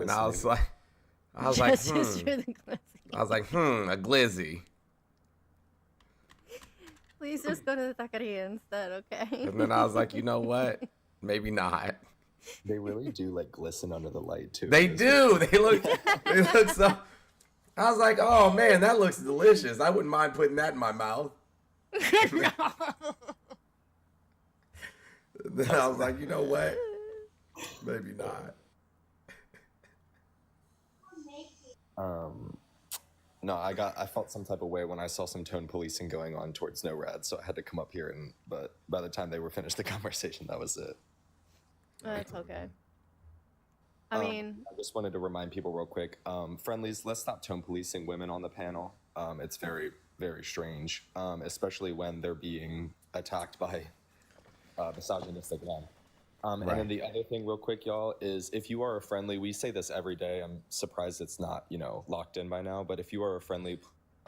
And I was like, a glizzy. Please just go to the taqueria instead, okay? And then I was like, you know what? Maybe not. They really do like glisten under the light too. They do. They look so. I was like, oh man, that looks delicious. I wouldn't mind putting that in my mouth. Then I was like, you know what? Maybe not. No, I felt some type of way when I saw some tone policing going on towards No Rad, so I had to come up here but by the time they were finished the conversation, that was it. That's okay. I mean, I just wanted to remind people real quick, friendlies, let's stop tone policing women on the panel. It's very, very strange, especially when they're being attacked by misogynistic men. And then the other thing real quick, y'all, is if you are a friendly, we say this every day, I'm surprised it's not, locked in by now, but if you are a friendly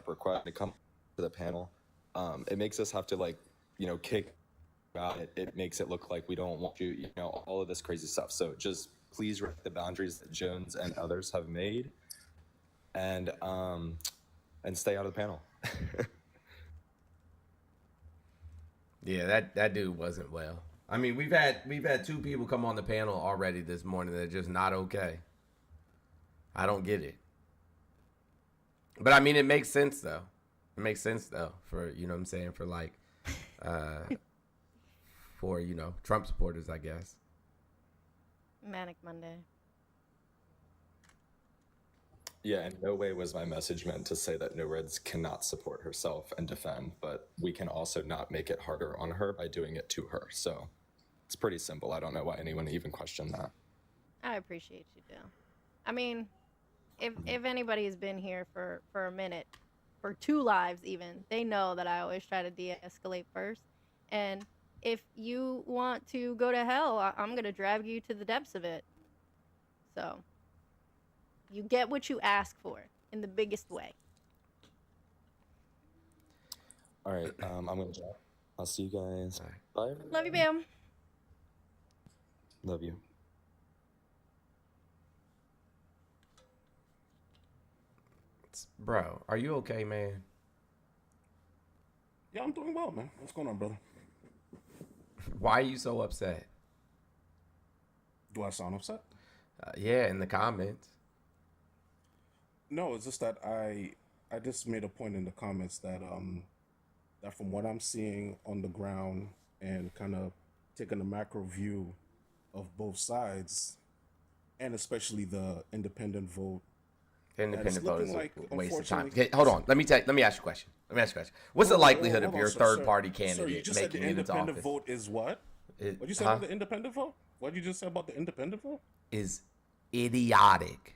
request to come to the panel, it makes us have to kick out. It makes it look like we don't want you, all of this crazy stuff. So just please respect the boundaries that Jones and others have made and stay out of the panel. Yeah, that dude wasn't well. I mean, we've had two people come on the panel already this morning that are just not okay. I don't get it. But I mean, it makes sense though. It makes sense though for, what I'm saying, for for, Trump supporters, I guess. Manic Monday. Yeah, in no way was my message meant to say that No Reds cannot support herself and defend, but we can also not make it harder on her by doing it to her. So it's pretty simple. I don't know why anyone even questioned that. I appreciate you, Bill. I mean, if anybody has been here for a minute, for 2 lives even, they know that I always try to de-escalate first. And if you want to go to hell, I'm going to drag you to the depths of it. So you get what you ask for in the biggest way. All right, I'm going to jump. I'll see you guys. Bye. Everybody. Love you, Bam. Love you. Bro, are you okay, man? Yeah, I'm doing well, man. What's going on, brother? Why are you so upset? Do I sound upset? Yeah, in the comments. No, it's just that I just made a point in the comments that that from what I'm seeing on the ground and kind of taking a macro view of both sides, and especially the independent vote. The independent vote is like, a waste of time. Okay, hold on. Let me ask you a question. What's the likelihood of your third-party candidate making it into office? Independent vote is what? What you said about the independent vote? What did you just say about the independent vote? Is idiotic.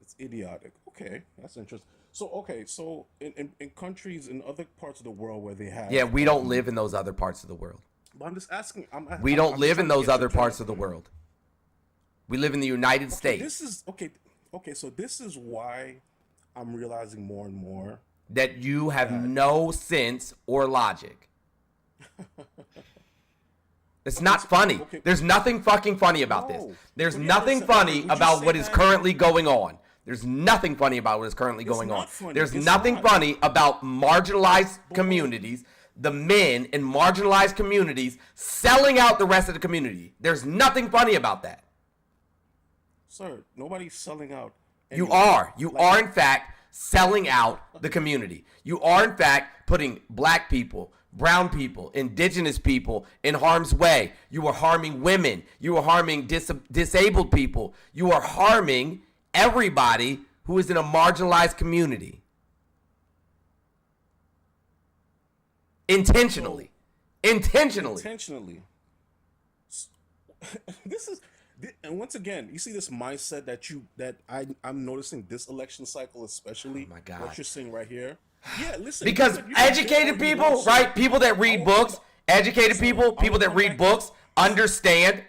It's idiotic. Okay, that's interesting. So in countries in other parts of the world where they have we don't live in those other parts of the world. But I'm just asking. We don't live in those other parts of the world. We live in the United States. This is okay. So this is why I'm realizing more and more that you have no sense or logic. It's not funny. Okay. There's nothing fucking funny about this. There's nothing funny about what is currently going on. There's nothing funny about what is currently going on. There's nothing funny about marginalized communities, the men in marginalized communities selling out the rest of the community. There's nothing funny about that. Sir, nobody's selling out. You are. You are, in fact, selling out the community. You are, in fact, putting black people, brown people, indigenous people in harm's way. You are harming women. You are harming disabled people. You are harming everybody who is in a marginalized community. Intentionally. Intentionally. This is, and once again, you see this mindset that I'm noticing this election cycle, especially. Oh my God. What you're seeing right here. Yeah, listen. Because educated people, right? People that read books, educated people that read books understand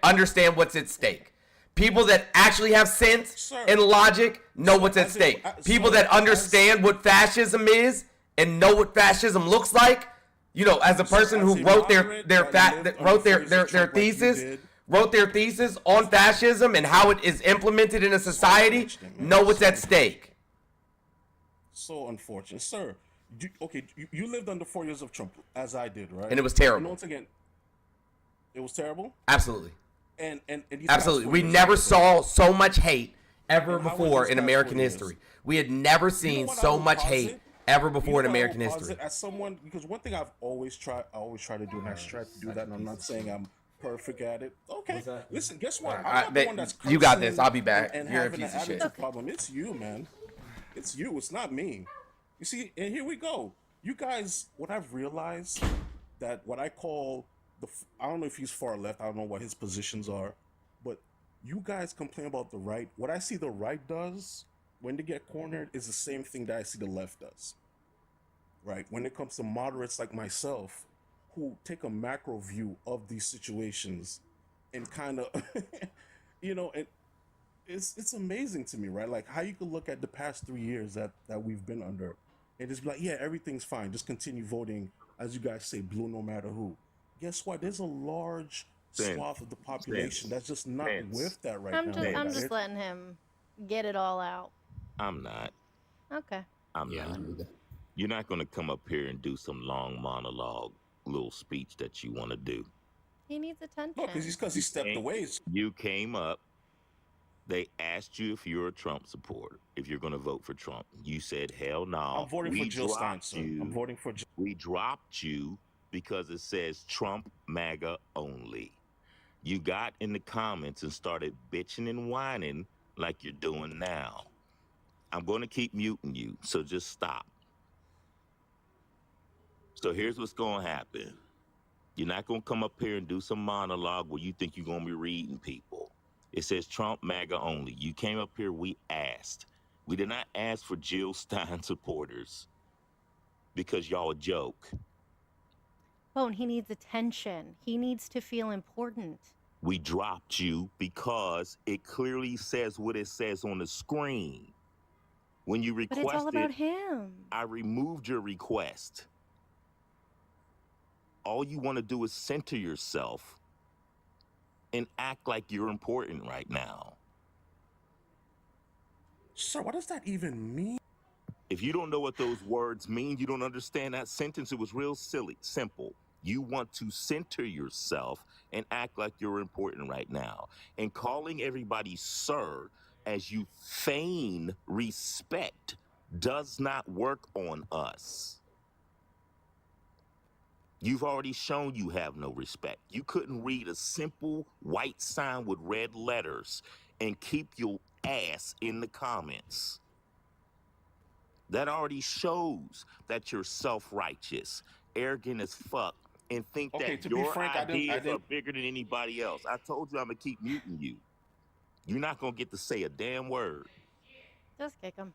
what's at stake. People that actually have sense and logic know what's at stake. People that understand what fascism is and know what fascism looks like. You know, as a person who wrote their thesis, wrote their thesis on fascism and how it is implemented in a society know what's at stake. So unfortunate, sir. You lived under 4 years of Trump, as I did, right? And it was terrible. And once again, it was terrible. Absolutely. And these Absolutely. past 4 We years, never saw so much hate ever And how was before this in past American 4 years? history. We had never seen what I so would much posit? hate ever before in You know what I American would history. posit as someone, because one thing I always try to do, and I try to do that, and I'm not saying I'm perfect at it. Okay, listen, guess what? I'm not the one that's You got cursing this. I'll be back. And You're a having piece an of shit. attitude problem. It's you, man. It's you. It's not me. You see, and here we go. You guys, what I've realized that what I call I don't know if he's far left. I don't know what his positions are, but you guys complain about the right. What I see the right does when they get cornered is the same thing that I see the left does. Right? When it comes to moderates like myself, who take a macro view of these situations and kind of, and it's amazing to me, right? Like how you could look at the past 3 years that we've been under and just be like, yeah, everything's fine. Just continue voting, as you guys say, blue no matter who. Guess what? There's a large swath of the population that's just not with that right now. I'm just letting him get it all out. I'm not. Okay. I'm not. You're not going to come up here and do some long monologue, little speech that you want to do. He needs attention. No, because he stepped away. You came up. They asked you if you're a Trump supporter, if you're going to vote for Trump. You said, hell no. I'm voting for Jill Stein, sir. I'm voting for Jill. We dropped you because it says Trump MAGA only. You got in the comments and started bitching and whining like you're doing now. I'm going to keep muting you, so just stop. So here's what's going to happen. You're not going to come up here and do some monologue where you think you're going to be reading people. It says Trump MAGA only. You came up here, we asked. We did not ask for Jill Stein supporters because y'all a joke. Bone, he needs attention. He needs to feel important. We dropped you because it clearly says what it says on the screen. When you requested, but it's all about him. I removed your request. All you want to do is center yourself and act like you're important right now. Sir, what does that even mean? If you don't know what those words mean, you don't understand that sentence, it was real simple. You want to center yourself and act like you're important right now. And calling everybody sir as you feign respect does not work on us. You've already shown you have no respect. You couldn't read a simple white sign with red letters and keep your ass in the comments. That already shows that you're self-righteous, arrogant as fuck, and think that your ideas are bigger than anybody else. I told you I'm gonna keep muting you. You're not gonna get to say a damn word. Just kick him.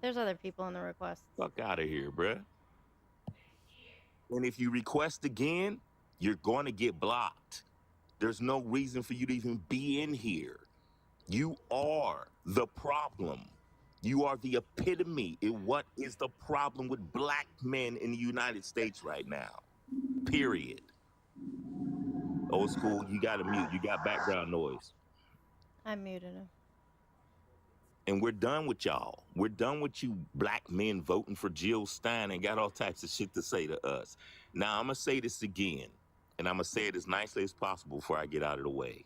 There's other people in the request. Fuck out of here, bruh. And if you request again, you're going to get blocked. There's no reason for you to even be in here. You are the problem. You are the epitome of what is the problem with black men in the United States right now. Period. Old school, you got to mute. You got background noise. I muted him. And we're done with y'all. We're done with you black men voting for Jill Stein and got all types of shit to say to us. Now, I'm going to say this again, and I'm going to say it as nicely as possible before I get out of the way.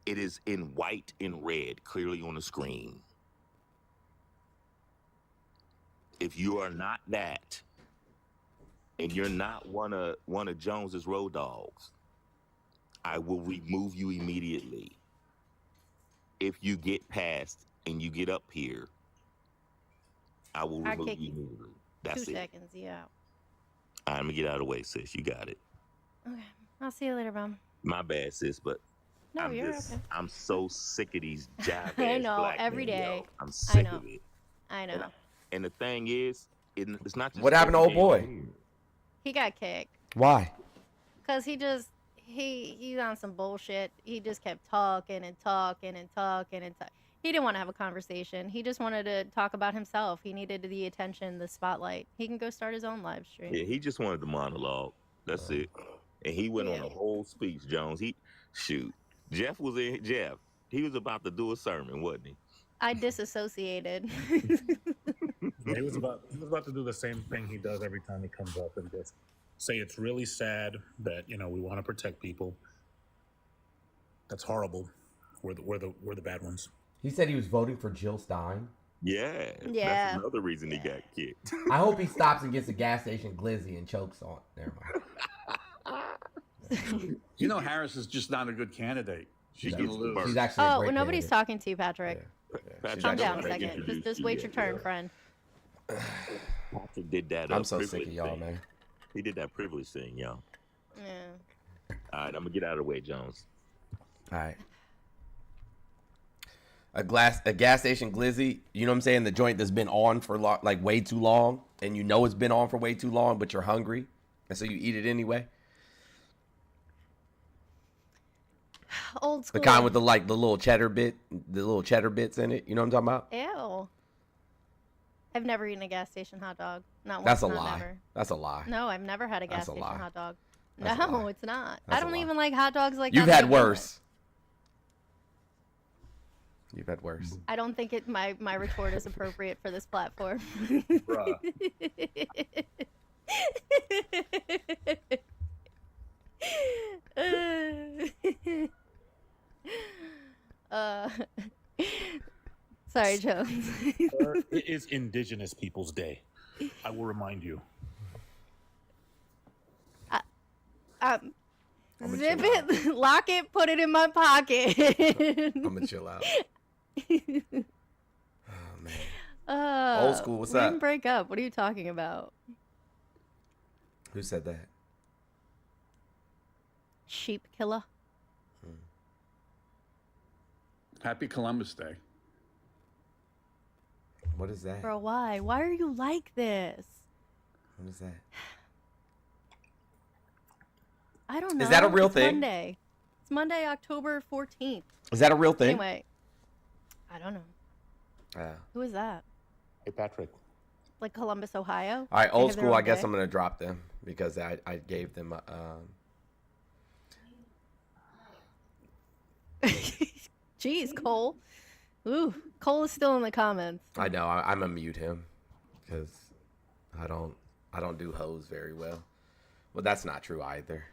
It is in white and red, clearly on the screen. If you are not that, and you're not one of Jones's road dogs, I will remove you immediately. If you get past and you get up here, I will remove you immediately. That's 2 it. seconds, yeah. I'm gonna get out of the way, sis. You got it. Okay. I'll see you later, Mom. My bad, sis, but No, okay. I'm so sick of these jive I know, black every men, day. yo. I'm sick of it. I know. And the thing is, it's not just What happened to old boy? He got kicked. Why? Because he's on some bullshit. He just kept talking and talking and talking and talking. He didn't want to have a conversation. He just wanted to talk about himself. He needed the attention, the spotlight. He can go start his own live stream. Yeah, he just wanted the monologue. That's it. And he went on Yeah. a whole speech, Jones. Jeff was in. Jeff, he was about to do a sermon, wasn't he? I disassociated. Yeah, he was about to do the same thing he does every time he comes up and just say it's really sad that we want to protect people. That's horrible. We're the bad ones. He said he was voting for Jill Stein. Yeah. Yeah. That's another reason he got kicked. I hope he stops and gets a gas station glizzy and chokes on. Never mind. Harris is just not a good candidate. She's going to gets lose. burnt. She's actually a Oh, great nobody's candidate. talking to you, Patrick. Patrick, Calm I down a don't think second. introduced Just you wait yet, your turn, bro. friend. Patrick did that. I'm so sick of privilege y'all, thing. man. He did that privilege thing, y'all. Yeah. All right, I'm gonna get out of the way, Jones. All right. A gas station glizzy, you know what I'm saying? The joint that's been on for like way too long, and you know it's been on for way too long, but you're hungry, and so you eat it anyway. Old school. The kind with the little cheddar bits in it. You know what I'm talking about? Ew. I've never eaten a gas station hot dog. Not once. That's a not lie. Never. That's a lie. No, I've never had a gas That's a station lie. hot dog. That's a No, lie. it's not. That's I a don't lie. even like hot dogs like You've that. had to begin with. worse. You've had worse. I don't think my retort is appropriate for this platform. Bruh. uh, sorry, Jones. It is Indigenous Peoples Day. I will remind you. Zip it, lock it, put it in my pocket. I'm gonna chill out. Oh man. Old school, what's we up? didn't break up. What are you talking about? Who said that? Sheep killer. Happy Columbus Day. What is that? Bro, why? Why are you like this? What is that? I don't know. Is that a real It's thing? Monday. It's Monday, October 14th. Is that a real thing? Anyway, I don't know. Who is that? Hey, Patrick. Like Columbus, Ohio? All right, They old have their school. own I guess day? I'm gonna drop them because I gave them. Jeez, Cole. Ooh, Cole is still in the comments. I know. I'm gonna mute him because I don't do hoes very well. Well, that's not true either.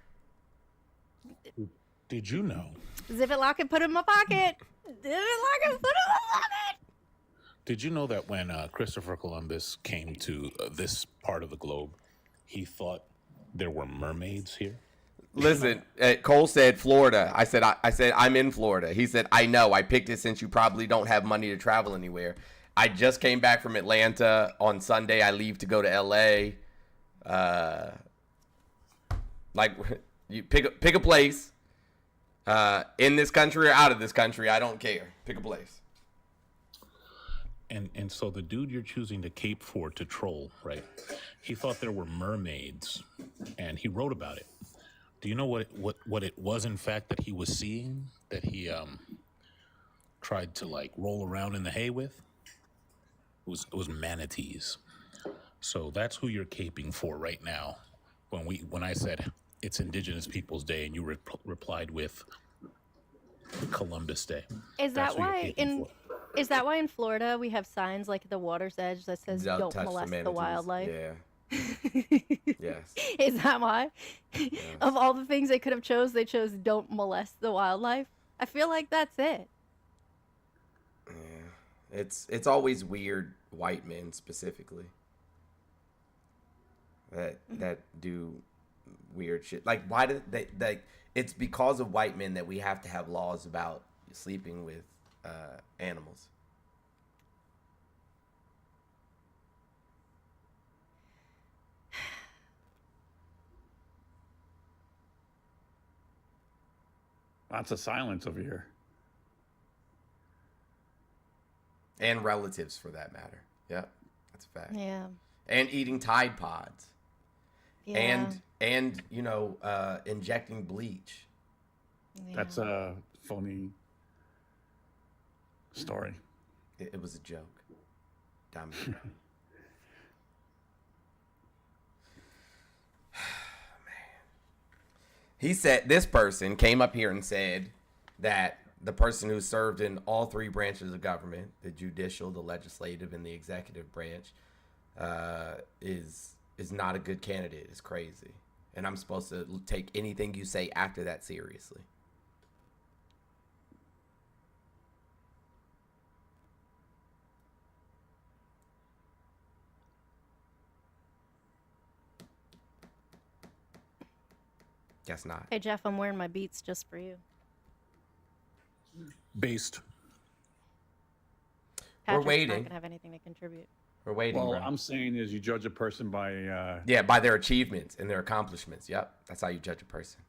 Did you know? Zip it, lock it, put it in my pocket. Zip it, lock it, put it in my pocket. Did you know that when Christopher Columbus came to this part of the globe, he thought there were mermaids here? Listen, Cole said Florida. I said I'm in Florida. He said I know. I picked it since you probably don't have money to travel anywhere. I just came back from Atlanta on Sunday. I leave to go to LA. Like you pick a place in this country or out of this country. I don't care. Pick a place. And so the dude you're choosing to cape for to troll, right? He thought there were mermaids, and he wrote about it. Do you know what it was in fact that he was seeing, that he tried to like roll around in the hay with? It was manatees. So that's who you're caping for right now. When I said it's Indigenous Peoples Day, and you replied with Columbus Day. Is that why in Florida we have signs like at the water's edge that says Don't "Don't touch the molest the manatees." wildlife"? Yeah. Yes. Is that why? Of all the things they could have chose, they chose "Don't molest the wildlife." I feel like that's it. Yeah. It's always weird white men specifically that do weird shit. Like why do they it's because of white men that we have to have laws about sleeping with animals. Lots of silence over here. And relatives for that matter. Yep. That's a fact. Yeah. And eating Tide Pods. Yeah. And injecting bleach. Yeah. That's a phony story. It was a joke. Dummy. Man. He said this person came up here and said that the person who served in all three branches of government, the judicial, the legislative, and the executive branch, is not a good candidate. It's crazy. And I'm supposed to take anything you say after that seriously. Guess not. Hey Jeff, I'm wearing my Beats just for you. Based. Patrick's waiting. not gonna have anything to contribute. We're waiting, Well, bro. I'm saying is you judge a person by Yeah, by their achievements and their accomplishments. Yep. That's how you judge a person.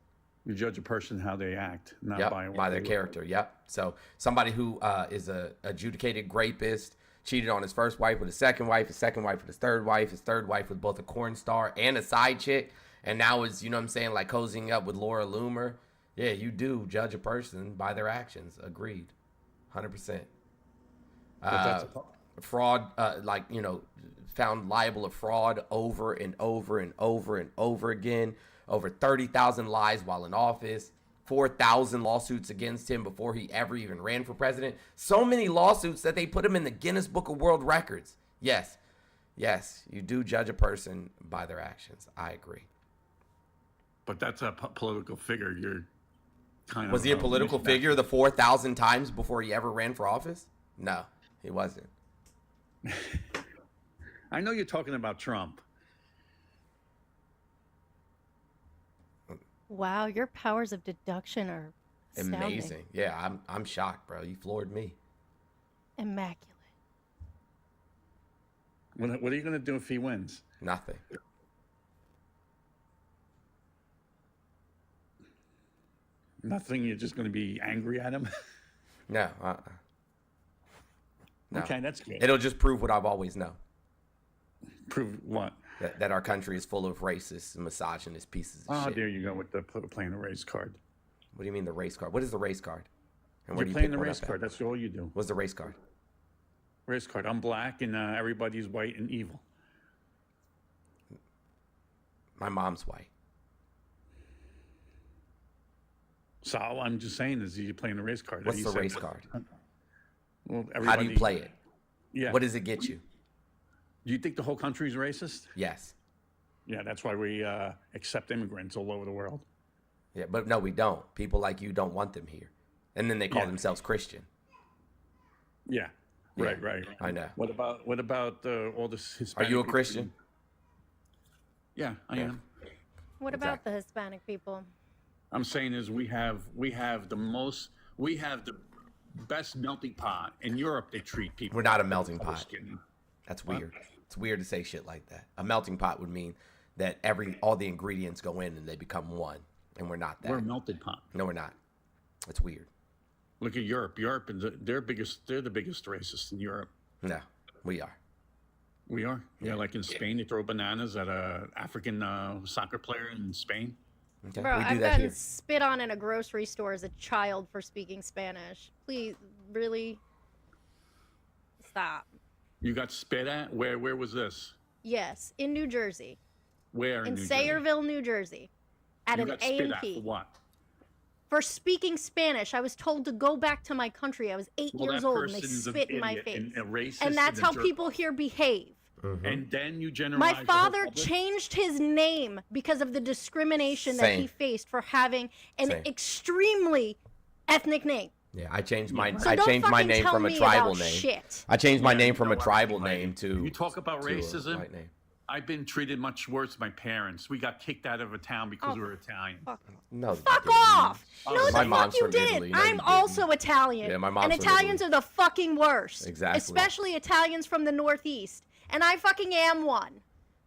you judge a person how they act, not Yep. by By their character. Yep. So somebody who is a adjudicated rapist, cheated on his first wife with his second wife with his third wife with both a corn star and a side chick, and now is, you know what I'm saying, like cozying up with Laura Loomer. Yeah, you do judge a person by their actions. Agreed. 100%. Fraud, like, you know, found liable of fraud over and over and over and over again. Over 30,000 lies while in office. 4,000 lawsuits against him before he ever even ran for president. So many lawsuits that they put him in the Guinness Book of World Records. Yes, you do judge a person by their actions. I agree. But that's a political figure. You're kind of. Was he a political figure the 4,000 times before he ever ran for office? No, he wasn't. I know you're talking about Trump. Wow, your powers of deduction are astounding. Amazing. Yeah, I'm shocked, bro. You floored me. Immaculate. What are you going to do if he wins? Nothing. Nothing. You're just going to be angry at him. No. No. Okay, that's good. It'll just prove what I've always known. Prove what? That our country is full of racist, misogynist pieces of Oh, shit. there you go with the playing the race card. What do you mean the race card? What is the race card? And You're do you playing pick the one race up at? card. That's all you do. What's the race card? Race card. I'm black and everybody's white and evil. My mom's white. So all I'm just saying is you're playing the race card. What's You the said- race card? Well, How do you play it? Yeah. What does it get you? Do you think the whole country's racist? Yes. Yeah, that's why we accept immigrants all over the world. Yeah, but no, we don't. People like you don't want them here. And then they call Yeah. themselves Christian. Yeah. Yeah, Right. I know. What about all this Are Hispanic? you a people? Christian? Yeah, I am. What about the Hispanic people? I'm saying is we have the best melting pot in Europe. They treat people. We're not a melting pot. skin. That's weird. It's weird to say shit like that. A melting pot would mean that all the ingredients go in and they become one, and we're not that. We're a melted pot. No, we're not. It's weird. Look at Europe. Europe is they're the biggest racist in Europe. No, we are. We are. Yeah, like in Spain, they throw bananas at a African soccer player in Spain. Okay. Bro, we do I've that gotten here. spit on in a grocery store as a child for speaking Spanish. Please, really? Stop. You got spit at? Where was this? Yes, in New Jersey. Where In New Jersey? Sayreville, New Jersey. At You an got spit at for A&P. what? For speaking Spanish. I was told to go back to my country. I was 8 Well, years that old and they person's an spit in my idiot face. and a racist And that's and a how jerk. people here behave. And then you generalize. My the whole father public? changed his name because of the discrimination that he Same. faced for having an Same. extremely ethnic name. Yeah, I changed my So I don't changed my fucking name tell from a me tribal about name. shit. I changed my Yeah, name you from know a what? tribal Like, name to. You talk about to a racism. white name. I've been treated much worse by my parents. We got kicked out of a town because we were Italian. Fuck, No, you fuck didn't. off! Oh, No, my the fuck mom's you from didn't. Italy. No, you I'm didn't. also Italian. Yeah, my mom's and from Italians Italy. are the fucking worst. Exactly. Especially Italians from the Northeast. And I fucking am one.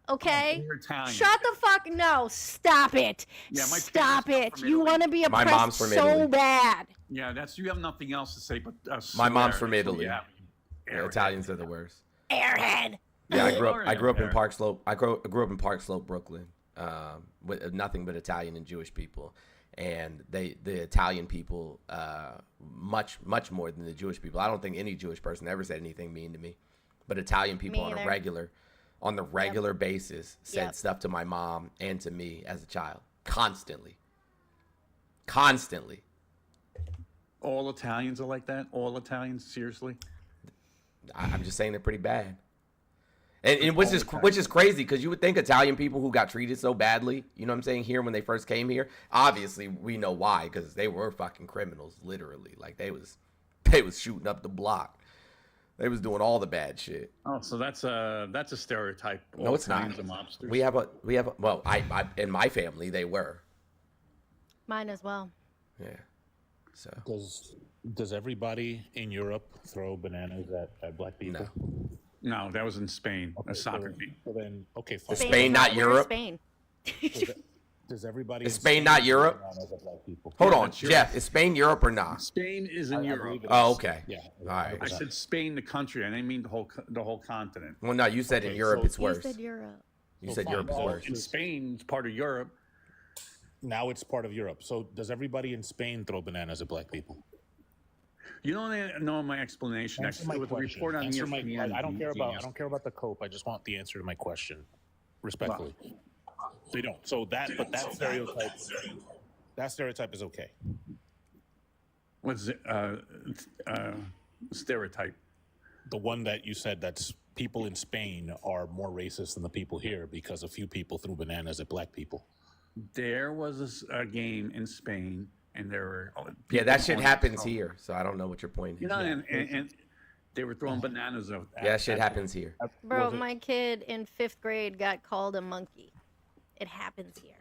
Okay? You're Italian. Shut the fuck no, stop it. Yeah, my Stop parents it. are from You Italy. want to be My oppressed mom's from so Italy. bad. Yeah, you have nothing else to say but My mom's swear. from That's what Italy. you have. Yeah, Italians are the worst. Airhead. Yeah, I grew up in Airhead. Park Slope. I grew up in Park Slope, Brooklyn, with nothing but Italian and Jewish people, and the Italian people much more than the Jewish people. I don't think any Jewish person ever said anything mean to me, but Italian people Me on either. a regular basis said Yep. stuff to my mom and to me as a child constantly. constantly. All Italians are like that? All Italians? Seriously? I'm just saying they're pretty bad. And which is crazy because you would think Italian people who got treated so badly, you know what I'm saying, here when they first came here, obviously we know why, because they were fucking criminals, literally. Like they was shooting up the block. They was doing all the bad shit. Oh, so that's a stereotype. No, it's not. Italians are mobsters. We have a well, I in my family they were. Mine as well. Yeah. So Does everybody in Europe throw bananas at black people? No, that was in Spain, a soccer game. So then, okay, fine. Is Spain not Where's Europe? Spain. Does everybody? Is Spain not Europe? Bananas at black people? Hold Yeah, on, that's Europe. Jeff. Is Spain Europe or not? Spain is in I Europe. believe it Oh, is. okay. Yeah. All right. I said Spain, the country. I didn't mean the whole continent. Well, no, you said in Okay, Europe so- it's You worse. said Europe. You So said fine. Europe is Well, worse. In Spain, it's part of Europe. Now it's part of Europe. So does everybody in Spain throw bananas at black people? You don't know my explanation. Answer my There was a question. report on Answer my- ESPN. I don't care about the cope. I just want the answer to my question, respectfully. They don't. So that stereotype is okay. What's stereotype? The one that you said that's people in Spain are more racist than the people here because a few people threw bananas at black people. There was a game in Spain, and there were Yeah, that shit people happens on- here, so I don't know what your point is. You know, and they were throwing bananas. Yeah, that shit happens here. Bro, Was it- my kid in 5th grade got called a monkey. It happens here.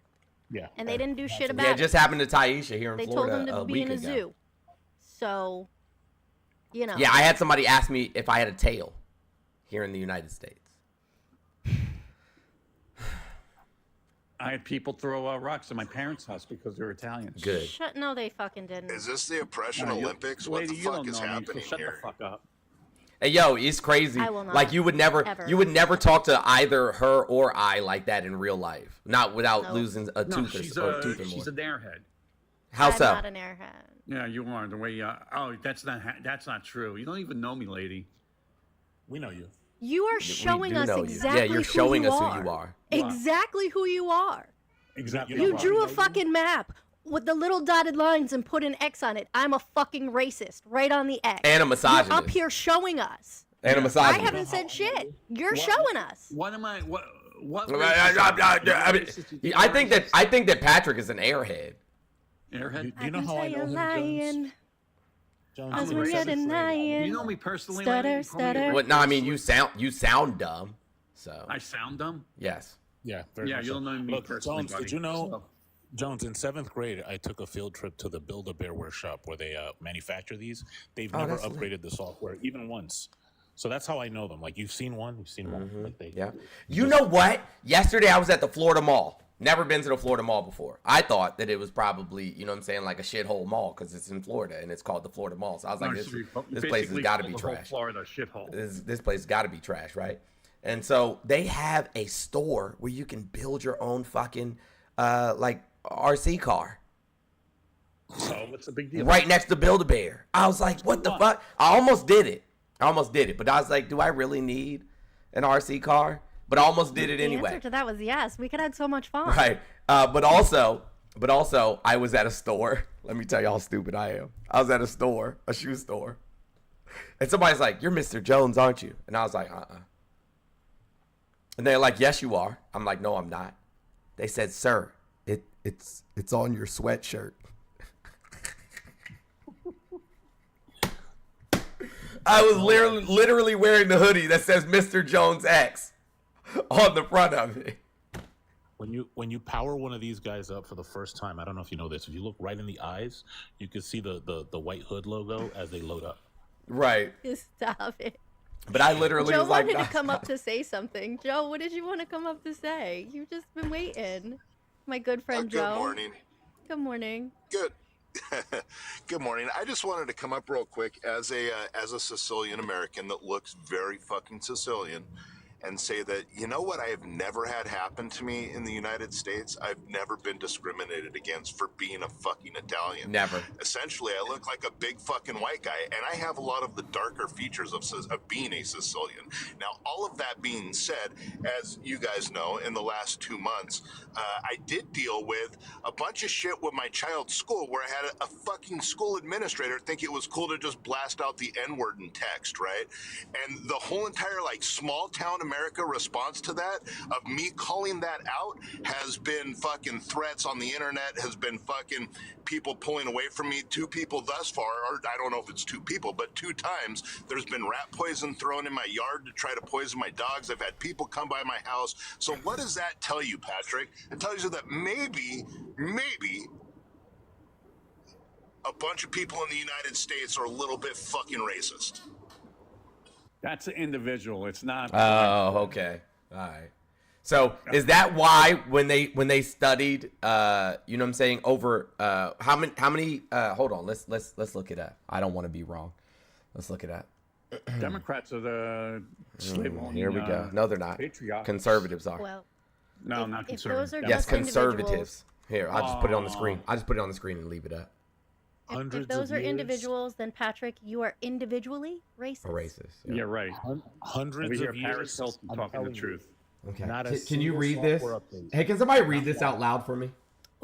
Yeah. And they didn't do shit about Yeah, it. it just happened to Taisha here in They Florida told him to a be week in a ago. zoo. So, you know. Yeah, I had somebody ask me if I had a tail here in the United States. I had people throw rocks at my parents' house because they're Italians. Good. No, they fucking didn't. Is this the oppression You- Olympics? What lady, the you fuck don't is know me, so happening shut here? the fuck up. Hey, yo, it's crazy. I will not, like you would never talk to either her or I like that in real life, not without Nope. losing a No, tooth she's or tooth or more. an airhead. How I'm so? not an airhead. Yeah, you are the way. That's not true. You don't even know me, lady. We know you. You are We showing do us know you. exactly Yeah, you're showing who us you who you are. Exactly who you are. Exactly. You know drew why? a fucking map with the little dotted lines and put an X on it. I'm a fucking racist. Right on the X. And a misogynist. You're up here showing us. And a I misogynist. haven't said shit. You're showing us. What am I? What? I think that Patrick is an airhead. Airhead. Do you know how I know him, Jones? Cause I'm when a you're racist. denying. You know me personally. Stutter, lady? You call me a stutter. Well, no, I mean you sound dumb. So I sound dumb. yes. Yeah, very Yeah, much you so. don't know me Look, personally, Jones, buddy. did you know, So- Jones, in 7th grade, I took a field trip to the Build-A-Bear workshop where they manufacture these. They've Oh, never that's lit. upgraded the software, even once. So that's how I know them. Like, you've seen one. Like they, Yeah. You know what? Yesterday I was at the Florida Mall. Never been to the Florida Mall before. I thought that it was probably, you know what I'm saying, like a shithole mall because it's in Florida and it's called the Florida Mall. So I was like, this place has got to be trash. Florida shithole. This place has got to be trash, right? And so they have a store where you can build your own fucking like RC car So what's the big deal? right next to Build-A-Bear. I was like, what the fuck? I almost did it, but I was like, do I really need an RC car? But I almost did it The anyway. answer to that was yes. We could have so much fun. Right. But also, I was at a store. Let me tell you how stupid I am. I was at a store, a shoe store. And somebody's like, you're Mr. Jones, aren't you? And I was like, And they're like, yes, you are. I'm like, no, I'm not. They said, sir, it's on your sweatshirt. I was literally wearing the hoodie that says Mr. Jones X on the front of it. When you power one of these guys up for the first time, I don't know if you know this. If you look right in the eyes, you can see the white hood logo as they load up. Right. Stop it. But I literally Joe was like, wanted to come up to say something. Joe, what did you want to come up to say? You've just been waiting. My good friend Joe. Good morning. Good morning. Good. Good morning. I just wanted to come up real quick as a Sicilian American that looks very fucking Sicilian, and say that, you know what I have never had happen to me in the United States? I've never been discriminated against for being a fucking Italian. Never. Essentially, I look like a big fucking white guy, and I have a lot of the darker features of being a Sicilian. Now, all of that being said, as you guys know, in the last 2 months, I did deal with a bunch of shit with my child's school where I had a fucking school administrator think it was cool to just blast out the N-word in text, right? And the whole entire, like, small town America response to that, of me calling that out, has been fucking threats on the internet, has been fucking people pulling away from me. 2 people thus far, or I don't know if it's 2 people, but 2 times there's been rat poison thrown in my yard to try to poison my dogs. I've had people come by my house. So what does that tell you, Patrick? It tells you that maybe a bunch of people in the United States are a little bit fucking racist. That's an individual. It's not. Oh, okay. All right. So is that why when they studied, you know what I'm saying, over how many hold on, let's look it up. I don't want to be wrong. Let's look it up. Democrats are the slave owning, Here we go. No, they're not. patriots. Conservatives are. Well, No, not if those conservative. are Yes, just individuals- conservatives. Here, I'll just put it on the screen. I'll just put it on the screen and leave it up. if those are individuals, then Patrick, you are individually racist. A racist. Yeah, right. Hundreds We hear of Paris years. Hilton I'm talking the telling you. truth. Okay. Not a Can you single read this? software update. Hey, can somebody read this out loud for me?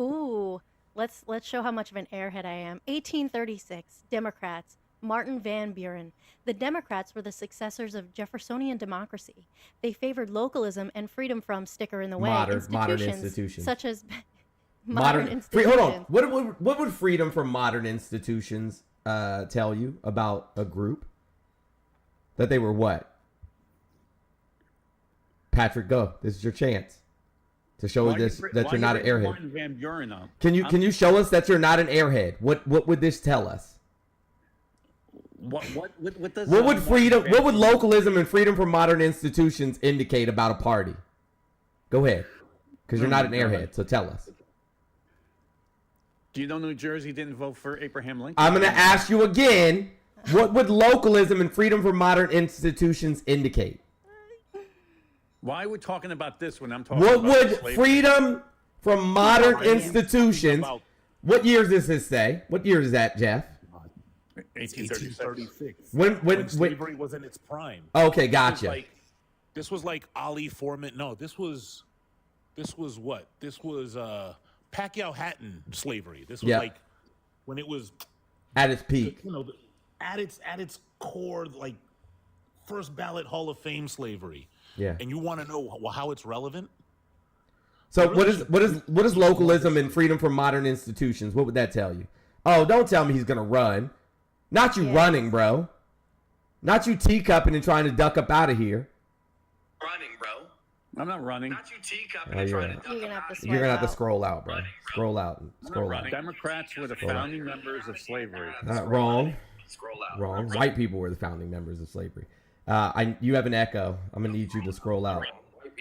Ooh, let's show how much of an airhead I am. 1836, Democrats, Martin Van Buren. The Democrats were the successors of Jeffersonian democracy. They favored localism and freedom from sticker in the way Modern institutions. such as Hold institutions. on. What would freedom from modern institutions tell you about a group? That they were what? Patrick, go. This is your chance to show Why this you- that why you're you not an bring airhead. Martin Van Buren up? Can you show us that you're not an airhead? What would this tell us? What does What would Martin freedom? Van What would Buren- localism and freedom from modern institutions indicate about a party? Go ahead, because you're not an airhead. So tell us. Do you know New Jersey didn't vote for Abraham Lincoln? I'm going to ask you again. What would localism and freedom from modern institutions indicate? Why are we talking about this when I'm talking What about would slavery? freedom from modern talking. institutions? About What year does this say? What year is that, Jeff? 1836. When slavery was in its prime. Okay, gotcha. This was like Ali Foreman. No, this was what? This was Pacquiao Hatton slavery. This was Yeah. like when it was, At its peak. you know, at its core, like first ballot Hall of Fame slavery. Yeah. And you want to know how it's relevant? So what is localism and freedom from modern institutions? What would that tell you? Oh, don't tell me he's gonna run. Not you running, bro. Not you teacupping and trying to duck up out of here. Running, bro. I'm not running. Not you teacupping Oh, and you're trying right. to duck You're gonna have to out. swipe You're gonna have to out. scroll out, bro. Scroll out. I'm not Scroll out. running. Democrats were the founding members of slavery. Wrong. Scroll out. Wrong. White people were the founding members of slavery. You have an echo. I'm gonna need you to scroll out.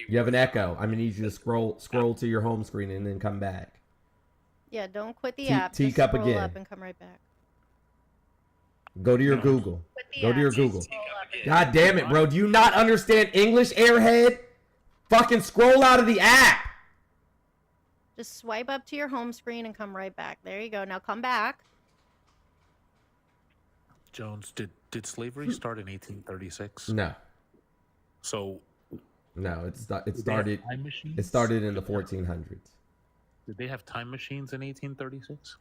You have an echo. I'm gonna need you to scroll to your home screen and then come back. Yeah, don't quit the app. Just teacup scroll again. up and come right back. Go to your Google. Quit the Go to app. your Google. Scroll up and- God damn it, bro. Do you not understand English, airhead? Fucking scroll out of the app. Just swipe up to your home screen and come right back. There you go. Now come back. Jones, did slavery start in 1836? No. So No, it did they have started time machines? it started in the 1400s. Did they have time machines in 1836?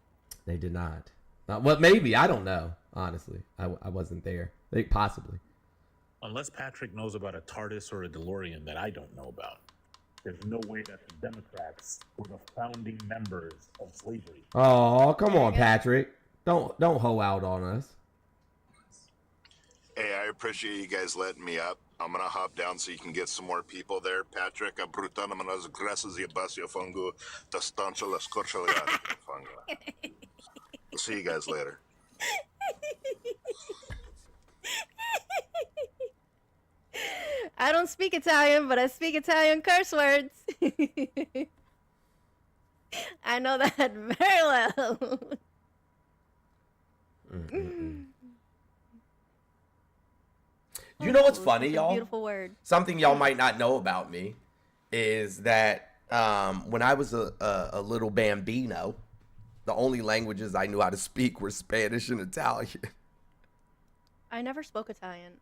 They did not. Well, maybe, I don't know, honestly. I wasn't there. They possibly. Unless Patrick knows about a TARDIS or a DeLorean that I don't know about, there's no way that the Democrats were the founding members of slavery. Oh, come There on, you go. Patrick. Don't hoe out on us. Hey, I appreciate you guys letting me up. I'm gonna hop down so you can get some more people there. Patrick, abrutano nas graças e abacio fungo da stancha la scorcha la fungo. We'll see you guys later. I don't speak Italian, but I speak Italian curse words. I know that very well. You know what's Ooh, funny, such a y'all? beautiful word. Something y'all might not know about me is that when I was a little bambino, the only languages I knew how to speak were Spanish and Italian. I never spoke Italian.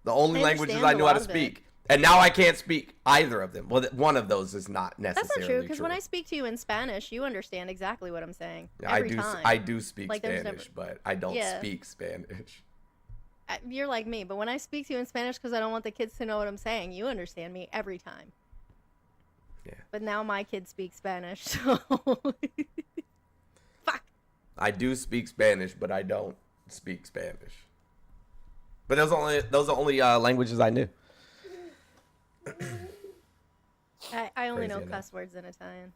The only I languages understand I a knew how to lot of it. speak. And now I can't speak either of them. Well, one of those is not That's necessarily not true, because when I speak to you in Spanish, you understand exactly what I'm saying every time. I do speak Like, there's Spanish, never- but I don't Yeah. speak Spanish. You're like me, but when I speak to you in Spanish because I don't want the kids to know what I'm saying, you understand me every time. Yeah. But now my kids speak Spanish, so fuck. I do speak Spanish, but I don't speak Spanish. But those are only languages I knew. I only know Crazy enough. cuss words in Italian.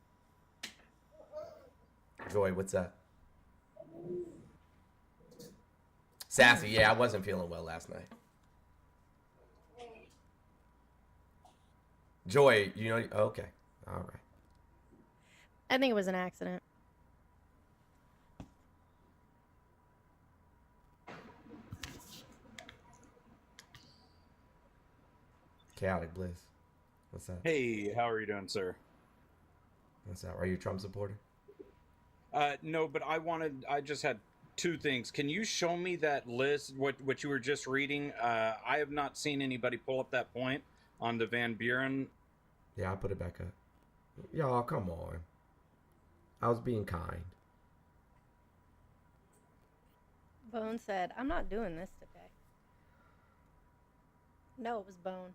Joy, what's up? Sassy, yeah, I wasn't feeling well last night. Joy, you know, okay, all right. I think it was an accident. Chaotic Bliss, what's up? Hey, how are you doing, sir? What's up? Are you a Trump supporter? No, but I just had two things. Can you show me that list, what you were just reading? I have not seen anybody pull up that point on the Van Buren. Yeah, I'll put it back up. Y'all, come on. I was being kind. Bone said, I'm not doing this today. No, it was Bone.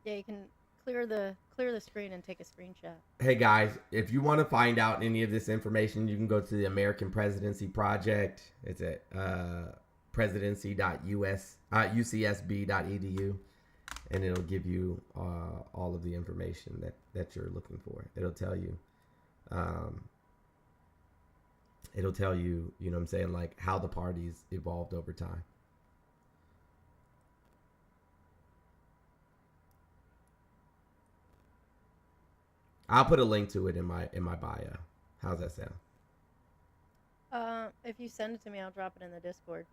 Yeah, you can clear the screen and take a screenshot. Hey guys, if you want to find out any of this information, you can go to the American Presidency Project. It's at presidency.ucsb.edu, and it'll give you all of the information that you're looking for. It'll tell you, you know what I'm saying, like how the parties evolved over time. I'll put a link to it in my bio. How's that sound? If you send it to me, I'll drop it in the Discord.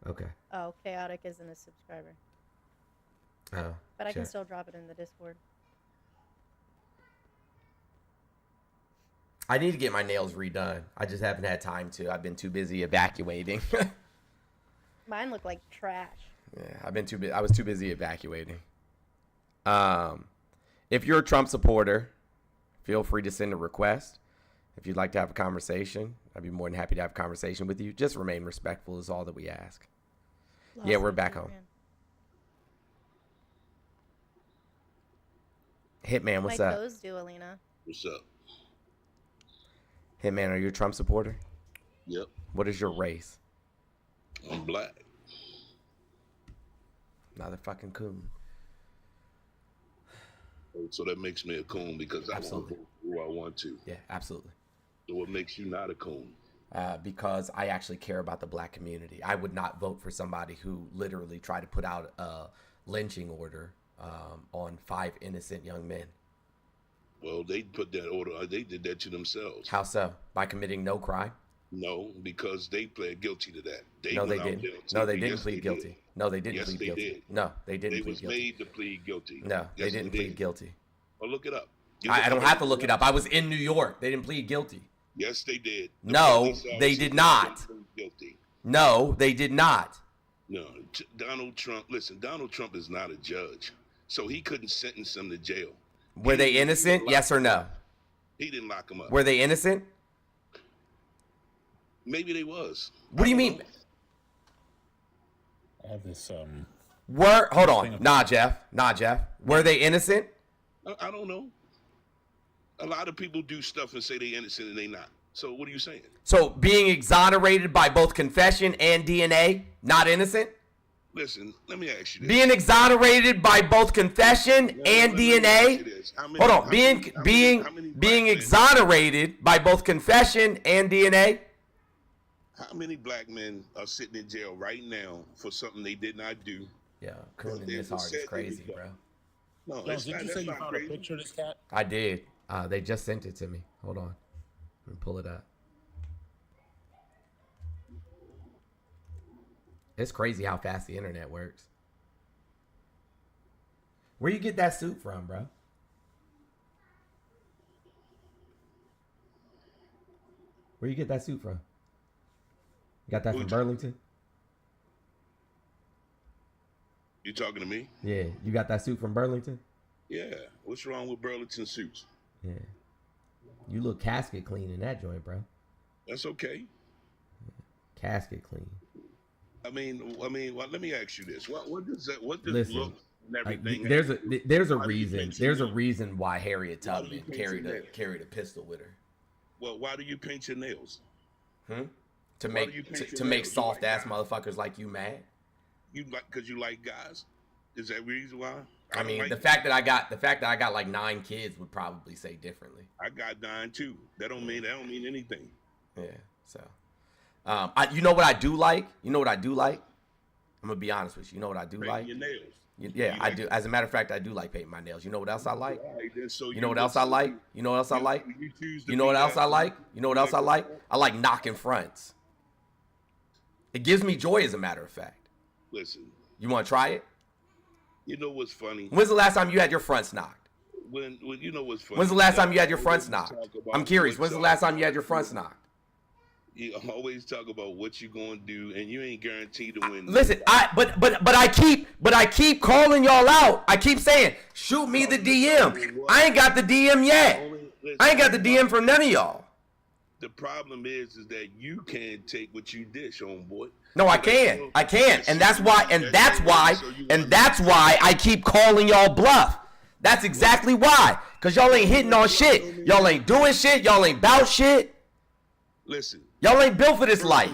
Okay. Oh, Chaotic isn't a subscriber. Oh. But I can shit. still drop it in the Discord. I need to get my nails redone. I just haven't had time to. I've been too busy evacuating. Mine look like trash. Yeah, I was too busy evacuating. If you're a Trump supporter, feel free to send a request. If you'd like to have a conversation, I'd be more than happy to have a conversation with you. Just remain respectful is all that we ask. Yeah, we're back home. Hitman, what's My up? toes do, Alina. What's up? Hitman, are you a Trump supporter? Yep, What is your race? I'm black. Motherfucking coon. So that makes me a coon because I want to Absolutely. vote who I want to. Yeah, absolutely. So what makes you not a coon? Because I actually care about the black community. I would not vote for somebody who literally tried to put out a lynching order on 5 innocent young men. Well, they put that order. They did that to themselves. How so? By committing no crime? No, because they pled guilty to that. They No, they went out didn't. there and No, said, they didn't yes, plead they guilty. did. No, they didn't Yes, plead they guilty. did. No, they didn't They plead was guilty. made to plead guilty. No, they Yes, didn't did. plead guilty. Well, look it up. You I look don't it have up. to look it up. I was in New York. They didn't plead guilty. Yes, they did. The No, police they officers did not. plead guilty. No, they did not. No, Donald Trump. Listen, Donald Trump is not a judge, so he couldn't sentence them to jail. Were they innocent? Yes or no? He didn't lock them up. Were they innocent? Maybe they was. What do you mean? I have this Hold on. Nah, Jeff. Were they innocent? I don't know. A lot of people do stuff and say they innocent and they not. So what are you saying? So being exonerated by both confession and DNA, not innocent? Listen, let me ask you this. Being exonerated by both confession and let me ask DNA? you this. Hold on. How Being many black being men- exonerated by both confession and DNA? How many black men are sitting in jail right now for something they did not do? Yeah, cooning They this were hard said is they crazy, did. bro. No, Jones, did you that's say you not found crazy. a picture of this cat? I did. They just sent it to me. Hold on. Let me pull it up. It's crazy how fast the internet works. Where you get that suit from, bro? Where you get that suit from? You got that from Burlington? You talking to me? Yeah. You got that suit from Burlington? Yeah. What's wrong with Burlington suits? Yeah. You look casket clean in that joint, bro. That's okay. Casket clean. I mean, well, let me ask you this: what does that? What does Listen, look and everything? there's a Why do you reason. paint There's a your nails? reason why Harriet Why do you Tubman paint your nails? carried a pistol with her. Well, why do you paint your nails? To Why do you make paint to your make nails? You soft like ass guys? motherfuckers like you mad. You like because you like guys? Is that the reason why? I don't mean, like the fact that I got like 9 kids would probably say differently. I got 9 too. That don't mean anything. Yeah. So, you know what I do like? You know what I do like? I'm gonna be honest with you. You know what I do Painting like? your nails. Yeah, You I like do. it? As a matter of fact, I do like painting my nails. You know what else I like? All right, then, so You know what else I like? You know what else I like? You choose to You know be what else that- I like? You know what else I like? I like knocking fronts. It gives me joy, as a matter of fact. Listen, You want to try it? you know what's funny? When's the last time you had your fronts knocked? When you know what's funny? When's the last time you had your always fronts knocked? talk about I'm curious. what When's the y'all- last time you had your fronts knocked? You always talk about what you gonna do, and you ain't guaranteed to win. Listen, but I keep calling y'all out. I keep saying, shoot me the DM. I ain't got the DM yet. I ain't got the DM from none of y'all. The problem is that you can't take what you dish, homeboy. No, I can. I can. And that's why I keep calling y'all bluff. That's exactly why. Cause y'all ain't hitting on shit. Y'all ain't doing shit. Y'all ain't bout shit. Listen, Y'all ain't built for this life.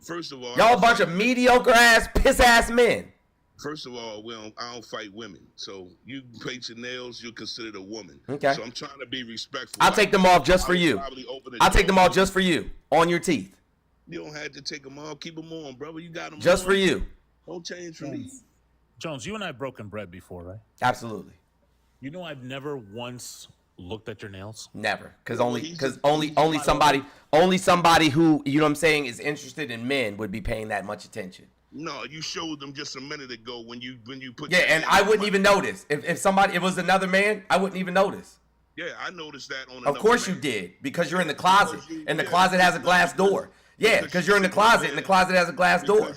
First of all, Y'all a bunch of mediocre ass, piss ass men. First of all, I don't fight women. So you paint your nails, you're considered a woman. Okay. So I'm trying to be respectful. I'll take them off just for you. I'll take them off just for you. On your teeth. You don't have to take them off. Keep them on, brother. You got them Just on. for you. Don't change for me. Jones, you and I have broken bread before, right? Absolutely. You know I've never once looked at your nails. Never. Cause only somebody who, you know what I'm saying, is interested in men would be paying that much attention. No, you showed them just a minute ago when you put. Yeah, your and hand I on wouldn't my- even notice. If it was another man, I wouldn't even notice. Yeah, I noticed that on. Of course you did, because you're in the closet, and the closet has a glass door. Yeah, because you're in the closet, and the closet has a glass door.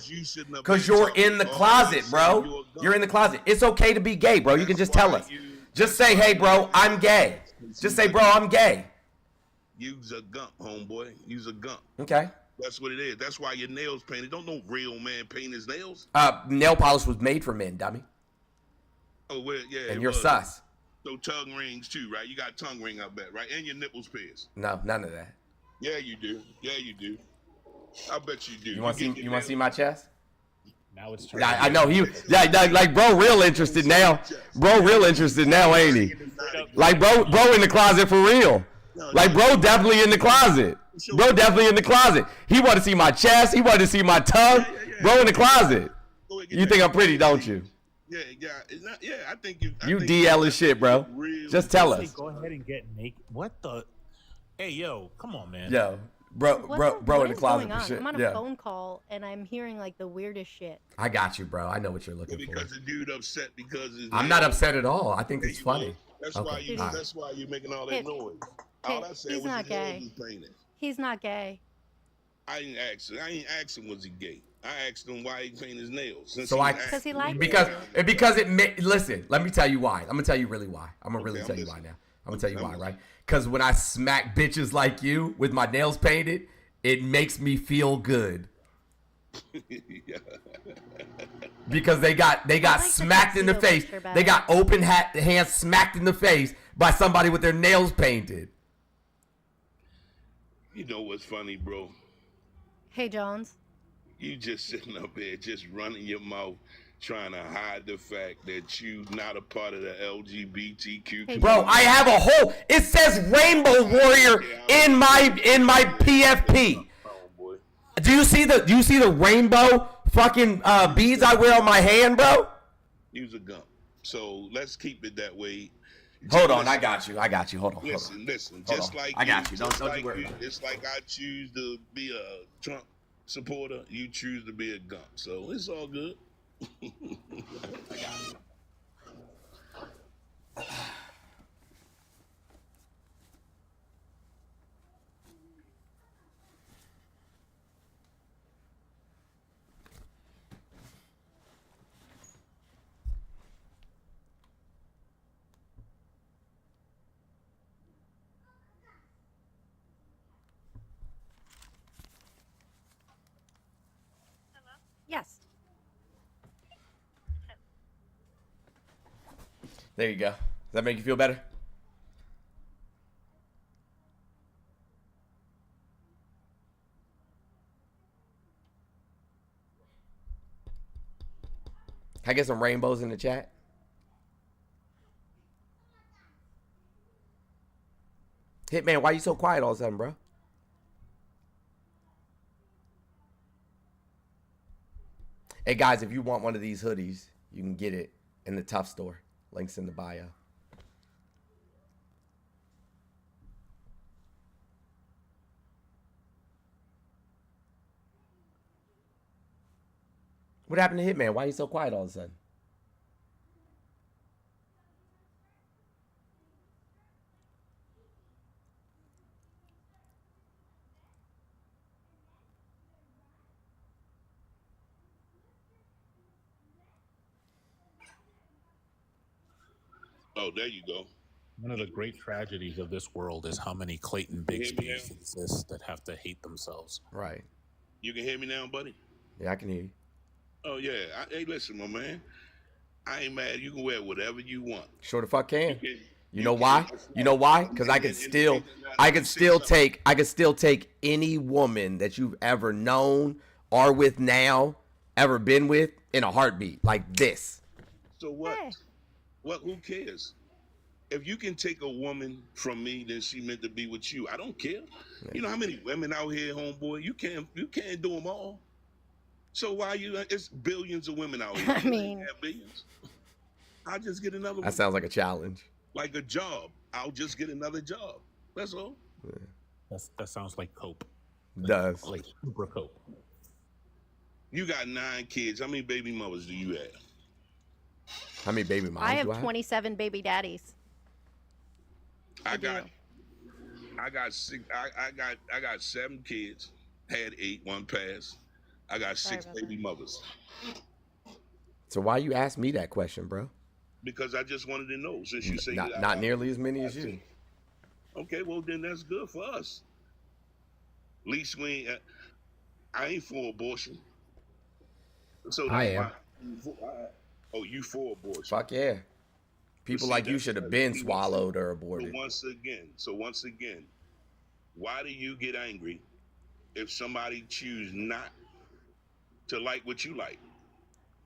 Because you're in the closet, bro. You're in the closet. It's okay to be gay, bro. You can just tell us. Just say, hey, bro, I'm gay. Just say, bro, I'm gay. You's a gump, homeboy. You's a gump. Okay. That's what it is. That's why your nails painted. Don't no real man paint his nails. Nail polish was made for men, dummy. Oh, well, yeah. And it you're was. sus. So tongue rings too, right? You got tongue ring, I bet, right? And your nipples pierced. No, none of that. Yeah, you do. Yeah, you do. I bet you do. You want to see my chest? Now it's turning. Yeah, I know he. Yeah, like bro, real interested now. Bro, real interested now, ain't he? Like bro in the closet for real. Like bro, definitely in the closet. Bro, definitely in the closet. He wanted to see my chest. He wanted to see my tongue. Bro, in the closet. You think I'm pretty, don't you? Yeah, it's not, yeah. I think you. You DL as shit, bro. Just tell us. Go ahead and get naked. What the? Hey, yo, come on, man. Yo, bro in the closet going for on? shit. I'm on a Yeah, phone call and I'm hearing like the weirdest shit. I got you, bro. I know what you're looking for. Because the dude upset because his I'm not upset at all. I think it's funny. That's Okay, why you. all right. That's why you're making all that noise. All I said He's was not his nails gay. was painted. He's not gay. I ain't asked him was he gay. I asked him why he painted his nails. Since So he I asked Because he me. likes because listen, let me tell you why. I'm gonna tell you really why. I'm gonna really I'm tell you why listening. now. I'm gonna tell you why, right? Because when I smack bitches like you with my nails painted, it makes me feel good. Because they got like smacked the in the tuxedo face. picture better. They got open hands smacked in the face by somebody with their nails painted. You know what's funny, bro? Hey, Jones. You just sitting up there, just running your mouth, trying to hide the fact that you not a part of the LGBTQ community. Bro, I have a whole. It says Rainbow Warrior in my PFP. Homeboy. Do you see the rainbow fucking beads I wear on my hand, bro? You's a gump. So let's keep it that way. Hold on, I got you. Hold on. Listen. Hold Just on. like I got you. Don't you worry. It's like I choose to be a Trump supporter. You choose to be a Gump. So it's all good. Yes. There you go. Does that make you feel better? Can I get some rainbows in the chat? Hitman, why you so quiet all of a sudden, bro? Hey guys, if you want one of these hoodies, you can get it in the TUFF store. Links in the bio. What happened to Hitman? Why you so quiet all of a sudden? Oh, there you go. One of the great tragedies of this world is how many Clayton Bigsby's exist that have to hate themselves. Right. You can hear me now, buddy? Yeah, I can hear you. Oh, yeah. Hey, listen, my man. I ain't mad. You can wear whatever you want. Sure the fuck can. You know why? You know why? Because I could still take any woman that you've ever known, are with now, ever been with, in a heartbeat, like this. So what? Hey. What? Who cares? If you can take a woman from me, then she meant to be with you. I don't care. You know how many women out here, homeboy? You can't do them all. So why you? It's billions of women out here. I mean, billions. I'll just get another one. That sounds like a challenge. Like a job. I'll just get another job. That's all. Yeah. That sounds like cope. Does. Like super cope. You got 9 kids. How many baby mothers do you have? How many baby moms I do have 27 baby daddies. I got 6. I got 7 kids. Had 8. 1 passed. I got 6 baby mothers. So why you ask me that question, bro? Because I just wanted to know. Since you say not nearly as many as you. Okay, well then that's good for us. At least we ain't. I ain't for abortion. So I am. Oh, you for abortion? Fuck yeah. People like you should have been swallowed or aborted. So once again, why do you get angry if somebody choose not to like what you like?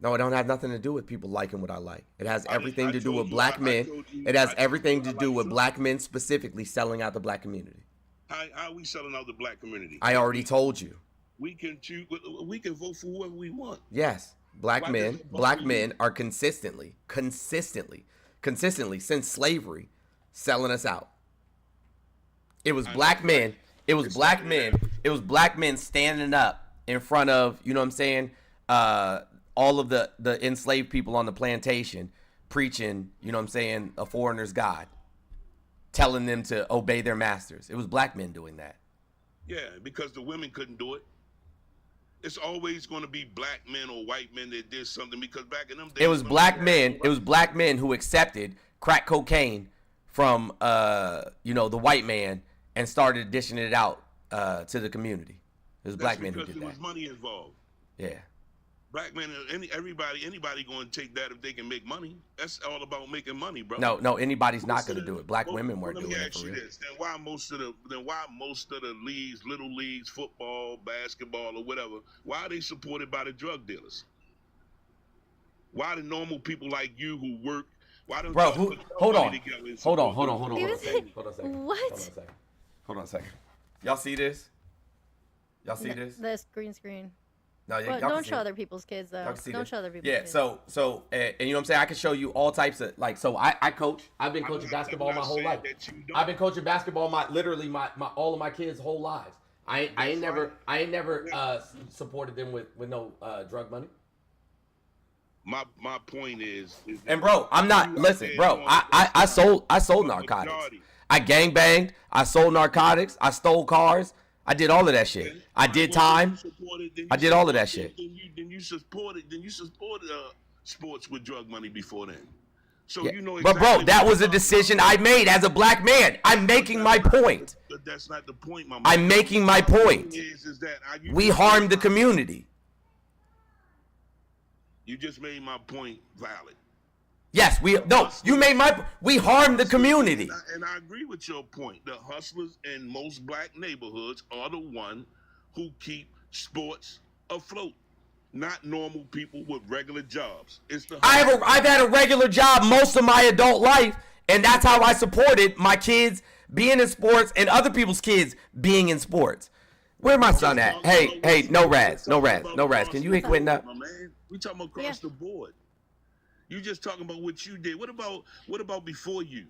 No, it don't have nothing to do with people liking what I like. It has everything to do with black men. It has everything to do with black men specifically selling out the black community. How are we selling out the black community? I already told you. We can choose. We can vote for whoever we want. Yes, black men are consistently since slavery selling us out. It was black men. It was black men standing up in front of, you know what I'm saying, all of the enslaved people on the plantation preaching, you know what I'm saying, a foreigner's God, telling them to obey their masters. It was black men doing that. Yeah, because the women couldn't do it. It's always going to be black men or white men that did something, because back in them days, it was black men. It was black men who accepted crack cocaine from the white man and started dishing it out to the community. It was black men who did that. Because there was money involved. Yeah. Black men, anybody going to take that if they can make money. That's all about making money, bro. No, anybody's not going to do it. Black women weren't doing it for real. Then why most of the leagues, little leagues, football, basketball, or whatever, why are they supported by the drug dealers? Why the normal people like you who work? Why don't bro? Hold on a second. Y'all see this? This green screen. No, But y'all don't can see show it. other people's kids though. Y'all can see Don't this. show other people's Yeah, kids. so and you know what I'm saying? I can show you all types of like. So I coach. I've been coaching basketball my whole life. I've been coaching basketball my all of my kids' whole lives. I ain't never supported them with no drug money. My point is And bro, I'm not. Listen, bro. I sold narcotics. I gangbanged. I sold narcotics. I stole cars. I did all of that shit. I did time. I did all of that shit. Then you supported sports with drug money before then. So Yeah. you know. But bro, exactly that what was a I'm talking decision about. I made as a black man. I'm making my point. But that's not the point, my man. I'm making my point. Is that We harmed the community. You just made my point valid. Yes, we harmed the community. And I agree with your point. The hustlers in most black neighborhoods are the one who keep sports afloat, not normal people with regular jobs. It's the I've had a regular job most of my adult life, and that's how I supported my kids being in sports and other people's kids being in sports. Where my son at? Hey, no Raz. Can you hit quitting up? My man, we talking about across the board. You just talking about what you did. What about before you?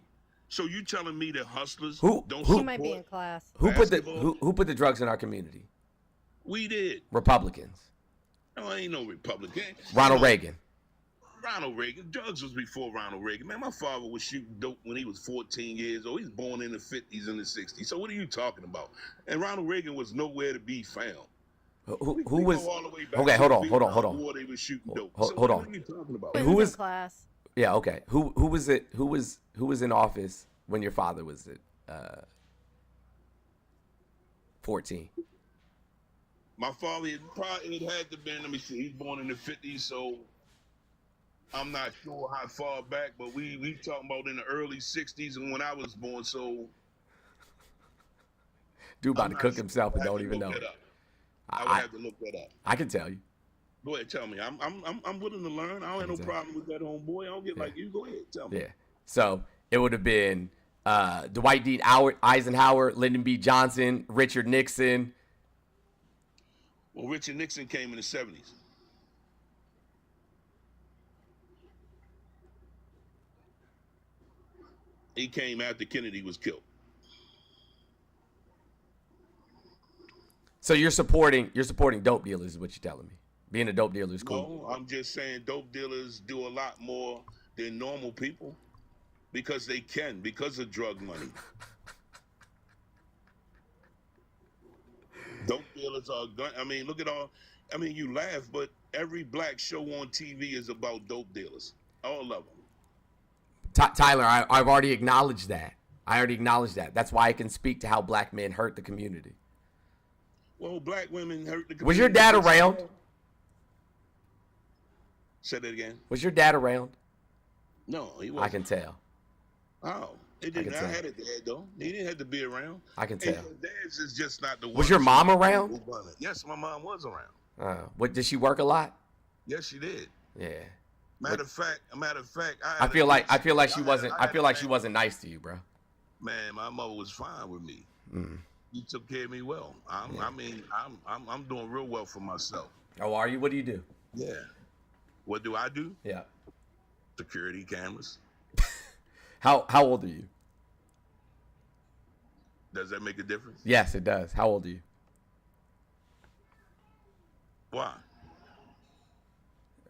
So you telling me that hustlers don't He support might be in class. Who put the drugs in our community? We did. Republicans. No, ain't no Republican. Ronald Reagan. Ronald Reagan. Drugs was before Ronald Reagan. Man, my father was shooting dope when he was 14 years old. He was born in the 50s and the 60s. So what are you talking about? And Ronald Reagan was nowhere to be found. Who We was? go all the way back Okay, to hold the on. Vietnam War, they was shooting dope. So Hold what on. are you talking about? Who was in class? Yeah, okay. Who was it? Who was in office when your father was at 14? My father, it had to been, let me see, he's born in the 50s, so I'm not sure how far back, but we talking about in the early 60s and when I was born, so. Dude about I'm to not cook sure. himself and I would don't have even to know look it. that up. I would have to look that up. I can tell you. Go ahead, tell me. I'm willing to learn. I don't have no problem with that, homeboy. I don't get like you. Go ahead, tell me. Yeah. So it would have been Dwight D. Eisenhower, Lyndon B. Johnson, Richard Nixon. Well, Richard Nixon came in the 70s. He came after Kennedy was killed. So you're supporting dope dealers is what you're telling me. Being a dope dealer is cool. No, I'm just saying dope dealers do a lot more than normal people because they can, because of drug money. Dope dealers are I mean, look at all, I mean, you laugh, but every black show on TV is about dope dealers. All of them. Tyler, I've already acknowledged that. That's why I can speak to how black men hurt the community. Well, black women hurt the community. Was your dad around? Say that again. Was your dad around? No, he wasn't. I can tell. Oh, it didn't. I had a dad though. He didn't have to be around. I can tell. Dad's is just not the one. Was your mom around? Yes, my mom was around. What did she work a lot? Yes, she did. Yeah. Matter of fact, I feel like she wasn't nice to you, bro. Man, my mother was fine with me. Mm. She took care of me well. I'm doing real well for myself. Oh, are you? What do you do? Yeah. What do I do? Yeah. Security cameras. How old are you? Does that make a difference? Yes, it does. How old are you? Why?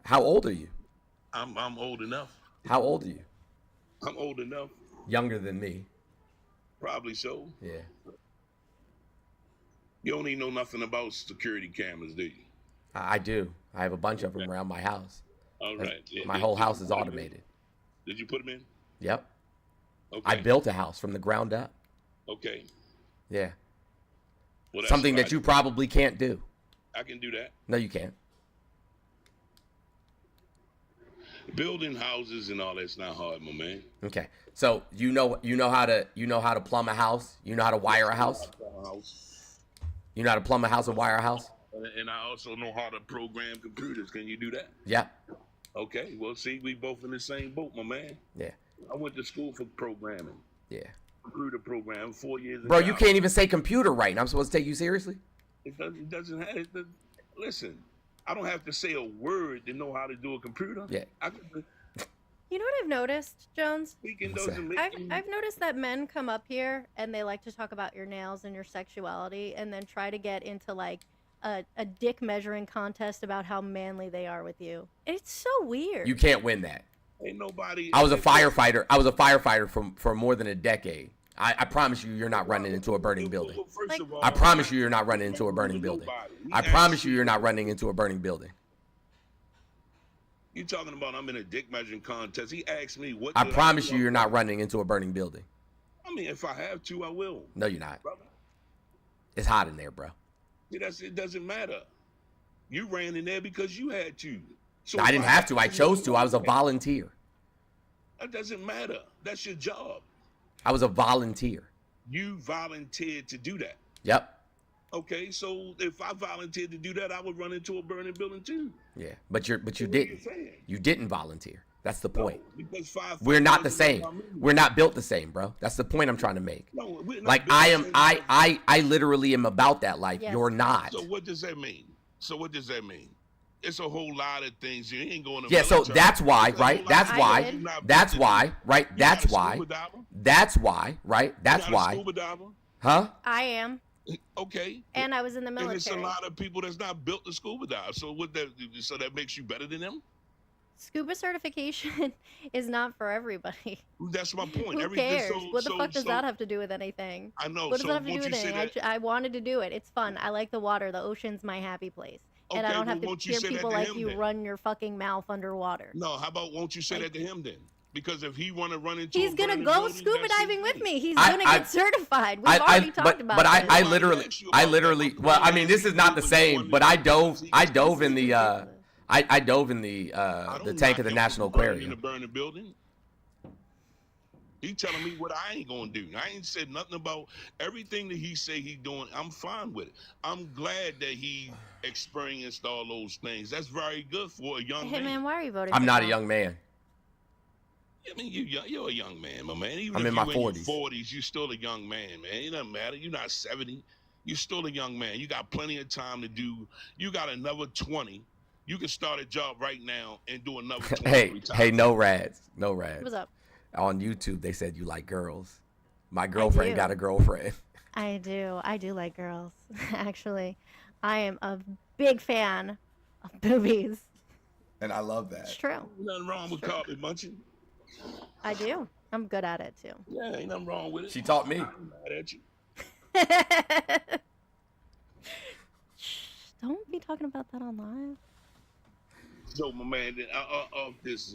How old are you? I'm old enough. How old are you? I'm old enough. Younger than me. Probably so. Yeah. You don't even know nothing about security cameras, do you? I do. I have a bunch of them around my house. All right. My whole house is automated. Did you put them in? Yep. Okay. I built a house from the ground up. Okay. Yeah. Well, that's something what that you probably can't do. I can do that. No, you can't. Building houses and all that's not hard, my man. Okay. So you know how to plumb a house? You know how to wire a house? You know how to plumb a house and wire a house? And I also know how to program computers. Can you do that? Yeah. Okay. Well, see, we both in the same boat, my man. Yeah. I went to school for programming. Yeah. Computer program, 4 years. Bro, you can't even say computer right, and I'm supposed to take you seriously? It doesn't have. Listen, I don't have to say a word to know how to do a computer. Yeah. I can, You know what I've noticed, Jones? speaking What's doesn't that? make I've noticed that men come up here and they like to talk about your nails and your sexuality and then try to get into like a dick measuring contest about how manly they are with you. It's so weird. You can't win that. ain't nobody. I was a firefighter. I was a firefighter for more than a decade. I promise you're not running into a burning building. First of all, I promise you're not running into a burning building. I promise you're not running into a burning building. You talking about I'm in a dick measuring contest? He asked me what. I did promise do? you're not running into a burning building. I mean, if I have to, I will. No, you're not. Brother. It's hot in there, bro. See, it doesn't matter. You ran in there because you had to. So I didn't have to. I chose to. I was a volunteer. That doesn't matter. That's your job. I was a volunteer. You volunteered to do that. Yep. Okay, so if I volunteered to do that, I would run into a burning building too. Yeah, but you What are you didn't. saying? You didn't volunteer. That's the point. No, because five. We're not the same. We're not built the same, bro. That's the point I'm trying to make. No, we're not Like built I the am, same. I literally am about that life. Yes. You're not. So what does that mean? It's a whole lot of things. You ain't going to. Yeah, so military. that's why, It's a right? whole That's lot of why. things you're not That's built to why, do. right? You're That's not a why. scuba diver. That's why, right? That's You're not a why. scuba diver. Huh? I am. Okay. And I was in the And military. it's a lot of people that's not built to scuba dive. So that makes you better than them? Scuba certification is not for everybody. That's my point. Who cares? What the fuck does that have to do with anything? I know. What does So that have to do won't with you say anything? that? I wanted to do it. It's fun. I like the water. The ocean's my happy place. And I Okay, don't have well, to won't you hear say that people to like him you then? run your fucking mouth underwater. No, how about won't you say that to him then? Because if he want to run into He's a gonna burning go building, scuba that's his diving with thing. me. He's I- gonna I- get certified. We've already talked about but this. I Nobody literally, asked you I about that. literally. My Well, I point mean, is, this is not the you same. wanted But to I do dove this. in the I dove in I the don't tank knock of the him National for burning in Aquarium. the burning building. He telling me what I ain't gonna do. I ain't said nothing about everything that he say he doing. I'm fine with it. I'm glad that he experienced all those things. That's very good for a young Hey man. man, why are you voting? I'm for not a Trump? young man. I mean, you're a young man, my man. Even I'm if in my you 40s. your 40s, you're still a young man, man. It doesn't matter. You're not 70. You're still a young man. You got plenty of time to do. You got another 20. You can start a job right now and do another 20. Hey, no rads. What's up? On YouTube, they said you like girls. My girlfriend do. got a girlfriend. I do. I do like girls. Actually, I am a big fan of boobies. And I love It's that. true. Nothing wrong with carpet munching. I do. I'm good at it too. Yeah, ain't nothing wrong with it. She taught me. I'm mad at you. Shh, don't be talking about that on live. So, my man, of this,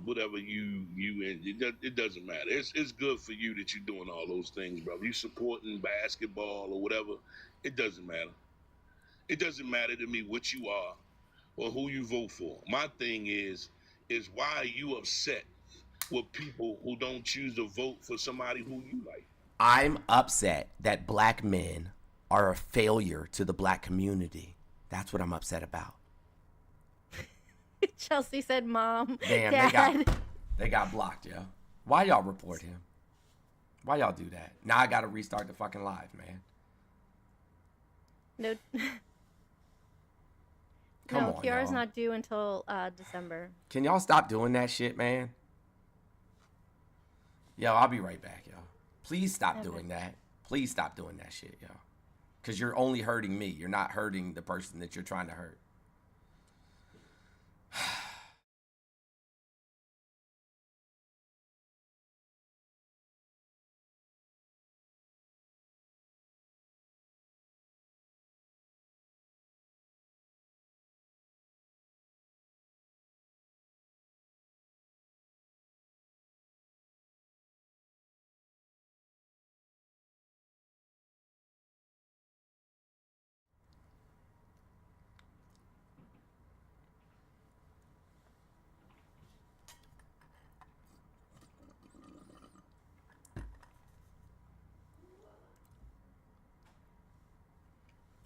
whatever it doesn't matter. It's good for you that you're doing all those things, bro. You supporting basketball or whatever, it doesn't matter. It doesn't matter to me what you are or who you vote for. My thing is why are you upset with people who don't choose to vote for somebody who you like? I'm upset that black men are a failure to the black community. That's what I'm upset about. Chelsea said, "Mom, Damn, Dad." they got blocked, yo. Why y'all report him? Why y'all do that? Now I gotta restart the fucking live, man. No, Come no, on, Kiara's y'all. not due until December. Can y'all stop doing that shit, man? Yo, I'll be right back, yo. Please stop Okay. doing that. Please stop doing that shit, yo. Because you're only hurting me. You're not hurting the person that you're trying to hurt.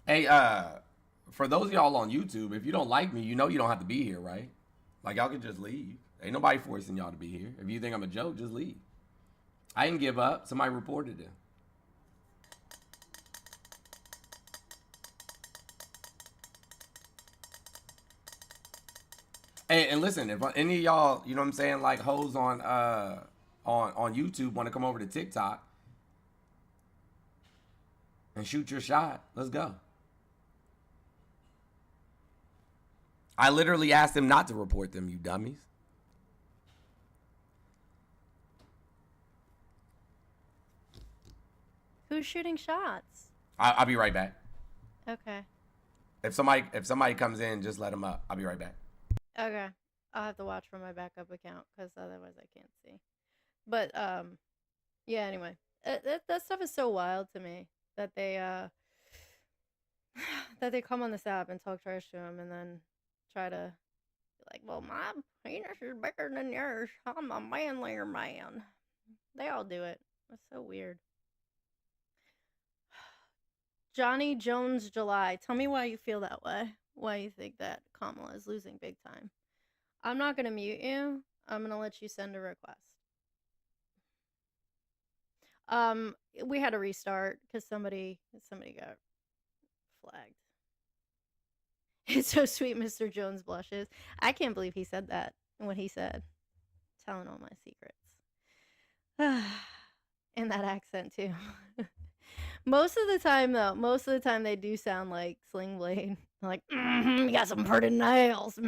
Hey, for those of y'all on YouTube, if you don't like me, you know you don't have to be here, right? Like, y'all can just leave. Ain't nobody forcing y'all to be here. If you think I'm a joke, just leave. I didn't give up. Somebody reported it. And listen, if any of y'all, you know what I'm saying, like hoes on YouTube want to come over to TikTok and shoot your shot, let's go. I literally asked them not to report them, you dummies. Who's shooting shots? I'll be right back. Okay. If somebody comes in, just let them up. I'll be right back. Okay. I'll have to watch from my backup account because otherwise I can't see. But yeah. Anyway, that stuff is so wild to me that they that they come on this app and talk trash to him and then try to be like, well, my penis is bigger than yours. I'm a manlier man. They all do it. It's so weird. Johnny Jones July, tell me why you feel that way. Why you think that Kamala is losing big time. I'm not going to mute you. I'm going to let you send a request. We had to restart because somebody got flagged. It's so sweet, Mr. Jones blushes. I can't believe he said that. What he said. Telling all my secrets. In that accent, too. Most of the time they do sound like Sling Blade. Like, you got some pretty nails.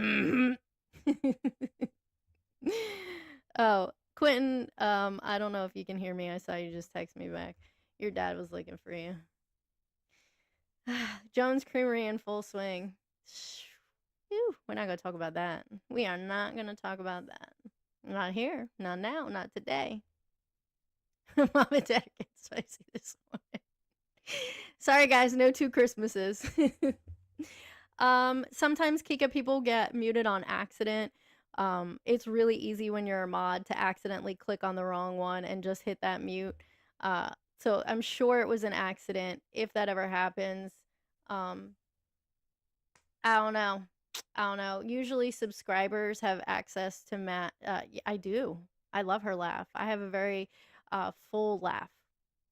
Oh, Quentin, I don't know if you can hear me. I saw you just text me back. Your dad was looking for you. Jones Creamery in full swing. Whew, we're not going to talk about that. We are not going to talk about that. Not here. Not now. Not today. Mom and Dad get spicy this morning. Sorry, guys. No 2 Christmases. Sometimes Kika people get muted on accident. It's really easy when you're a mod to accidentally click on the wrong one and just hit that mute. So I'm sure it was an accident. If that ever happens, I don't know. Usually subscribers have access to Matt. I do. I love her laugh. I have a very full laugh.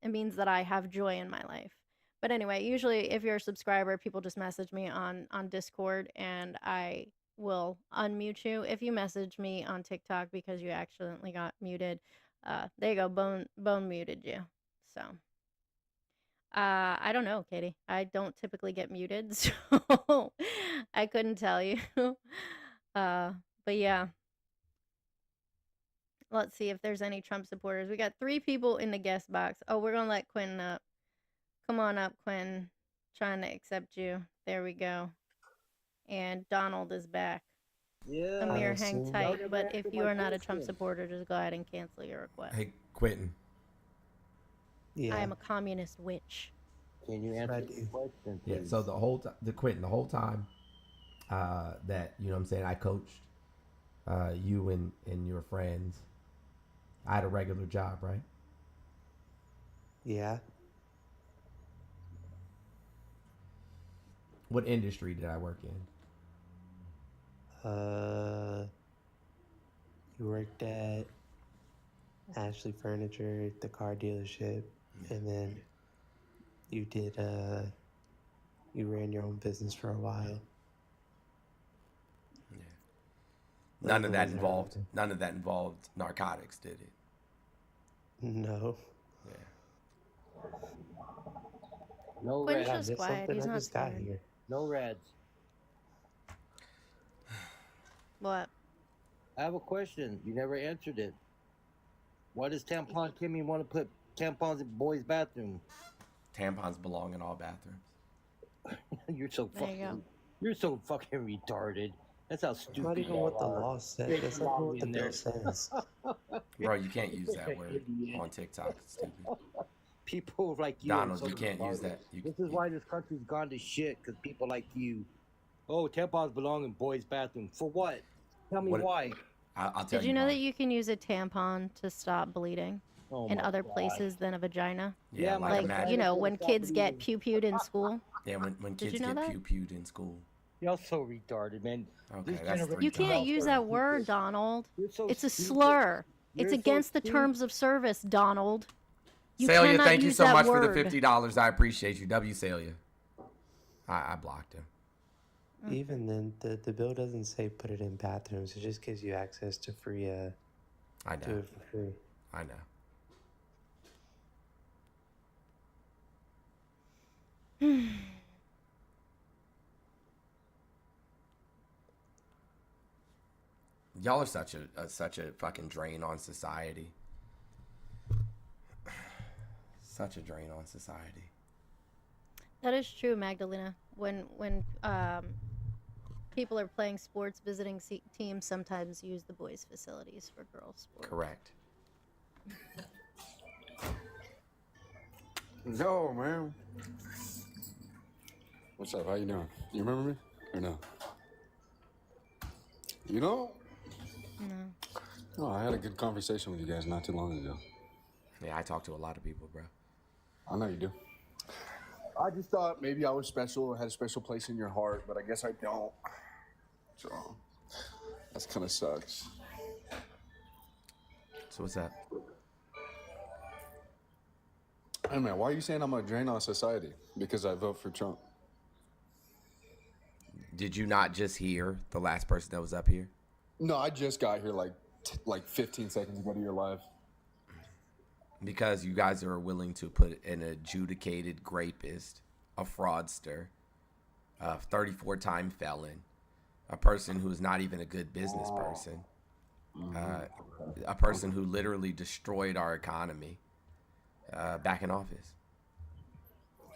It means that I have joy in my life. But anyway, usually if you're a subscriber, people just message me on Discord and I will unmute you. If you message me on TikTok because you accidentally got muted, there you go, bone muted you. So I don't know, Katie. I don't typically get muted, so I couldn't tell you. But yeah. Let's see if there's any Trump supporters. We got 3 people in the guest box. Oh, we're gonna let Quinn up. Come on up, Quinn. Trying to accept you. There we go. And Donald is back. Yeah. Amir, hang tight. But if you are not a Trump supporter, just go ahead and cancel your request. Hey, Quentin. Yeah. I am a communist witch. Can you answer the question, please? Yeah. So the whole time that, you know what I'm saying, I coached you and your friends, I had a regular job, right? Yeah. What industry did I work in? You worked at Ashley Furniture, the car dealership, and then you did you ran your own business for a while. Yeah. None of that involved narcotics, did it? No. Yeah. No Quinn's reds. just quiet. He's I not just got scared. here. No reds. What? I have a question. You never answered it. Why does Tampon Kimmy want to put tampons in boys' bathroom? Tampons belong in all bathrooms. You're so There you go. fucking. You're so fucking retarded. That's how stupid. Not even you what the are. law says. That's not what the bill says. Bro, you can't use that word on TikTok. It's stupid. People like you. Donald, are so you can't use retarded. that. This is why this country's gone to shit, because people like you. Oh, tampons belong in boys' bathroom. For what? Tell me why. I'll tell Did you know why. that you can use a tampon to stop bleeding in my other God. places than a vagina? Yeah, Like, imagine. you know, when kids get pew-pewed in school. Yeah, when Did kids you know get that? pew-pewed in school. Y'all so retarded, man. Okay, This that's generation- You can't use that word, Donald. It's a slur. It's against the terms of service, Donald. You Celia, cannot thank you use so that much word. for the $50. I appreciate you. W. Celia. I blocked him. Even then, the bill doesn't say put it in bathrooms. It just gives you access to free. I Do know. it for free. I know. Y'all are such a fucking drain on society. Such a drain on society. That is true, Magdalena. When people are playing sports, visiting teams sometimes use the boys' facilities for girls' sports. Correct. Yo, man. What's up? How you doing? You remember me or no? You know? No. Oh, I had a good conversation with you guys not too long ago. Yeah, I talk to a lot of people, bro. I know you do. I just thought maybe I was special, had a special place in your heart, but I guess I don't. So, that's kind of sucks. So what's that? Hey, man, why are you saying I'm a drain on society? Because I vote for Trump. Did you not just hear the last person that was up here? No, I just got here like 15 seconds ago to your live. Because you guys are willing to put an adjudicated rapist, a fraudster, a 34-time felon, a person who's not even a good business person, a person who literally destroyed our economy back in office.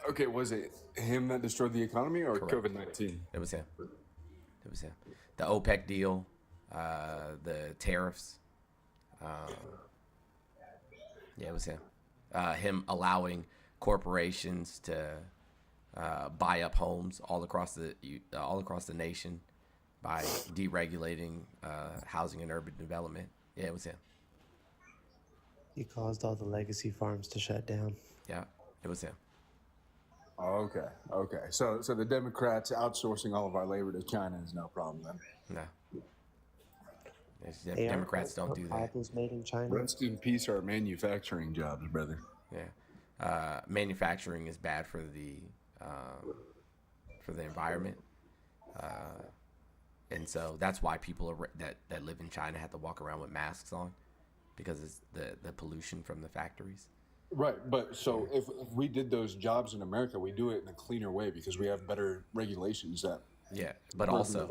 Okay, was it him that destroyed the economy or COVID-19? It was him. It was him. The OPEC deal, the tariffs. Yeah, it was him. Him allowing corporations to buy up homes all across the nation by deregulating housing and urban development. Yeah, it was him. He caused all the legacy farms to shut down. Yeah, it was him. Oh, okay. So the Democrats outsourcing all of our labor to China is no problem then? No. Democrats don't do that. Apples made in China. Rest in peace, our manufacturing jobs, brother. Yeah, manufacturing is bad for the environment, and so that's why people that live in China have to walk around with masks on, because it's the pollution from the factories. Right, but so if we did those jobs in America, we do it in a cleaner way because we have better regulations that. Yeah, but also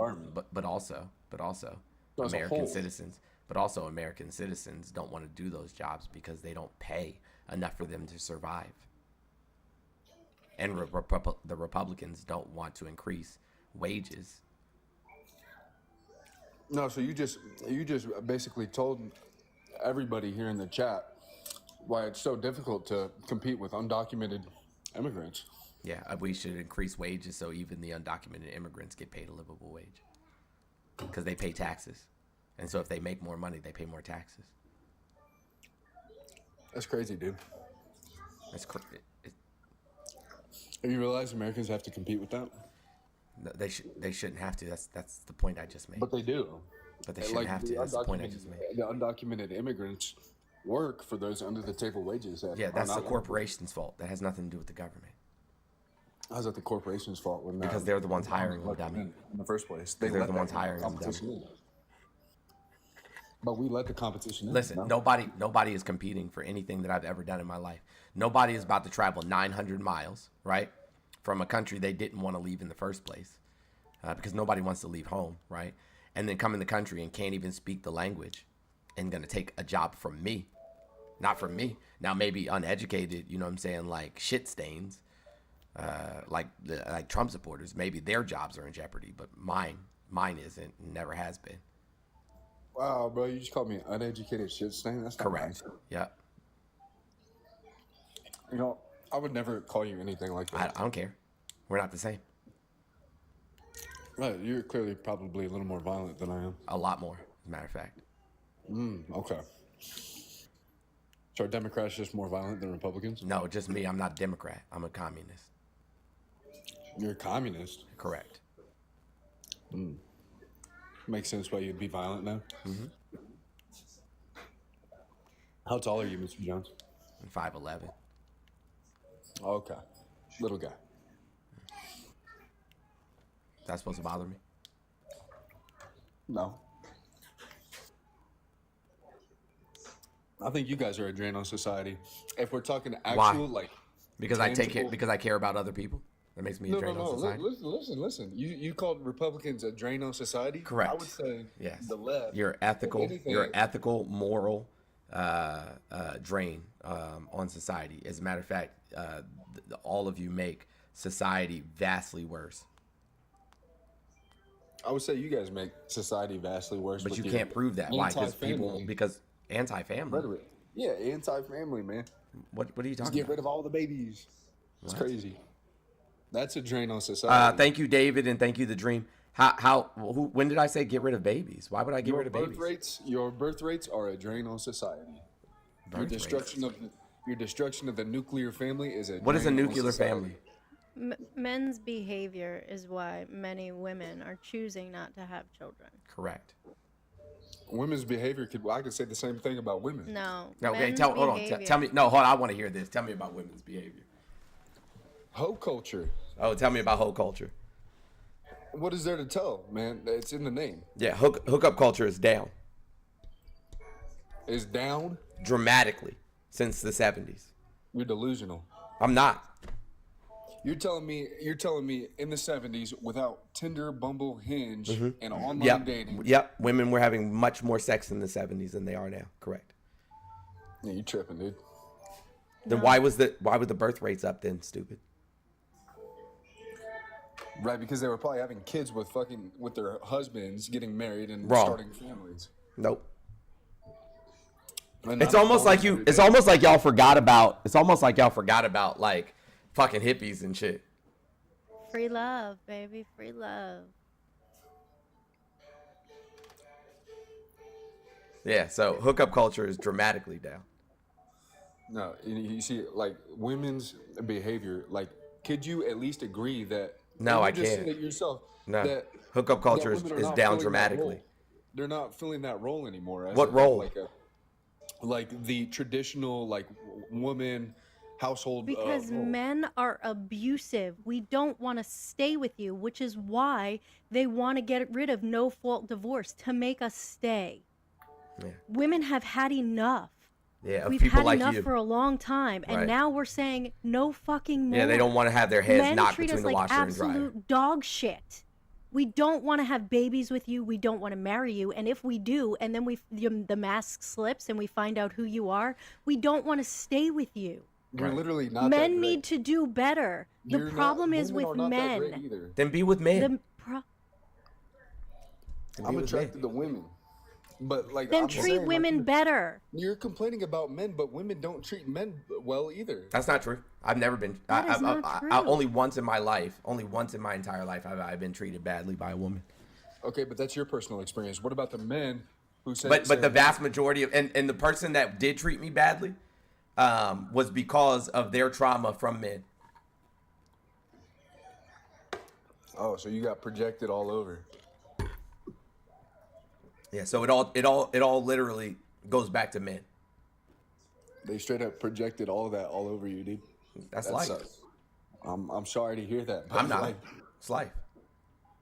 So as a American whole. citizens. But also American citizens don't want to do those jobs because they don't pay enough for them to survive. And the Republicans don't want to increase wages. No, so you just basically told everybody here in the chat why it's so difficult to compete with undocumented immigrants. Yeah, we should increase wages so even the undocumented immigrants get paid a livable wage. Because they pay taxes. And so if they make more money, they pay more taxes. That's crazy, dude. That's Have you realized Americans have to compete with that? No, they shouldn't have to. That's the point I just made. But they do. But they shouldn't have to. That's the point I just made. The undocumented immigrants work for those under the table wages. Yeah, that's the corporation's fault. That has nothing to do with the government. How's that the corporation's fault? Because they're the ones hiring them, dummy. In the first place. They're the ones hiring them, dummy. But we let the competition in. Listen, nobody is competing for anything that I've ever done in my life. Nobody is about to travel 900 miles, right, from a country they didn't want to leave in the first place, because nobody wants to leave home, right, and then come in the country and can't even speak the language and going to take a job from me. Not from me. Now, maybe uneducated, you know what I'm saying, like shit stains, like Trump supporters, maybe their jobs are in jeopardy, but mine isn't, never has been. Wow, bro, you just called me an uneducated shit stain? That's not correct. Nice. Yeah. You know, I would never call you anything like that. I don't care. We're not the same. Right, you're clearly probably a little more violent than I am. A lot more, as a matter of fact. Okay. So are Democrats just more violent than Republicans? No, just me. I'm not a Democrat. I'm a communist. You're a communist? Correct. Makes sense why you'd be violent now. Mm-hmm. How tall are you, Mr. Jones? I'm 5'11". Okay. Little guy. That's supposed to bother me? No. I think you guys are a drain on society. If we're talking actual, like, Because I take tangible- it because I care about other people. That makes me a No, drain no, on no. society. Listen. You called Republicans a drain on society. Correct. I would say Yes. the left. You're if ethical. anything- You're ethical, moral drain on society. As a matter of fact, all of you make society vastly worse. I would say you guys make society vastly worse. But with you your can't prove that. Why? Because anti-family because anti-family. rhetoric. Yeah, anti-family, man. What are you Just talking get about? rid of all the babies. It's What? crazy. That's a drain on society. Thank you, David, and thank you, The Dream. When did I say get rid of babies? Why would I get rid of babies? Your birth rates are a drain on society. Your destruction of the nuclear family is a. What is a drain on nuclear society. family? Men's behavior is why many women are choosing not to have children. Correct. Women's behavior I could say the same thing about women. No. Okay, men's hold on. behavior- Tell me. No, hold on. I want to hear this. Tell me about women's behavior. Hoe culture. Oh, tell me about hoe culture. What is there to tell, man? It's in the name. Yeah, hookup culture is down Is down. dramatically since the 70s. You're delusional. I'm not. You're telling me in the 70s without Tinder, Bumble, Hinge, and online Yep. dating. Yep. Women were having much more sex in the 70s than they are now. Correct. Yeah, you tripping, dude. Then why were the birth rates up then? Stupid. Right, because they were probably having kids with their husbands, getting married and Wrong. starting families. Nope. And It's not almost like every It's day. almost like y'all forgot about. It's almost like y'all forgot about like fucking hippies and shit. Free love, baby. Free love. Yeah. So hookup culture is dramatically down. No, you see, like women's behavior. Like, could you at least agree that? No, and you I just said can't. it yourself. No. That Hookup culture that is women are not down filling that dramatically. role. They're not filling that role anymore. As What role? Like the traditional woman household. Because role. men are abusive. We don't want to stay with you, which is why they want to get rid of no fault divorce to make us stay. Yeah. Women have had enough. Yeah. Of We've people had like enough you. for a long time, and Right. now we're saying no fucking more. Yeah, they don't want to have their heads Men knocked treat between us the like washer and dryer. absolute dog shit. We don't want to have babies with you. We don't want to marry you. And if we do, and then the mask slips and we find out who you are, we don't want to stay with you. You're literally not. Men that great. need to do better. The You're not- problem is women with are not that men. great either. Then be with men. The I'm attracted to women, but like Then I'm treat saying, like, women better. You're complaining about men, but women don't treat men well either. That's not true. I've never been. That is not true. Only once in my life, only once in my entire life, I've been treated badly by a woman. Okay, but that's your personal experience. What about the men who say? But the vast majority of and the person that did treat me badly was because of their trauma from men. Oh, so you got projected all over. Yeah. So it all literally goes back to men. They straight up projected all of that all over you, dude. That's That life. sucks. I'm sorry to hear that. but I'm not. Like, It's life.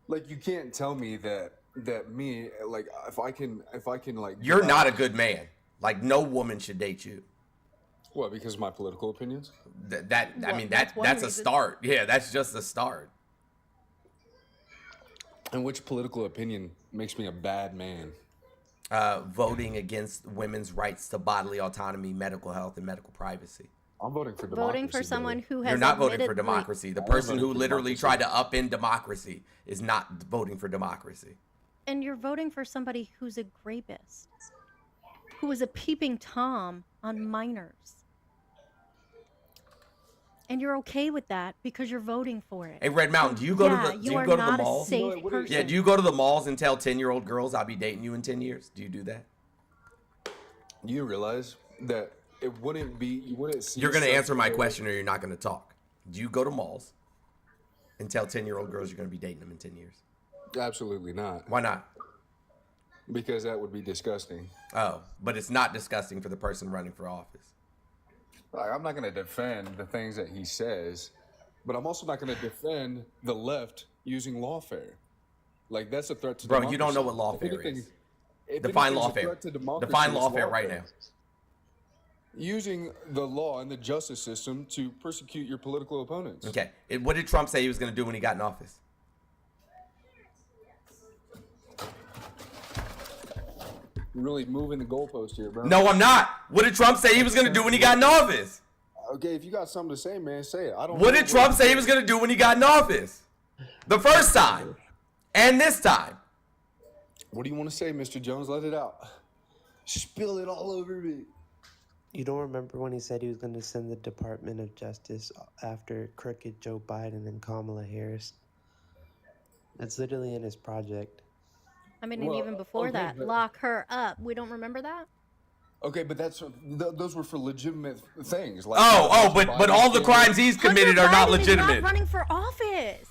like you can't tell me that me like if I can like You're go not a out- good man. Like no woman should date you. What, because of my political opinions? That's one a reason. start. Yeah, that's just a start. And which political opinion makes me a bad man? Voting against women's rights to bodily autonomy, medical health, and medical privacy. I'm voting for democracy. Voting for someone who has You're not voting for admittedly- democracy. The I'm person voting who for literally democracy. tried to upend democracy is not voting for democracy. And you're voting for somebody who's a rapist, who is a peeping Tom on minors. And you're okay with that because you're voting for it. Hey, Red Mountain, do you go Yeah, to the you are go to the not a malls? safe You know what it is? person. Yeah, do you go to the malls and tell 10-year-old girls I'll be dating you in 10 years? Do you do that? Do you realize that it wouldn't be you wouldn't see You're going to such answer my a- question or you're not going to talk. Do you go to malls and tell 10-year-old girls you're going to be dating them in 10 years? Absolutely not. Why not? Because that would be disgusting. Oh, but it's not disgusting for the person running for office. Like, I'm not going to defend the things that he says, but I'm also not going to defend the left using lawfare. Like, that's a threat to Bro, democracy. you don't know what If lawfare anything- is. if Define anything's a lawfare. threat to democracy, Define it's lawfare right now. Using the law and the justice system to persecute your political opponents. Okay. What did Trump say he was going to do when he got in office? You're really moving the goalpost here, bro. No, I'm not. What did Trump say he was going to do when he got in office? Okay, if you got something to say, man, say it. I don't. What did Trump say he was going to do when he got in office? The first time. And this time. What do you want to say, Mr. Jones? Let it out. Spill it all over me. You don't remember when he said he was going to send the Department of Justice after crooked Joe Biden and Kamala Harris? It's literally in his project. I mean, and even before that, lock her up. We don't remember that? Okay, but those were for legitimate things. Like but all the crimes he's committed are not legitimate. Hunter Biden is not running for office.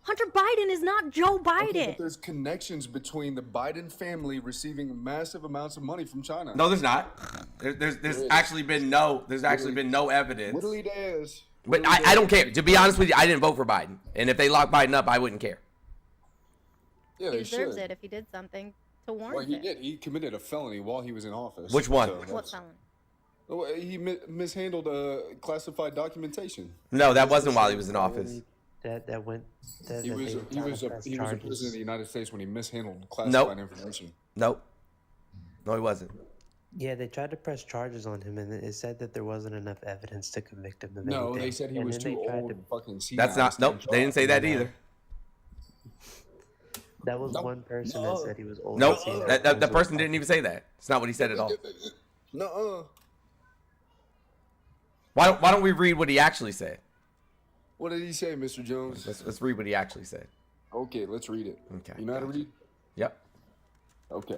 Hunter Biden is not Joe Biden. Okay, but there's connections between the Biden family receiving massive amounts of money from China. No, there's not. There's actually been no evidence. Literally there is. But I don't care. To be honest with you, I didn't vote for Biden. And if they lock Biden up, I wouldn't care. Yeah, He they deserves should. it if he did something to warrant Well, he it. did. He committed a felony while he was in office. Which one? What felony? Well, he mishandled classified documentation. No, that wasn't while he was in office. He was a president of the United States when he mishandled classified Nope. information. Nope. No, he wasn't. Yeah, they tried to press charges on him, and it said that there wasn't enough evidence to convict him of No, anything. they said he And was then too they tried old to- and fucking senile. That's not. Nope. They didn't say that either. That was one person that said he was old. Nope. and senile. That person didn't even say that. It's not what he said at all. No. Why don't we read what he actually said? What did he say, Mr. Jones? Let's read what he actually said. Okay, let's read it. Okay. You know how to read? Yep. Okay.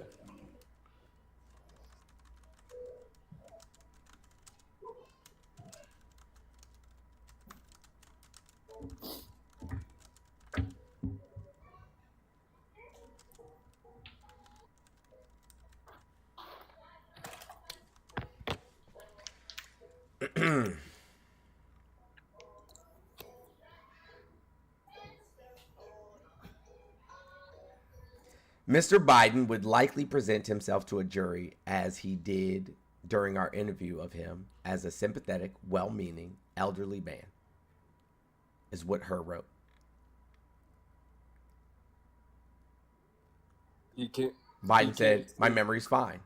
Mr. Biden would likely present himself to a jury as he did during our interview of him as a sympathetic, well-meaning, elderly man, is what her wrote. He can't. Biden said, my memory's fine.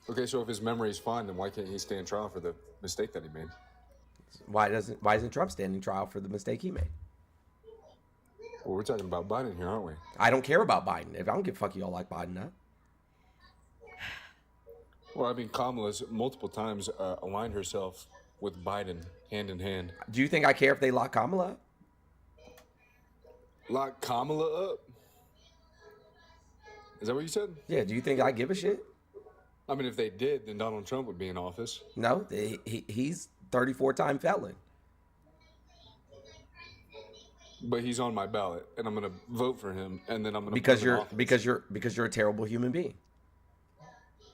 Okay, so if his memory is fine, then why can't he stand trial for the mistake that he made? Why isn't Trump standing trial for the mistake he made? Well, we're talking about Biden here, aren't we? I don't care about Biden. If I don't give a fuck, y'all like Biden now. Well, I mean, Kamala's multiple times aligned herself with Biden hand in hand. Do you think I care if they lock Kamala up? Lock Kamala up? Is that what you said? Yeah, do you think I give a shit? I mean, if they did, then Donald Trump would be in office. No, he's 34-time felon. But he's on my ballot, and I'm gonna vote for him, and then I'm gonna because put him in office. because you're a terrible human being.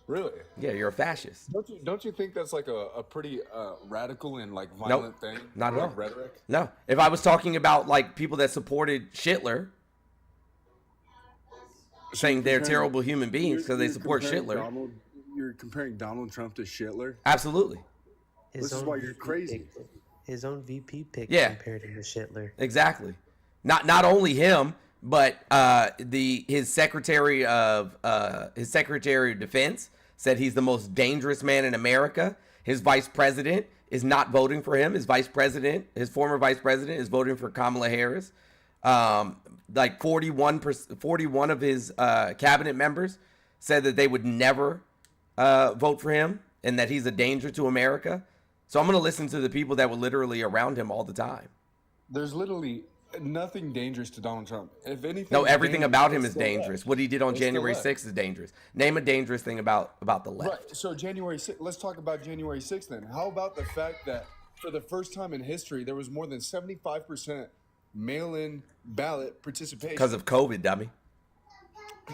Really? Yeah, you're a fascist. Don't you think that's like a pretty radical and like violent thing? Not at Like all. rhetoric. No, if I was talking about like people that supported Hitler, saying they're terrible human beings because they support Hitler. You're comparing Donald Trump to Hitler? Absolutely. This is why you're crazy. His own VP pick compared him to Hitler. Exactly. Not only him, but his secretary of defense said he's the most dangerous man in America. His vice president is not voting for him. His former vice president, is voting for Kamala Harris. Like 41 of his cabinet members said that they would never vote for him and that he's a danger to America. So I'm going to listen to the people that were literally around him all the time. There's literally nothing dangerous to Donald Trump. If anything, No, everything about him is the dangerous. left. What he did on It's the January left. 6th is dangerous. Name a dangerous thing about the left. Right. So January 6th, let's talk about January 6th then. How about the fact that for the first time in history, there was more than 75% mail-in ballot participation? Because of COVID, dummy.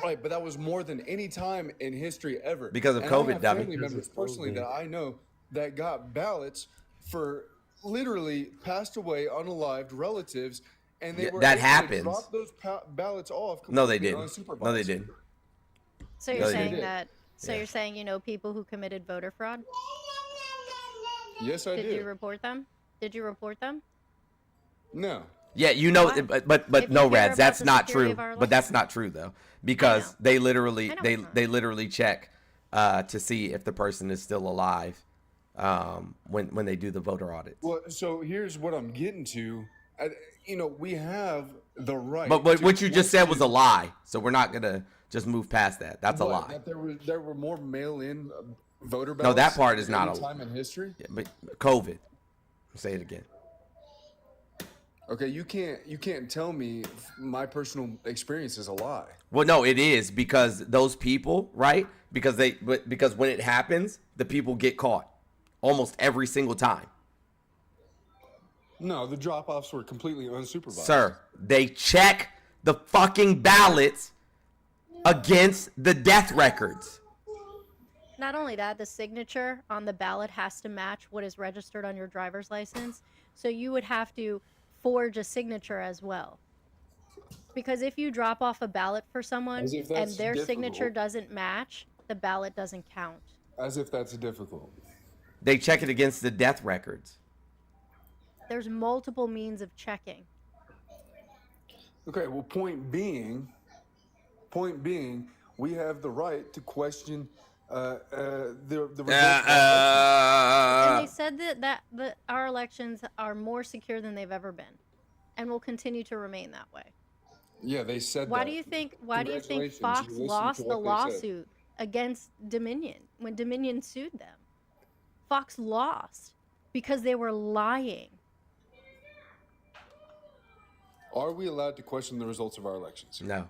Right, but that was more than any time in history ever. Because of And COVID, I have dummy. family members personally that I know that got ballots for literally passed away unalived relatives, and they were that able happens. to drop those ballots off. No, they completely didn't. unsupervised. No, they didn't. So No, you're they saying didn't. that? So Yeah. you're saying you know people who committed voter fraud? Yes, I Did did. you report them? Did you report them? No. Yeah, you know, Why? but If you no, care Rads, about that's the not security true. of our But that's elections. not true though, because they literally I know they it's not. they literally check to see if the person is still alive when they do the voter audits. Well, so here's what I'm getting to. You know, we have the right. But to what you just said was a question- lie, so we're not gonna just move past that. That's a What, lie. That there were more mail-in voter ballots. No, that part is at not any a time in history. Yeah, but COVID. Say it again. Okay, you can't tell me my personal experience is a lie. Well, no, it is because those people, right? Because when it happens, the people get caught almost every single time. No, the drop-offs were completely unsupervised. Sir, they check the fucking ballots against the death records. Not only that, the signature on the ballot has to match what is registered on your driver's license. So you would have to forge a signature as well. Because if you drop off a ballot for someone As if and that's their difficult. signature doesn't match, the ballot doesn't count. As if that's difficult. They check it against the death records. There's multiple means of checking. Okay, well, point being, we have the right to question the results of our And they said that our elections are more secure than they've ever been, and will continue to remain that way. Yeah, they said Why that. do you think Congratulations, Fox you listened lost to the what they said. lawsuit against Dominion when Dominion sued them? Fox lost because they were lying. Are we allowed to question the results of our elections? No.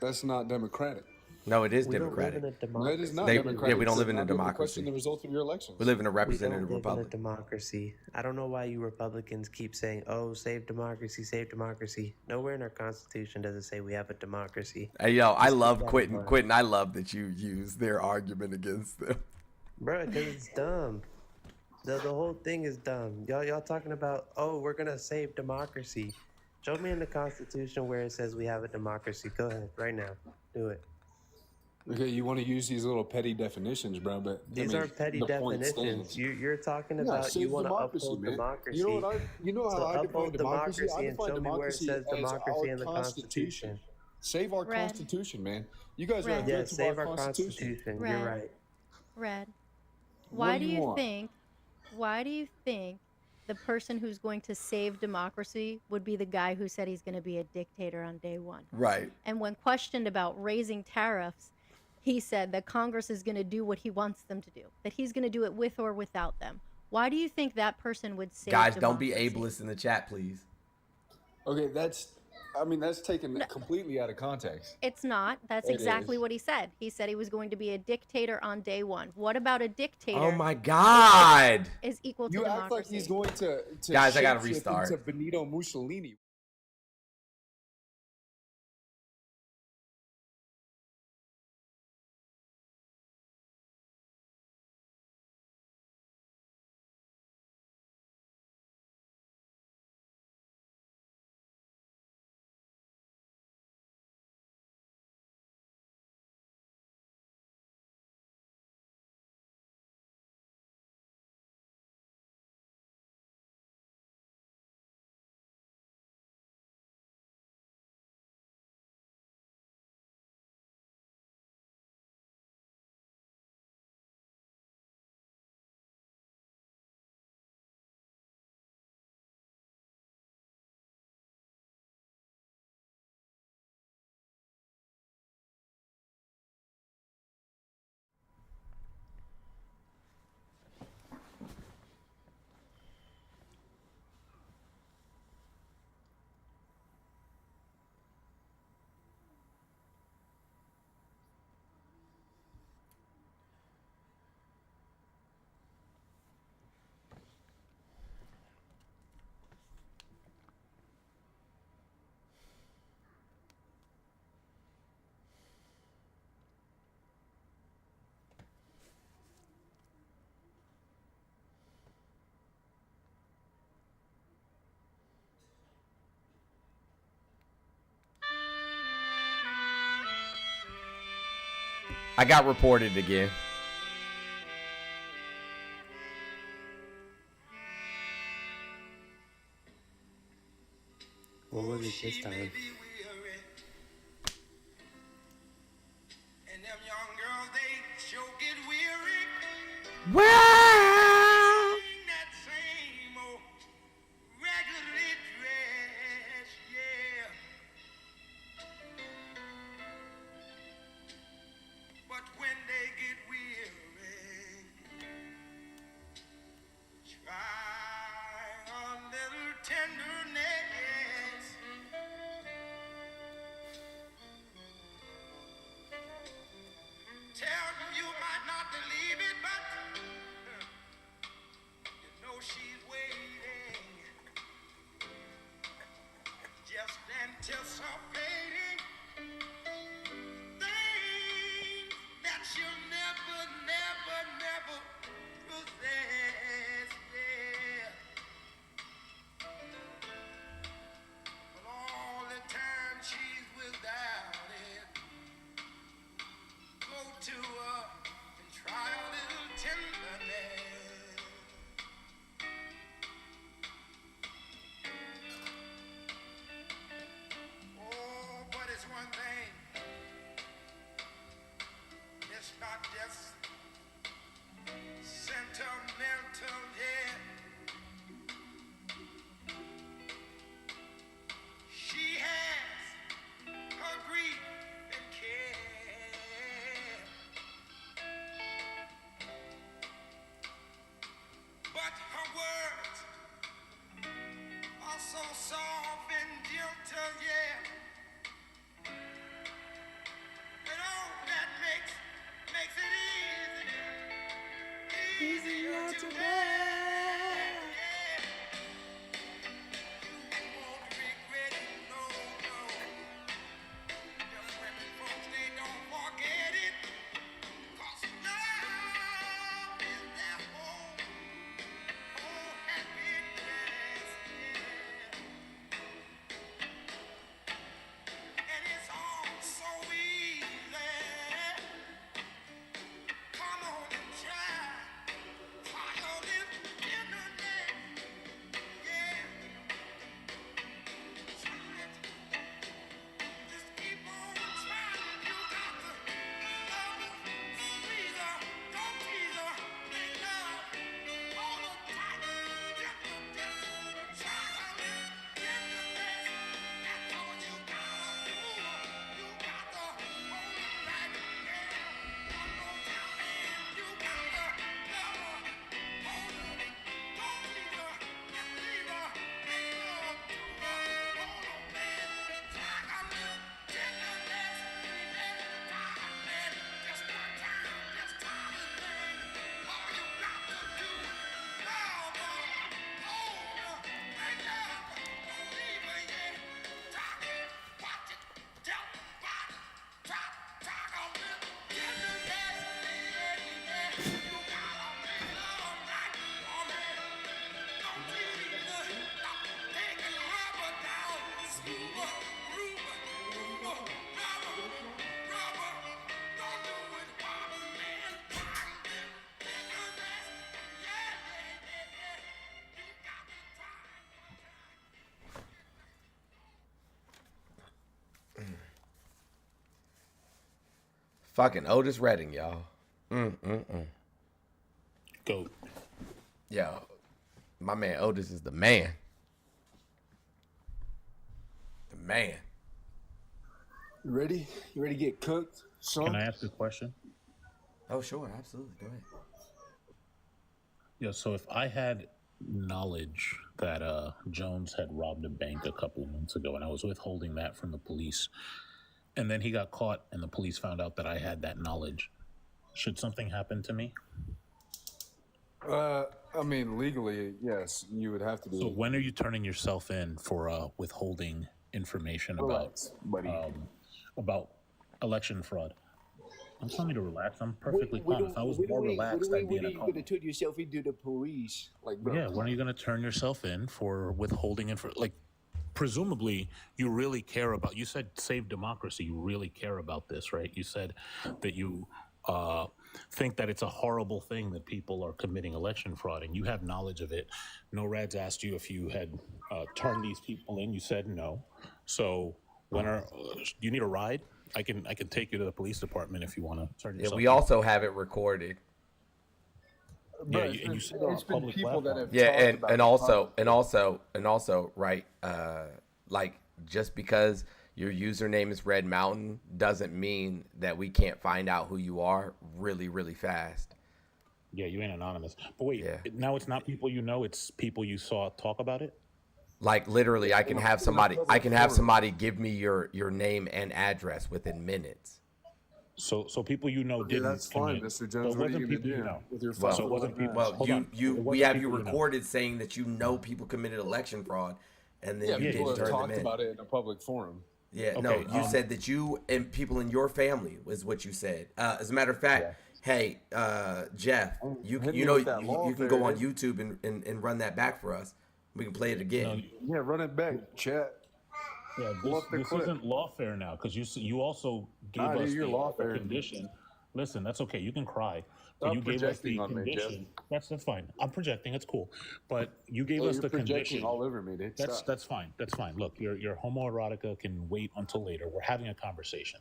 That's not democratic. No, it is We don't live democratic. in a No, it democracy. is not They- democratic. yeah, we don't to live in a not be able to question democracy. the results of your elections. We live in a We representative don't live republic. in a democracy. I don't know why you Republicans keep saying, "Oh, save democracy, save democracy." Nowhere in our Constitution does it say we have a democracy. Hey, yo, I Just keep love that in Quentin. mind. Quentin, I love that you use their argument against them. Bro, because it's dumb. The whole thing is dumb. Y'all talking about, oh, we're gonna save democracy. Show me in the Constitution where it says we have a democracy. Go ahead, right now. Do it. Okay, you want to use these little petty definitions, bro, but These aren't petty the point definitions. stands. You're talking Yeah, about save you want to democracy, uphold man. democracy. You know how So I define uphold democracy? I democracy and define show me where it democracy says as democracy our in the Constitution. Save our Red. Constitution, man. You guys are a Red. threat Yes, to save our our Constitution. Constitution. Red. You're right. Red. What Why do do you you want? think? Why do you think the person who's going to save democracy would be the guy who said he's going to be a dictator on day one? Right. And when questioned about raising tariffs, he said that Congress is going to do what he wants them to do, that he's going to do it with or without them. Why do you think that person would save Guys, don't be democracy? ableist in the chat, please. Okay, that's taken completely out of context. It's not. That's It exactly is. what he said. He said he was going to be a dictator on day one. What about a dictator Oh my God. is equal to You democracy? act like he's going to Guys, I gotta shapeshift restart. into Benito Mussolini. I got reported again. What was it this time? Wow. But when they get weary, try a little tenderness. Tell them you might not believe it, but you know she's waiting, just anticipating things that she'll never, never, never possess. Yeah. But all the time she's without it, go to her and try a little tenderness. Oh, but it's one thing. It's not just sentimental, yeah. She has her grief and care, but her words are so soft and gentle, yeah. And all that makes it easier to bear. Yeah. You won't regret it, no, no. Them women folks, they don't forget it. 'Cause love is their whole happiness, yeah. And it's all so easy. Come on and try your little tenderness, yeah. Try it. Just keep on trying. You got to love her, squeeze her, don't tease her, make love, hold her tight, just try a little tenderness. That's all you gotta do. You got to hold her right, yeah. One more time, and you got to love her, hold her, don't tease her, just leave her, make love to her, hold her, man. Try a little tenderness, man. Just one time, just try this thing. All you got to do, love her, hold her, make love, don't leave her, yeah. Talk it, watch it, tell body, try a little tenderness, yeah. You gotta make love right, woman. Don't tease her, stop taking rubber down, smooth her, groove her, rub her, don't do it, woman, man. Try a little tenderness, yeah. You got to try. Fucking Otis Redding, y'all. Goat. Yo, my man Otis is the man. The man. You ready? You ready to get cooked? Son? Can I ask a question? Oh, sure, absolutely. Go ahead. Yeah, so if I had knowledge that Jones had robbed a bank a couple of months ago and I was withholding that from the police, and then he got caught and the police found out that I had that knowledge, should something happen to me? I mean, legally, yes, you would have to be. So when are you turning yourself in for withholding information Relax, buddy. about election fraud? I'm telling you to relax. I'm perfectly calm. If I was more relaxed, I'd be in a coma. You're gonna turn yourself into the police, like, bro. Yeah, when are you going to turn yourself in for withholding like, presumably you really care about, you said save democracy, you really care about this, right? You said that you think that it's a horrible thing that people are committing election fraud, and you have knowledge of it. NORAD's asked you if you had turned these people in. You said no. So you need a ride? I can take you to the police department if you want to turn Yeah, yourself we in. also have it recorded. Yeah, and you said it on a It's been public people that platform. have Yeah, talked and about and it also publicly. and also right, like just because your username is Red Mountain doesn't mean that we can't find out who you are really, really fast. Yeah, you ain't anonymous. But wait, Yeah. now it's not people you know; it's people you saw talk about it. Like literally, I can have somebody public forum. give me your name and address within minutes. So people you know Okay, didn't that's fine, commit. Mr. So Jones. it What are you wasn't gonna people you do know. with your Well, So it wasn't $5 people. match? Hold on. It we wasn't have you people you know. recorded saying that you know people committed election fraud, and then Yeah, you Yeah, people didn't have turn them talked in. about it in a public forum. Yeah, Okay, no, you said that you and people in your family was what you said. As a matter of fact, hey, Jeff, you Hit you me know with that you can go on lawfare. YouTube and run that back for us. We can play it No, again. Yeah, run it back, chat. yeah, Pull up the this clip. isn't lawfare now because you also gave Nah, dude, us you're the lawfare. condition. Listen, that's okay. You can cry, but Stop you gave us projecting the on me, Jeff. condition. That's fine. I'm projecting. It's cool, but you gave Oh, us you're the projecting condition. all over me, dude. Stop. That's fine. That's fine. Look, your homoerotica can wait until later. We're having a conversation.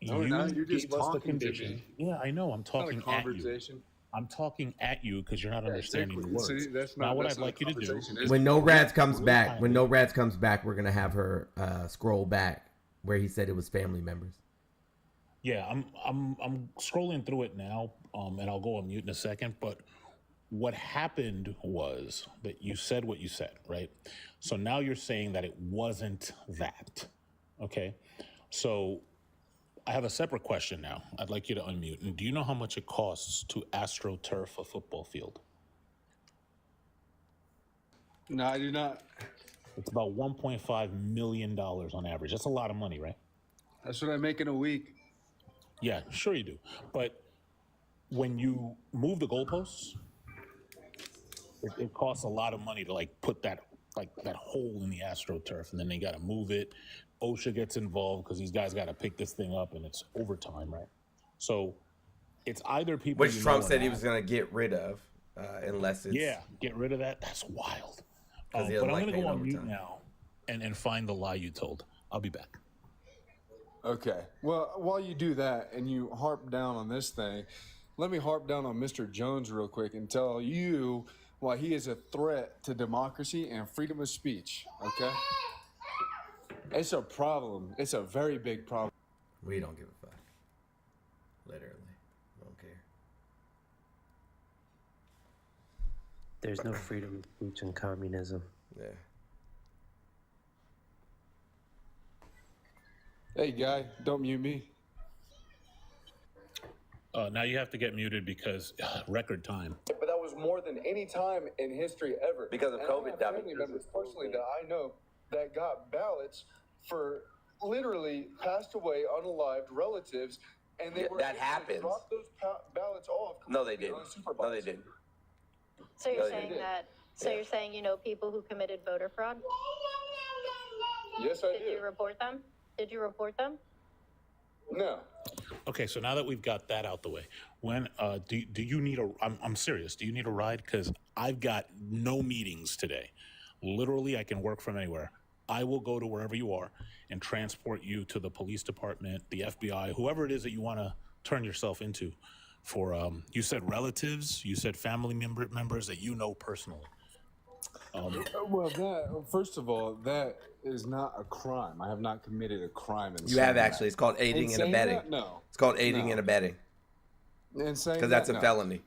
No, we're not. You're just Gave us the talking to condition. me. Yeah, I know. I'm It's not a talking at you. conversation. I'm talking at you because you're not Yeah, understanding the exactly. words. See, that's Now, not. what That's I'd not a like you to do. conversation. It's When No Rads comes Really back, kind when of- No Rads comes back, we're gonna have her scroll back where he said it was family members. Yeah, I'm scrolling through it now, and I'll go on mute in a second. But what happened was that you said what you said, right? So now you're saying that it wasn't that. Okay, so I have a separate question now. I'd like you to unmute. And do you know how much it costs to astroturf a football field? No, I do not. It's about $1.5 million on average. That's a lot of money, right? That's what I make in a week. Yeah, sure you do. But when you move the goalposts, it costs a lot of money to put that hole in the astroturf, and then they got to move it. OSHA gets involved because these guys got to pick this thing up, and it's overtime, right? So it's either people Which you Trump know or said he not. was gonna get rid of, unless it's Get rid of that. That's wild. 'Cause he But doesn't I'm like gonna paying go on mute overtime. now and find the lie you told. I'll be back. Okay. Well, while you do that and you harp down on this thing, let me harp down on Mr. Jones real quick and tell you why he is a threat to democracy and freedom of speech. Okay? It's a problem. It's a very big problem. We don't give a fuck. Literally, don't care. There's no freedom of speech in communism. Yeah. Hey, guy, don't mute me. Now you have to get muted because record time. But that was more than any time in history ever. Because of And COVID, I have that family was- members personally that I know that got ballots for literally passed away, unalived relatives, and they Yeah, were that able to happens. drop those ballots off. No, they completely didn't. on super No, they boxes. didn't. So you're No, they saying did. that? So you're saying you know people who committed voter fraud? Yes, I Did you do. report them? Did you report them? No. Okay, so now that we've got that out the way, when do you need a? I'm serious. Do you need a ride? Because I've got no meetings today. Literally, I can work from anywhere. I will go to wherever you are and transport you to the police department, the FBI, whoever it is that you want to turn yourself into. For you said relatives, you said family members that you know personally. Well, that first of all, that is not a crime. I have not committed a crime. In You saying have that. actually. It's called aiding In and saying abetting. that, no. It's called aiding No. and abetting And saying because that's that, a no. felony.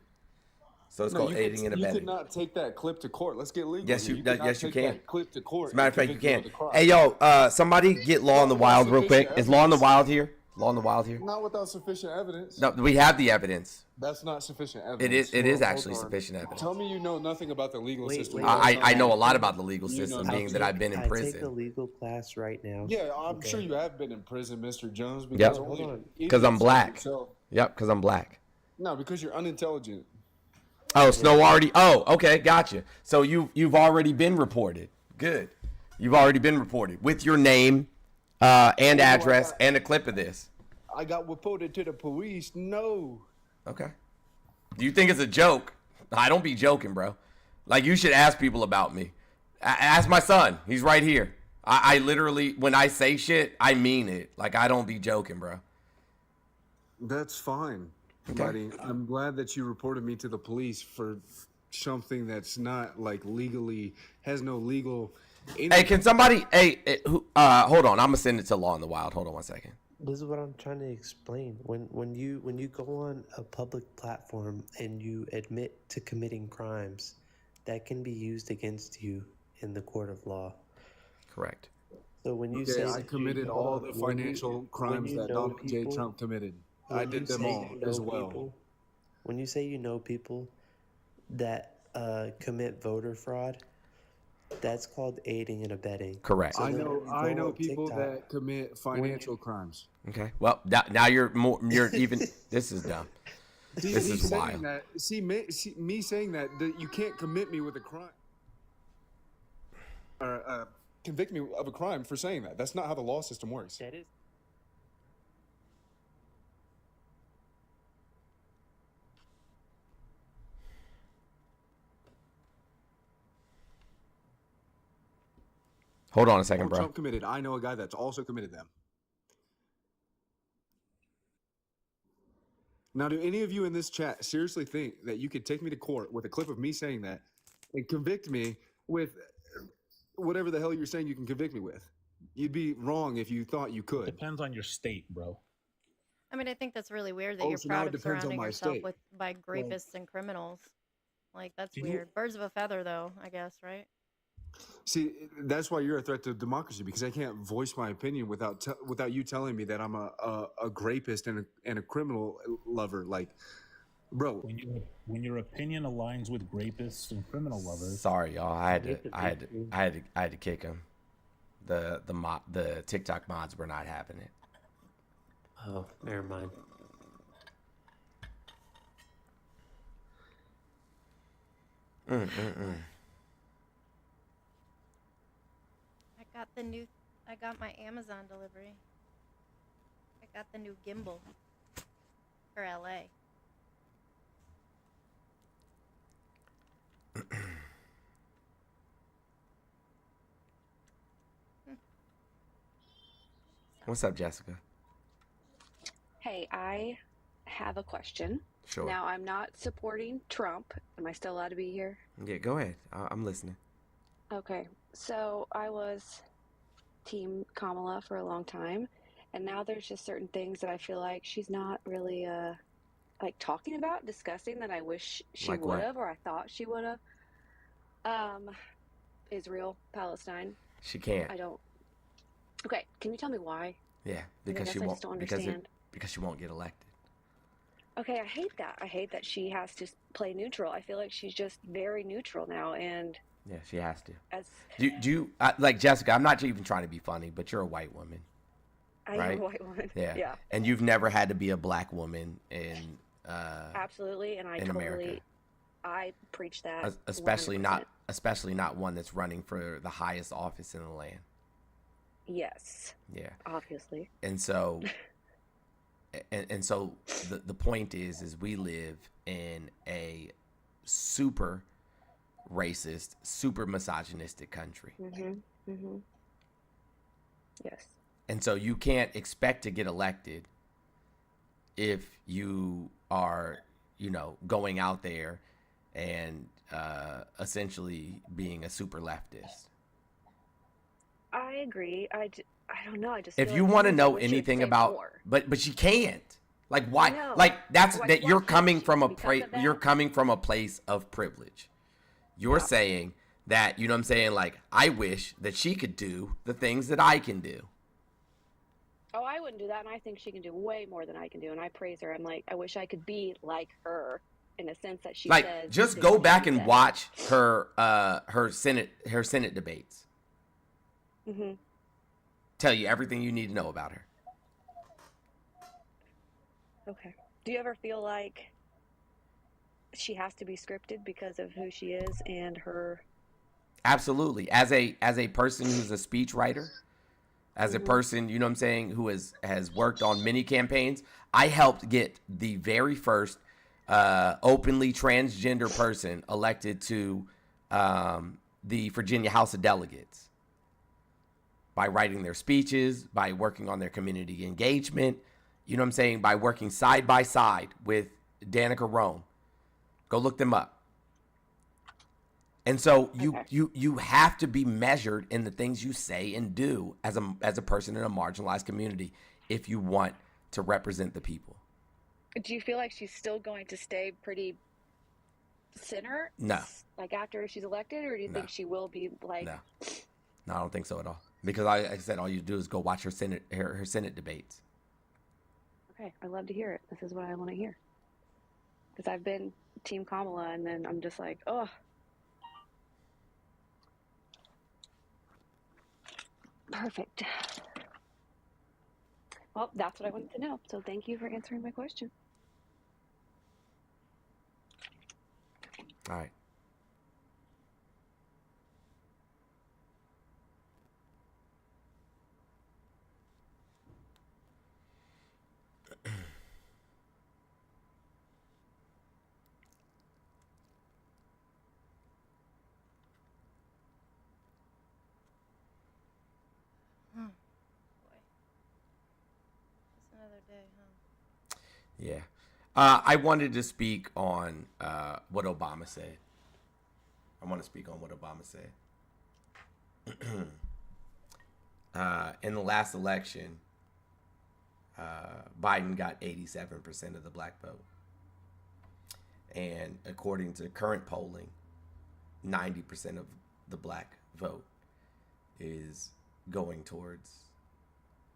So it's No, called you aiding could, and You could abetting. not take that clip to court. Let's get legal. Yes, here. you could not yes you take can. that clip to court. As a matter of and fact, you convict me can. of the crime. Hey yo, somebody get Law in the Wild real quick. Is Law in the Wild here? Law in the Wild here? Not without sufficient evidence. No, we have the evidence. That's not sufficient evidence. It is. It is Hold actually on. sufficient evidence. Tell me you know nothing about the legal Wait, system. wait. I know a lot about the legal You know system, nothing. being that I've been in I take a prison. legal class right now. Yeah, I'm Okay. sure you have been in prison, Mr. Jones. Yep. Because Hold only on. Because I'm idiots like black. yourself- Yep, because I'm black. No, because you're unintelligent. Oh, Snow already. Oh, okay, gotcha. So you've already been reported. Good. You've already been reported with your name and address and a clip of this. I got reported to the police. No. Okay. Do you think it's a joke? I don't be joking, bro. Like, you should ask people about me. Ask my son. He's right here. I literally, when I say shit, I mean it. Like, I don't be joking, bro. That's fine, Okay. buddy. I'm glad that you reported me to the police for something that's not like legally, has no legal. Hey, can somebody, hold on. I'm gonna send it to Law in the Wild. Hold on one second. This is what I'm trying to explain. When you go on a public platform and you admit to committing crimes, that can be used against you in the court of law. Correct. So when you Okay, say I committed all the financial crimes that Donald J. Trump committed. I did them all as well. When you say you know people that commit voter fraud, that's called aiding and abetting. Correct. So I then know. when you I go know on people TikTok, that commit financial crimes. Okay. Well, now you're even. This is dumb. This is saying wild. that. Me saying that you can't commit me with a crime. Or convict me of a crime for saying that. That's not how the law system works. that is. Hold on a second, Or bro. Trump committed. I know a guy that's also committed them. Now, do any of you in this chat seriously think that you could take me to court with a clip of me saying that and convict me with whatever the hell you're saying you can convict me with? You'd be wrong if you thought you could. Depends on your state, bro. I mean, I think that's really weird that Oh, you're so now proud it of depends on surrounding my yourself state. with by rapists and criminals. Like, that's Do you- weird. Birds of a feather, though, I guess, right? See, that's why you're a threat to democracy, because I can't voice my opinion without you telling me that I'm a rapist and a criminal lover. Like, bro, When your opinion aligns with rapists and criminal lovers. Sorry, y'all. I had to kick him. The TikTok mods were not having it. Oh, never mind. I got my Amazon delivery. I got the new gimbal for LA. What's up, Jessica? Hey, I have a question. Sure. Now, I'm not supporting Trump. Am I still allowed to be here? Yeah, go ahead. I'm listening. Okay. So I was Team Kamala for a long time, and now there's just certain things that I feel like she's not really like talking about, discussing, that I wish she Like would what? have, or I thought she would have. Israel, Palestine. She can't. I don't. Okay, can you tell me why? Yeah, I because guess she I won't. just don't Because understand. because she won't get elected. Okay, I hate that. I hate that she has to play neutral. I feel like she's just very neutral now, and Yeah, she has to. as Do you like Jessica? I'm not even trying to be funny, but you're a white woman, I right? am a white woman. Yeah. Yeah, And you've never had to be a black woman in absolutely. And I in totally, America. I preach that. especially 100%. not one that's running for the highest office in the land. Yes, Yeah. obviously. And so and so the point is we live in a super racist, super misogynistic country. Yes. And so you can't expect to get elected if you are, going out there and essentially being a super leftist. I agree. I don't know. I just If feel you like want to sometimes I know wish she would anything say about, more. but you can't. Like why? know. Like that's Why- that why you're can't coming she? from a Because of that? you're coming from a place of privilege. You're saying that, you know what I'm saying? Like, I wish that she could do the things that I can do. Oh, I wouldn't do that, and I think she can do way more than I can do, and I praise her. I'm like, I wish I could be like her in a sense that she Like, says. just the go things back she and says. watch her Senate debates. Mhm. Tell you everything you need to know about her. Okay. Do you ever feel like she has to be scripted because of who she is and her? Absolutely. As a person who's a speechwriter, As a person, you know what I'm saying, who has worked on many campaigns, I helped get the very first openly transgender person elected to the Virginia House of Delegates by writing their speeches, by working on their community engagement, you know what I'm saying, by working side by side with Danica Rome. Go look them up. And so you have to be measured in the things you say and do as a person in a marginalized community if you want to represent the people. Do you feel like she's still going to stay pretty center? No. Like after she's elected, or do you think she will be like? No, I don't think so at all. Because like I said, all you do is go watch her Senate debates. Okay, I love to hear it. This is what I want to hear. Because I've been Team Kamala, and then I'm just like, oh. Perfect. Well, that's what I wanted to know. So thank you for answering my question. All right. Another day, huh? Yeah. I wanted to speak on what Obama said. In the last election, Biden got 87% of the black vote. And according to current polling, 90% of the black vote is going towards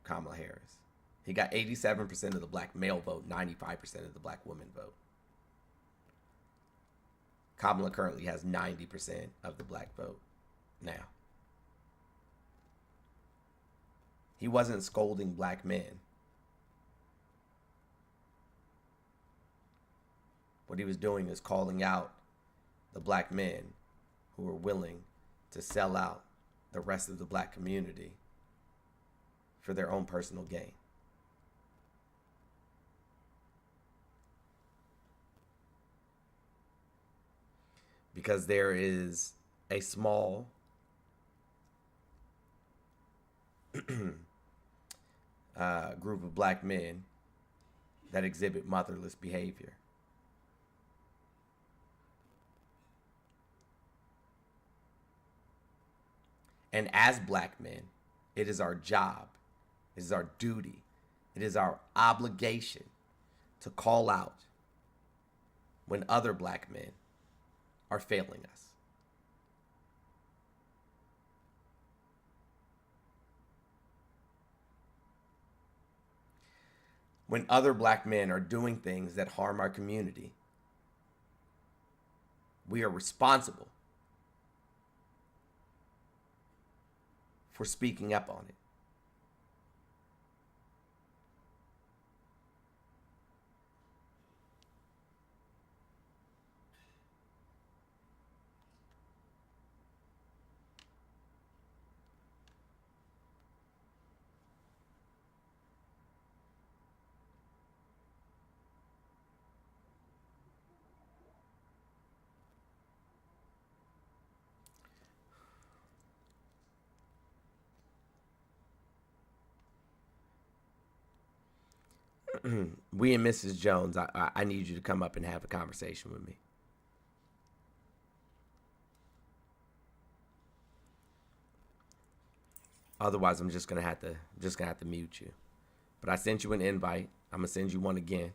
Kamala Harris. He got 87% of the black male vote, 95% of the black women vote. Kamala currently has 90% of the black vote now. He wasn't scolding black men. What he was doing is calling out the black men who were willing to sell out the rest of the black community for their own personal gain. Because there is a small group of black men that exhibit motherless behavior. And as black men, it is our job, it is our duty, it is our obligation to call out when other black men are failing us. When other black men are doing things that harm our community, we are responsible for speaking up on it. We and Mrs. Jones, I need you to come up and have a conversation with me. Otherwise, I'm just gonna have to mute you. But I sent you an invite. I'm gonna send you one again.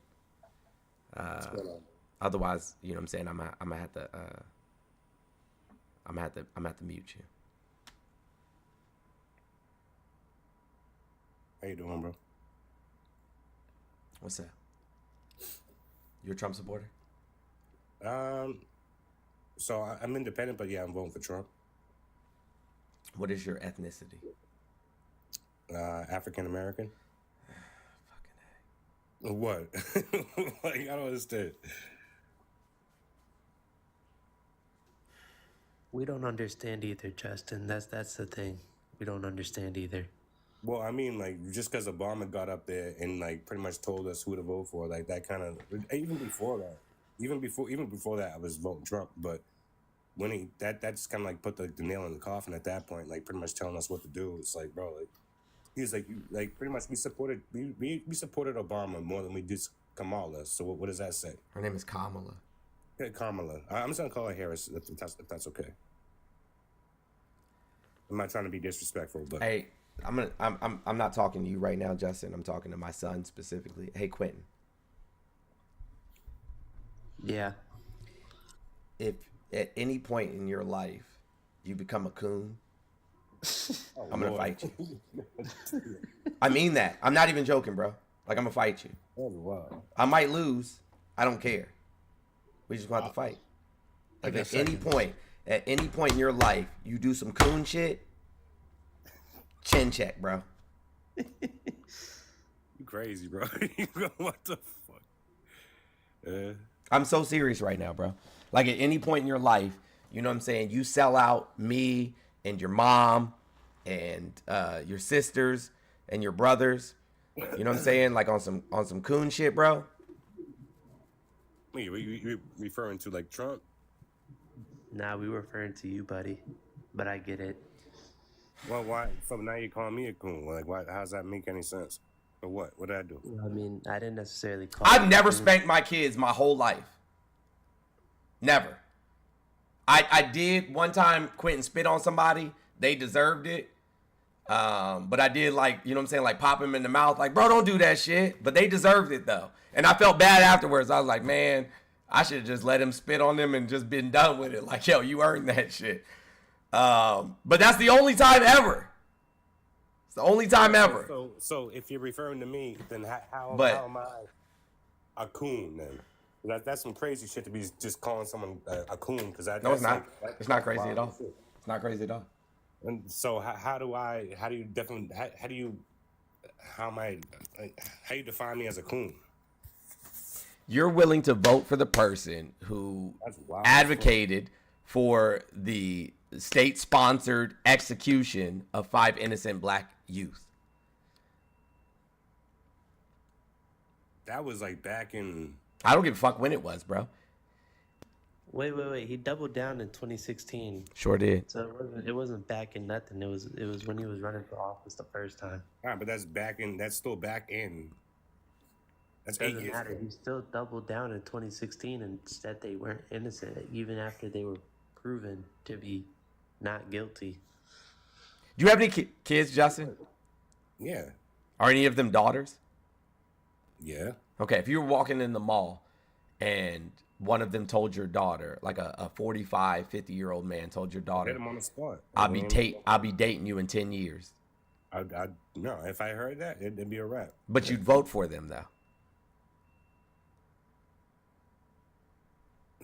Otherwise, you know what I'm saying, I'm gonna have to mute you. How you doing, bro? What's that? You're a Trump supporter? So I'm independent, but yeah, I'm voting for Trump. What is your ethnicity? African American. What? Like, I don't understand. We don't understand either, Justin. That's the thing. We don't understand either. Well, I mean, like, just because Obama got up there and like pretty much told us who to vote for, like that kind of even before that, I was voting Trump. But when that's kind of like put the nail in the coffin at that point, like pretty much telling us what to do. It's like, bro, like he's like, pretty much we supported Obama more than we did Kamala. So what does that say? Her name is Kamala. Yeah, Kamala. I'm just gonna call her Harris if that's okay. I'm not trying to be disrespectful, but Hey, I'm not talking to you right now, Justin. I'm talking to my son specifically. Hey, Quentin. Yeah. If at any point in your life you become a coon, I'm gonna fight you. I mean that. I'm not even joking, bro. Like, I'm gonna fight you. Oh, wow. I might lose. I don't care. We just gonna have to fight. Like, at any point in your life, you do some coon shit, chin check, bro. You crazy, bro. What the fuck? I'm so serious right now, bro. Like, at any point in your life, you know what I'm saying? You sell out me and your mom and your sisters and your brothers. You know what I'm saying? Like, on some coon shit, bro. Wait, you referring to like Trump? Nah, we were referring to you, buddy. But I get it. Well, why? So now you're calling me a coon? Like, why? How does that make any sense? Or what? What did I do? I mean, I didn't necessarily call I've you never a coon. spanked my kids my whole life. Never. I did one time. Quentin spit on somebody. They deserved it. But I did, like, you know what I'm saying, like, pop him in the mouth, like, bro, don't do that shit. But they deserved it though, and I felt bad afterwards. I was like, man, I should have just let him spit on them and just been done with it. Like, yo, you earned that shit. But that's the only time ever. It's the only time ever. So if you're referring to me, then how am I a coon then? That's some crazy shit to be just calling someone a coon, because No, it's not. It's not crazy at all. It's not crazy at all. And so how do you define me as a coon? You're willing to vote for the person who advocated for the state-sponsored execution of 5 innocent black youth. That was like back in... I don't give a fuck when it was, bro. Wait. He doubled down in 2016. Sure did. So it wasn't back in nothing. It was when he was running for office the first time. All right, but that's still back in. That's 8 Doesn't years matter. ago. He still doubled down in 2016 and said they weren't innocent, even after they were proven to be not guilty. Do you have any kids, Justin? Yeah. Are any of them daughters? Yeah. Okay, if you were walking in the mall and one of them told your daughter, like a 45, 50-year-old man told your daughter, Hit him on the spot. I'll be dating you in 10 years. No, if I heard that, it'd be a wrap. But you'd vote for them, though.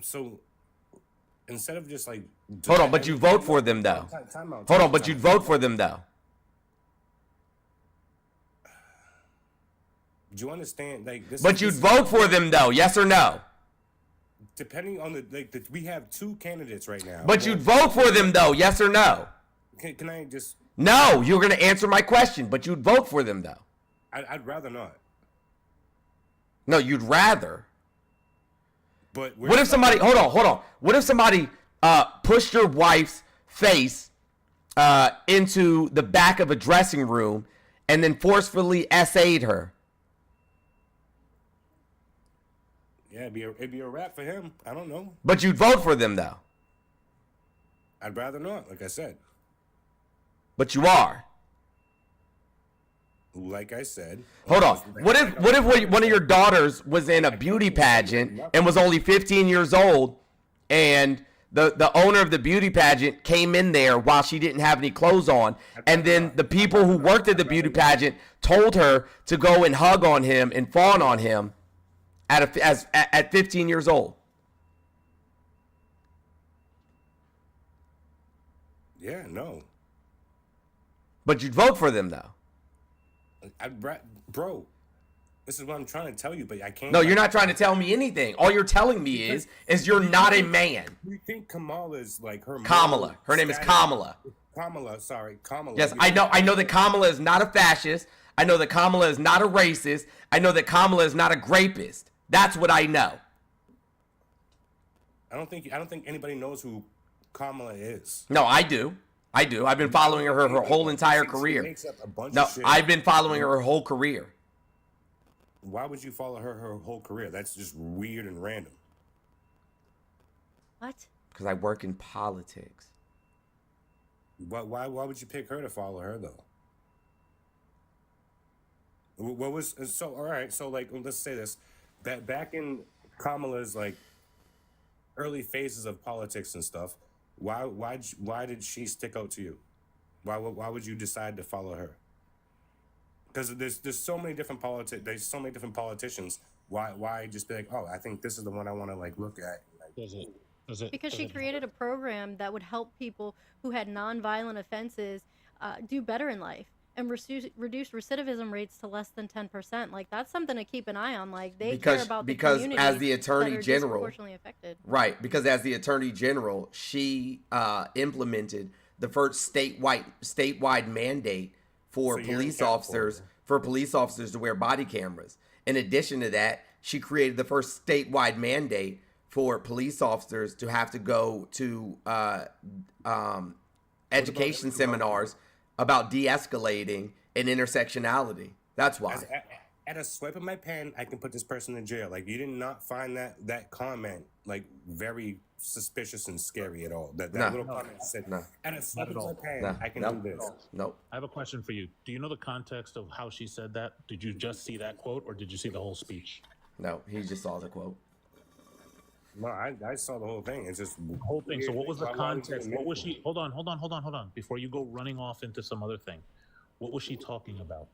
So instead of just like... Hold on, but you vote for them, though. Hold on, but you'd vote for them, though. Do you understand? Like, But you'd vote for them, though. Yes or no? Depending on we have 2 candidates right now. But you'd vote for them, though. Yes or no? Can I just... No, you're going to answer my question, but you'd vote for them, though. I'd rather not. No, you'd rather. But what if somebody... Hold on. What if somebody pushed your wife's face into the back of a dressing room and then forcefully essayed her? Yeah, it'd be a wrap for him. I don't know. But you'd vote for them, though. I'd rather not, like I said. But you are. Like I said. Hold on. What if one of your daughters was in a beauty pageant and was only 15 years old, and the owner of the beauty pageant came in there while she didn't have any clothes on, and then the people who worked at the beauty pageant told her to go and hug on him and fawn on him at 15 years old? Yeah, no. But you'd vote for them, though. Bro, this is what I'm trying to tell you, but I can't. No, you're not trying to tell me anything. All you're telling me is you're not a man. You think Kamala is like her... Kamala. Her name is Kamala. Kamala, sorry, Kamala. Yes, I know that Kamala is not a fascist. I know that Kamala is not a racist. I know that Kamala is not a grapist. That's what I know. I don't think anybody knows who Kamala is. No, I do. I've been following her whole entire career. Makes up a bunch No, of shit. I've been following her whole career. Why would you follow her whole career? That's just weird and random. What? Because I work in politics. Why would you pick her to follow her though? What was so? All right, so like let's say this, back in Kamala's like early phases of politics and stuff, why did she stick out to you? Why would you decide to follow her? Because there's so many different politicians. Why just be like, oh, I think this is the one I want to like look at? Like, Because she created a program that would help people who had nonviolent offenses do better in life and reduce recidivism rates to less than 10%. Like that's something to keep an eye on. Like they care about the community as the that attorney are general, disproportionately affected. right? Because as the attorney general, she implemented the first statewide mandate for police officers to wear body cameras. In addition to that, she created the first statewide mandate for police officers to have to go to education seminars about de-escalating and intersectionality. That's why. At a swipe of my pen, I can put this person in jail. Like you did not find that comment like very suspicious and scary at all. That little comment said, at a swipe of my pen, I can do this. No. I have a question for you. Do you know the context of how she said that? Did you just see that quote, or did you see the whole speech? No, he just saw the quote. No, I saw the whole thing. It's just the whole thing. So what was the context? What was she? Hold on. Before you go running off into some other thing, what was she talking about?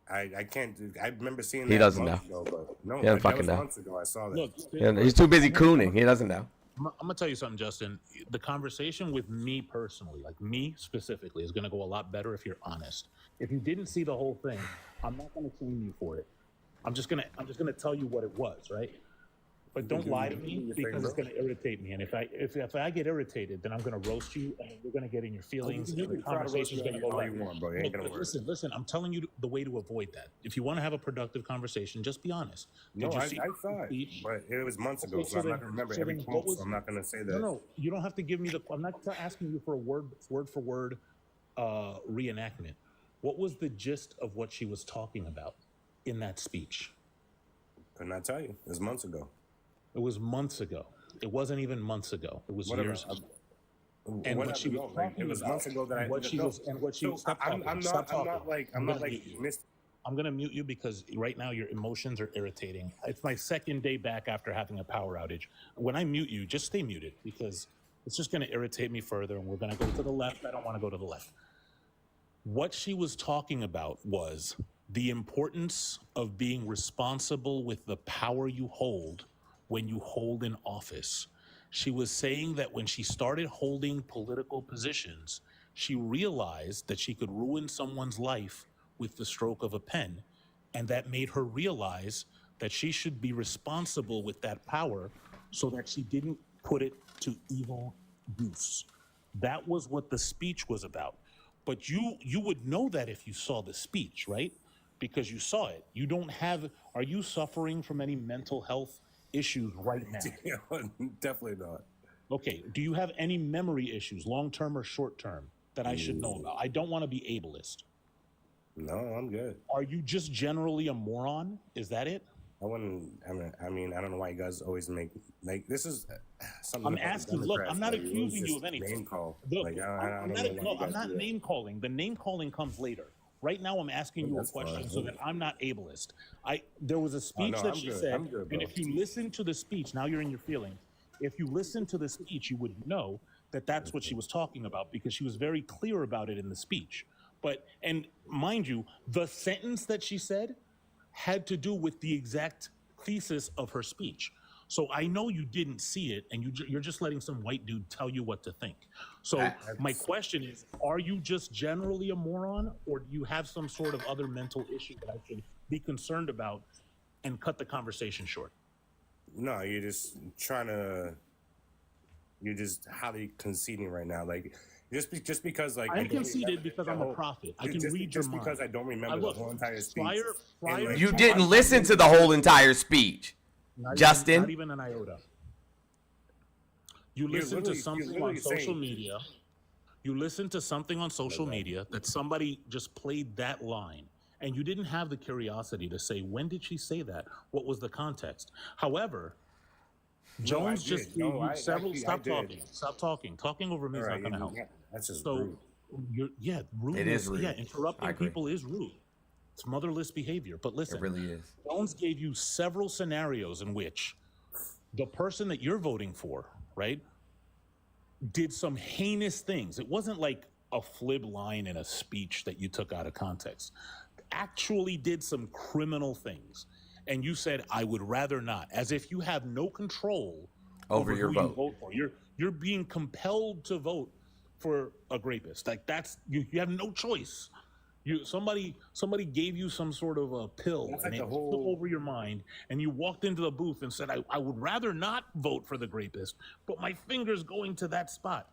I can't. I remember seeing. He doesn't know. Ago, but no, He doesn't that fucking was know. months ago. I saw that. Look, Yeah, he's too busy cooning. He doesn't know. I'm gonna tell you something, Justin. The conversation with me personally, like me specifically, is gonna go a lot better if you're honest. If you didn't see the whole thing, I'm not gonna shame you for it. I'm just gonna tell you what it was, right? But don't lie to me because it's gonna irritate me. And if I get irritated, then I'm gonna roast you, and you're gonna get in your feelings. And the conversation's gonna go left. Listen, I'm telling you the way to avoid that. If you want to have a productive conversation, just be honest. No, I saw it, but it was months ago, so I'm not gonna remember every quote. So I'm not gonna say that. No, you don't have to give me the. I'm not asking you for a word for word reenactment. What was the gist of what she was talking about in that speech? Could not tell you. It was months ago. It was months ago. It wasn't even months ago. It was years ago. And what she was talking it was about, months ago that and what she was, and what she. Stop talking. I'm gonna mute you because right now your emotions are irritating. It's my second day back after having a power outage. When I mute you, just stay muted because it's just gonna irritate me further, and we're gonna go to the left. I don't want to go to the left. What she was talking about was the importance of being responsible with the power you hold when you hold an office. She was saying that when she started holding political positions, she realized that she could ruin someone's life with the stroke of a pen, and that made her realize that she should be responsible with that power so that she didn't put it to evil use. That was what the speech was about. But you would know that if you saw the speech, right? Because you saw it. You don't have, are you suffering from any mental health issues right now? Definitely not. Okay. Do you have any memory issues, long-term or short-term, that I should know about? I don't want to be ableist. No, I'm good. Are you just generally a moron? Is that it? I mean, I don't know why you guys always make like this is something. I'm asking. Look, I'm not accusing you of anything. Name call. Look, like, I'm not name calling. The name calling comes later. Right now, I'm asking you a question so that I'm not ableist. There was a speech that she said, and if you listen to the speech, now you're in your feelings. If you listen to the speech, you would know that that's what she was talking about because she was very clear about it in the speech. And mind you, the sentence that she said had to do with the exact thesis of her speech. So I know you didn't see it, and you're just letting some white dude tell you what to think. So my question is, are you just generally a moron, or do you have some sort of other mental issue that I should be concerned about and cut the conversation short? No, you're just trying to You're just highly conceding right now. Like just because like I I'm don't conceited remember because the I'm a whole- prophet. I can just, read just your because mind. I don't remember the look, whole entire speech. prior and, like, You didn't listen to the whole entire speech, Justin. Not even an iota. You You're listen to literally- something you're on literally social saying- media. You listen to something on social media that somebody just played that line, and you didn't have the curiosity to say, when did she say that? What was the context? However, Jones I just did. gave No, you I several. actually- I Stop did. talking. Stop talking. Talking over me is not going to help. That's just So, rude. rudeness. It is rude. Yeah, I interrupting agree. people is rude. It's motherless behavior. But listen, It really is. Jones gave you several scenarios in which the person that you're voting for, right, did some heinous things. It wasn't like a flib line in a speech that you took out of context. Actually did some criminal things. And you said, I would rather not, as if you have no control Over your who vote. you vote for. You're being compelled to vote for a rapist. Like that's you have no choice. Somebody gave you some sort of a pill That's and like it the whole- took over your mind, and you walked into the booth and said, I would rather not vote for the rapist, but my finger's going to that spot.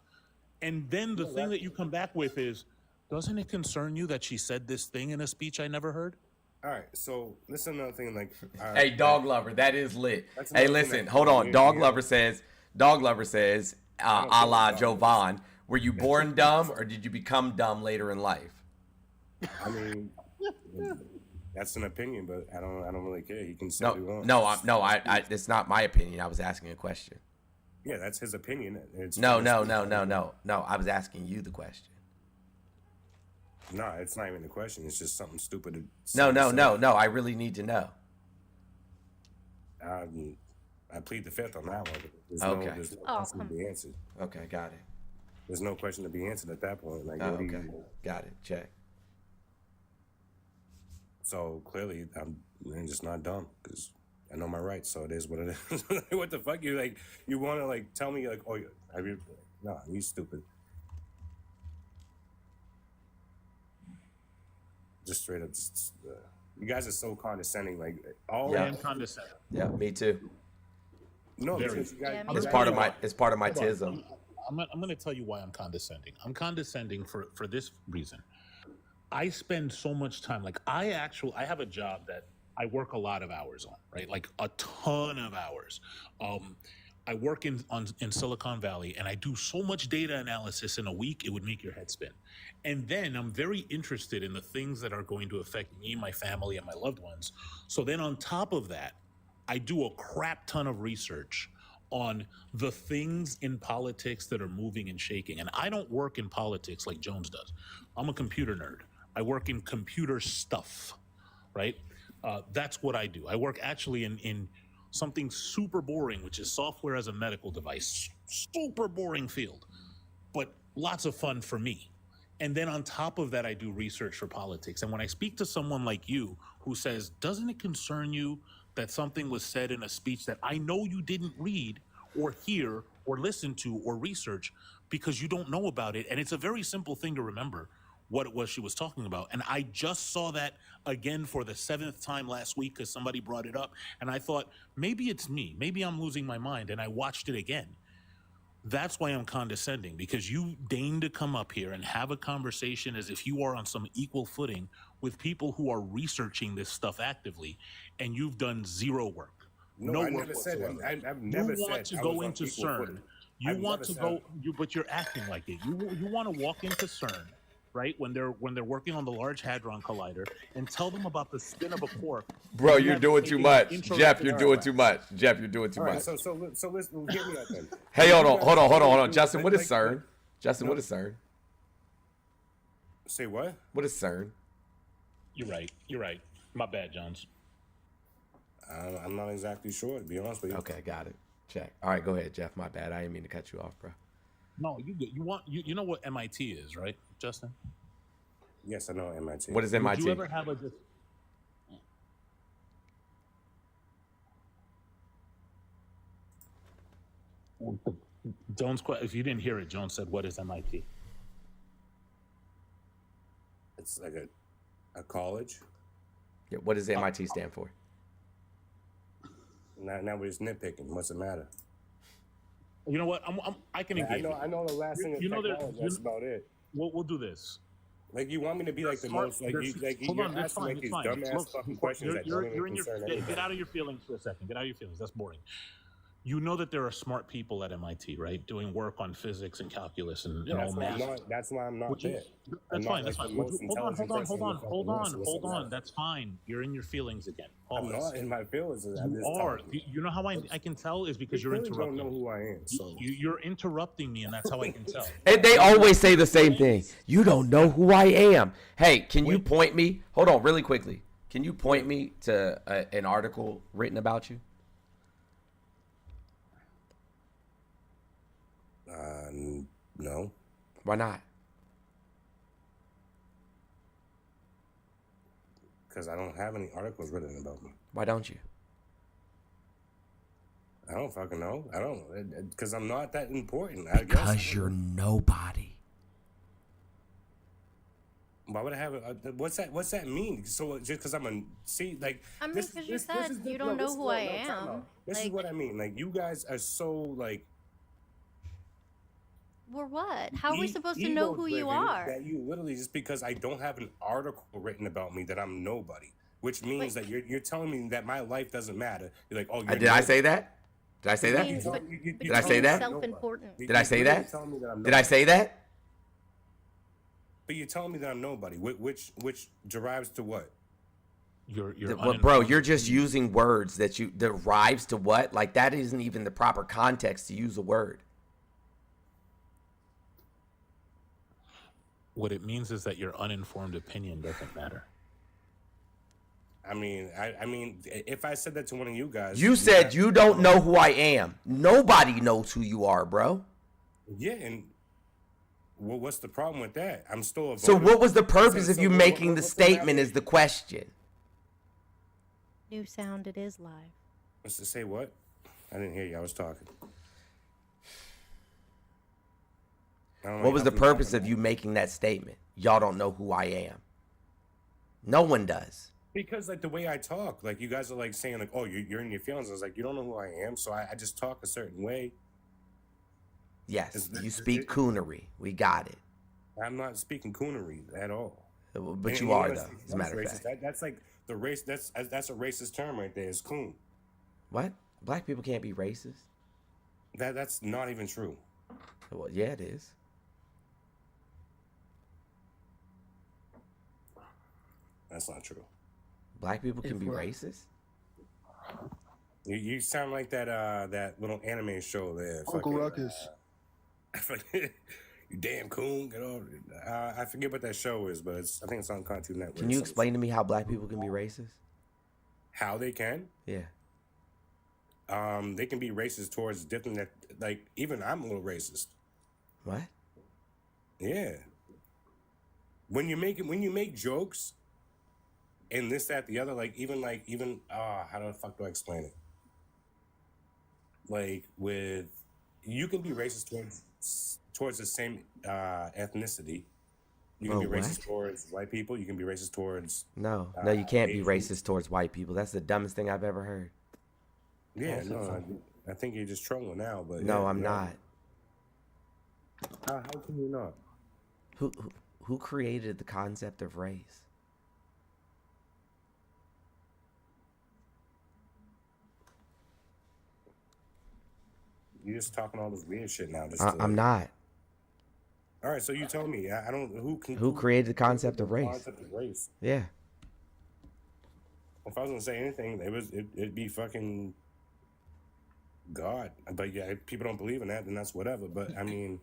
And then the thing that you come back with is, doesn't it concern you that she said this thing in a speech I never heard? All right, so listen to another thing. Like, Hey, Dog Lover, that is lit. That's Hey, another thing listen, that- hold on. yeah, Dog yeah. Lover says, a la Jovan, were you born dumb or did you become dumb later in life? I mean, that's an opinion, but I don't really care. He can say what he wants. No, it's not my opinion. I was asking a question. Yeah, that's his opinion. It's No. I was asking you the question. No, it's not even a question. It's just something stupid. No. I really need to know. I plead the fifth on that one. There's Okay. there's no Oh, question to come be answered. Okay, got it. There's no question to be answered at that point. Like, Oh, what do okay, you- got it. Check. So clearly, I'm just not dumb because I know my rights. So it is what it is. What the fuck? You like? You want to like tell me like, oh, no, you stupid. Just straight up, you guys are so condescending. Like all. I am condescending. Yeah, me too. No, Very. because you guys. Yeah, me It's too. part of my Hold on. tism. I'm going to tell you why I'm condescending. I'm condescending for this reason. I spend so much time. Like I have a job that I work a lot of hours on, right? Like a ton of hours. I work in Silicon Valley, and I do so much data analysis in a week, it would make your head spin. And then I'm very interested in the things that are going to affect me, my family, and my loved ones. So then on top of that, I do a crap ton of research on the things in politics that are moving and shaking. And I don't work in politics like Jones does. I'm a computer nerd. I work in computer stuff, right? That's what I do. I work actually in something super boring, which is software as a medical device. Super boring field, but lots of fun for me. And then on top of that, I do research for politics. And when I speak to someone like you who says, doesn't it concern you that something was said in a speech that I know you didn't read or hear or listen to or research because you don't know about it? And it's a very simple thing to remember what it was she was talking about. And I just saw that again for the 7th time last week because somebody brought it up. And I thought, maybe it's me. Maybe I'm losing my mind. And I watched it again. That's why I'm condescending, because you deign to come up here and have a conversation as if you are on some equal footing with people who are researching this stuff actively, and you've done zero work. No, I work never said that. whatsoever. I've never You want said to I go was on into equal CERN. footing. You I've want never to said- go, but you're acting like it. You want to walk into CERN, right? When they're working on the Large Hadron Collider, and tell them about the spin of a quark. Bro, You you're have doing to too take much. an intro Jeff, to you're the- doing too much. Jeff, you're doing too All right, much. so listen, hear me out then. Hey, hold on. Like- Justin, what is like- CERN? Justin, what is CERN? Say what? What is CERN? You're right. My bad, Jones. I'm not exactly sure, to be honest with you. Okay, got it. Check. All right, go ahead, Jeff. My bad. I didn't mean to cut you off, bro. No, you know what MIT is, right, Justin? Yes, I know MIT. What is MIT? Would you ever have a Jones? If you didn't hear it, Jones said, "What is MIT?" It's like a college. Yeah, what does MIT stand for? Now we're just nitpicking. What's the matter? You know what? I can Yeah, engage. I know the last thing is You know that. technology. That's about it. We'll do this. Like you want me to be like the most Hold you're on, that's asking fine. like It's these fine. dumbass fucking questions that don't even You're in your concern get anybody. out of your feelings for a second. Get out of your feelings. That's boring. You know that there are smart people at MIT, right, doing work on physics and calculus and math. That's why I'm not Would you- there. That's fine. That's fine. Hold on. Hold on. That's fine. You're in your feelings again. I'm not in my feelings. I'm You just are. talking. You know how I can tell is because You you're clearly interrupting. don't know who I am. So You're interrupting me, and that's how I can tell. And they always say the same thing. You don't know who I am. Hey, can you point me? Hold on, really quickly. Can you point me to an article written about you? No. Why not? Because I don't have any articles written about me. Why don't you? I don't fucking know. I don't. Because I'm not that important. Because you're nobody. Why would I have what's that mean? So just because I'm a I mean, because you said you don't know who I am. This is what I mean. Like you guys are so like. We're what? How are we supposed to know who you are? That you literally just because I don't have an article written about me that I'm nobody, which means that you're telling me that my life doesn't matter. You're like, oh, Did I say that? Did I say that? Did I say that? Self-important. Did I say that? Did I say that? But you're telling me that I'm nobody, which derives to what? Bro, you're just using words that derives to what? Like that isn't even the proper context to use a word. What it means is that your uninformed opinion doesn't matter. I mean, if I said that to one of you guys, You said you don't know who I am. Nobody knows who you are, bro. Yeah, and what's the problem with that? I'm still a voter. So what was the purpose of you making the statement is the question. New sound, it is live. What's to say what? I didn't hear you. I was talking. What was the purpose of you making that statement? Y'all don't know who I am. No one does. Because like the way I talk, like you guys are like saying like, oh, you're in your feelings. I was like, you don't know who I am, so I just talk a certain way. Yes, you speak coonery. We got it. I'm not speaking coonery at all. But you are though, as a matter of fact. That's like the race. That's a racist term right there. Is coon. What? Black people can't be racist? That's not even true. Well, yeah, it is. That's not true. Black people can be racist? You sound like that little anime show there. Uncle Ruckus. You damn coon. Get over it. I forget what that show is, but I think it's on Cartoon Network. Can you explain to me how black people can be racist? How they can? Yeah. They can be racist towards different. Like even I'm a little racist. What? Yeah. When you make jokes, and this, that, the other, how the fuck do I explain it? Like you can be racist towards the same ethnicity. You can be racist towards white people. You can be racist towards No, you can't be racist towards white people. That's the dumbest thing I've ever heard. Yeah, no, I think you're just trolling now, but no, yeah, I'm not. How can you not? Who created the concept of race? You're just talking all this weird shit now. I'm not. All right, so you tell me. I don't. Who created the concept of race? Concept of race. Yeah. If I was gonna say anything, it'd be fucking God. But yeah, if people don't believe in that, then that's whatever. But I mean,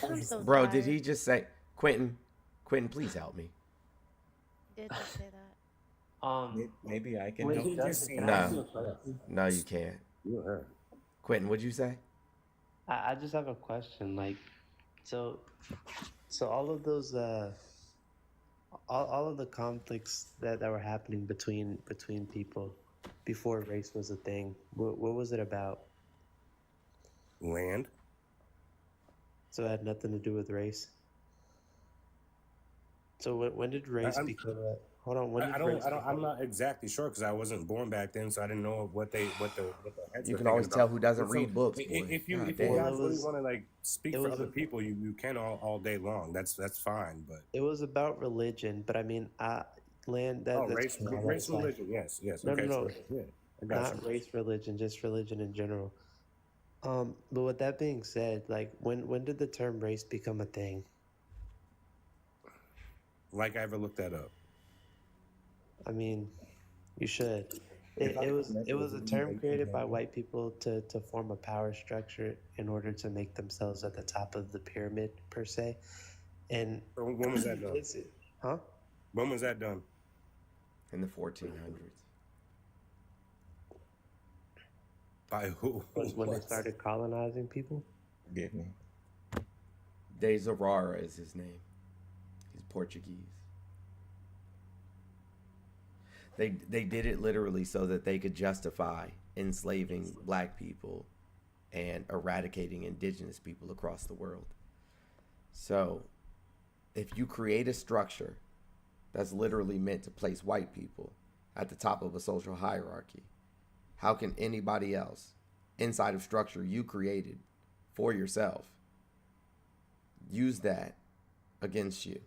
I'm so bro, tired. did he just say, Quentin, please help me? Did he say that? Maybe I can. No, you can't. Quentin, what'd you say? I just have a question. Like, so all of those, all of the conflicts that were happening between people before race was a thing. What was it about? Land. So it had nothing to do with race. So when did race become a? Hold on. When did I race don't. I'm become? not exactly sure because I wasn't born back then, so I didn't know what the heads You were can thinking always tell about. who doesn't So read books, boy. if you God if damn. you Well, guys really want to like speak it for was other people, you can all day long. That's fine. But it was about religion, but I mean, land oh, that's race, fine. That's race, fine. religion. Yes, yes. No, no, Okay, no, so yeah, I got not you. race, religion, just religion in general. But with that being said, like, when did the term race become a thing? Like I ever looked that up. I mean, you should. If I It was could it was a term like, created by white people to form a power structure in order to make themselves at the top of the pyramid per se. And when was that done? Huh? When was that done? In the 1400s. By who? When they started colonizing people? Get me. De Zarara is his name. He's Portuguese. They did it literally so that they could justify enslaving black people and eradicating indigenous people across the world. So if you create a structure that's literally meant to place white people at the top of a social hierarchy, how can anybody else inside of structure you created for yourself use that against you?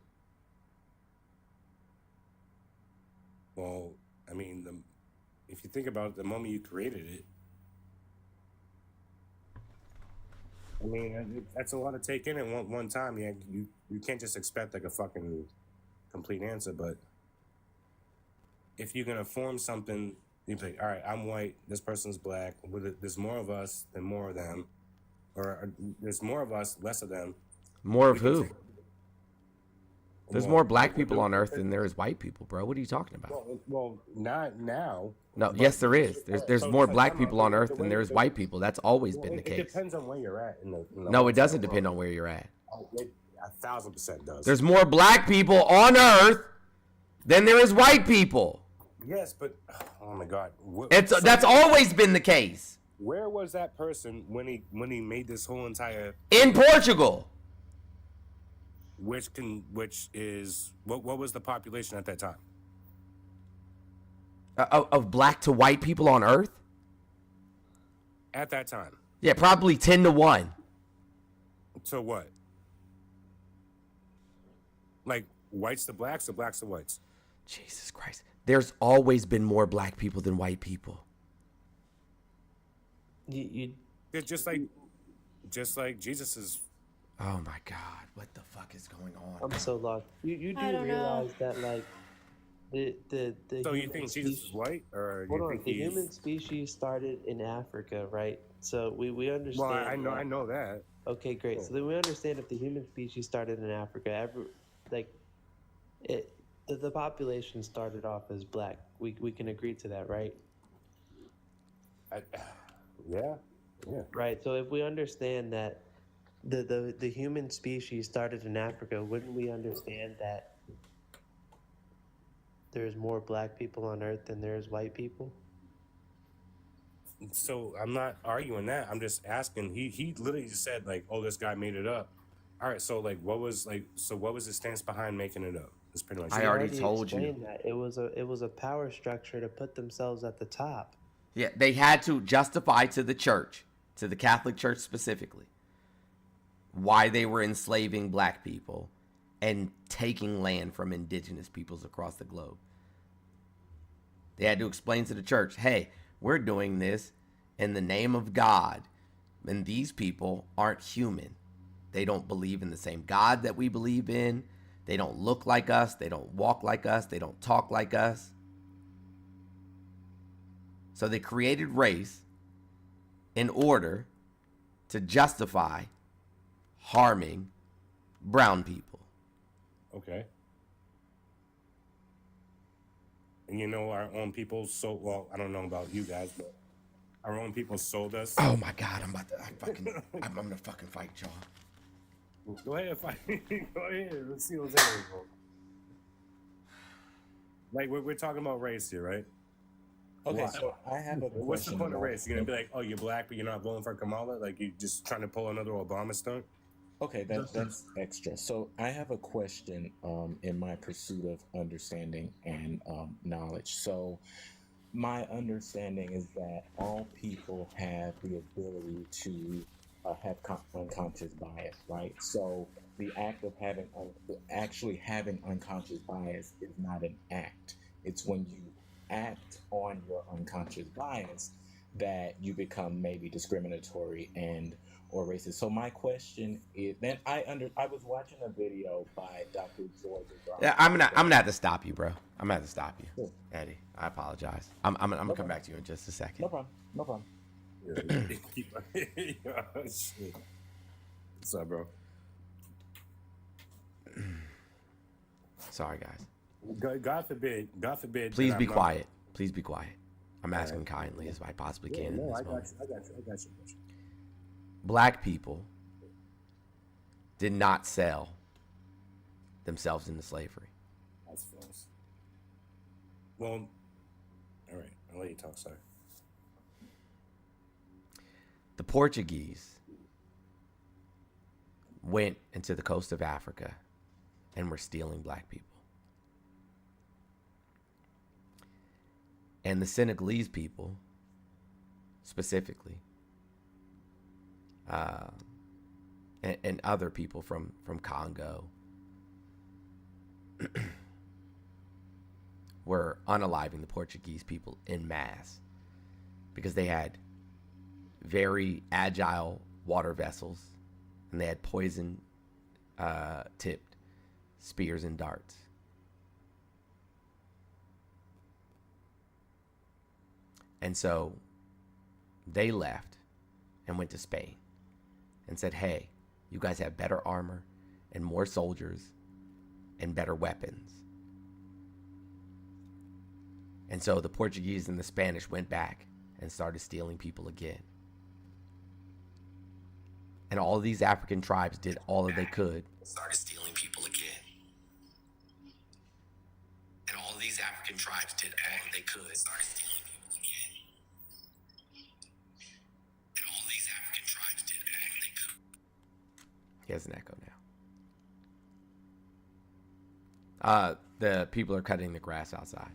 Well, I mean, if you think about it, the moment you created it, I mean, that's a lot to take in at one time. Yeah, you can't just expect like a fucking complete answer. But if you're gonna form something, you think, all right, I'm white, this person's black. There's more of us than more of them, or there's more of us, less of them. More of who? There's Well, more black people on Earth than there is white people, bro. What are you talking about? Well, not now. No, but- yes, there is. There's So- more so black time out. people on Earth The than way- there is the- white people. That's always Well, been the it case. depends on where you're at. In the No, it doesn't whole depend world. on where you're at. It 1,000% does. There's more black people on Earth than there is white people. Yes, but oh my God, That's always been the case. Where was that person when he made this whole entire In Portugal. Which is what was the population at that time? Of black to white people on Earth? At that time. Yeah, probably 10-1. So what? Like whites to blacks or blacks to whites? Jesus Christ. There's always been more black people than white people. It's just like Jesus is. Oh my God, what the fuck is going on? I'm so lost. You I do don't know. realize that like the So you human think species- Jesus is white, or Hold you on, think the he's? human species started in Africa, right? So we understand. Well, I that. know that. Okay, great. So then we understand if the human species started in Africa, the population started off as black. We can agree to that, right? Yeah. Right. So if we understand that the human species started in Africa, wouldn't we understand that there's more black people on Earth than there is white people? So I'm not arguing that. I'm just asking. He literally just said like, "Oh, this guy made it up." All right. So like, what was his stance behind making it up? It's pretty much. I already told you. explained that it was a power structure to put themselves at the top. Yeah, they had to justify to the church, to the Catholic Church specifically, why they were enslaving black people and taking land from indigenous peoples across the globe. They had to explain to the church, hey, we're doing this in the name of God, and these people aren't human. They don't believe in the same God that we believe in. They don't look like us. They don't walk like us. They don't talk like us. So they created race in order to justify harming brown people. Okay. And you know, our own people I don't know about you guys, but our own people sold us. Oh my God, I'm gonna fucking fight y'all. Go ahead, fight. Go ahead. Let's see what's happening. Like we're talking about race here, right? Okay, so I have a What's the question point of about- race? You're gonna be like, oh, you're black, but you're not voting for Kamala? Like you just trying to pull another Obama stunt? Okay, that's extra. So I have a question in my pursuit of understanding and knowledge. So my understanding is that all people have the ability to have unconscious bias, right? So the act of actually having unconscious bias is not an act. It's when you act on your unconscious bias that you become maybe discriminatory and or racist. So my question is, then I was watching a video by Dr. George Yeah, I'm gonna have to stop you, bro. I'm gonna have to stop you, Sure. Eddie. I apologize. I'm gonna come back to you in just a second. No problem. No problem. Shit. What's up, bro? Sorry, guys. God forbid. Please that be I'm not- quiet. Please be quiet. I'm asking kindly as I possibly can in No, this I got moment. you. I got you. Black people did not sell themselves into slavery. That's false. Well, all right. I'll let you talk. Sorry. The Portuguese went into the coast of Africa and were stealing black people. And the Senegalese people, specifically, and other people from Congo, were unaliving the Portuguese people en masse because they had very agile water vessels and they had poison tipped spears and darts. And so they left and went to Spain and said, hey, you guys have better armor and more soldiers and better weapons. And so the Portuguese and the Spanish went back and started stealing people again. And all of these African tribes did all that they could. Started stealing people again. And all of these African tribes did all that they could. Started stealing people again. And all of these African tribes did all that they could. He has an echo now. The people are cutting the grass outside.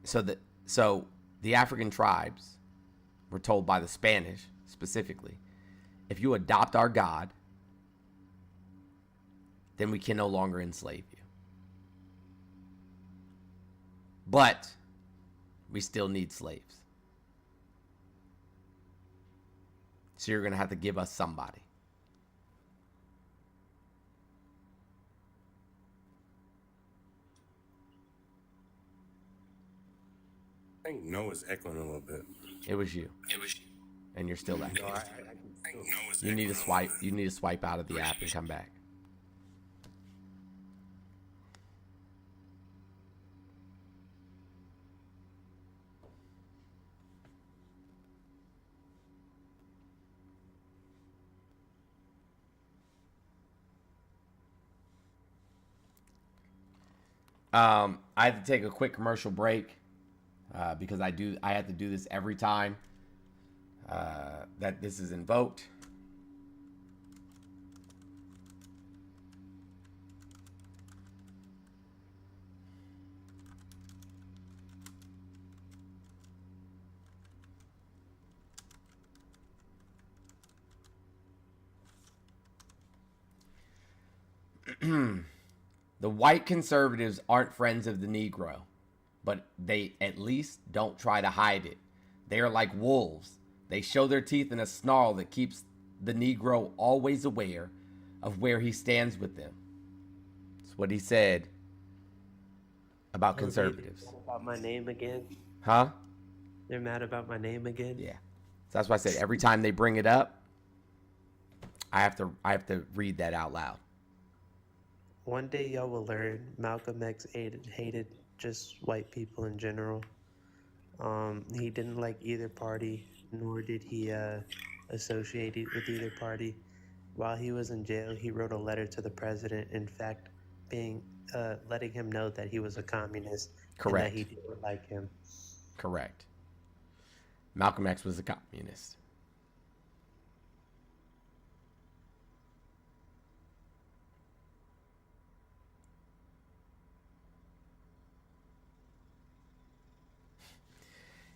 So the African tribes were told by the Spanish specifically, if you adopt our God, then we can no longer enslave you. But we still need slaves. So you're going to have to give us somebody. I think Noah's echoing a little bit. It was you. And you're still echoing. No, You need to swipe. You need to swipe out of the app and come back. I have to take a quick commercial break because I have to do this every time that this is invoked. The white conservatives aren't friends of the Negro, but they at least don't try to hide it. They are like wolves. They show their teeth in a snarl that keeps the Negro always aware of where he stands with them. That's what he said about conservatives. They're mad about my name again? Huh? They're mad about my name again? Yeah. So that's why I said every time they bring it up, I have to read that out loud. One day y'all will learn Malcolm X hated just white people in general. He didn't like either party, nor did he associate with either party. While he was in jail, he wrote a letter to the president, in fact, letting him know that he was a communist. Correct. And that he didn't like him. Correct. Malcolm X was a communist.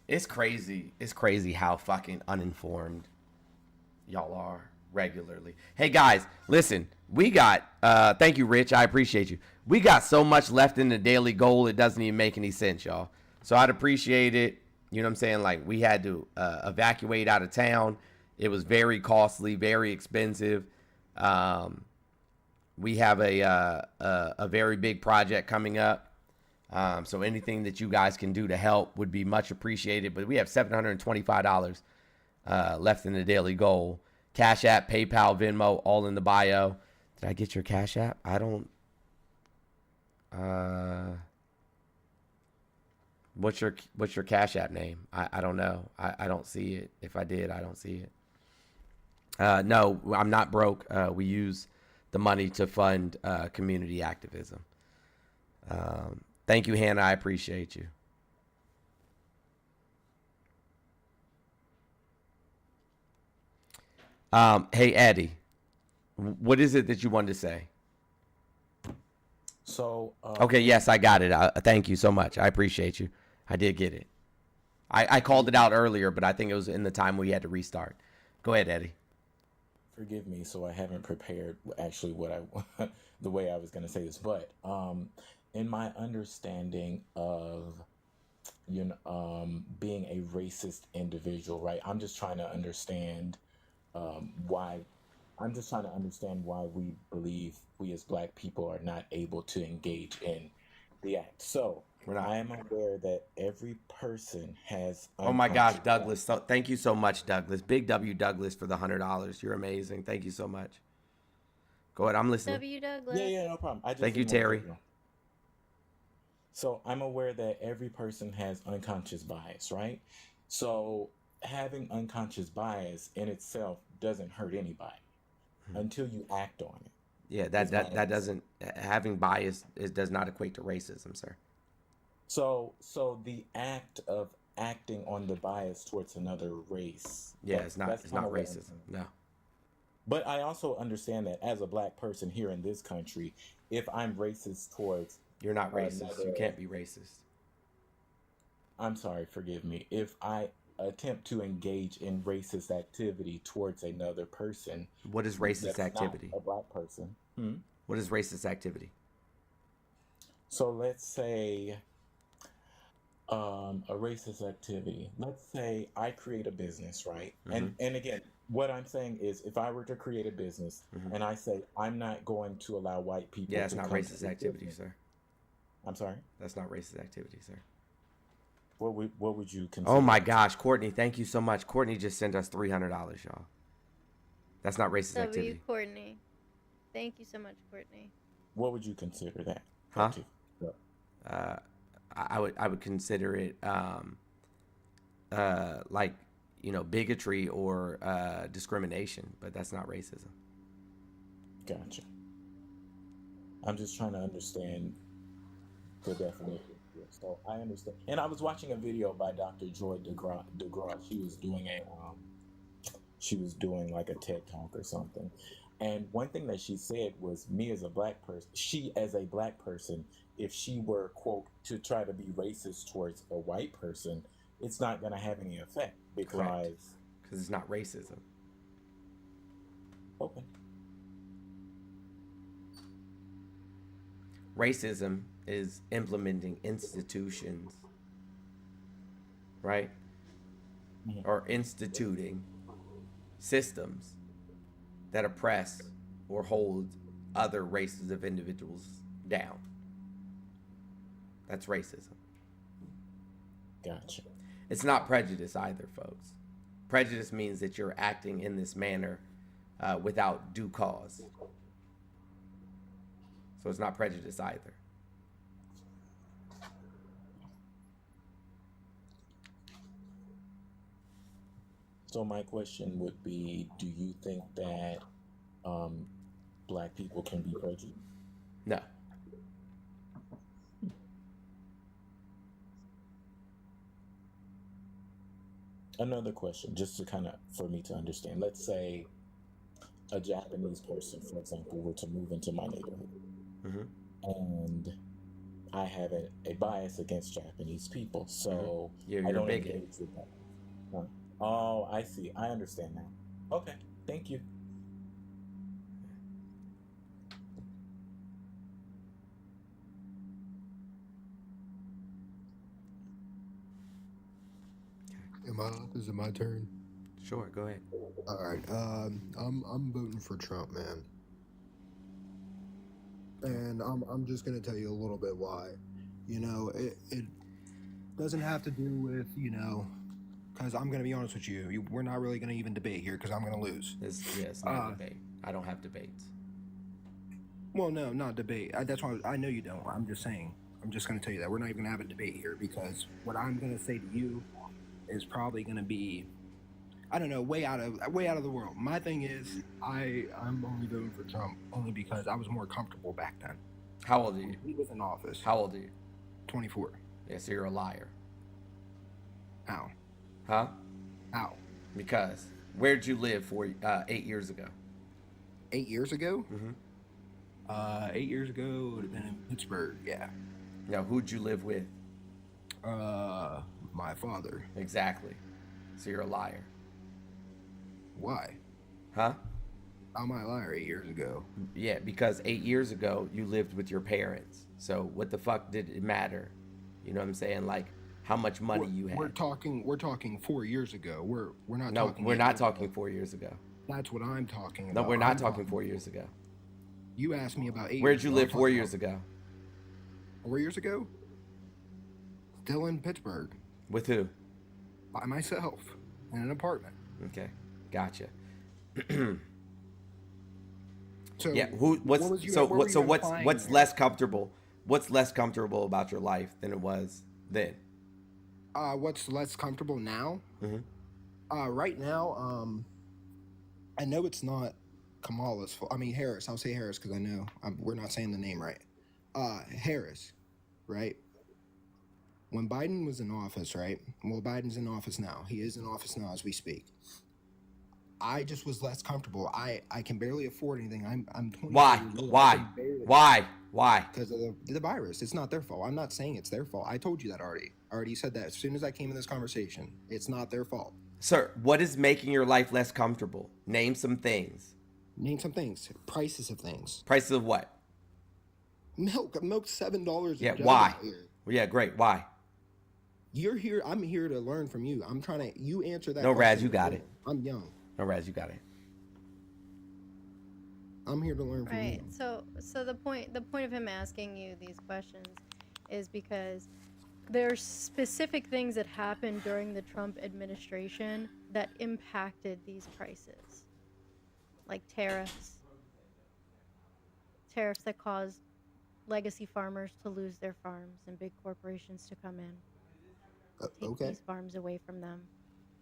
It's crazy. It's crazy how fucking uninformed y'all are regularly. Hey guys, listen, we got thank you, Rich. I appreciate you. We got so much left in the daily goal, it doesn't even make any sense, y'all. So I'd appreciate it. You know what I'm saying? Like, we had to evacuate out of town. It was very costly, very expensive. We have a very big project coming up. So anything that you guys can do to help would be much appreciated. But we have $725 left in the daily goal. Cash App, PayPal, Venmo, all in the bio. Did I get your Cash App? I don't. What's your Cash App name? I don't know. I don't see it. If I did, I don't see it. No, I'm not broke. We use the money to fund community activism. Thank you, Hannah. I appreciate you. Hey, Eddie, what is it that you wanted to say? So okay, yes, I got it. Thank you so much. I appreciate you. I did get it. I called it out earlier, but I think it was in the time we had to restart. Go ahead, Eddie. Forgive me, so I haven't prepared actually what I the way I was going to say this, but in my understanding of being a racist individual, right? I'm just trying to understand why we believe we as Black people are not able to engage in the act. So I am aware that every person has. Oh my gosh, Douglas! So, thank you so much, Douglas. Big W, Douglas, for the $100. You're amazing. Thank you so much. Go ahead. I'm listening. W. Douglas. Yeah, no problem. Thank you, Terry. So I'm aware that every person has unconscious bias, right? So having unconscious bias in itself doesn't hurt anybody until you act on it. Yeah, that doesn't, having bias does not equate to racism, sir. So the act of acting on the bias towards another race. Yeah, it's not racism. No. But I also understand that as a Black person here in this country, if I'm racist towards you're not racist. You can't be racist. I'm sorry, forgive me. If I attempt to engage in racist activity towards another person. What is racist activity? Not a Black person. What is racist activity? So let's say a racist activity. Let's say I create a business, right? And again, what I'm saying is if I were to create a business and I say I'm not going to allow white people Yeah, it's to not come racist to activity, business. sir. I'm sorry? That's not racist activity, sir. What would you consider? Oh my gosh, Courtney, thank you so much. Courtney just sent us $300, y'all. That's not racist activity. Courtney. Thank you so much, Courtney. What would you consider that? Huh? I would consider it like, bigotry or discrimination, but that's not racism. Gotcha. I'm just trying to understand the definition here. So I understand. And I was watching a video by Dr. Joy DeGraw. She was doing like a TED Talk or something. And one thing that she said was, me as a Black person, she as a Black person, if she were, quote, to try to be racist towards a white person, it's not going to have any effect because it's not racism. Okay. Racism is implementing institutions, right? Or instituting systems that oppress or hold other races of individuals down. That's racism. Gotcha. It's not prejudice either, folks. Prejudice means that you're acting in this manner without due cause. So it's not prejudice either. So my question would be, do you think that Black people can be prejudiced? No. Another question, just to kind of for me to understand. Let's say a Japanese person, for example, were to move into my neighborhood, and I have a bias against Japanese people, so You're I a don't bigot. engage with them. Huh. Oh, I see. I understand now. Okay, thank you. Is it my turn? Sure, go ahead. All right. I'm voting for Trump, man. And I'm just gonna tell you a little bit why. You know, it doesn't have to do with, you know, because I'm gonna be honest with you, we're not really gonna even debate here because I'm gonna lose. It's not a debate. I don't have debates. Well, no, not debate. That's why I know you don't. I'm just saying. I'm just gonna tell you that we're not even gonna have a debate here because what I'm gonna say to you is probably gonna be, I don't know, way out of the world. My thing is, I'm only voting for Trump only because I was more comfortable back then. How old are you? He was in office. How old are you? 24. Yeah, so you're a liar. How? Huh? How? Because where'd you live for 8 years ago? 8 years ago? 8 years ago would have been in Pittsburgh. Yeah. Now, who'd you live with? My father. Exactly. So you're a liar. Why? Huh? How am I a liar 8 years ago? Yeah, because 8 years ago you lived with your parents. So what the fuck did it matter? You know what I'm saying? Like how much money you had. We're talking 4 years ago. We're not No, talking. we're not talking 4 years ago. That's what I'm talking No, about. we're not talking 4 years ago. You asked me about 8 Where'd years you ago. live 4 years ago? 4 years ago? Still in Pittsburgh. With who? By myself. In an apartment. Okay. Gotcha. So yeah, what's less comfortable? What's less comfortable about your life than it was then? What's less comfortable now? Right now, I know it's not Kamala's fault. I mean Harris. I'll say Harris because I know we're not saying the name right. Harris, right? When Biden was in office, right? Well, Biden's in office now. He is in office now as we speak. I just was less comfortable. I can barely afford anything. I'm 20 Why? years old. Why? Because of the virus. It's not their fault. I'm not saying it's their fault. I told you that already. I already said that as soon as I came in this conversation. It's not their fault. Sir, what is making your life less comfortable? Name some things. Name some things. Prices of things. Prices of what? Milk. Milk's $7. Yeah, why? Yeah, great. Why? You're here. I'm here to learn from you. I'm trying to. You answer that. No, Raz, question you got before. it. I'm young. No, Raz, you got it. I'm here to learn from Right. you. So the point of him asking you these questions is because there's specific things that happened during the Trump administration that impacted these prices, like tariffs that caused legacy farmers to lose their farms and big corporations to come in, take Okay. these farms away from them.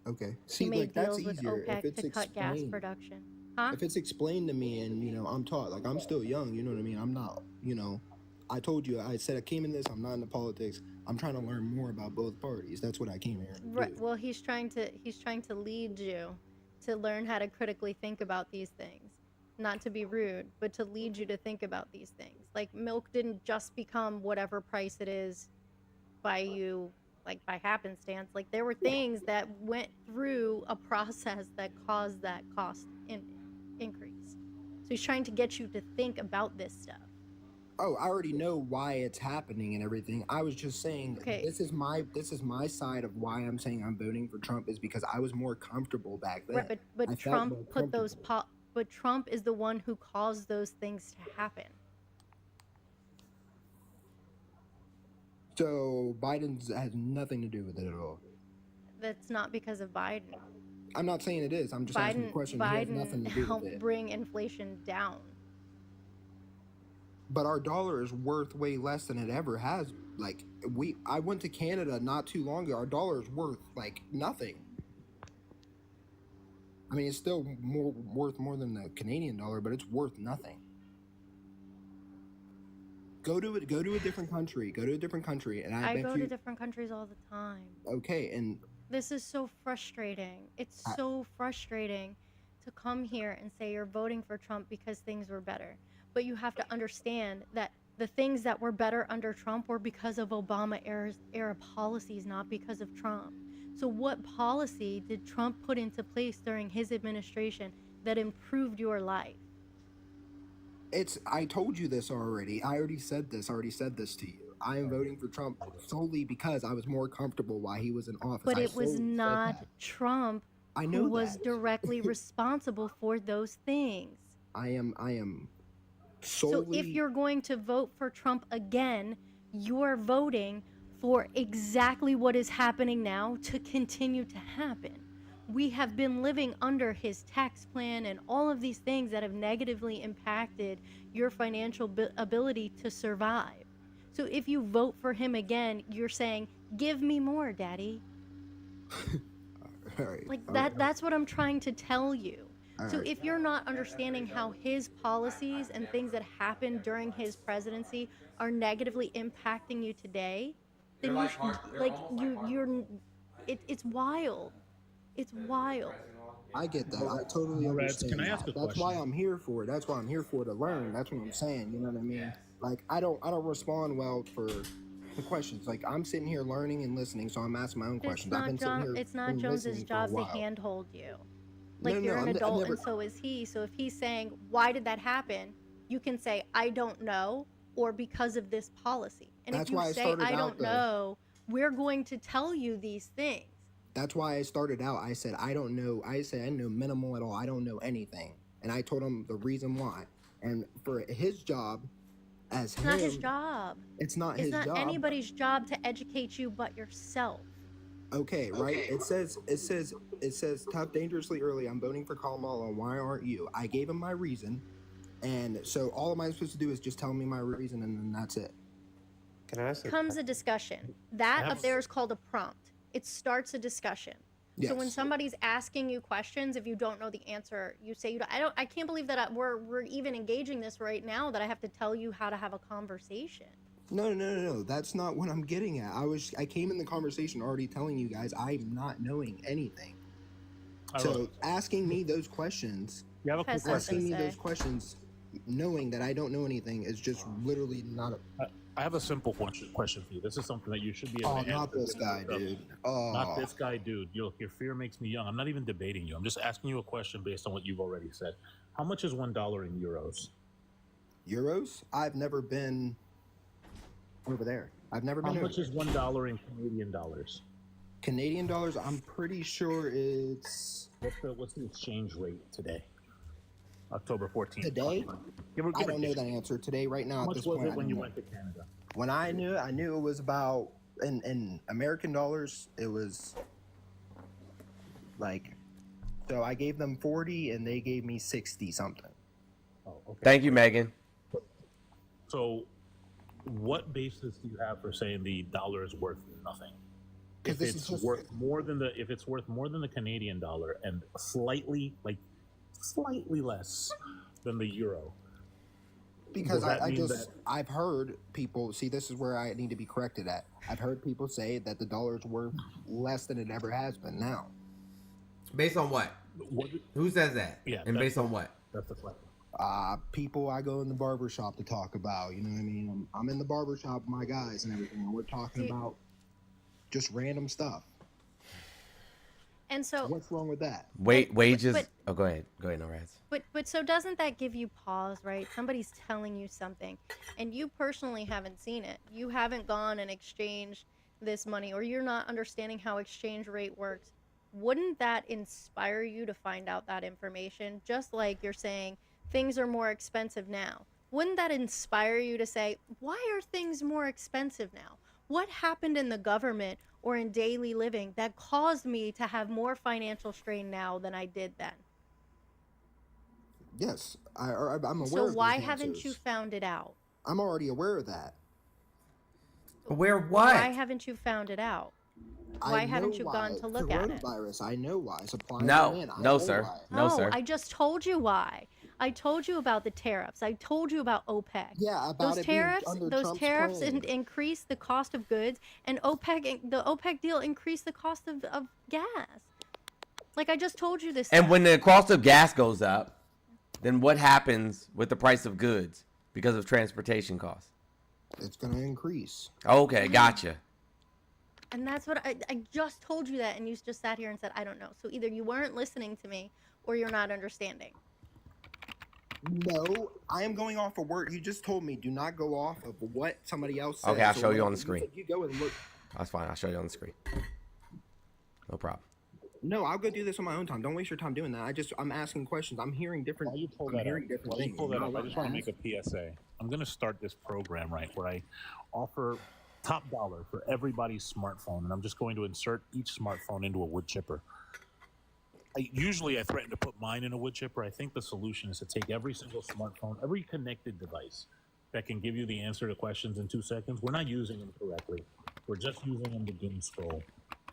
Okay. He See, made like that's deals with easier if OPEC it's to cut gas explained. production. Huh? If it's explained to me and I'm taught, like I'm still young, you know what I mean? I'm not, I told you, I said I came in this, I'm not into politics. I'm trying to learn more about both parties. That's what I came here to Right. do. Well, he's trying to lead you to learn how to critically think about these things. Not to be rude, but to lead you to think about these things. Like milk didn't just become whatever price it is by you, like by happenstance. Like there were things that went through a process that caused that cost increase. So he's trying to get you to think about this stuff. Oh, I already know why it's happening and everything. I was just saying this is my side of why I'm saying I'm voting for Trump is because I was more comfortable back then. Right, but I felt Trump more put those comfortable. but Trump is the one who caused those things to happen. So Biden has nothing to do with it at all. That's not because of Biden. I'm not saying it is. I'm just asking a question. He has nothing Biden to do with helped it. bring inflation down. But our dollar is worth way less than it ever has. Like I went to Canada not too long ago. Our dollar is worth like nothing. I mean, it's still worth more than the Canadian dollar, but it's worth nothing. Go to a different country. Go to a different country, and I bet go you. to different countries all the time. Okay, and This is so frustrating. It's so frustrating to come here and say you're voting for Trump because things were better. But you have to understand that the things that were better under Trump were because of Obama era policies, not because of Trump. So what policy did Trump put into place during his administration that improved your life? I told you this already. I already said this to you. I am voting for Trump solely because I was more comfortable while he was in office. But I it was solely said not that. Trump I know who was that. directly responsible for those things. I am So solely. if you're going to vote for Trump again, you're voting for exactly what is happening now to continue to happen. We have been living under his tax plan and all of these things that have negatively impacted your financial ability to survive. So if you vote for him again, you're saying, give me more, daddy. All right, Like all that right. that's what I'm trying to tell you. All So right. if you're not understanding how his policies and things that happened during his presidency are negatively impacting you today, then you it's wild. It's wild. I get that. I totally Reds, understand can I ask that. a That's why question? I'm here for it. That's why I'm here for, to learn. That's what I'm saying. You know what I mean? Like I don't respond well for the questions. Like I'm sitting here learning and listening, so I'm asking my own It's questions. I've been sitting here It's not and Jones's listening for a job to while. handhold you. Like No, you're an I've adult never. and so is he. So if he's saying, why did that happen? You can say, I don't know, or because of this policy. And That's if you why I say, started I out don't though. know, we're going to tell you these things. That's why I started out. I said I don't know. I said I know minimal at all. I don't know anything, and I told him the reason why. And for his job, as It's not his him, job. it's not It's his not job. anybody's job to educate you but yourself. Okay, right? It says tough dangerously early. I'm voting for Kamala. Why aren't you? I gave him my reason, and so all am I supposed to do is just tell me my reason, and then that's it. Can I ask Comes a discussion. That up there is called a prompt. It starts a discussion. So when Yes. somebody's asking you questions, if you don't know the answer, you say, I can't believe that we're even engaging this right now, that I have to tell you how to have a conversation. No. That's not what I'm getting at. I came in the conversation already telling you guys I'm not knowing anything. So asking me those questions, You have a quick asking me question. those questions, knowing that I don't know anything is just literally not. I have a simple question for you. This is something that you should be able Oh, to not answer. this guy, dude. Not Oh. this guy, dude. Your fear makes me young. I'm not even debating you. I'm just asking you a question based on what you've already said. How much is $1 in euros? Euros? I've never been over there. I've never been How over much there. is $1 in Canadian dollars? Canadian dollars, I'm pretty sure it's What's the exchange rate today? October 14th. today. Give or I don't know take. that answer today, right now. How At much this was point, it I when don't you know. went to Canada? When I knew it was about in American dollars. It was like, so I gave them 40 and they gave me 60 something. Oh, okay. Thank you, Megan. So, what basis do you have for saying the dollar is worth nothing? If this is it's just- worth more than the Canadian dollar and slightly less than the euro. Because does that I mean just, that- I've heard people, see, this is where I need to be corrected at. I've heard people say that the dollar's worth less than it ever has been now. Based on what? Who says that? Yeah. And based on what? That's the question. People I go in the barber shop to talk about, you know what I mean? I'm in the barber shop with my guys and everything, and we're talking about just random stuff. And so What's wrong with that? Wages. but- Oh, go ahead. Go ahead, no rats. But so doesn't that give you pause, right? Somebody's telling you something and you personally haven't seen it. You haven't gone and exchanged this money, or you're not understanding how exchange rate works. Wouldn't that inspire you to find out that information? Just like you're saying things are more expensive now. Wouldn't that inspire you to say, why are things more expensive now? What happened in the government or in daily living that caused me to have more financial strain now than I did then? Yes, I'm aware So of why those haven't answers. you found it out? I'm already aware of that. Aware what? Why haven't you found it out? Why haven't you gone to look at it? Coronavirus, I know why. Supply No, and demand, I no, know sir. why. No, sir. I just told you why. I told you about the tariffs. I told you about OPEC. Yeah, about Those it being tariffs, under those Trump's tariffs plan. increase the cost of goods, and the OPEC deal increased the cost of gas. Like I just told you this. And stuff. when the cost of gas goes up, then what happens with the price of goods because of transportation costs? It's going to increase. Okay, gotcha. And that's what I just told you that, and you just sat here and said, I don't know. So either you weren't listening to me or you're not understanding. No, I am going off of word. You just told me do not go off of what somebody else said. Okay, I'll So show you what- on the screen. You go and look. That's fine. I'll show you on the screen. No problem. No, I'll go do this on my own time. Don't waste your time doing that. I'm asking questions. I'm hearing different. I'm hearing different While you things. pull that I'm up, not I just want to letting make a PSA. I'm going to start this program right where I offer top dollar for everybody's smartphone, and I'm just going to insert each smartphone into a wood chipper. Usually I threaten to put mine in a wood chipper. I think the solution is to take every single smartphone, every connected device that can give you the answer to questions in 2 seconds. We're not using them correctly. We're just using them to doom scroll.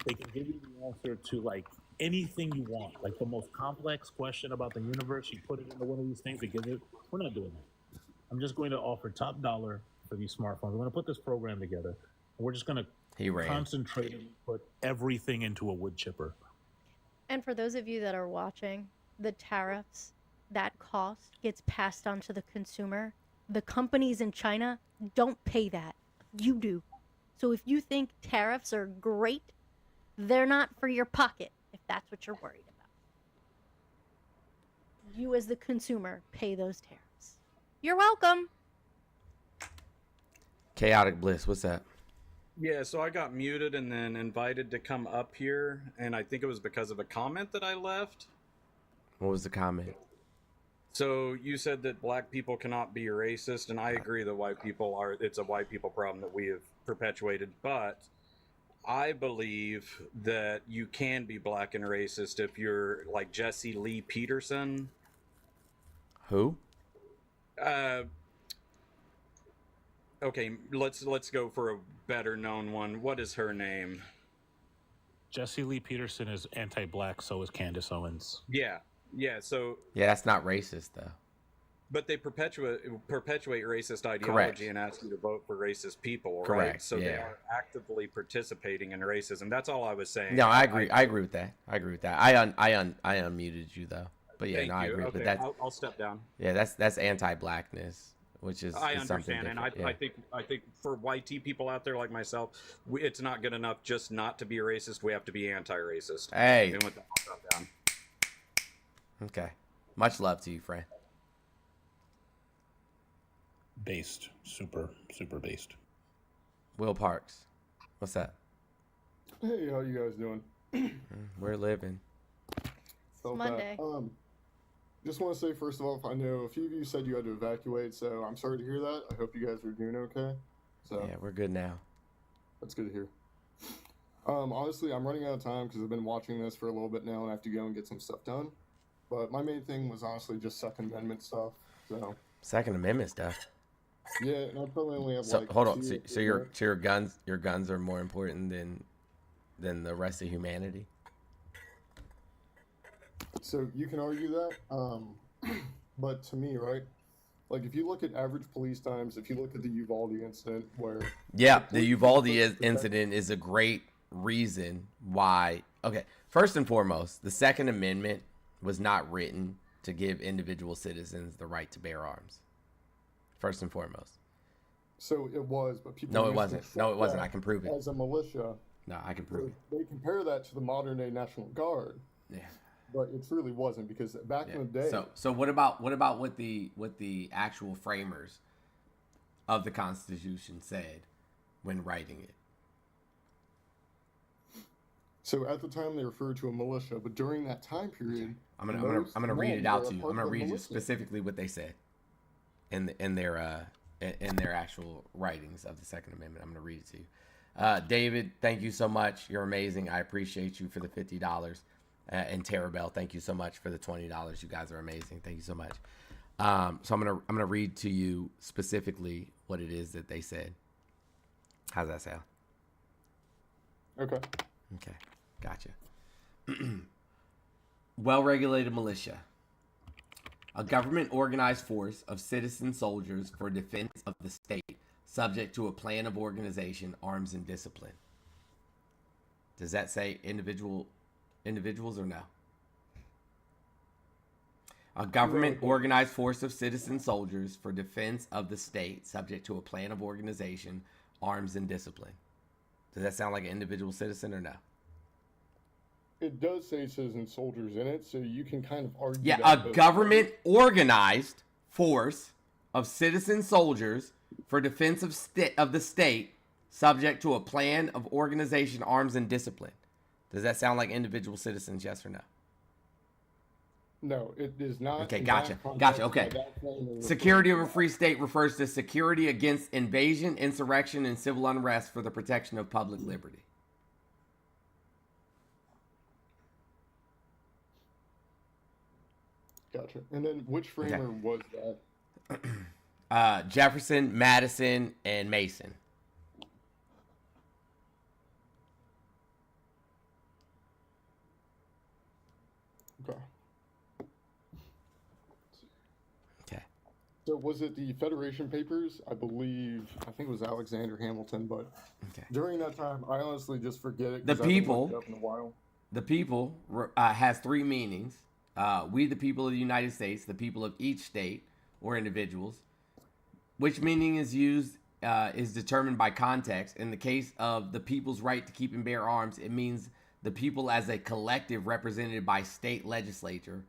They can give you the answer to like anything you want, like the most complex question about the universe. You put it into one of these things, it gives it. We're not doing that. I'm just going to offer top dollar for these smartphones. We're going to put this program together. We're just going to concentrate and put everything into a wood chipper. And for those of you that are watching, the tariffs, that cost gets passed on to the consumer. The companies in China don't pay that. You do. So if you think tariffs are great, they're not for your pocket, if that's what you're worried about. You as the consumer pay those tariffs. You're welcome. Chaotic Bliss, what's that? Yeah, so I got muted and then invited to come up here, and I think it was because of a comment that I left. What was the comment? So you said that black people cannot be racist, and I agree that white people are, it's a white people problem that we have perpetuated, but I believe that you can be black and racist if you're like Jesse Lee Peterson. Who? Okay, let's go for a better known one. What is her name? Jesse Lee Peterson is anti-black, so is Candace Owens. Yeah. So Yeah, that's not racist though. but they perpetuate racist ideology Correct. and ask you to vote for racist people, right? Correct, So they yeah. are actively participating in racism. That's all I was saying. No, I agree. I agree with that. I unmuted you though. But yeah, Thank no, I you. agree. Okay, But that's I'll step down. yeah, that's anti-blackness, which is I is something understand, and different. Yeah. I think for YT people out there like myself, it's not good enough just not to be a racist. We have to be anti-racist. Hey. And with that, I'll step down. Okay. Much love to you, friend. Based. Super based. Will Parks, what's that? Hey, how you guys doing? We're living. So Monday. Just want to say first of all, I know a few of you said you had to evacuate, so I'm sorry to hear that. I hope you guys are doing okay. So Yeah, we're good now. that's good to hear. Honestly, I'm running out of time because I've been watching this for a little bit now, and I have to go and get some stuff done. But my main thing was honestly just Second Amendment stuff. So Second Amendment stuff. yeah, and I probably only have So like. hold on. 2 So or your 3 guns are more important than the rest of humanity. So you can argue that, but to me, right? Like if you look at average police times, if you look at the Uvalde incident, where Yeah, the Uvalde incident is a great reason why. Okay, first and foremost, the Second Amendment was not written to give individual citizens the right to bear arms. First and foremost. So it was, but people. No, it used to wasn't. No, treat it wasn't. that I can prove it. As a militia. No, I can prove it. They compare that to the modern day National Guard. Yeah. But it really wasn't because back in the day. So what about what the actual framers of the Constitution said when writing it? So at the time they referred to a militia, but during that time period, I'm gonna read it out to you. I'm gonna read you specifically what they said in their actual writings of the Second Amendment. I'm gonna read it to you. David, thank you so much. You're amazing. I appreciate you for the $50. And Terabell, thank you so much for the $20. You guys are amazing. Thank you so much. So I'm gonna read to you specifically what it is that they said. How's that sound? Okay. Okay, gotcha. Well-regulated militia. A government organized force of citizen soldiers for defense of the state, subject to a plan of organization, arms, and discipline. Does that say individuals or no? A government organized force of citizen soldiers for defense of the state, subject to a plan of organization, arms, and discipline. Does that sound like an individual citizen or no? It does say citizen soldiers in it, so you can kind of argue. Yeah, that a government organized force of citizen soldiers for defense of the state, subject to a plan of organization, arms, and discipline. Does that sound like individual citizens, yes or no? No, it is not. Okay, gotcha. Okay. Security of a free state refers to security against invasion, insurrection, and civil unrest for the protection of public liberty. Gotcha. And then which framer was that? Jefferson, Madison, and Mason. Okay. Okay. So was it the Federation Papers? I think it was Alexander Hamilton, but during that time, I honestly just forget it. The 'cause I haven't people, looked it up in a while. the people has three meanings. We, the people of the United States, the people of each state or individuals. Which meaning is used is determined by context. In the case of the people's right to keep and bear arms, it means the people as a collective represented by state legislature,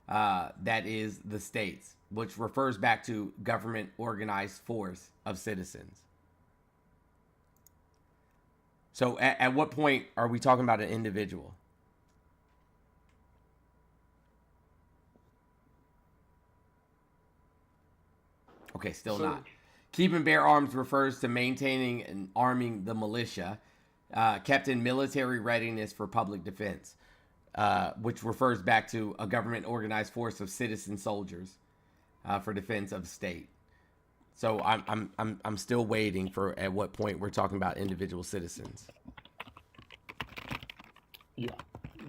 that is the states, which refers back to government organized force of citizens. So at what point are we talking about an individual? Okay, still not. Keep and bear arms refers to maintaining and arming the militia, kept in military readiness for public defense, which refers back to a government organized force of citizen soldiers for defense of the state. So I'm still waiting for at what point we're talking about individual citizens. Yeah.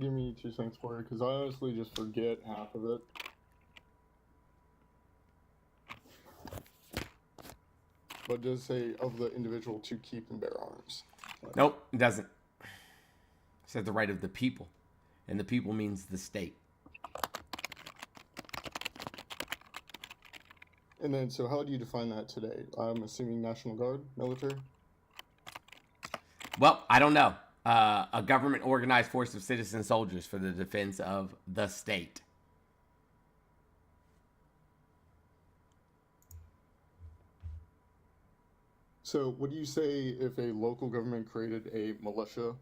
Give me 2 seconds for it, because I honestly just forget half of it. But it does say of the individual to keep and bear arms. Nope, it doesn't. It says the right of the people. And the people means the state. And then, so how do you define that today? I'm assuming National Guard, military? Well, I don't know. A government organized force of citizen soldiers for the defense of the state. So would you say if a local government created a militia,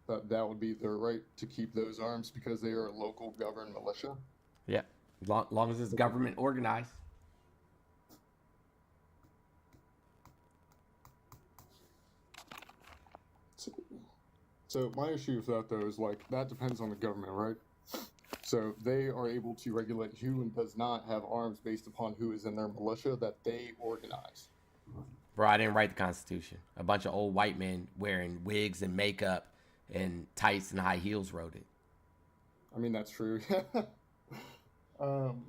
that would be their right to keep those arms because they are a local governed militia? Yeah, long as it's government organized. So my issue with that, though, is like that depends on the government, right? So they are able to regulate who and does not have arms based upon who is in their militia that they organize. Bro, I didn't write the Constitution. A bunch of old white men wearing wigs and makeup and tights and high heels wrote it. I mean, that's true. And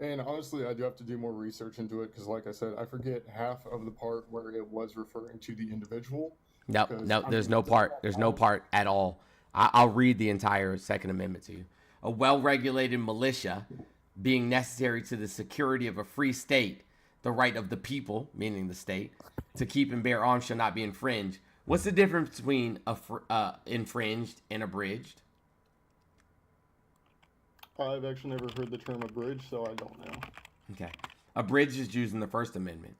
honestly, I do have to do more research into it because, like I said, I forget half of the part where it was referring to the individual. No, there's no part. There's no part at all. I'll read the entire Second Amendment to you. A well-regulated militia being necessary to the security of a free state, the right of the people, meaning the state, to keep and bear arms shall not be infringed. What's the difference between infringed and abridged? I've actually never heard the term abridged, so I don't know. Okay. Abridged is used in the First Amendment.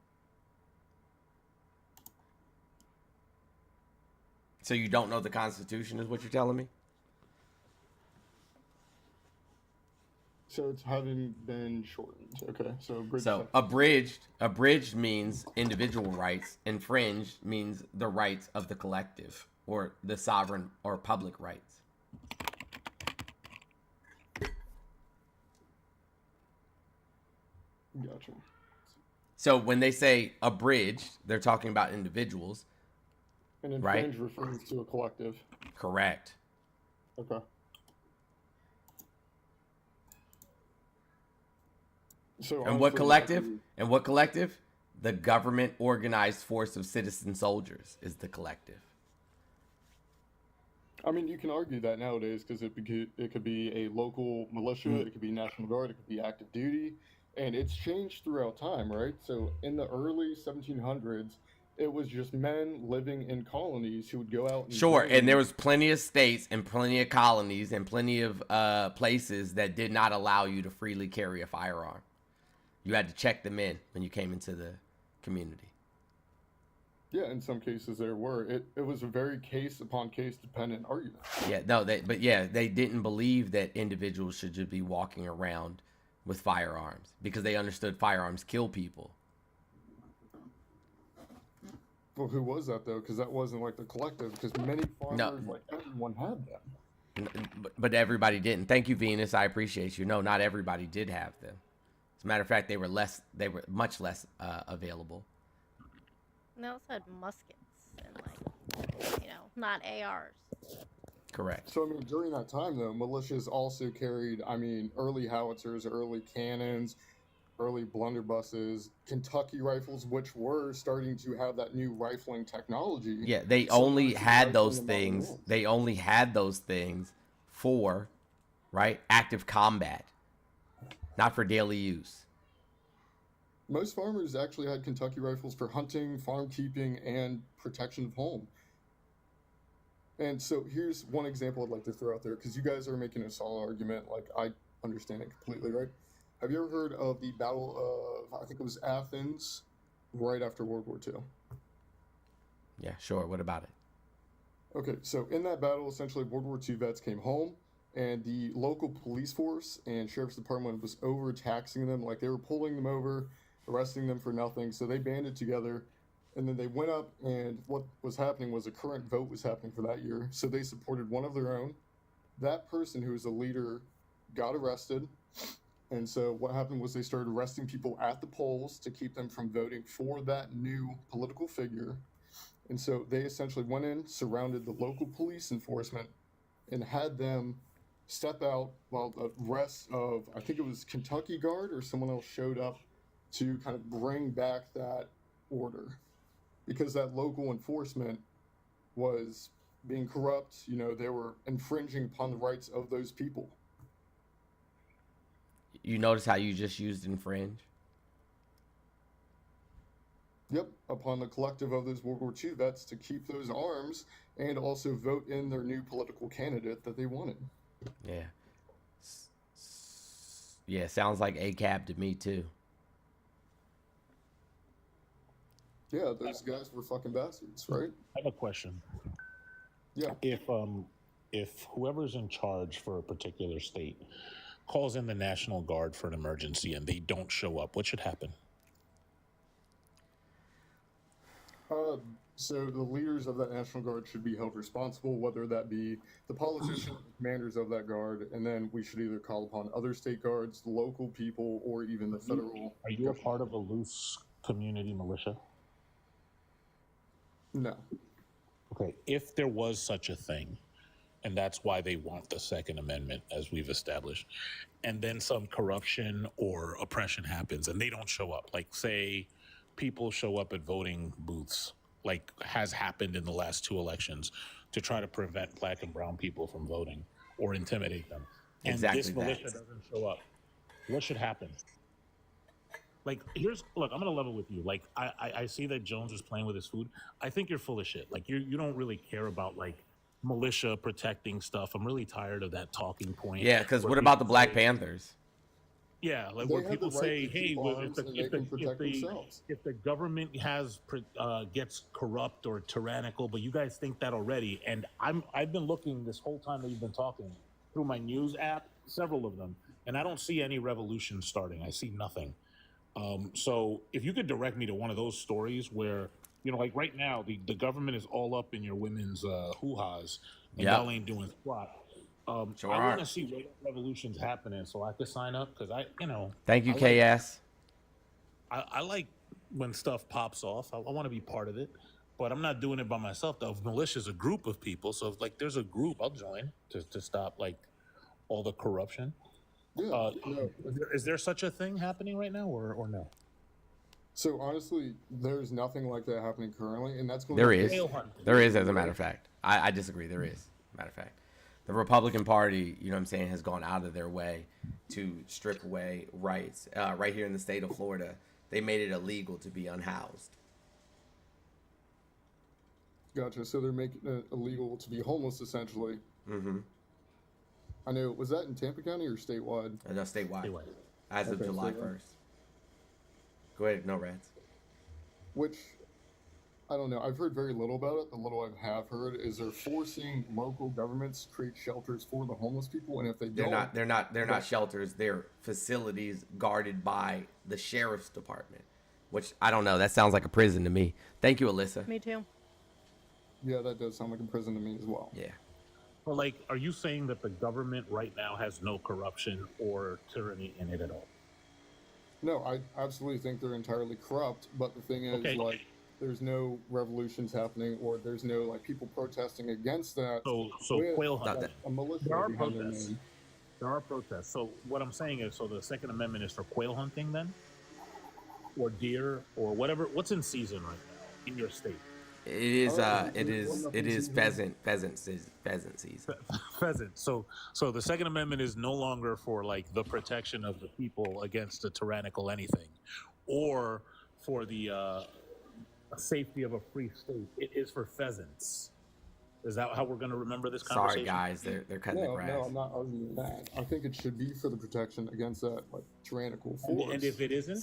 So you don't know the Constitution is what you're telling me? So it's having been shortened. Okay, so abridged. So abridged means individual rights. Infringed means the rights of the collective or the sovereign or public rights. Gotcha. So when they say abridged, they're talking about individuals. And right? infringe refers to a collective. Correct. Okay. So And what honestly, collective? And what collective? The government organized force of citizen soldiers is the collective. I mean, you can argue that nowadays because it could be a local militia, it could be National Guard, it could be active duty, and it's changed throughout time, right? So in the early 1700s, it was just men living in colonies who would go out and Sure, and there raid. was plenty of states and plenty of colonies and plenty of places that did not allow you to freely carry a firearm. You had to check them in when you came into the community. Yeah, in some cases there were. It was a very case upon case dependent argument. Yeah, no, they didn't believe that individuals should just be walking around with firearms because they understood firearms kill people. Well, who was that though? Because that wasn't like the collective. Because many farmers, like everyone, had them. But everybody didn't. Thank you, Venus. I appreciate you. No, not everybody did have them. As a matter of fact, they were much less available. And they also had muskets and, like, not ARs. Correct. So I mean, during that time though, militias also carried, I mean, early howitzers, early cannons, early blunderbusses, Kentucky rifles, which were starting to have that new rifling technology. Yeah, they similar only to had those rifling in modern things. wars. They only had those things for, right, active combat, not for daily use. Most farmers actually had Kentucky rifles for hunting, farm keeping, and protection of home. And so here's one example I'd like to throw out there, because you guys are making a solid argument. Like, I understand it completely, right? Have you ever heard of the Battle of, I think it was Athens, right after World War II? Yeah, sure. What about it? Okay, so in that battle, essentially, World War II vets came home, and the local police force and sheriff's department was overtaxing them. Like, they were pulling them over, arresting them for nothing. So they banded together, and then they went up, and what was happening was a current vote was happening for that year. So they supported one of their own. That person who was a leader got arrested. And so what happened was they started arresting people at the polls to keep them from voting for that new political figure. And so they essentially went in, surrounded the local police enforcement, and had them step out while the rest of, I think it was Kentucky Guard or someone else showed up to kind of bring back that order. Because that local enforcement was being corrupt, they were infringing upon the rights of those people. You notice how you just used infringe? Yep, upon the collective of those World War II vets to keep those arms and also vote in their new political candidate that they wanted. Yeah. Yeah, sounds like ACAB to me too. Yeah, those guys were fucking bastards, right? I have a question. Yeah. If whoever's in charge for a particular state calls in the National Guard for an emergency and they don't show up, what should happen? So the leaders of that National Guard should be held responsible, whether that be the politicians, commanders of that guard, and then we should either call upon other state guards, local people, or even the federal. Are you a part of a loose community militia? No. Okay, if there was such a thing, and that's why they want the Second Amendment, as we've established, and then some corruption or oppression happens and they don't show up, like say people show up at voting booths, like has happened in the last 2 elections, to try to prevent black and brown people from voting or intimidate them, and Exactly this militia doesn't show up, what should happen? Like, look, I'm gonna level with you. Like, I see that Jones is playing with his food. I think you're full of shit. Like, you don't really care about like militia protecting stuff. I'm really tired of that talking point. Yeah, because where what about the people Black say- Panthers? Yeah, like They where have the people right say, to "Hey, keep well, arms and they can protect themselves." if the government gets corrupt or tyrannical," but you guys think that already. And I've been looking this whole time that you've been talking through my news app, several of them, and I don't see any revolution starting. I see nothing. So if you could direct me to one of those stories where, like right now, the government is all up in your women's hoo-has, and Yep. y'all ain't doing squat. Sure I are. want to see where that revolution's happening so I could sign up, because Thank you, I KS. I like when stuff pops off. I want to be part of it, but I'm not doing it by myself. The militia's a group of people, so if like there's a group, I'll join to stop like all the corruption. Is there such a thing happening right now, or no? So honestly, there's nothing like that happening currently, and that's going There to is. There is, as a matter of fact. I disagree. There is, matter of fact. The Republican Party, you know what I'm saying, has gone out of their way to strip away rights. Right here in the state of Florida, they made it illegal to be unhoused. Gotcha. So they're making it illegal to be homeless, essentially. Mm-hmm. I know. Was that in Tampa County or statewide? No, statewide. As of July 1st. Go ahead. No, Reds. Which, I don't know. I've heard very little about it. The little I have heard is they're forcing local governments to create shelters for the homeless people, and if they don't, They're not shelters. They're facilities guarded by the sheriff's department. Which I don't know. That sounds like a prison to me. Thank you, Alyssa. Me too. Yeah, that does sound like a prison to me as well. Yeah. Well, like, are you saying that the government right now has no corruption or tyranny in it at all? No, I absolutely think they're entirely corrupt. But the thing is, Okay. like, there's no revolutions happening, or there's no like people protesting against that. So with quail hunting. a militia There are behind their protests. name. There are protests. So what I'm saying is, so the Second Amendment is for quail hunting then, or deer, or whatever. What's in season right now in your state? It is pheasant season. Pheasant. So the Second Amendment is no longer for like the protection of the people against a tyrannical anything, or for the safety of a free state. It is for pheasants. Is that how we're going to remember this conversation? Sorry, guys, they're cutting the grass. No, I'm not arguing that. I think it should be for the protection against that like tyrannical force. And if it isn't,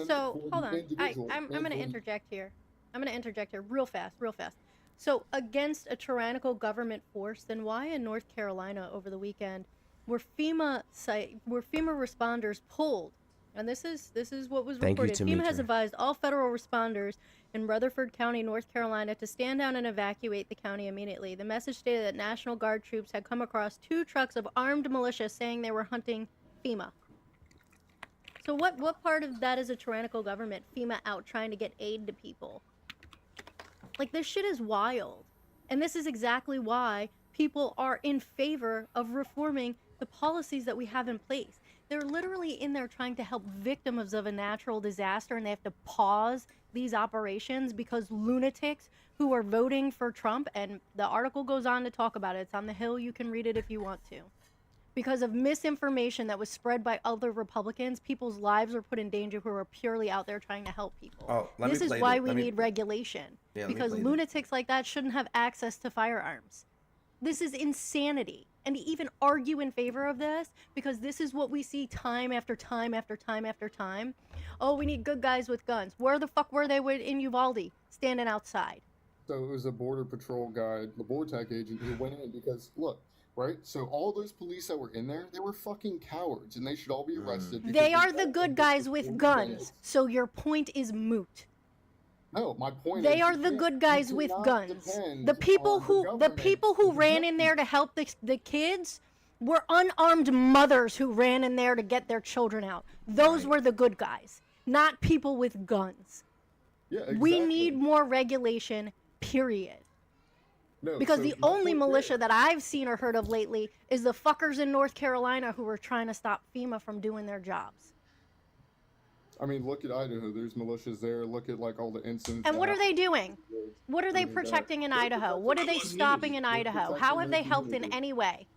So hold on, I'm going to interject here. Real fast. So against a tyrannical government force, then why in North Carolina over the weekend were FEMA responders pulled? And this is what was Thank you, reported. FEMA has Tamitra. advised all federal responders in Rutherford County, North Carolina, to stand down and evacuate the county immediately. The message stated that National Guard troops had come across 2 trucks of armed militia saying they were hunting FEMA. So what part of that is a tyrannical government? FEMA out trying to get aid to people. Like, this shit is wild. And this is exactly why people are in favor of reforming the policies that we have in place. They're literally in there trying to help victims of a natural disaster, and they have to pause these operations because lunatics who are voting for Trump, and the article goes on to talk about it. It's on the Hill. You can read it if you want to. Because of misinformation that was spread by other Republicans, people's lives are put in danger who are purely out there trying to help people. This is why we need regulation. Yeah, let me because play lunatics like that shouldn't have access to firearms. This is insanity. And to even argue in favor of this, because this is what we see time after time after time after time. Oh, we need good guys with guns. Where the fuck were they in Uvalde, standing outside? So it was a border patrol guy, the BORTAC agent, who went in because look, right? So all those police that were in there, they were fucking cowards, and they should all be arrested. They are the good guys with guns. So your point is moot. No, my point They is are you the can't- good guys you with cannot guns. depend The people on who government. ran in there to help the kids were unarmed mothers who ran in there to get their children out. Those were the good guys, not people with guns. Yeah, We exactly. need more regulation, period. No, Because so the my only point militia there- that I've seen or heard of lately is the fuckers in North Carolina who are trying to stop FEMA from doing their jobs. I mean, look at Idaho. There's militias there. Look at like all the incidents. And that what are they happened. doing? What are they protecting in Idaho? What are they stopping in Idaho? How have they helped in any way?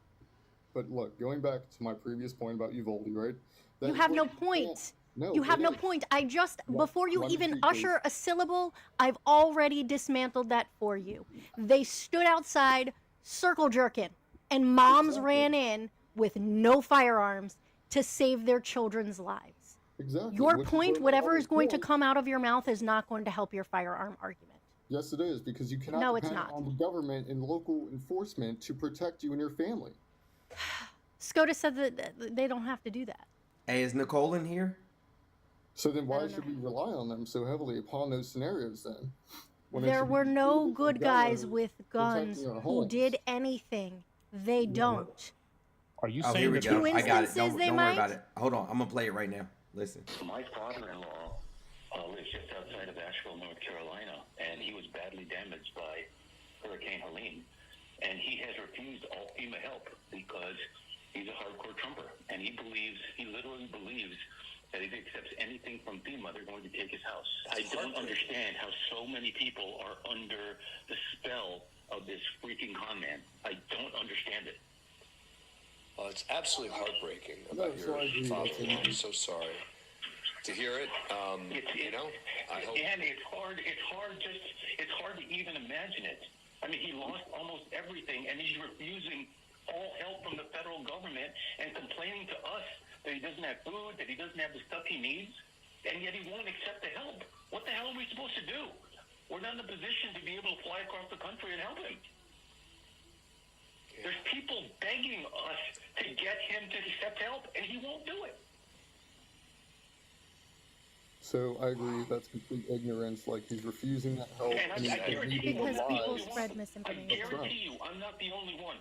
But look, going back to my previous point about Uvalde, right? That You is have what no you can't- point. No, You have it no is. point. I just, Let- before you let me even speak, usher please. a syllable, I've already dismantled that for you. They stood outside circle jerking, and moms ran in with no firearms to save their children's lives. Exactly. Your which is point, where my whatever other is going to point- come out of your mouth, is not going to help your firearm argument. Yes, it is, because you cannot No, it's depend not. on the government and local enforcement to protect you and your family. SCOTUS said that they don't have to do that. Hey, is Nicole in here? So then why should we rely on them so heavily upon those scenarios then? When it There should be were no people good from guys government with guns protecting our who homes. did anything. They don't. Are you Oh, saying here we that go. Two I got it. instances Don't they worry might? about it. Hold on. I'm gonna play it right now. Listen. My father-in-law lives just outside of Asheville, North Carolina, and he was badly damaged by Hurricane Helene. And he has refused all FEMA help because He's a hardcore Trumper, and he literally believes that if he accepts anything from FEMA, they're going to take his house. I don't understand how so many people are under the spell of this freaking con man. I don't understand it. Well, it's absolutely heartbreaking about your father-in-law. I'm so sorry to hear it. I hope. And it's hard to even imagine it. I mean, he lost almost everything, and he's refusing all help from the federal government and complaining to us that he doesn't have food, that he doesn't have the stuff he needs, and yet he won't accept the help. What the hell are we supposed to do? We're not in a position to be able to fly across the country and help him. There's people begging us to get him to accept help, and he won't do it. So I agree that's complete ignorance. Like, he's refusing that help. And I guarantee you, Because people spread I misinformation. guarantee you, I'm not the only one.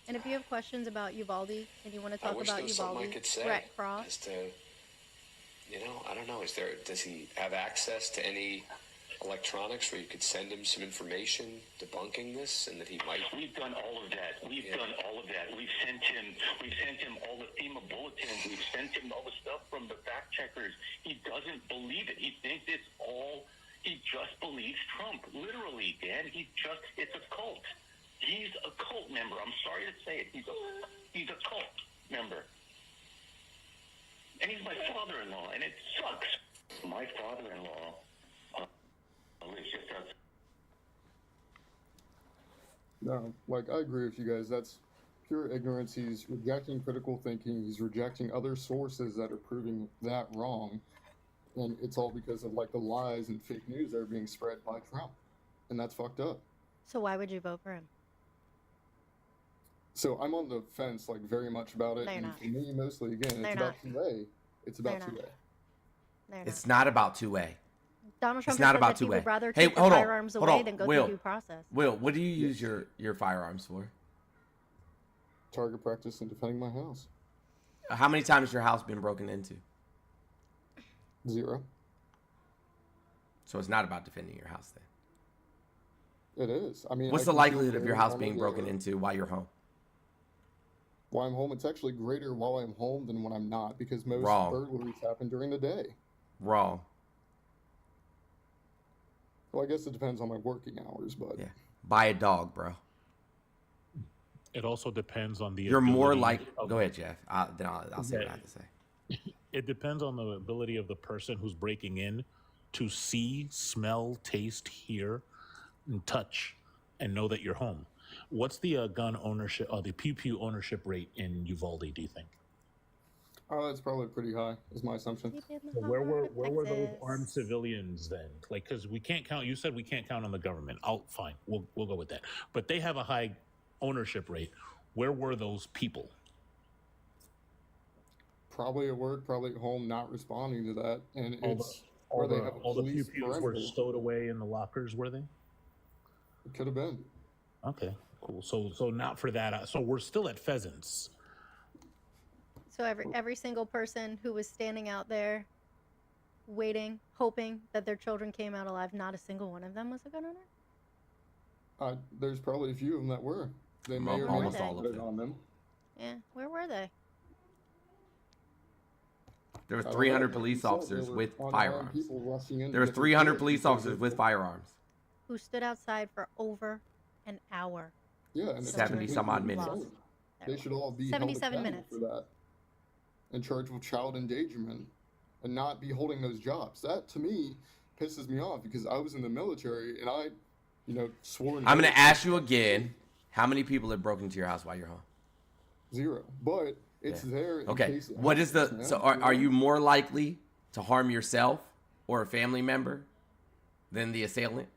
And if you have questions about Uvalde and you want to I talk wish about there was something I Uvalde, could say Brett Cross. as to, I don't know. Does he have access to any electronics where you could send him some information debunking this, and that he might? We've done all of that. We've done all of that. We've sent him all the FEMA bulletins. We've sent him all the stuff from the fact checkers. He doesn't believe it. He thinks it's all. He just believes Trump. Literally, Dan. It's a cult. He's a cult member. I'm sorry to say it. He's a cult member. And he's my father-in-law, and it sucks. My father-in-law lives just outside. No, like, I agree with you guys. That's pure ignorance. He's rejecting critical thinking. He's rejecting other sources that are proving that wrong. And it's all because of, like, the lies and fake news that are being spread by Trump. And that's fucked up. So why would you vote for him? So I'm on the fence, like, very much about it. No, you're and not. for me, mostly, again, No, it's you're about 2A. It's about No, you're 2A. They're It's not about 2A. Donald Trump It's not has said about that he 2A. would rather Hey, take the hold on. firearms Hold away on. than go Will, through due process. Will, what do you use your firearms for? Target practice and defending my house. How many times has your house been broken into? 0. So it's not about defending your house then. It is. I mean, What's I the can feel likelihood of very your house vulnerable being broken into while you're home? While I'm home, it's actually greater while I'm home than when I'm not, because most Wrong. burglaries happen during the day. Wrong. Well, I guess it depends on my working hours, but Yeah. Buy a dog, bro. It also depends on the. You're more ability like. of- Go ahead, Jeff. Then I'll say what I have to say. It depends on the ability of the person who's breaking in to see, smell, taste, hear, and touch, and know that you're home. What's the gun ownership, or the pew pew ownership rate in Uvalde? Do you think? it's probably pretty high, is my assumption. So where were those armed civilians then? Like, because we can't count. You said we can't count on the government. Fine, we'll go with that. But they have a high ownership rate. Where were those people? Probably at work, probably at home, not responding to that, and All it's the, where they have a all the pew police pews were perimeter. stowed away in the lockers, were they? It could have been. Okay, cool. So not for that. So we're still at pheasants. So every single person who was standing out there waiting, hoping that their children came out alive, not a single one of them was a gun owner? There's probably a few of them that were. They may or may Almost not all of put it on them. Yeah, where were they? There were I don't 300 know. police He said officers they were with unarmed firearms. people rushing in to There were get their 300 kids police because officers of with the- firearms. Who stood outside for over an hour. Yeah, and it's 70 some odd minutes. insane. They should all be held 77 accountable minutes. for that, in charge of child endangerment, and not be holding those jobs. That to me pisses me off, because I was in the military and I, swore. I'm going to ask you again, how many people have broken into your house while you're home? 0, but it's there. In Okay. case it What is happens, the man, so are you more likely to harm yourself or a family member than the assailant?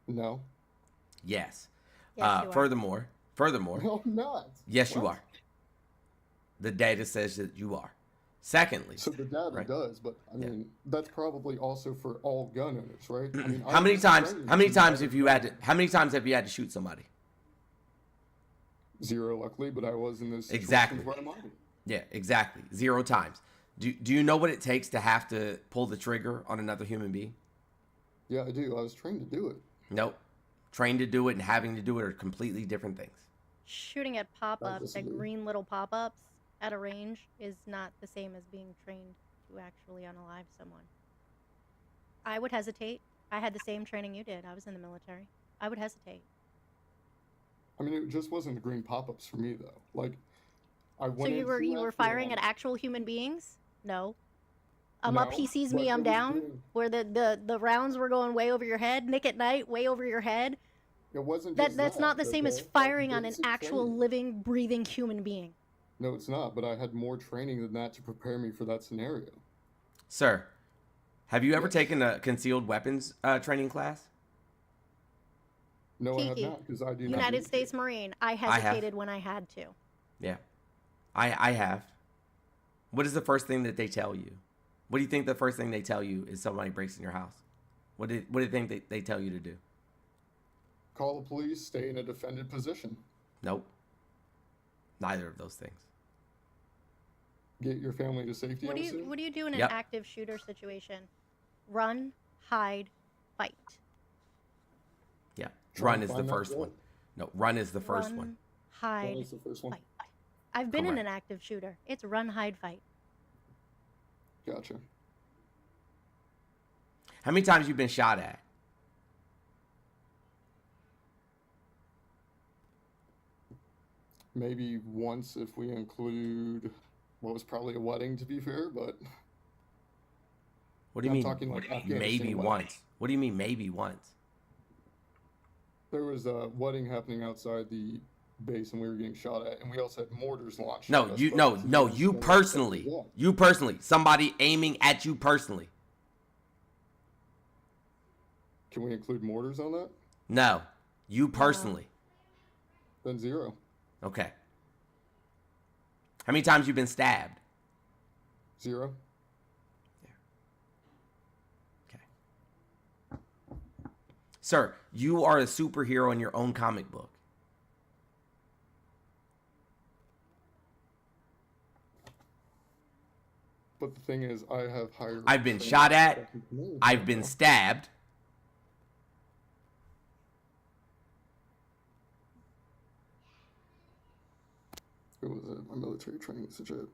No. Yes. Yes, you are. Furthermore, No, I'm not. yes, you What? are. The data says that you are. Secondly, So the data Right. does, but I mean that's probably also for all gun owners, right? I mean, how many times have how many times have you had to shoot somebody? 0, luckily, but I was in this Exactly. where I'm at. Yeah, exactly. 0 times. Do you know what it takes to have to pull the trigger on another human being? Yeah, I do. I was trained to do it. Nope. Trained to do it and having to do it are completely different things. Shooting at pop-ups, at disagree. green little pop-ups at a range is not the same as being trained to actually unalive someone. I would hesitate. I had the same training you did. I was in the military. I would hesitate. I mean, it just wasn't the green pop-ups for me though. Like, I So went you were into firing Afghan- at actual human beings? No. I'm No, up, he sees but me, I'm it was down. doing- Where the rounds were going way over your head. Nick at night, way over your head. It wasn't That's just not the same as okay? That's firing on an basic actual training. living, breathing human being. No, it's not. But I had more training than that to prepare me for that scenario. Sir, have you ever taken a concealed weapons training class? No, I have Kiki, not because I do not. United need to. States Marine. I have. hesitated when I had to. Yeah. I have. What is the first thing that they tell you? What do you think the first thing they tell you is somebody breaks in your house? What do you think they tell you to do? Call the police. Stay in a defended position. Nope. Neither of those things. Get your family to safety. What I do would say? you do in an Yep. active shooter situation? Run, hide, fight. Yeah. Try Run and is the find that first goal. one. No, run is the first Run, one. Hide, That was the first one. fight. I've been in Correct. an active shooter. It's run, hide, fight. Gotcha. How many times you been shot at? Maybe once if we include what was probably a wedding, to be fair, but What do you I'm mean? talking like Afghanistan Maybe wedding. once. What do you mean maybe once? There was a wedding happening outside the base and we were getting shot at, and we also had mortars launched. No, at us, you but no to no be honest, you no one personally. expected that. You personally. Somebody aiming at you personally. Can we include mortars on that? No. You personally. Then 0. Okay. How many times you been stabbed? 0. Sir, you are a superhero in your own comic book. But the thing is, I have higher. I've been training shot at. than you. I've been stabbed. It was my military training is legit.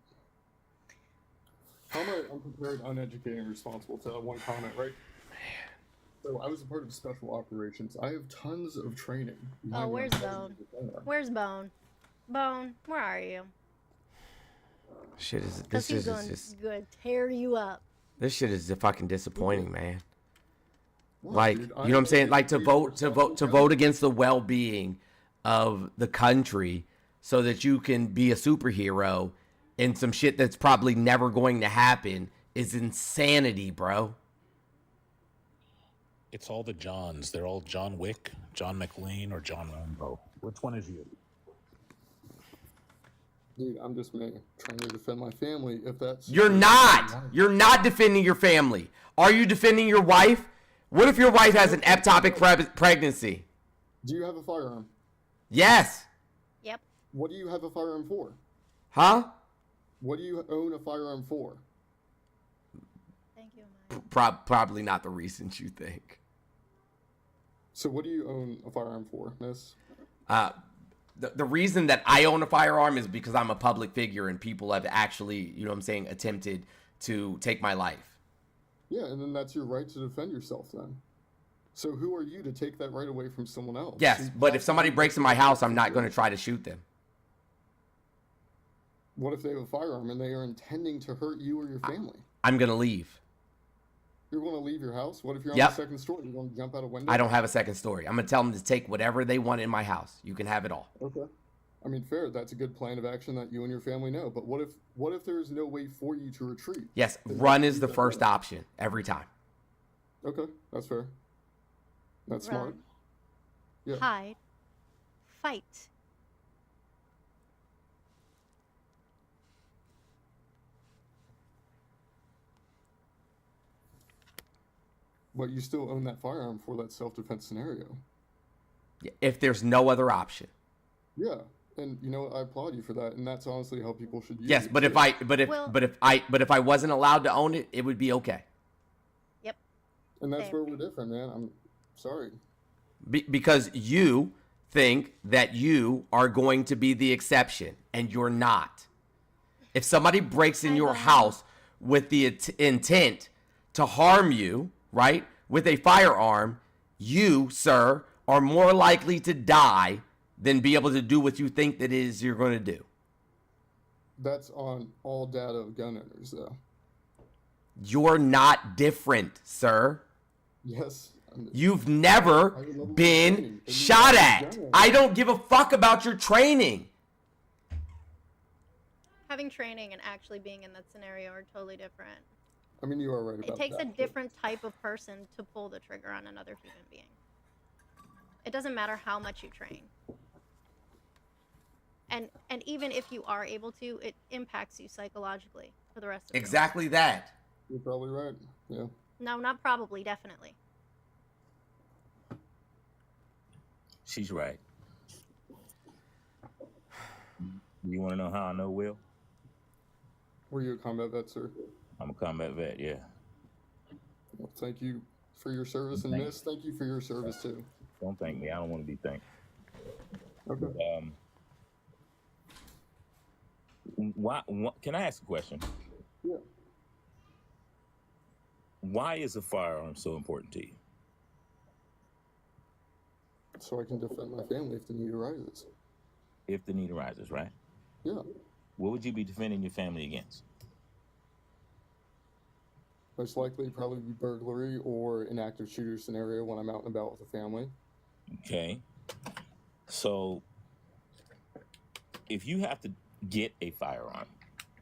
How am I unprepared, uneducated, and responsible to that one comment, right? So I was a part of special operations. I have tons of training. Oh, behind where's my Bone? presence. Where's Bone? Bone, where are you? Shit is Because this he's shit going is just to tear you up. this shit is fucking disappointing, man. What, Like, dude? you know what I'm saying? Like to vote against the well-being of the country so that you can be a superhero in some shit that's probably never going to happen is insanity, bro. It's all the Johns. They're all John Wick, John McLean, or John Rambo. Which one is you? Dude, I'm just me trying to defend my family. If that's You're not. You're not defending your family. Are you defending your wife? What if your wife has an ectopic pregnancy? Do you have a firearm? Yes. Yep. What do you have a firearm for? Huh? What do you own a firearm for? Thank you, Probably not the reasons you think. So what do you own a firearm for, miss? The reason that I own a firearm is because I'm a public figure and people have actually, you know what I'm saying, attempted to take my life. Yeah, and then that's your right to defend yourself then. So who are you to take that right away from someone else? Yes, See, but if that's somebody the- breaks in my house, I'm not going to try to shoot them. What if they have a firearm and they are intending to hurt you or your family? I'm going to leave. You're going to leave your house? What if you're on Yep. the second story? You're going to jump out a window? I don't have a second story. I'm going to tell them to take whatever they want in my house. You can have it all. Okay. I mean, fair. That's a good plan of action that you and your family know. But what if there is no way for you to retreat? Yes, Then run you is do the that first way. option every time. Okay, that's fair. That's smart. Run. Yeah. Hide, fight. But you still own that firearm for that self-defense scenario. If there's no other option. Yeah, and you know what? I applaud you for that, and that's honestly how people should use Yes, it. but too. if I wasn't allowed to own it, it would be okay. Yep. And that's Same. where we're different, man. I'm sorry. because you think that you are going to be the exception, and you're not. If somebody breaks in your house with the intent to harm you, right, with a firearm, you, sir, are more likely to die than be able to do what you think that is you're going to do. That's on all data of gun owners, though. You're not different, sir. Yes. You've never been shot at. I don't give a fuck about your training. Having training and actually being in that scenario are totally different. I mean, you are right about that. It takes a different type of person to pull the trigger on another human being. It doesn't matter how much you train. And even if you are able to, it impacts you psychologically for the rest of your life. Exactly that. You're probably right. Yeah. No, not probably, definitely. She's right. You want to know how I know, Will? Were you a combat vet, sir? I'm a combat vet, yeah. Well, thank you for your service, and Miss, thank you for your service too. Don't thank me. I don't want to be thanked. Okay. Why? Can I ask a question? Yeah. Why is a firearm so important to you? So I can defend my family if the need arises. If the need arises, right? Yeah. What would you be defending your family against? Most likely, probably be burglary or an active shooter scenario when I'm out and about with the family. Okay. So, if you have to get a firearm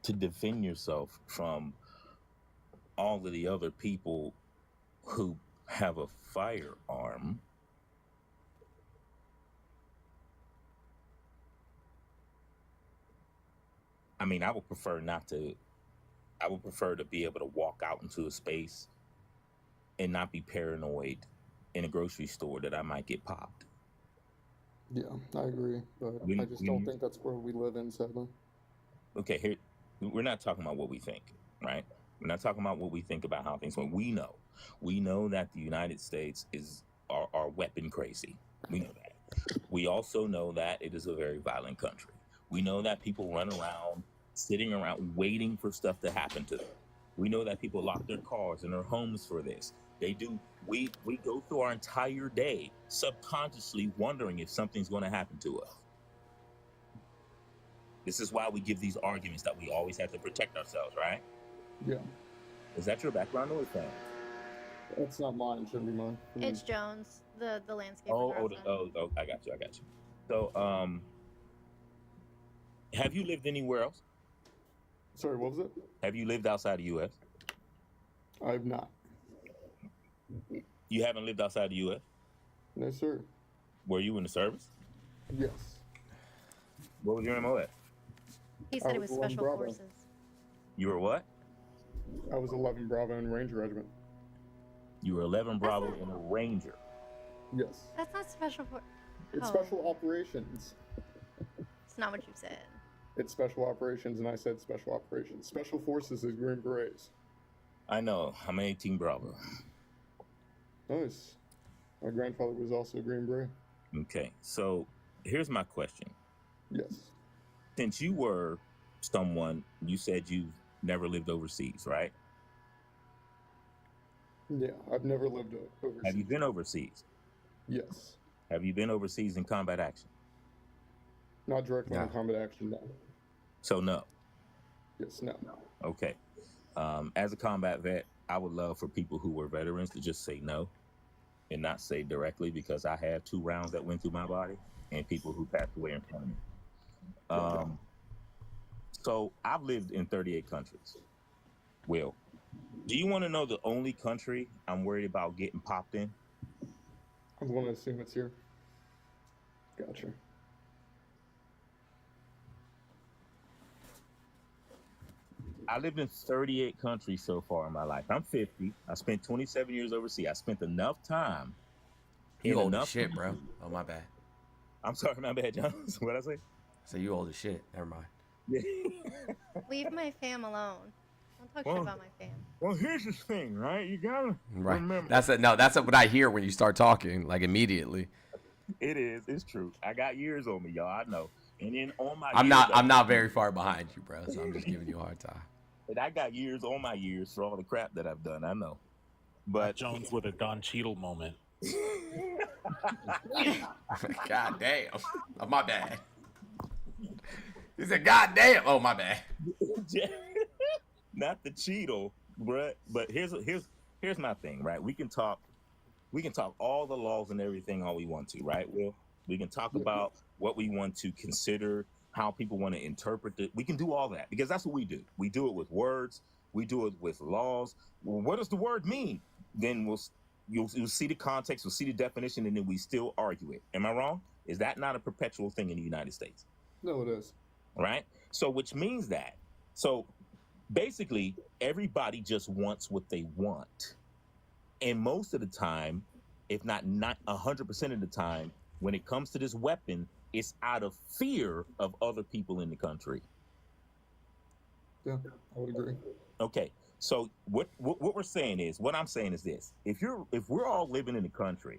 to defend yourself from all of the other people who have a firearm, I mean, I would prefer to be able to walk out into a space and not be paranoid in a grocery store that I might get popped. Yeah, I agree, but I just don't think that's where we live in, sadly. Okay, here, we're not talking about what we think, right? We're not talking about what we think about how things went. We know that the United States are weapon crazy. We know that. We also know that it is a very violent country. We know that people run around, sitting around, waiting for stuff to happen to them. We know that people lock their cars and their homes for this. They do. We go through our entire day subconsciously wondering if something's going to happen to us. This is why we give these arguments that we always have to protect ourselves, right? Yeah. Is that your background or thing? It's not mine. It shouldn't be mine. It's Jones, the landscape. Oh, I got you. So, have you lived anywhere else? Sorry, what was it? Have you lived outside the U.S.? I have not. You haven't lived outside the U.S.? No, sir. Were you in the service? Yes. What was your MO at? He said it was Special Bravo. Forces. You were what? I was 11 Bravo in Ranger Regiment. You were 11 Bravo in a Ranger. Yes. That's not Special Forces. It's Special Operations. It's not what you said. It's Special Operations, and I said Special Operations. Special Forces is Green Berets. I know. I'm 18 Bravo. Nice. My grandfather was also a Green Beret. Okay, so here's my question. Yes. Since you were someone, you said you've never lived overseas, right? Yeah, I've never lived overseas. Have you been overseas? Yes. Have you been overseas in combat action? Not directly in combat action, no. So no. Yes, no. Okay. As a combat vet, I would love for people who were veterans to just say no and not say directly, because I had 2 rounds that went through my body and people who passed away in front of me. So I've lived in 38 countries. Will, do you want to know the only country I'm worried about getting popped in? I'm going to assume it's here. Gotcha. I lived in 38 countries so far in my life. I'm 50. I spent 27 years overseas. I spent enough time. You old as shit, bro. Oh, my bad. I'm sorry, my bad, John. What'd I say? So you old as shit. Never mind. Leave my fam alone. Don't talk shit about my fam. Well, here's the thing, right? You gotta Right. remember. That's what I hear when you start talking, like immediately. It is. It's true. I got years on me, y'all. I know. And then on my I'm years, not I'm not very far behind you, bro. So I'm just giving you a hard time. and I got years on my years for all the crap that I've done. I know. But Jones with a Don Cheadle moment. God damn. Oh, my bad. He said, God damn. Oh, my bad. not the Cheeto, bruh. But here's my thing, right? We can talk all the laws and everything all we want to, right? Will we can talk about what we want to consider, how people want to interpret it. We can do all that because that's what we do. We do it with words. We do it with laws. Well, what does the word mean? Then you'll see the context, we'll see the definition, and then we still argue it. Am I wrong? Is that not a perpetual thing in the United States? No, it is. Right? So which means that. So basically, everybody just wants what they want. And most of the time, if not 100% of the time, when it comes to this weapon, it's out of fear of other people in the country. Yeah, I would agree. Okay, so what I'm saying is this: if we're all living in a country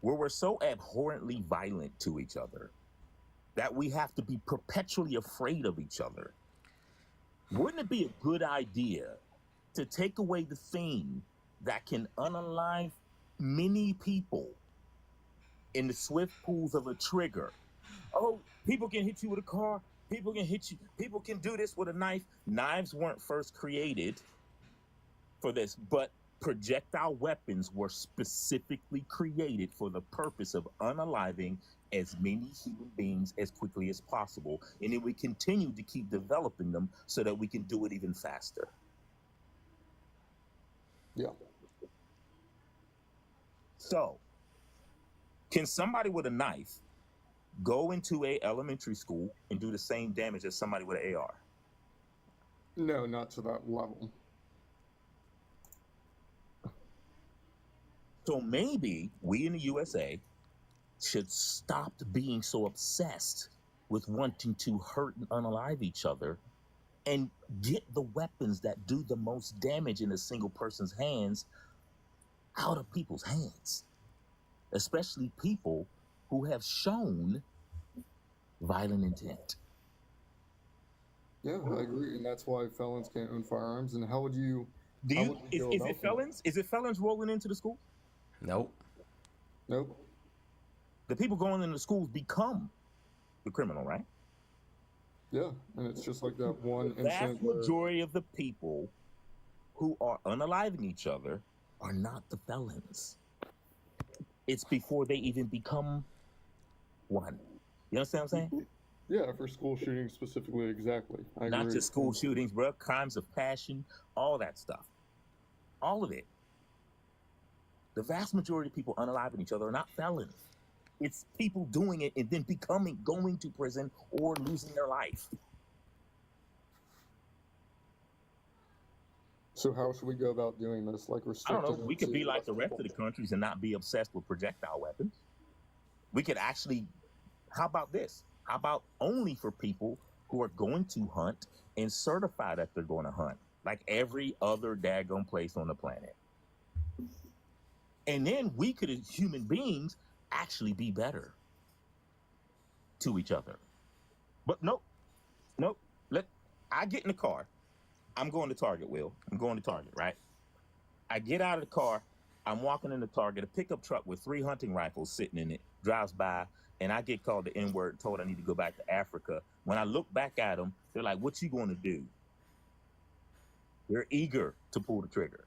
where we're so abhorrently violent to each other that we have to be perpetually afraid of each other, wouldn't it be a good idea to take away the thing that can unalive many people in the swift pulls of a trigger? Oh, people can hit you with a car. People can hit you. People can do this with a knife. Knives weren't first created for this, but projectile weapons were specifically created for the purpose of unaliving as many human beings as quickly as possible. And then we continue to keep developing them so that we can do it even faster. Yeah. So, can somebody with a knife go into a elementary school and do the same damage as somebody with an AR? No, not to that level. So maybe we in the USA should stop being so obsessed with wanting to hurt and unalive each other and get the weapons that do the most damage in a single person's hands out of people's hands, especially people who have shown violent intent. Yeah, I agree, and that's why felons can't own firearms. And how would you? Is it felons? Is it felons rolling into the school? Nope. Nope. The people going into the schools become the criminal, right? Yeah, and it's just like that one The vast incident where majority of the people who are unaliving each other are not the felons. It's before they even become one. You understand what I'm saying? yeah, for school shootings specifically, exactly. I Not agree. just school shootings, bro. Crimes of passion, all that stuff. All of it. The vast majority of people unaliving each other are not felons. It's people doing it and then going to prison or losing their life. So how should we go about doing this? Like I restricting? don't know. We could it be to- like the rest of the countries and not be obsessed with projectile weapons. We could actually, how about this? How about only for people who are going to hunt and certify that they're going to hunt, like every other daggone place on the planet. And then we could, as human beings, actually be better to each other. But nope. I get in the car. I'm going to Target, Will. I'm going to Target, right? I get out of the car. I'm walking into Target. A pickup truck with 3 hunting rifles sitting in it drives by, and I get called the N-word and told I need to go back to Africa. When I look back at them, they're like, what you going to do? They're eager to pull the trigger.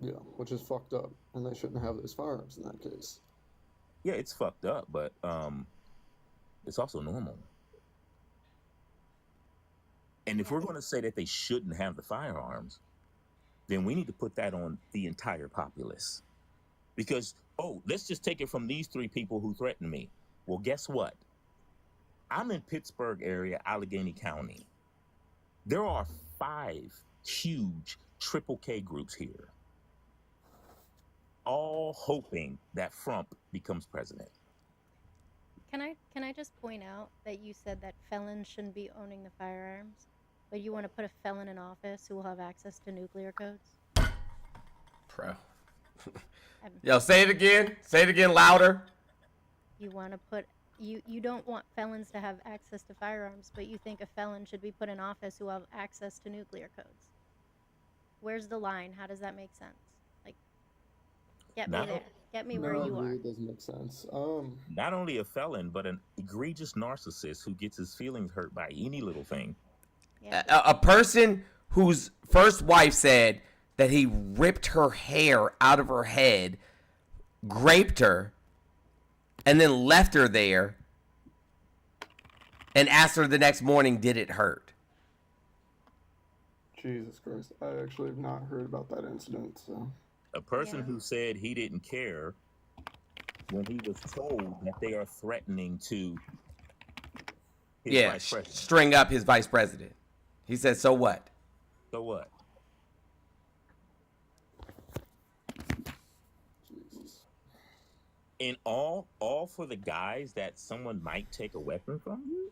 Yeah, which is fucked up, and they shouldn't have those firearms in that case. Yeah, it's fucked up, but it's also normal. And if we're going to say that they shouldn't have the firearms, then we need to put that on the entire populace. Because, let's just take it from these 3 people who threatened me. Well, guess what? I'm in Pittsburgh area, Allegheny County. There are 5 huge triple K groups here, all hoping that Trump becomes president. Can I just point out that you said that felons shouldn't be owning the firearms? but you want to put a felon in office who will have access to nuclear codes? Bro. Yo, say it again. Say it again louder. You want to put you don't want felons to have access to firearms, but you think a felon should be put in office who have access to nuclear codes. Where's the line? How does that make sense? Like, get me there. Get me where you are. It doesn't make sense. Not only a felon, but an egregious narcissist who gets his feelings hurt by any little thing. A person whose first wife said that he ripped her hair out of her head, raped her, and then left her there and asked her the next morning, did it hurt? Jesus Christ. I actually have not heard about that incident, so. A person who said he didn't care when he was told that they are threatening to his vice president. String up his vice president. He said, so what? So what? And all for the guys that someone might take a weapon from you?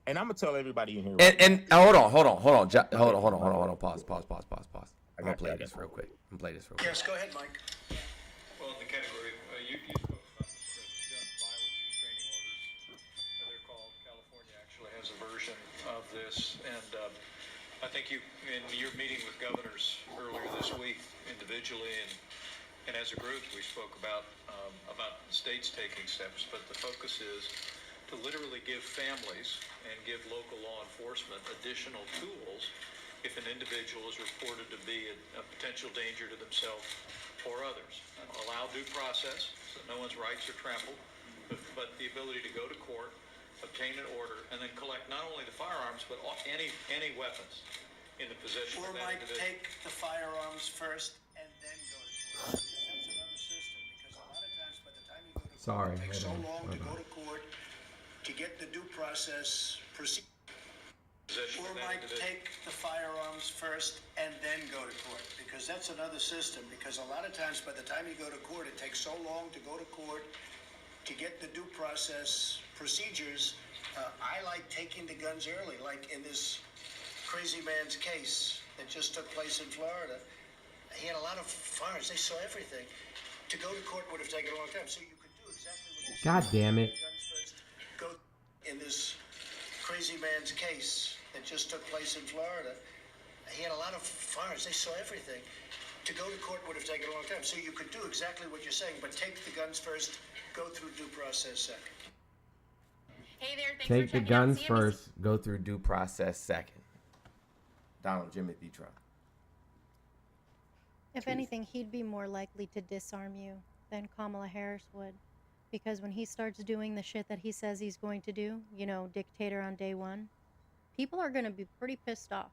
And I'm gonna tell everybody in here. And hold on. Pause. I'm gonna play this real quick. Yes, go ahead, Mike. Well, in the category, you spoke about the gun violence restraining orders. They're called. California actually has a version of this, and I think in your meeting with governors earlier this week, individually and as a group, we spoke about the states taking steps, but the focus is to literally give families and give local law enforcement additional tools if an individual is reported to be a potential danger to themselves or others. Allow due process so no one's rights are trampled, but the ability to go to court, obtain an order, and then collect not only the firearms, but any weapons in the possession Or of that Mike, individual. take the firearms first and then go to court. That's another system, because a lot of times by the time you go to court, it takes so long to go to court to get the due process proceed. Or Mike, take the firearms first and then go to court, because that's another system, because a lot of times by the time you go to court, it takes so long to go to court to get the due process procedures. I like taking the guns early, like in this crazy man's case that just took place in Florida. He had a lot of firearms. They saw everything. To go to court would have taken a long time. So you could do exactly what you God damn it. go in this crazy man's case that just took place in Florida. He had a lot of firearms. They saw everything. To go to court would have taken a long time. So you could do exactly what you're saying, but take the guns first, go through due process second. Hey there, thanks Take for the checking out guns CNBC. first, go through due process second. Donald Jimothy Trump. If anything, he'd be more likely to disarm you than Kamala Harris would. Because when he starts doing the shit that he says he's going to do, dictator on day one, people are going to be pretty pissed off.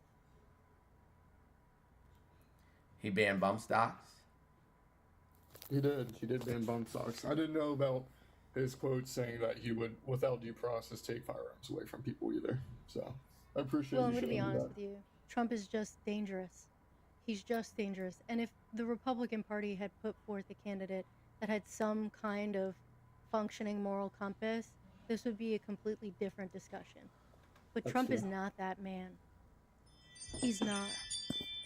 He banned bump stocks. He did ban bump stocks. I didn't know about his quote saying that he would, without due process, take firearms away from people either. So I appreciate Well, I'm you going to be showing me honest with you. Trump is just dangerous. He's just dangerous. And if the Republican Party had put forth a candidate that had some kind of functioning moral compass, this would be a completely different discussion. But That's Trump true. is not that man. He's not.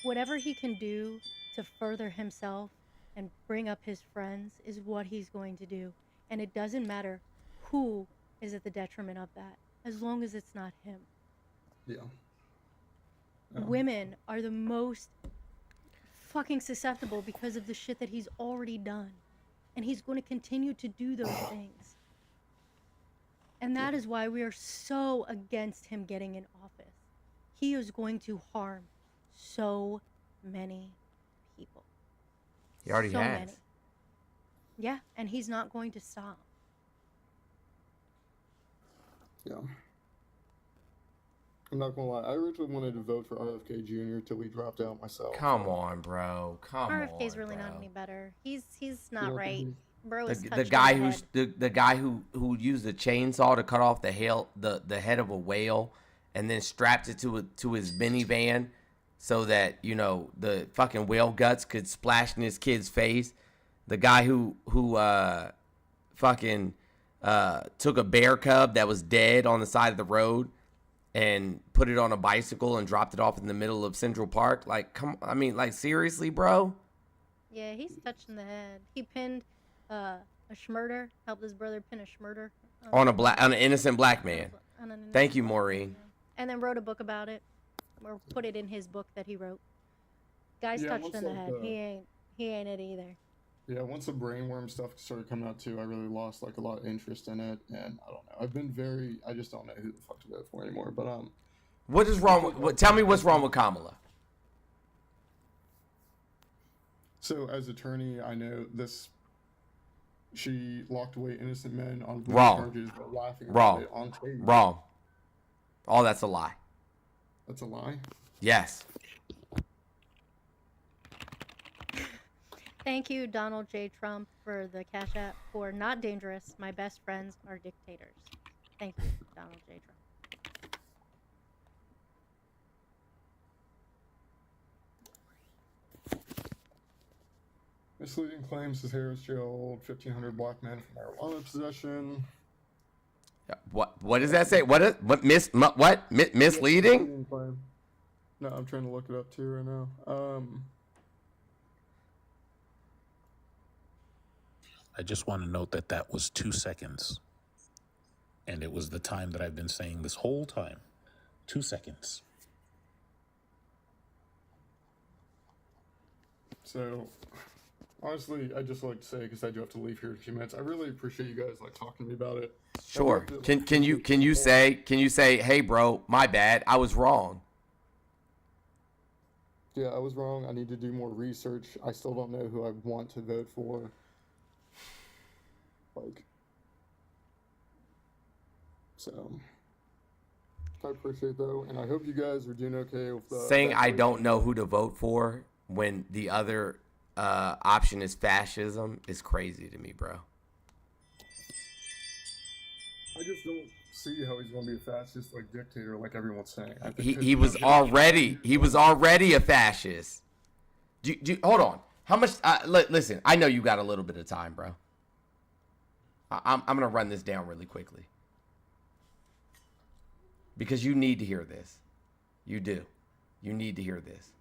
Whatever he can do to further himself and bring up his friends is what he's going to do. And it doesn't matter who is at the detriment of that, as long as it's not him. Yeah. Women are the most fucking susceptible because of the shit that he's already done. And he's going to continue to do those things. And that is why we are so against him getting in office. He is going to harm so many people. He already so has. Many. Yeah, and he's not going to stop. Yeah. I'm not gonna lie. I originally wanted to vote for RFK Jr. till he dropped out myself. Come on, bro. Come RFK's on, really bro. not any better. He's not don't right. think Bro is The touched guy in the who's head. the guy who used a chainsaw to cut off the head of a whale and then strapped it to his minivan so that the fucking whale guts could splash in his kid's face. The guy who fucking took a bear cub that was dead on the side of the road and put it on a bicycle and dropped it off in the middle of Central Park. Like, seriously, bro? Yeah, he's touched in the head. He pinned a schmurder, helped his brother pin a schmurder On an innocent black man. on an innocent Thank you, black Maureen. man, and then wrote a book about it, or put it in his book that he wrote. Guy's Yeah, touched once in the like head. He ain't it either. Yeah, once the brainworm stuff started coming out too, I really lost like a lot of interest in it, and I don't know. I just don't know who the fuck to vote for anymore. But what is wrong with? Tell me what's wrong with Kamala. So as attorney, I know this. She locked away innocent men on Wrong. charges, but laughing Wrong. about it on stage. Wrong. All that's a lie. That's a lie. Yes. Thank you, Donald J. Trump, for the Cash App for Not Dangerous. My best friends are dictators. Thank you, Donald J. Trump. Misleading claims says Harris jailed 1,500 black men for marijuana possession. What does that say? Misleading? Claim. No, I'm trying to look it up too right now. I just want to note that that was 2 seconds. And it was the time that I've been saying this whole time. 2 seconds. So, honestly, I just like to say, because I do have to leave here in a few minutes, I really appreciate you guys like talking to me about it. Sure. Can you say, hey bro, my bad, I was wrong. Yeah, I was wrong. I need to do more research. I still don't know who I want to vote for. I appreciate though, and I hope you guys are doing okay with saying I don't know who to vote for when the other option is fascism is crazy to me, bro. I just don't see how he's going to be a fascist like dictator like everyone's saying. He was already a fascist. Hold on. How much? Listen, I know you got a little bit of time, bro. I'm gonna run this down really quickly because you need to hear this. You do. You need to hear this.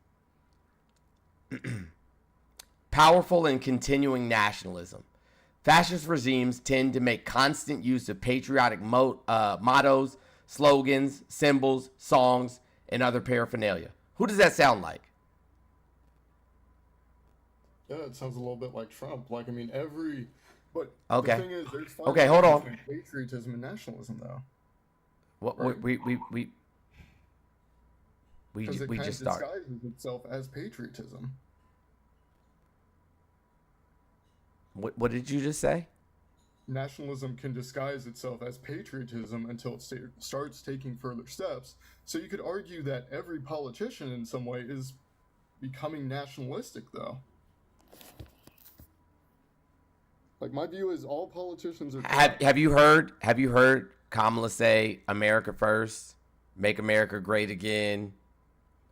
Powerful and continuing nationalism. Fascist regimes tend to make constant use of patriotic mottos, slogans, symbols, songs, and other paraphernalia. Who does that sound like? Yeah, it sounds a little bit like Trump. Like, I mean, but okay. The thing is, there's okay, hold on. Patriotism and nationalism, though. What right? we just started. Disguises itself as patriotism. What did you just say? Nationalism can disguise itself as patriotism until it starts taking further steps. So you could argue that every politician in some way is becoming nationalistic, though. Like, my view is all politicians are... Have you heard Kamala say America first, make America great again,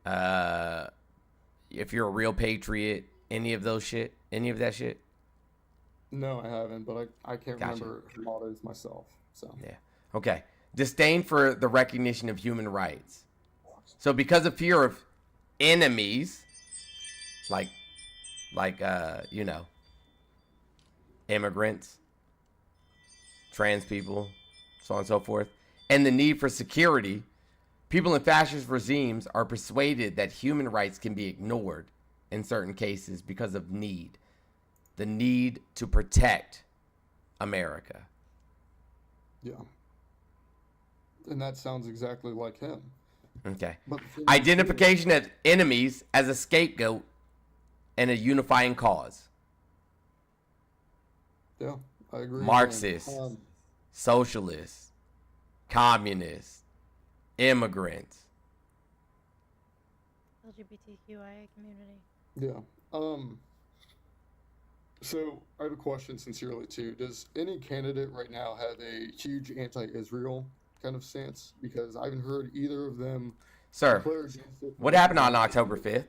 if you're a real patriot, any of that shit? No, I haven't, but I can't remember her mottos myself. So yeah. Okay. Disdain for the recognition of human rights. So because of fear of enemies, like immigrants, trans people, so on and so forth, and the need for security, people in fascist regimes are persuaded that human rights can be ignored in certain cases because of need. The need to protect America. Yeah. And that sounds exactly like him. Okay. Identification of enemies as a scapegoat and a unifying cause. Yeah, I agree. Marxists, socialists, communists, immigrants. LGBTQIA community. Yeah. So I have a question sincerely too. Does any candidate right now have a huge anti-Israel kind of stance? Because I haven't heard either of them. Sir, what happened on October 5th?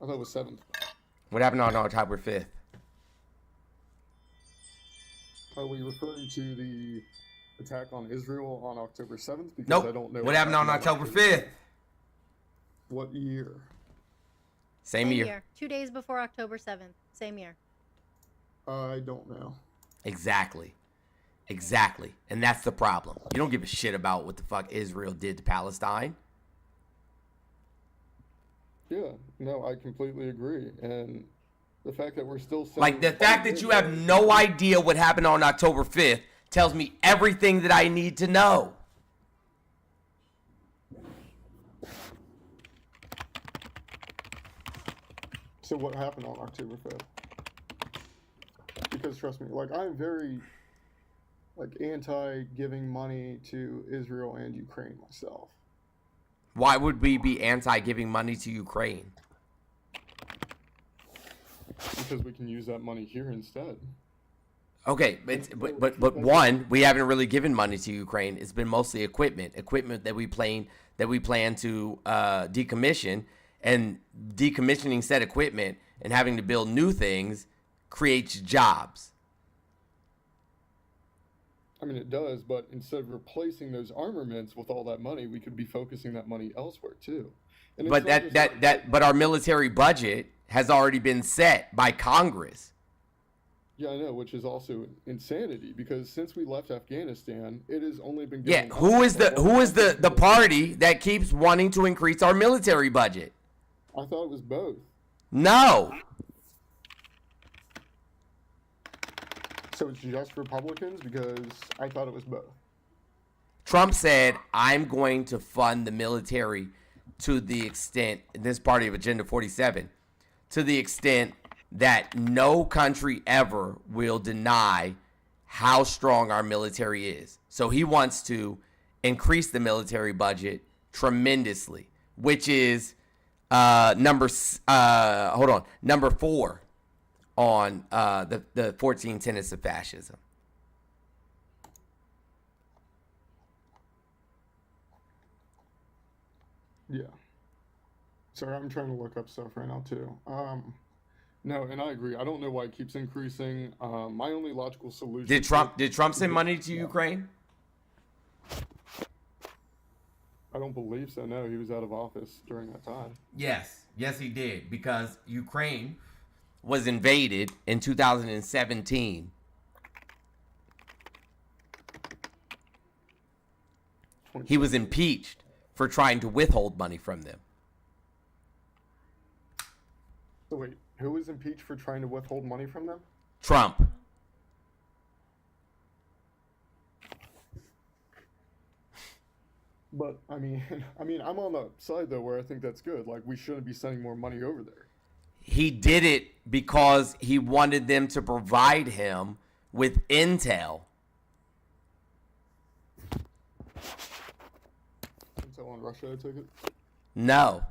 I thought it was 7th. What happened on October 5th? Are we referring to the attack on Israel on October 7th? Because Nope. I don't know What happened on October 5th? What year? Same year. 2 days before October 7th. Same year. I don't know. Exactly. And that's the problem. You don't give a shit about what the fuck Israel did to Palestine. Yeah, no, I completely agree. And the fact that we're still saying, Like, the fact that you have no idea what happened on October 5th tells me everything that I need to know. So what happened on October 5th? Because trust me, like, I'm very anti-giving money to Israel and Ukraine myself. Why would we be anti-giving money to Ukraine? Because we can use that money here instead. Okay, but one, we haven't really given money to Ukraine. It's been mostly equipment that we plan to decommission, and decommissioning said equipment and having to build new things creates jobs. I mean, it does, but instead of replacing those armaments with all that money, we could be focusing that money elsewhere too. And But but our military budget has already been set by Congress. Yeah, I know, which is also insanity because since we left Afghanistan, it has only been Yeah, going who is the party that keeps wanting to increase our military budget? I thought it was both. No. So it's just Republicans because I thought it was both. Trump said, I'm going to fund the military to the extent, this party of Agenda 47, to the extent that no country ever will deny how strong our military is. So he wants to increase the military budget tremendously, which is number 4 on the 14 tenets of fascism. Yeah. Sorry, I'm trying to look up stuff right now too. No, and I agree. I don't know why it keeps increasing. My only logical solution. Did Trump send money to Ukraine? I don't believe so. No, he was out of office during that time. Yes, he did, because Ukraine was invaded in 2017. He was impeached for trying to withhold money from them. So wait, who was impeached for trying to withhold money from them? Trump. But I mean, I'm on the side though where I think that's good. Like, we shouldn't be sending more money over there. He did it because he wanted them to provide him with intel. Intel on Russia, I took it. No.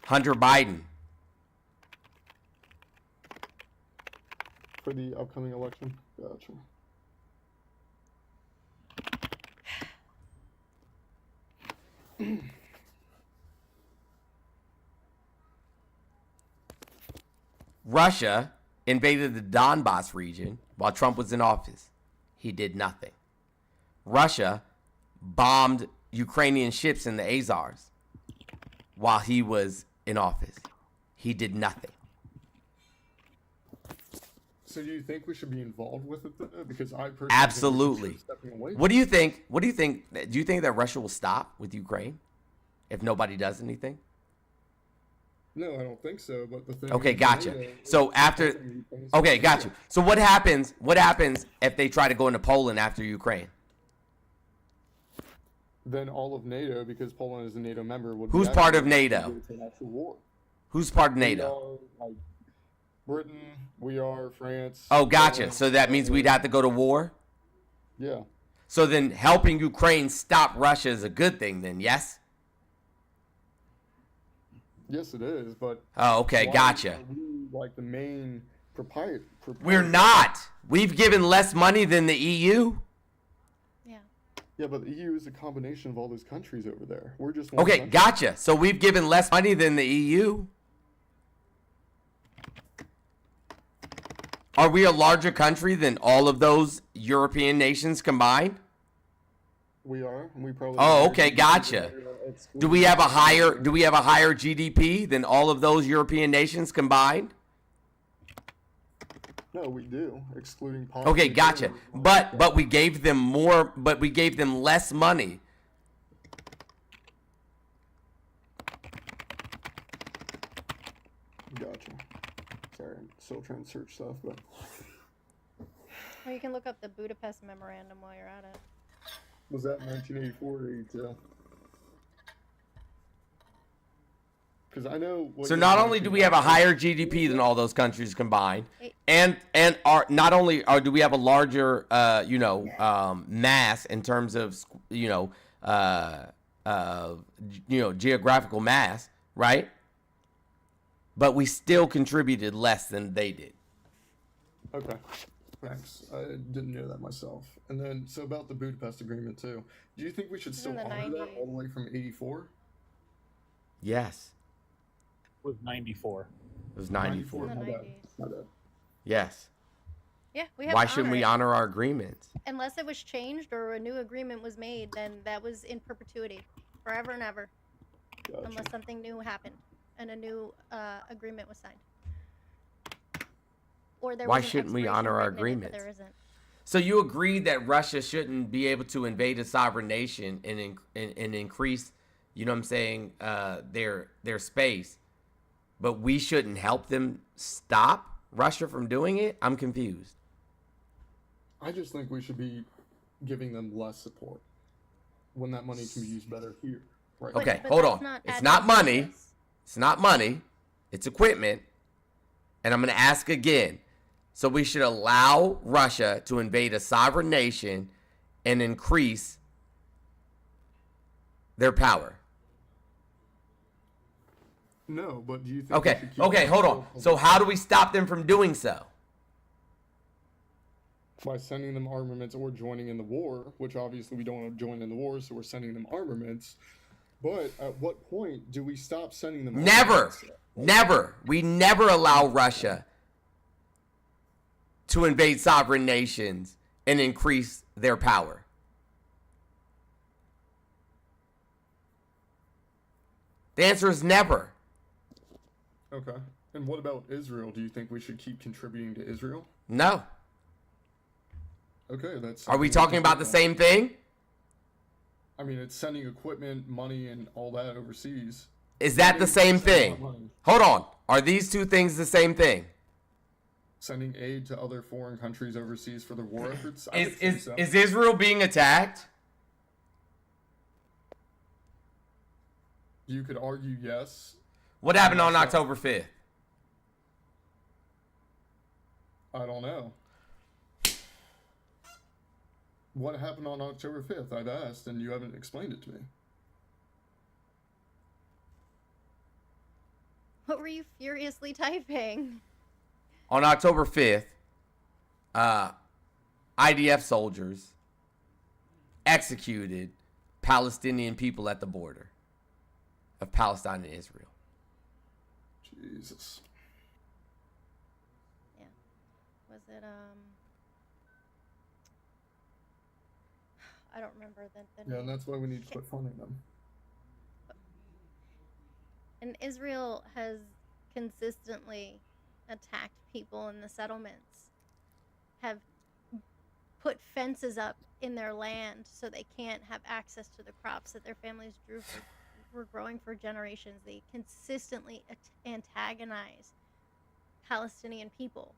Hunter Biden. For the upcoming election. Gotcha. Russia invaded the Donbass region while Trump was in office. He did nothing. Russia bombed Ukrainian ships in the Azores while he was in office. He did nothing. So do you think we should be involved with it though? Because I personally Absolutely. think we should be stepping away What do you think? Do you think that Russia will stop with Ukraine if nobody does anything? No, I don't think so. But the thing. Okay, is, gotcha. So after, okay, got you. So what happens? What happens if they try to go into Poland after Ukraine? Then all of NATO, because Poland is a NATO member, would. Who's be part of actually NATO? go to an actual war. Who's part of We NATO? are, like, Britain. We are France. Oh, gotcha. So that means we'd have to go to war? Yeah. So then helping Ukraine stop Russia is a good thing then, yes? Yes, it is. But. Oh, okay, why gotcha. are we, like, the main proprietor. We're not. We've given less money than the EU. Yeah, but the EU is a combination of all those countries over there. We're just one Okay, country. gotcha. So we've given less money than the EU. Are we a larger country than all of those European nations combined? We are. And we probably. Oh, okay, gotcha. Do we have a higher GDP than all of those European nations combined? No, we do, excluding. Okay, gotcha. But we gave them more. But we gave them less money. Gotcha. Sorry, I'm still trying to search stuff, but. Or you can look up the Budapest Memorandum while you're at it. Was that 1984 or 82? Because I know. So not only do we have a higher GDP than all those countries combined, and are not only do we have a larger mass in terms of geographical mass, right? But we still contributed less than they did. Okay, thanks. I didn't know that myself. And then, so about the Budapest Agreement too. Do you think we should still honor that all the way from 84? Yes. It was 94. It was 94. My bad. My bad. Yes. Yeah, we have. Why to shouldn't we it. honor our agreements? Unless it was changed or a new agreement was made, then that was in perpetuity, forever and ever. Gotcha. Unless something new happened and a new agreement was signed. Or there Why was an shouldn't we expiration honor our written in it, but agreements? there isn't. So you agree that Russia shouldn't be able to invade a sovereign nation and increase, you know what I'm saying, their space, but we shouldn't help them stop Russia from doing it? I'm confused. I just think we should be giving them less support when that money can be used better here. Right. Okay, hold on. It's not money. It's not money. It's equipment. And I'm going to ask again. So we should allow Russia to invade a sovereign nation and increase their power. No, but do you think? Okay, hold on. So how do we stop them from doing so? By sending them armaments or joining in the war, which obviously we don't want to join in the war, so we're sending them armaments. But at what point do we stop sending them armaments? Never. We never allow Russia to invade sovereign nations and increase their power. The answer is never. Okay. And what about Israel? Do you think we should keep contributing to Israel? No. Okay, that's. Are we talking about the same thing? I mean, it's sending equipment, money, and all that overseas. Is that the same thing? Hold on. Are these two things the same thing? Sending aid to other foreign countries overseas for their war efforts? Is Israel being attacked? You could argue yes. What happened on October 5th? I don't know. What happened on October 5th? I've asked, and you haven't explained it to me. What were you furiously typing? On October 5th, IDF soldiers executed Palestinian people at the border of Palestine and Israel. Jesus. Yeah. Was it I don't remember the Yeah, name. and that's why we need to quit funding them. And Israel has consistently attacked people in the settlements, have put fences up in their land so they can't have access to the crops that their families were growing for generations. They consistently antagonize Palestinian people.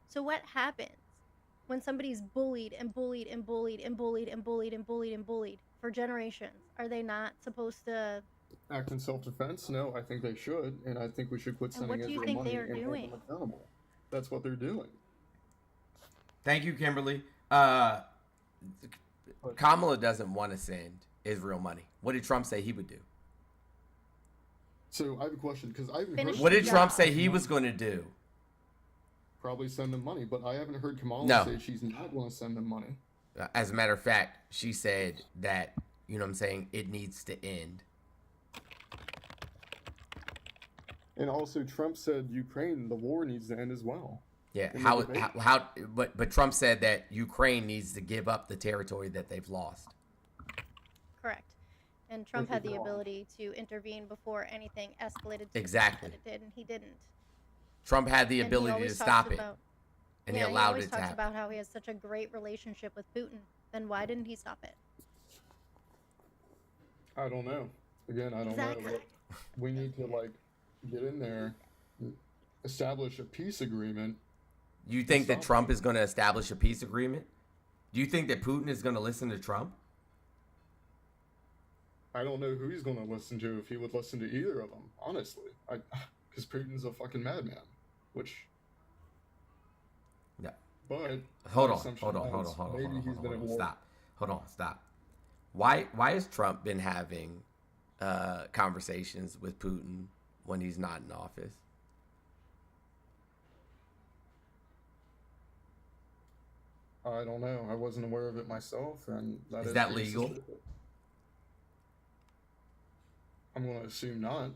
So what happens when somebody's bullied and bullied and bullied and bullied and bullied and bullied and bullied for generations? Are they not supposed to Act in self-defense? No, I think they should, and I think we should quit sending what do you Israel think money they are and hold doing? them accountable. That's what they're doing. Thank you, Kimberly. Kamala doesn't want to send Israel money. What did Trump say he would do? So I have a question because I haven't heard. What did Trump say he was going to do? Probably send them money, but I haven't heard Kamala No. say she's not going to send them money. As a matter of fact, she said that, you know what I'm saying, it needs to end. And also, Trump said Ukraine, the war needs to end as well. Yeah, in the debate. but Trump said that Ukraine needs to give up the territory that they've lost. Correct. And Trump Which had is the wrong. ability to intervene before anything escalated to the Exactly. point that it did, and he didn't. Trump had the And he ability to always stop talks it, about, and he yeah, he allowed always it to talks happen. about how he has such a great relationship with Putin. Then why didn't he stop it? I don't know. Again, I don't Exactly. know. We need to like get in there, establish a peace agreement. You think that Trump is going to establish a peace agreement? Do you think that Putin is going to listen to Trump? I don't know who he's going to listen to, if he would listen to either of them, honestly. Because Putin's a fucking madman, which. Yeah. But Hold my on. assumption is maybe he's been at war. Stop. Hold on. Stop. Why has Trump been having conversations with Putin when he's not in office? I don't know. I wasn't aware of it myself, and Is that legal? I'm going to assume not.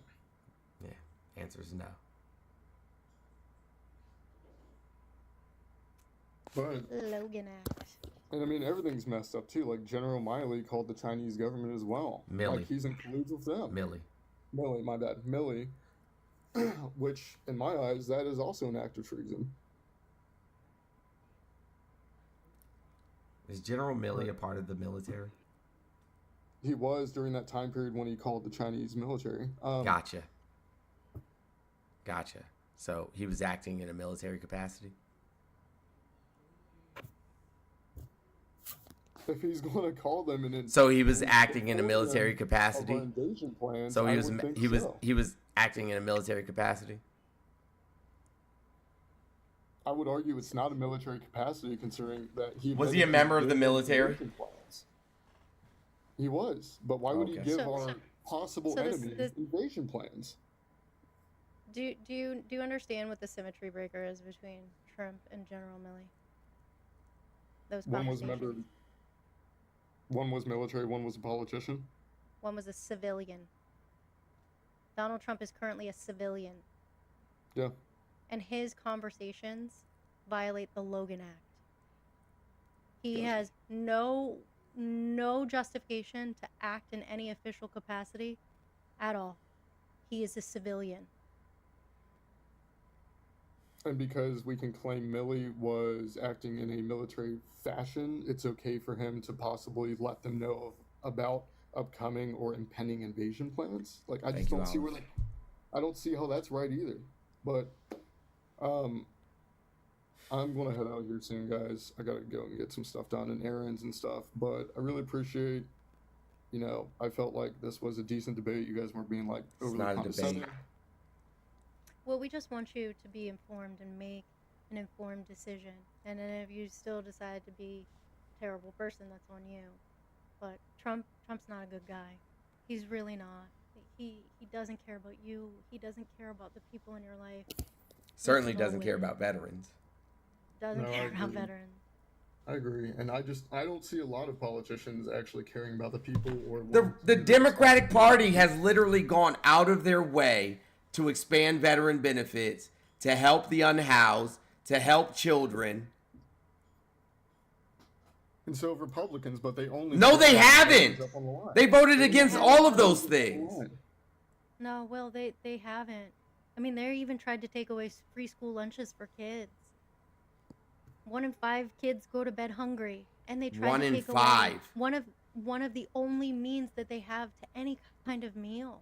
Yeah. Answer is no. But Logan Act. and I mean everything's messed up too. Like General Miley called the Chinese government as well. Milley. Like he's in cahoots with them. Milley. My bad. Milley. Which, in my eyes, that is also an act of treason. Is General Milley a part of the military? He was during that time period when he called the Chinese military. Gotcha. So he was acting in a military capacity? If he's going to call them an So he was acting in a military of capacity? our invasion plans, So I would think so. he was acting in a military capacity? I would argue it's not a military capacity, considering that he Was he a member of the military? Plans. He was, but why would he Okay. give So- our possible so this- enemy this- invasion plans? Do you understand what the symmetry breaker is between Trump and General Milley? Those One was conversations. member. One was military. One was a politician. One was a civilian. Donald Trump is currently a civilian, Yeah. and his conversations violate the Logan Act. He has no justification to act in any official capacity at all. He is a civilian. And because we can claim Milley was acting in a military fashion, it's okay for him to possibly let them know about upcoming or impending invasion plans. Like, I just don't see where, I don't see how that's right either. But, I'm gonna head out here soon, guys. I gotta go and get some stuff done and errands and stuff. But I really appreciate, I felt like this was a decent debate. You guys weren't being like overly not a condescending. debate. Well, we just want you to be informed and make an informed decision. And then if you still decide to be a terrible person, that's on you. But Trump's not a good guy. He's really not. He doesn't care about you. He doesn't care about the people in your life. Certainly doesn't care about veterans. Doesn't No, I care about agree. veterans. I agree, and I don't see a lot of politicians actually caring about the people or The Democratic Party has literally gone out of their way to expand veteran benefits, to help the unhoused, to help children. And so have Republicans, but they only No, they haven't. up on the line. They voted against all of those things. No, well, they haven't. I mean, they even tried to take away free school lunches for kids. 1 in 5 kids go to bed hungry, and they try 1 to in take 5. away one of the only means that they have to any kind of meal.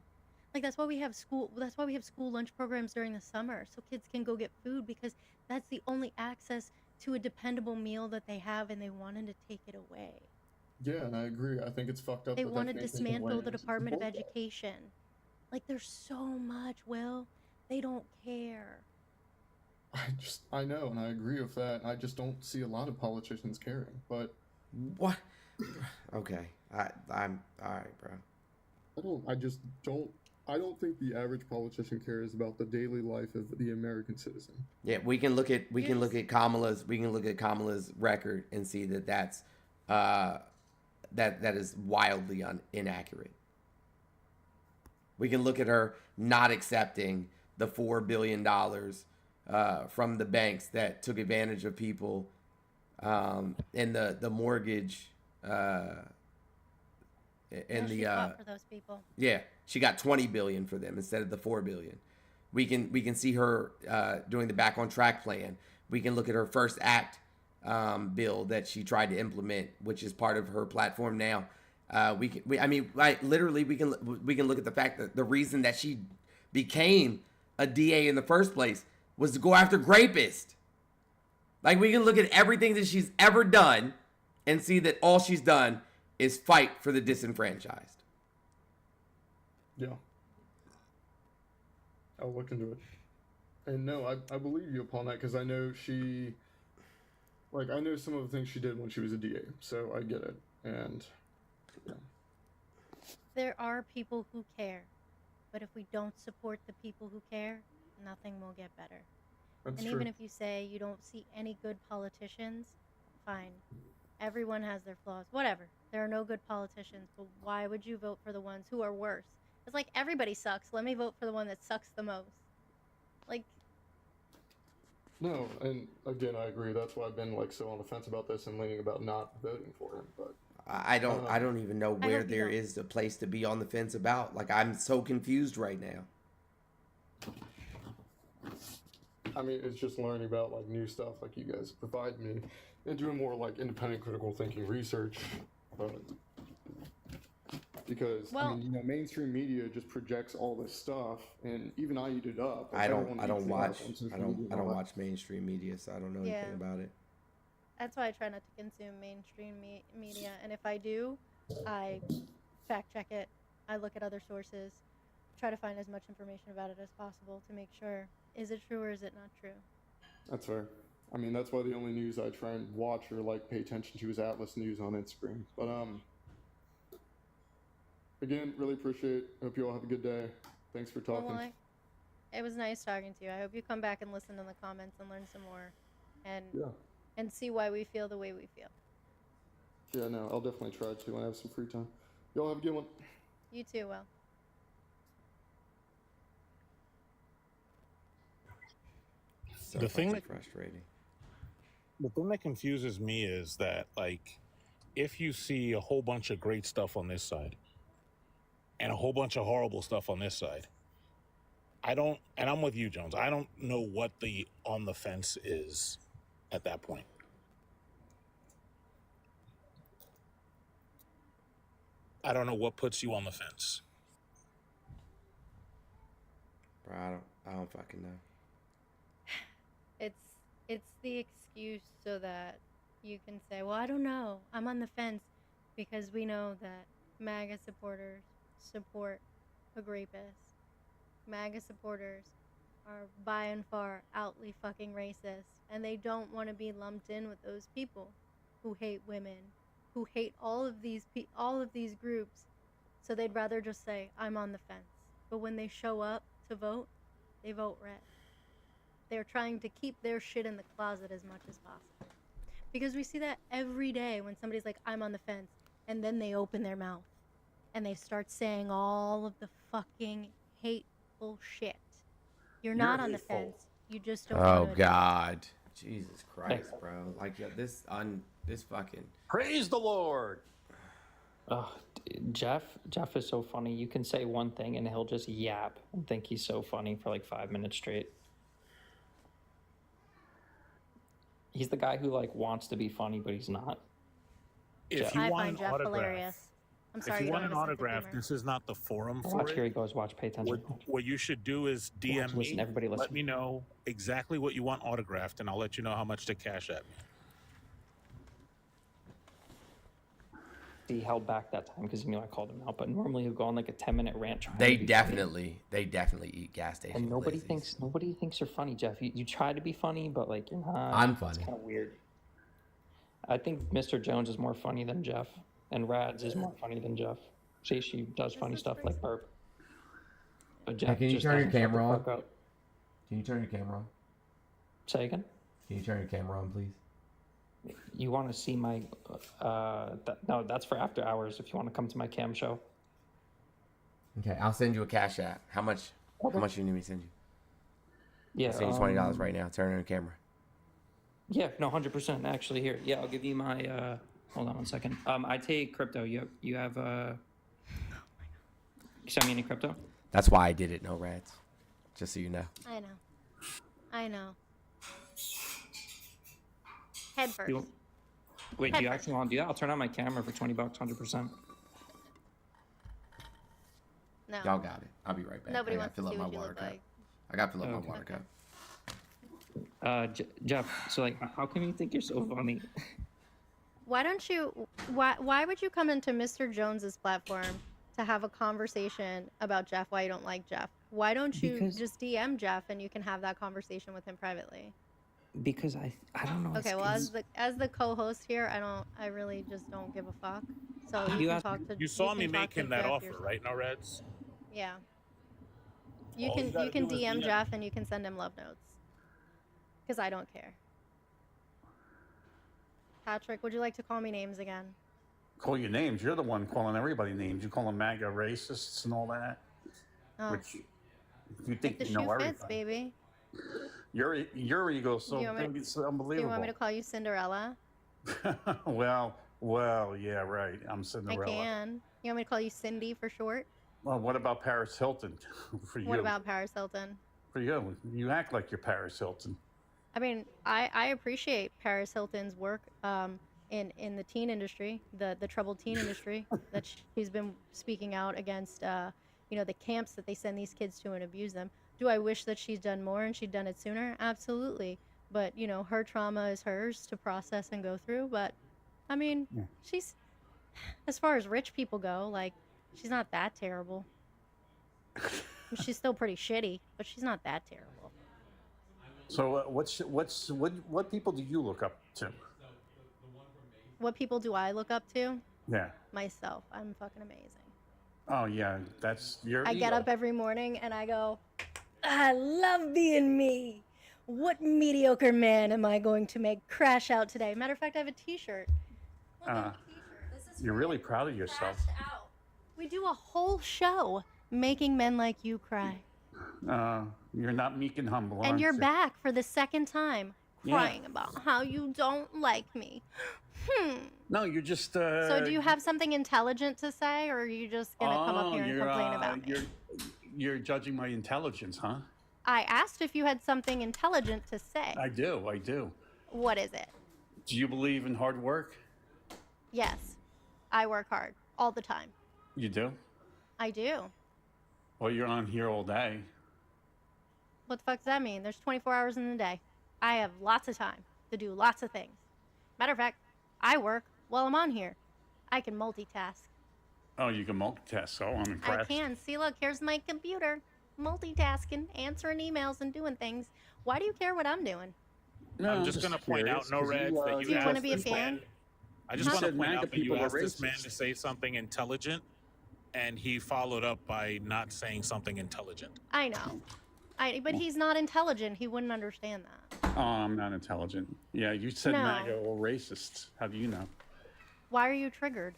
Like that's why we have school lunch programs during the summer, so kids can go get food, because that's the only access to a dependable meal that they have, and they wanted to take it away. Yeah, and I agree. I think it's fucked up. They that want to can't take dismantle away the and Department of support that. Education. Like there's so much, Will. They don't care. I know, and I agree with that. I just don't see a lot of politicians caring. But what? Okay, I'm all right, bro. I don't think the average politician cares about the daily life of the American citizen. Yeah, we can look at Kamala's record and see that that's that is wildly inaccurate. We can look at her not accepting the $4 billion from the banks that took advantage of people, and the mortgage, and She fought for those people. yeah, she got 20 billion for them instead of the 4 billion. We can see her doing the Back on Track plan. We can look at her First Act bill that she tried to implement, which is part of her platform now. We can look at the fact that the reason that she became a DA in the first place was to go after rapists. Like, we can look at everything that she's ever done and see that all she's done is fight for the disenfranchised. Yeah. I'll look into it. And no, I believe you upon that, because I know I know some of the things she did when she was a DA, so I get it. And yeah. There are people who care, but if we don't support the people who care, nothing will get better. That's and true. even if you say you don't see any good politicians, fine. Everyone has their flaws. Whatever. There are no good politicians, but why would you vote for the ones who are worse? It's like, everybody sucks. Let me vote for the one that sucks the most. Like, No, and again, I agree. That's why I've been like so on the fence about this and leaning about not voting for him. But I don't even know where there is a place to be on the fence about. Like, I'm so confused right now. I mean, it's just learning about like new stuff like you guys provide me, and doing more like independent critical thinking research. Because I mean, mainstream media just projects all this stuff, and even I eat it up. Like, I don't watch mainstream media, so I don't know anything about it. that's why I try not to consume mainstream media. And if I do, I fact check it. I look at other sources, try to find as much information about it as possible to make sure, is it true or is it not true? That's fair. I mean, that's why the only news I try and watch or like pay attention to is Atlas News on Instagram. But again, really appreciate. Hope you all have a good day. Thanks for talking. Well, it was nice talking to you. I hope you come back and listen in the comments and learn some more, and see why we feel the way we feel. Yeah, no, I'll definitely try to when I have some free time. Y'all have a good one. You too, Will. So The thing that frustrating. The thing that confuses me is that, like, if you see a whole bunch of great stuff on this side and a whole bunch of horrible stuff on this side, and I'm with you, Jones, I don't know what the on the fence is at that point. I don't know what puts you on the fence. Bro, I don't fucking know. It's the excuse so that you can say, well, I don't know, I'm on the fence, because we know that MAGA supporters support a rapist. MAGA supporters are by and far outly fucking racist, and they don't want to be lumped in with those people who hate women, who hate all of these groups. So they'd rather just say, I'm on the fence. But when they show up to vote, they vote red. They're trying to keep their shit in the closet as much as possible. Because we see that every day when somebody's like, I'm on the fence, and then they open their mouth and they start saying all of the fucking hateful shit. You're not on the fence. You just don't Oh want to God, Jesus Christ, bro! Like this fucking. Praise the Lord. Oh, Jeff is so funny. You can say one thing and he'll just yap and think he's so funny for like 5 minutes straight. He's the guy who like wants to be funny, but he's not. If you want an autograph, I'm sorry. If you want an autograph, this is not the forum for Watch, it. here he goes. Watch, pay attention. What you should do is DM listen, me. everybody listen. Let me know exactly what you want autographed, and I'll let you know how much to cash at me. He held back that time because I called him out, but normally he'll go on like a 10-minute rant. They definitely eat gas stations. And nobody thinks you're funny, Jeff. You try to be funny, but like you're not. I'm funny. It's kind of weird. I think Mr. Jones is more funny than Jeff, and Rads is more funny than Jeff. She does funny stuff like burp. But Jeff, Can you just turn your doesn't shut the camera on? fuck up. Can you turn your camera on? Say again? Can you turn your camera on, please? You want to see my? No, that's for after hours. If you want to come to my cam show. Okay, I'll send you a cash app. How much? Okay. How much you need me to send you? Yeah. I'll send you $20 right now. Turn on the camera. Yeah, no, 100%. Actually, here. Yeah, I'll give you my. Hold on one second. I take crypto. You have. You send me any crypto? That's why I did it. No rats. Just so you know. I know. Head first. Wait, do you actually want to do that? I'll turn on my camera for $20, 100%. No. Y'all got it. I'll be right back. Nobody I gotta wants to fill see up my what you water look cup. like. I gotta fill up my water cup. Jeff, so like, how come you think you're so funny? Why don't you? Why would you come into Mr. Jones's platform to have a conversation about Jeff? Why you don't like Jeff? Why don't you just DM Jeff and you can have that conversation with him privately? Because I don't know. Okay, well, as the co-host here, I really just don't give a fuck. So you can talk to. You saw me can talk make to him that Jeff offer, yourself. right? No Reds. Yeah. You All can you gotta do is DM DM. Jeff and you can send him love notes. Because I don't care. Patrick, would you like to call me names again? Call you names. You're the one calling everybody names. You call them MAGA racists and all that. Oh. Which you think The you know shoe everything. fits, baby. Your ego is so, Do you want me big, it's Do unbelievable. you want me to call you Cinderella? well, yeah, right. I'm Cinderella. I can. You want me to call you Cindy for short? Well, what about Paris Hilton? For you. What about Paris Hilton? For you? You act like you're Paris Hilton. I mean, I appreciate Paris Hilton's work in the teen industry, the troubled teen industry, that she's been speaking out against, the camps that they send these kids to and abuse them. Do I wish that she's done more and she'd done it sooner? Absolutely. But, her trauma is hers to process and go through. But, I mean, she's, as far as rich people go, like, she's not that terrible. She's still pretty shitty, but she's not that terrible. So what people do you look up to? What people do I look up to? Yeah. Myself. I'm fucking amazing. Oh yeah, that's your. I get up every morning and I go, I love being me. What mediocre man am I going to make crash out today? Matter of fact, I have a t-shirt. You're really proud of yourself. We do a whole show making men like you cry. You're not meek and humble, And aren't you're you? back for the second time Yeah. crying about how you don't like me. No, you're just. So do you have something intelligent to say, or are you just going to come up here and complain about me? You're judging my intelligence, huh? I asked if you had something intelligent to say. I do. What is it? Do you believe in hard work? Yes, I work hard all the time. You do? I do. Well, you're on here all day. What the fuck does that mean? There's 24 hours in the day. I have lots of time to do lots of things. Matter of fact, I work while I'm on here. I can multitask. Oh, you can multitask. Oh, I'm impressed. I can. See, look, here's my computer. Multitasking, answering emails and doing things. Why do you care what I'm doing? No, I'm just going to point out, No Reds, that Do you asked want to be a this fan? man. I just Huh? want to said point MAGA out that you people are asked this man racist. to say something intelligent, and he followed up by not saying something intelligent. I know. But he's not intelligent. He wouldn't understand that. Oh, I'm not intelligent. Yeah, you said No. MAGA or racist. How do you know? Why are you triggered?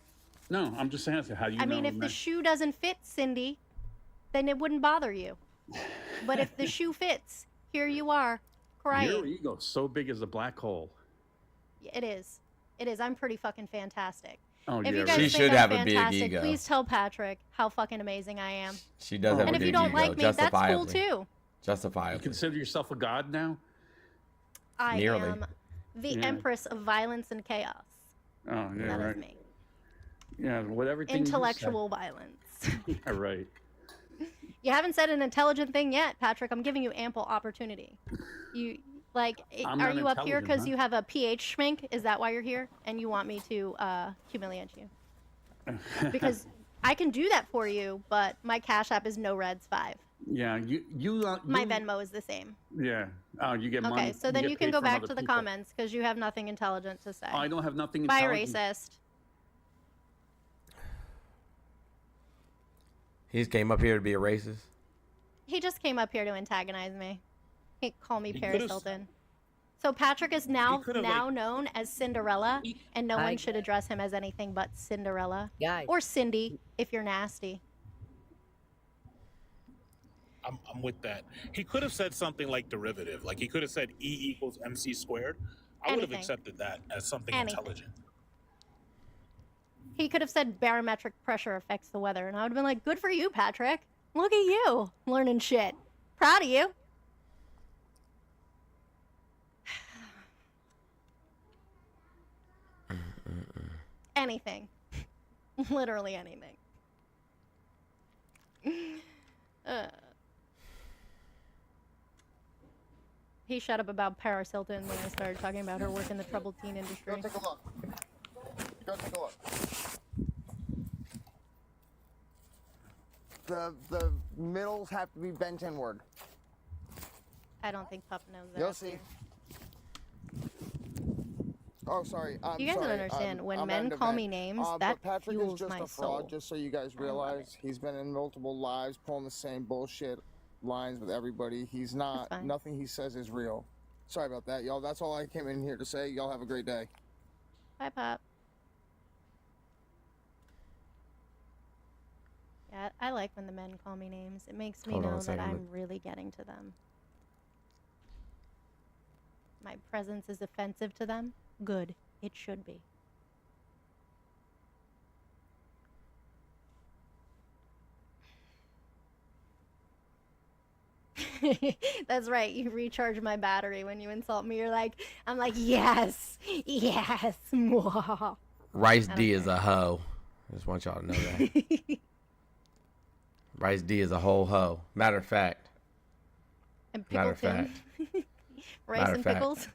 No, I'm just asking. How do you know? I mean, if the MAGA? shoe doesn't fit, Cindy, then it wouldn't bother you. But if the shoe fits, here you are, crying. Your ego's so big as a black hole. It is. It is. I'm pretty fucking fantastic. Oh, If yeah, you guys She think should I'm have a big fantastic, ego. please tell Patrick how fucking amazing I am. She does have And a if big you don't ego. like me, that's cool Justifiably. too. Justifiably. You consider yourself a god now? I Nearly. am the Yeah. Empress of Violence and Chaos. Oh, yeah, That is right. me. Yeah, whatever. Intellectual violence. Yeah, right. You haven't said an intelligent thing yet, Patrick. I'm giving you ample opportunity. You I'm are not you up here intelligent, because huh? you have a PH schmink? Is that why you're here? And you want me to humiliate you? Because I can do that for you, but my Cash App is NoReds5. Yeah, My Venmo is the same. Yeah. Oh, you get money. Okay, so then get you can paid go from back other to the people. comments because you have nothing intelligent to say. I don't have nothing Bye, intelligent. racist. He just came up here to be a racist. He just came up here to antagonize me. He called me He Paris could've- Hilton. So Patrick is now could've, known as Cinderella, and no one should address him as anything but Cinderella. Guys. Or Cindy, if you're nasty. I'm with that. He could have said something like derivative. Like he could have said E equals MC squared. I would have Anything. accepted that as something Anything. intelligent. He could have said barometric pressure affects the weather, and I would have been like, good for you, Patrick. Look at you, learning shit. Proud of you. Anything. Literally anything. He shut up about Paris Hilton when I started talking about her work in the troubled teen industry. Go take a look. Go take a look. The middles have to be bent inward. I don't think Pup knows that. You'll see. Oh, sorry. I'm You guys don't sorry. understand. When I'm men at an call event. me names, But that Patrick fuels is just my a fraud, soul. just so you guys realize. He's been in multiple lives, pulling the same bullshit lines with everybody. He's not. Nothing he says is real. Sorry about that, y'all. That's all I came in here to say. Y'all have a great day. Bye, Pop. Yeah, I like when the men call me names. It makes me Hold on a know that second. I'm really getting to them. My presence is offensive to them? Good. It should be. That's right. You recharge my battery when you insult me. You're like, I'm like, yes, yes. Rice D is a hoe. I just want y'all to know that. Rice D is a whole hoe. Matter of fact. And Matter of Pickleton. fact. Rice Matter and of fact. pickles.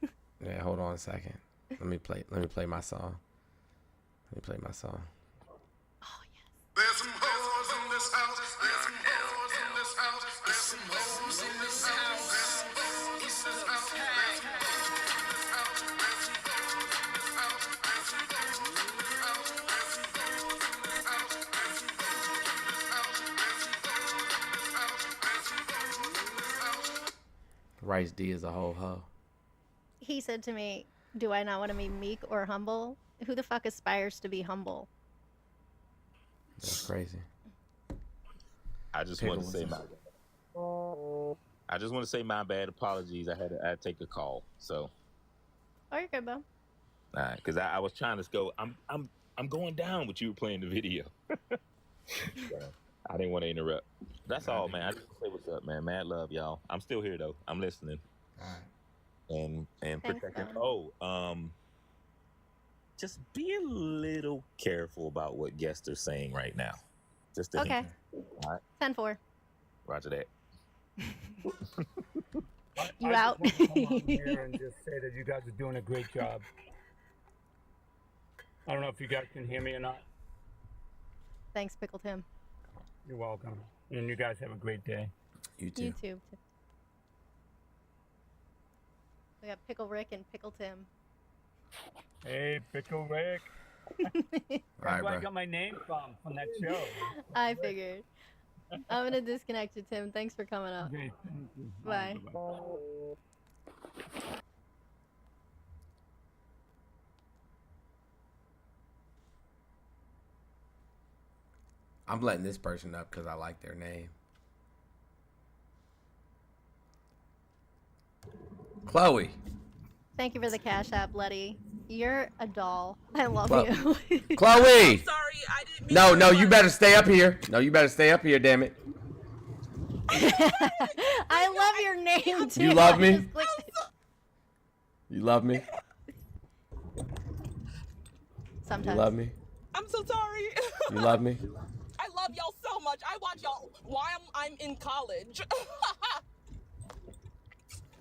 Yeah, hold on a second. Let me play my song. Let me play my song. There's some hoes in this house. There's some hoes in this house. There's some hoes in this house. There's some hoes in this house. There's some hoes in this house. There's some hoes in this house. There's some hoes in this house. There's some hoes in this house. There's some hoes in this house. There's some hoes in this house. There's some hoes in this house. Rice D is a whole hoe. He said to me, do I not want to be meek or humble? Who the fuck aspires to be humble? That's crazy. I just want to say my bad. Apologies. I had to take a call. So, Oh, you're good, Bo. because I was trying to go. I'm going down with you playing the video. So, I didn't want to interrupt. That's all, man. I just want to say what's up, man. Mad love, y'all. I'm still here though. I'm listening. All right. And Thanks, protecting. Don. Just be a little careful about what guests are saying right now. Just a Okay. hint. All right. 10-4. Roger that. You out? I just want to come on here and just say that you guys are doing a great job. I don't know if you guys can hear me or not. Thanks, Pickle Tim. You're welcome. And you guys have a great day. You too. You too. We got Pickle Rick and Pickle Tim. Hey, Pickle Rick. All right, That's where I bro. got my name from that show. I figured. I'm gonna disconnect you, Tim. Thanks for coming up. Okay, thank you. Bye. I'm letting this person up because I like their name. Chloe. Thank you for the Cash App, Letty. You're a doll. I love Chlo- you. Chloe. No, you better stay up here. No, you better stay up here, damn it. I love your name too. You love I me? just clicked- You love me? Sometimes. You love me? I'm so sorry. You love me? I love y'all so much. I watch y'all while I'm in college.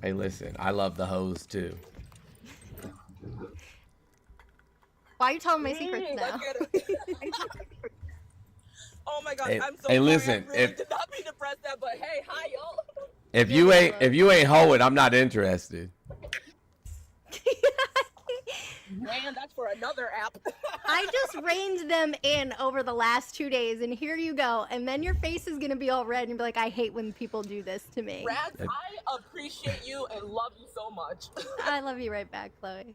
Hey, listen, I love the hoes too. Why are you telling my secrets Let's now? get it. Oh my god, Hey- I'm so hey, sorry. listen, I really if- did not mean to press that, but hey, hi y'all. If you ain't hoeing, I'm not interested. Man, that's for another app. I just reined them in over the last 2 days, and here you go. And then your face is gonna be all red, and you'll be like, I hate when people do this to me. Rads, I appreciate you and love you so much. I love you right back, Chloe.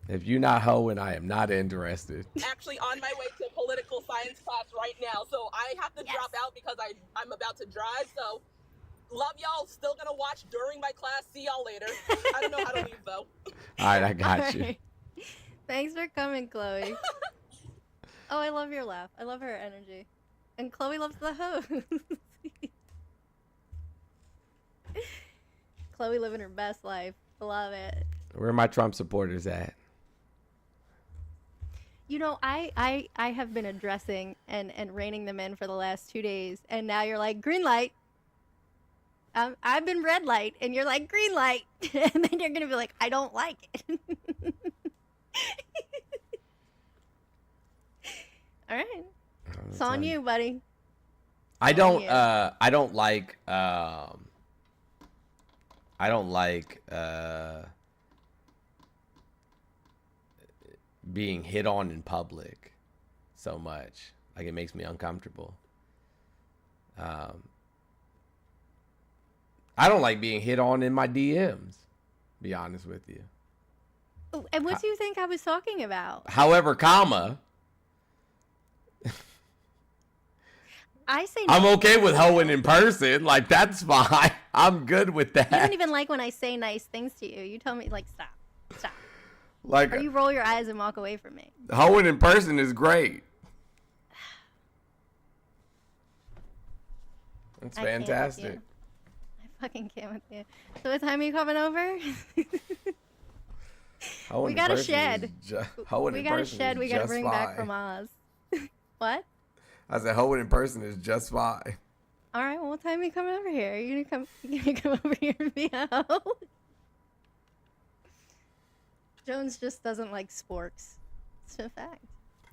If you not hoeing, I am not interested. Actually on my way to political science class right now, so I have to drop out because I'm about to drive, so Love y'all. Still gonna watch during my class. See y'all later. I don't know how to leave though. All right, I got All you. right. Thanks for coming, Chloe. Oh, I love your laugh. I love her energy. And Chloe loves the host. Chloe living her best life. Love it. Where are my Trump supporters at? You know, I have been addressing and reining them in for the last 2 days, and now you're like, green light. I've been red light, and you're like, green light. And then you're going to be like, I don't like it. All right. It's on you, buddy. I don't like being hit on in public so much. Like, it makes me uncomfortable. I don't like being hit on in my DMs, be honest with you. And what do you think I was talking about? However, comma, I say I'm nice okay things with to you. hoeing in person. Like, that's fine. I'm good with that. You don't even like when I say nice things to you. You tell me, like, stop. Like, Or you roll your eyes and walk away from me. hoeing in person is great. That's I can't with fantastic. you. I fucking can't with you. So what time are you coming over? Hoeing We in got a person shed. is hoeing We in got a person shed is we got to just bring back fine. from Oz. What? I said hoeing in person is just fine. All right, well, what time are you coming over here? Are you gonna come over here and be a hoe? Jones just doesn't like sporks. It's a fact.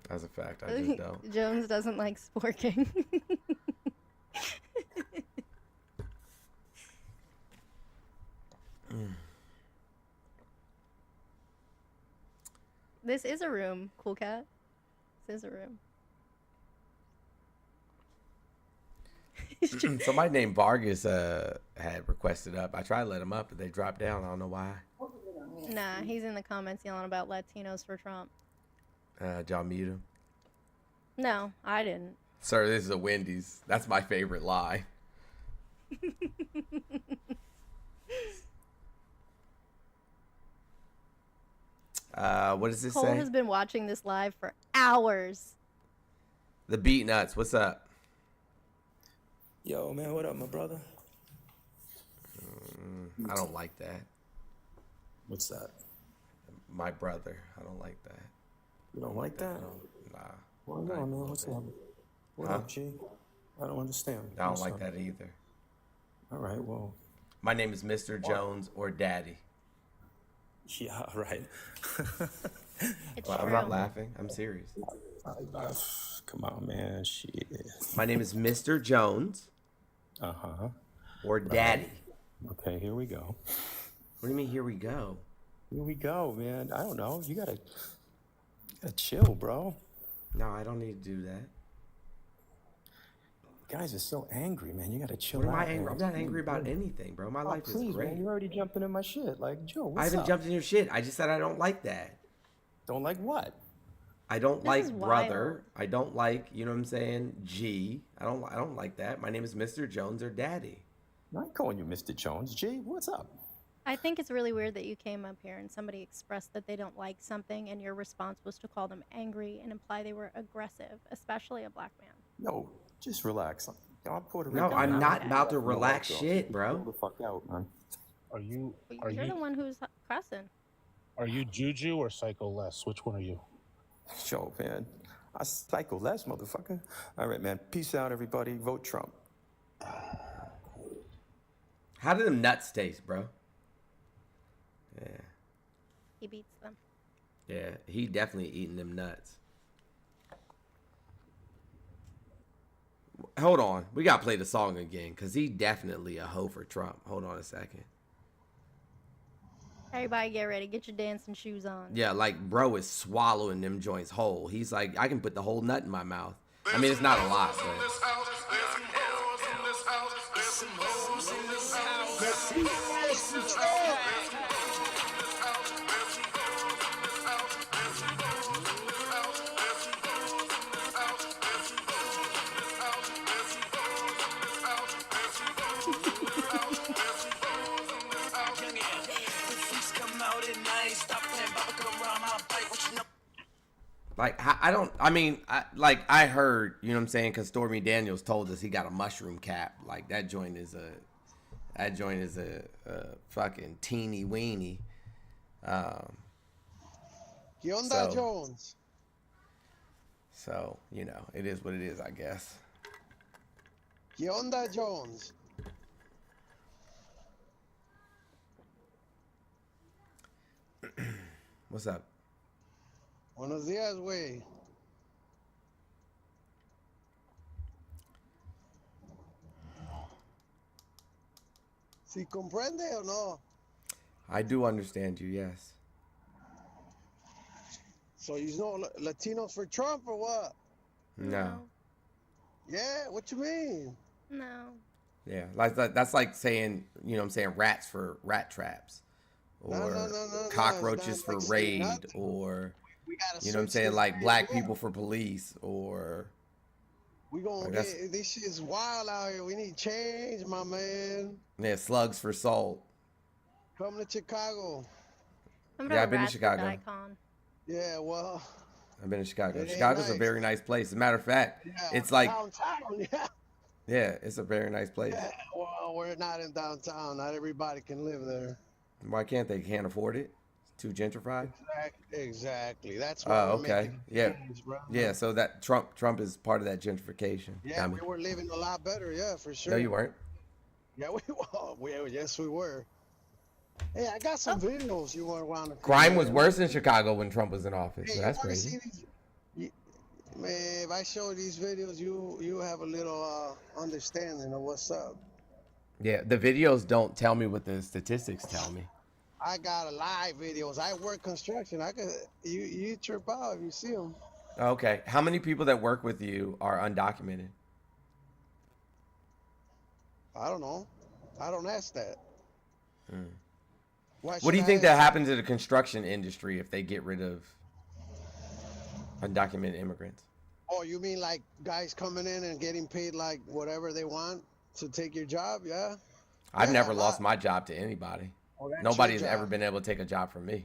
That's a fact. I just don't. Jones doesn't like sporking. This is a room, cool cat. This is a room. Somebody named Vargas had requested up. I tried to let him up, but they dropped down. I don't know why. Nah, he's in the comments yelling about Latinos for Trump. Y'all mute him. No, I didn't. Sir, this is a Wendy's. That's my favorite lie. What does this Cole say? has been watching this live for hours. The Beat Nuts. What's up? Yo, man, what up, my brother? I don't like that. What's that? My brother. I don't like that. You don't like that? Nah. Well, no, man, what's up? What Huh? up, G? I don't understand. I don't What's like up? that either. All right, well. My name is Mr. Jones or Daddy. Yeah, right. Well, I'm not laughing. I'm serious. Come on, man. Shit. My name is Mr. Jones. Uh-huh. Or Daddy. Okay, here we go. What do you mean, here we go? Here we go, man. I don't know. You gotta chill, bro. No, I don't need to do that. Guys are so angry, man. You gotta chill What am out. I angry? man. I'm not angry about anything, bro. My life Please, is great. man. You're already jumping in my shit. Like, Joe, what's I haven't up? jumped in your shit. I just said I don't like that. Don't like what? I don't This like is brother. I don't like, you know what I'm saying? G. I don't like that. My name is Mr. Jones or Daddy. I'm not calling you Mr. Jones. G, what's up? I think it's really weird that you came up here and somebody expressed that they don't like something, and your response was to call them angry and imply they were aggressive, especially a black man. No, just relax. I'm Puerto No, Rican. I'm man. not about to No, relax bro. shit, bro. Chill the fuck out, man. Are you You're the one who's cussing. are you Juju or Psycho Les? Which one are you? Yo, man. I psycho less, motherfucker. All right, man. Peace out, everybody. Vote Trump. How do them nuts taste, bro? Yeah. He beats them. Yeah, he definitely eating them nuts. Hold on. We got to play the song again because he definitely a hoe for Trump. Hold on a second. Everybody get ready. Get your dancing shoes on. Yeah, like bro is swallowing them joints whole. He's like, I can put the whole nut in my mouth. I mean, it's not a lot, but... Like, I heard, you know what I'm saying, because Stormy Daniels told us he got a mushroom cap. Like, that joint is a fucking teeny weeny. ¿Qué onda, Jones? So, you know, it is what it is, I guess. ¿Qué onda, Jones? What's up? Buenos días, güey. ¿Sí comprende o no? I do understand you, yes. So you know Latinos for Trump or what? No. Yeah, what you mean? No. Yeah, like that's like saying, you know what I'm saying, rats for rat traps. Or No, cockroaches for like raid, nothing. or We gotta you know what I'm search saying, this like shit. black people for police, or We gonna like get this shit is wild out here. We need change, my man. slugs for salt. Come to Chicago. Yeah, I've been to Chicago. Icon. Yeah, well. I've been to Chicago. It ain't Chicago's a nice. very nice place. As a matter of fact, Yeah, it's like, downtown. yeah, it's a very nice place. Yeah, well, we're not in downtown. Not everybody can live there. Why can't they? Can't afford it? It's too gentrified. Exactly. That's why Oh, we're okay. making Yeah, change, bro. yeah. So that Trump is part of that gentrification. Yeah, I mean, we were living a lot better. Yeah, for sure. no, you weren't. Yeah, yes, we were. Hey, I got some videos you want to. Crime was worse in Chicago when Trump was in office. Hey, So you that's wanna crazy. see these? Man, if I show these videos, you have a little understanding of what's up. Yeah, the videos don't tell me what the statistics tell me. I got a live videos. I work construction. You trip out if you see them. Okay, how many people that work with you are undocumented? I don't know. I don't ask that. Why What do you should I think that ask? happens to the construction industry if they get rid of undocumented immigrants? Oh, you mean like guys coming in and getting paid like whatever they want to take your job? Yeah. I've Yeah, never a lost lot. my job to anybody. Oh, that's Nobody your has ever job. been able to take a job from me.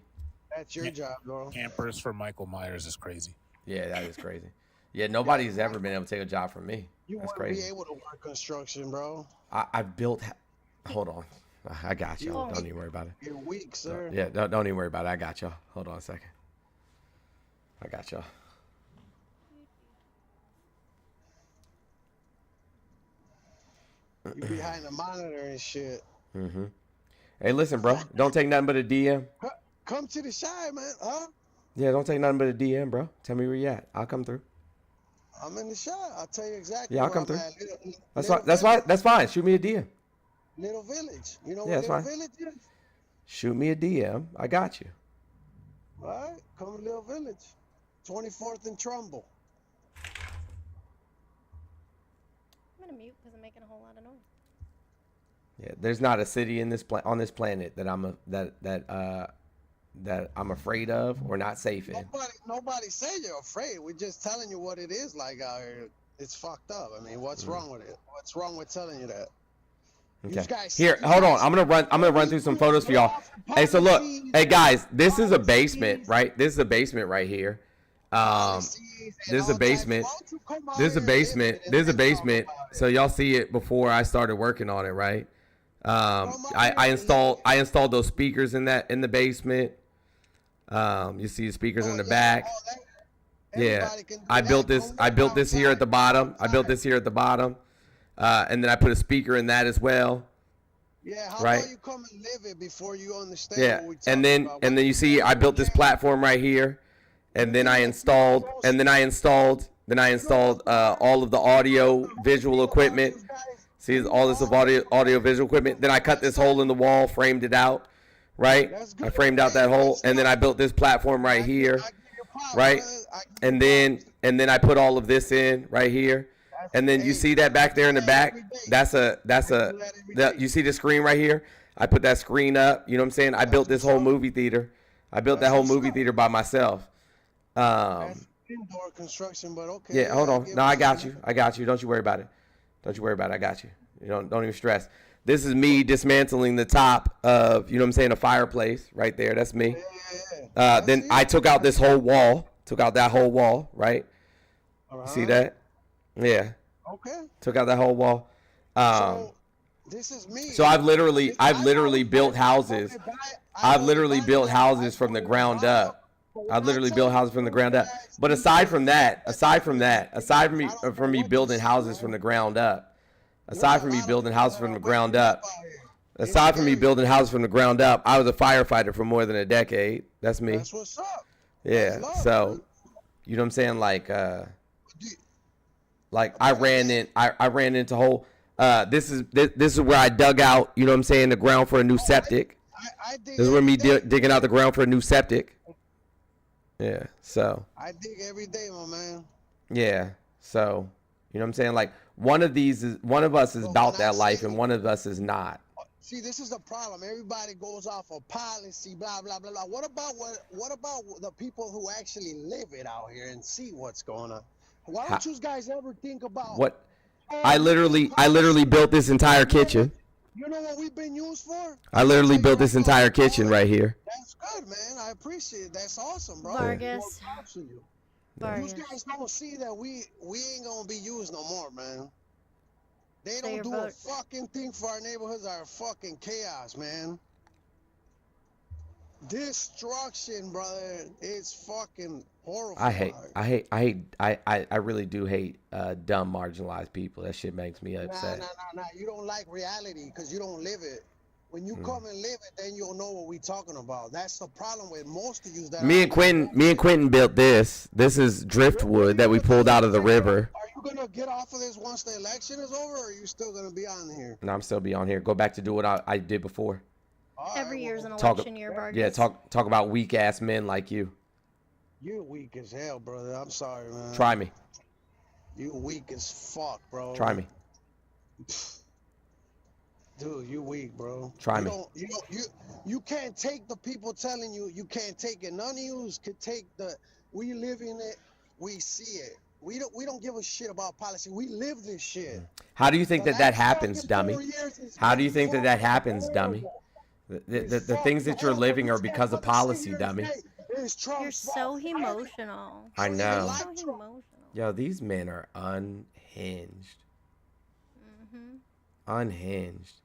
That's your job, bro. Campers for Michael Myers is crazy. Yeah, that is crazy. Yeah, nobody's ever been able to take a job from me. You That's wouldn't crazy. be able to work construction, bro. I've built. Hold on, I got you. You Don't even worry about it. You're weak, sir. Yeah, don't even worry about it. I got y'all. Hold on a second. I got y'all. You behind the monitor and shit. Mm-hmm. Hey, listen, bro. Don't take nothing but a DM. Come to the side, man. Huh? Yeah, don't take nothing but a DM, bro. Tell me where you at. I'll come through. I'm in the shot. I'll tell you exactly. Yeah, I'll where come I'm through. at. That's Little fine. That's fine. That's fine. Shoot me a DM. Little village. You know Yeah, what that's Little fine. Village is? Shoot me a DM. I got you. All right, come to Little Village. 24th and Trumbull. I'm gonna mute because I'm making a whole lot of noise. Yeah, there's not a city in this on this planet that I'm afraid of or not safe in. Nobody say you're afraid. We're just telling you what it is like out here. It's fucked up. I mean, what's wrong with it? What's wrong with telling you that? Okay. guys- Here, you hold on. guys- I'm gonna run through some photos for y'all. Hey, so look, hey guys, this is a basement, right? This is a basement right here. This is a basement. This is a basement. This is a basement. So y'all see it before I started working on it, right? I installed those speakers in the basement. You see the speakers in the back. Yeah, I built this here at the bottom. And then I put a speaker in that as well. Yeah, how right? about you come and live it before you understand Yeah, what we're and talking then about? you see I built this platform right here, and then I installed all of the audio visual equipment. See all this of audio visual equipment. Then I cut this hole in the wall, framed it out, right? I framed out that hole, and then I built this platform right here, right? And then I put all of this in right here. And then you see that back there in the back? You see the screen right here? I put that screen up. You know what I'm saying? I built this whole movie theater. I built that whole movie theater by myself. Indoor construction, but okay. Yeah, hold on. No, I got you. Don't you worry about it. I got you. You don't even stress. This is me dismantling the top of, you know what I'm saying, a fireplace right there. That's me. Then I took out this whole wall. Took out that whole wall, right? You see that? Yeah. Okay. Took out that whole wall. So this is me. So I've literally built houses. I've literally built houses from the ground up. I've literally built houses from the ground up. But aside from me building houses from the ground up, aside from me building houses from the ground up, I was a firefighter for more than a decade. That's me. That's what's up. Yeah. So, you know what I'm saying? Like I ran into whole. This is where I dug out. You know what I'm saying? The ground for a new septic. This is where me digging out the ground for a new septic. Yeah. So. I dig every day, my man. Yeah. So, you know what I'm saying? Like one of us is about that life, and one of us is not. See, this is the problem. Everybody goes off of policy, blah blah blah blah. What about the people who actually live it out here and see what's going on? Why don't you guys ever think about what? I literally built this entire kitchen. You know what we've been used for? I literally built this entire kitchen right here. That's good, man. I appreciate it. That's awesome, bro. Vargas. You guys don't see that we ain't gonna be used no more, man. They don't do a fucking thing for our neighborhoods. Are fucking chaos, man. Destruction, brother. It's fucking horrifying. I really do hate dumb marginalized people. That shit makes me upset. Nah. You don't like reality because you don't live it. When you come and live it, then you'll know what we're talking about. That's the problem with most of you. Me and Quentin built this. This is driftwood that we pulled out of the river. Are you gonna get off of this once the election is over, or are you still gonna be on here? No, I'm still be on here. Go back to do what I did before. Every year's an election year, Vargas. Yeah, talk about weak ass men like you. You're weak as hell, brother. I'm sorry, man. Try me. You weak as fuck, bro. Try me. Dude, you weak, bro. Try me. You can't take the people telling you can't take it. None of you can take we live in it, we see it. We don't give a shit about policy. We live this shit. How do you think that happens, dummy? How do you think that happens, dummy? The things that you're living are because of policy, dummy. You're so emotional. I know. So emotional. Yo, these men are unhinged. Unhinged.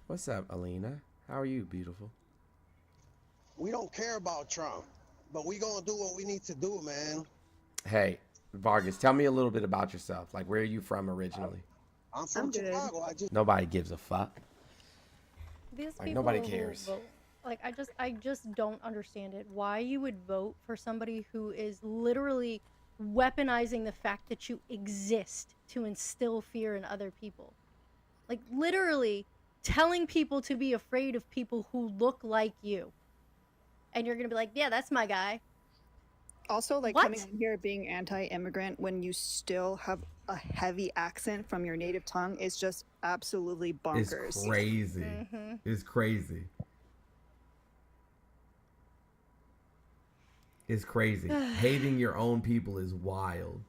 What's up, Alina? How are you, beautiful? We don't care about Trump, but we gonna do what we need to do, man. Hey, Vargas, tell me a little bit about yourself. Like, where are you from originally? I'm from Chicago. Nobody gives a fuck. These like, people nobody who cares. vote, like, I just don't understand it. Why you would vote for somebody who is literally weaponizing the fact that you exist to instill fear in other people. Like, literally telling people to be afraid of people who look like you. And you're gonna be like, yeah, that's my guy. Also, like, What? coming on here being anti-immigrant when you still have a heavy accent from your native tongue is just absolutely bonkers. It's crazy. It's crazy. It's crazy. Hating your own people is wild.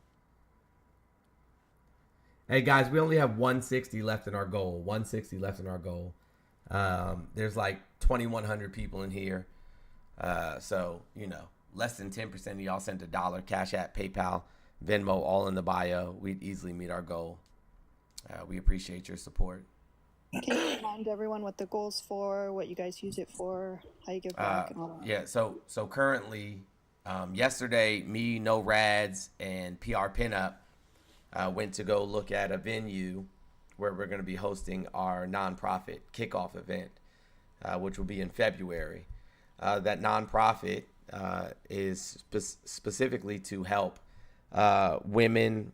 Hey guys, we only have 160 left in our goal. 160 left in our goal. There's like 2,100 people in here. So, you know, less than 10% of y'all sent $1, Cash App, PayPal, Venmo, all in the bio. We'd easily meet our goal. We appreciate your support. Can you remind everyone what the goal's for, what you guys use it for, how you give back, and all that? Yeah, so currently, yesterday, me, No Rads, and PR Pinup went to go look at a venue where we're going to be hosting our nonprofit kickoff event, which will be in February. That nonprofit is specifically to help women,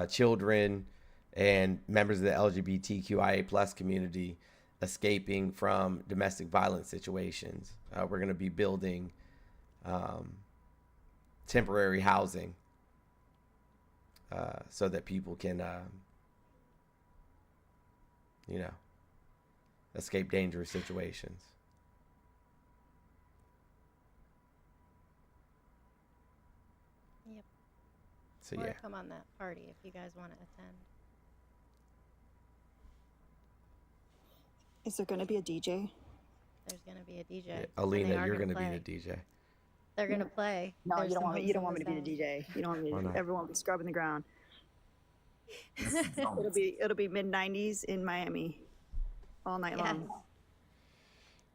children, and members of the LGBTQIA plus community escaping from domestic violence situations. We're going to be building temporary housing so that people can, you know, escape dangerous situations. Yep. So, or yeah. come on that party if you guys want to attend. Is there going to be a DJ? There's gonna be a DJ. Yeah, and Alina, they are you're gonna play. be the DJ. They're gonna play. No, There's you don't some want me. hosts You don't in want me to this be the DJ. You don't want me. Why not? Everyone will be scrubbing the ground. It'll be mid 90s in Miami, all night long.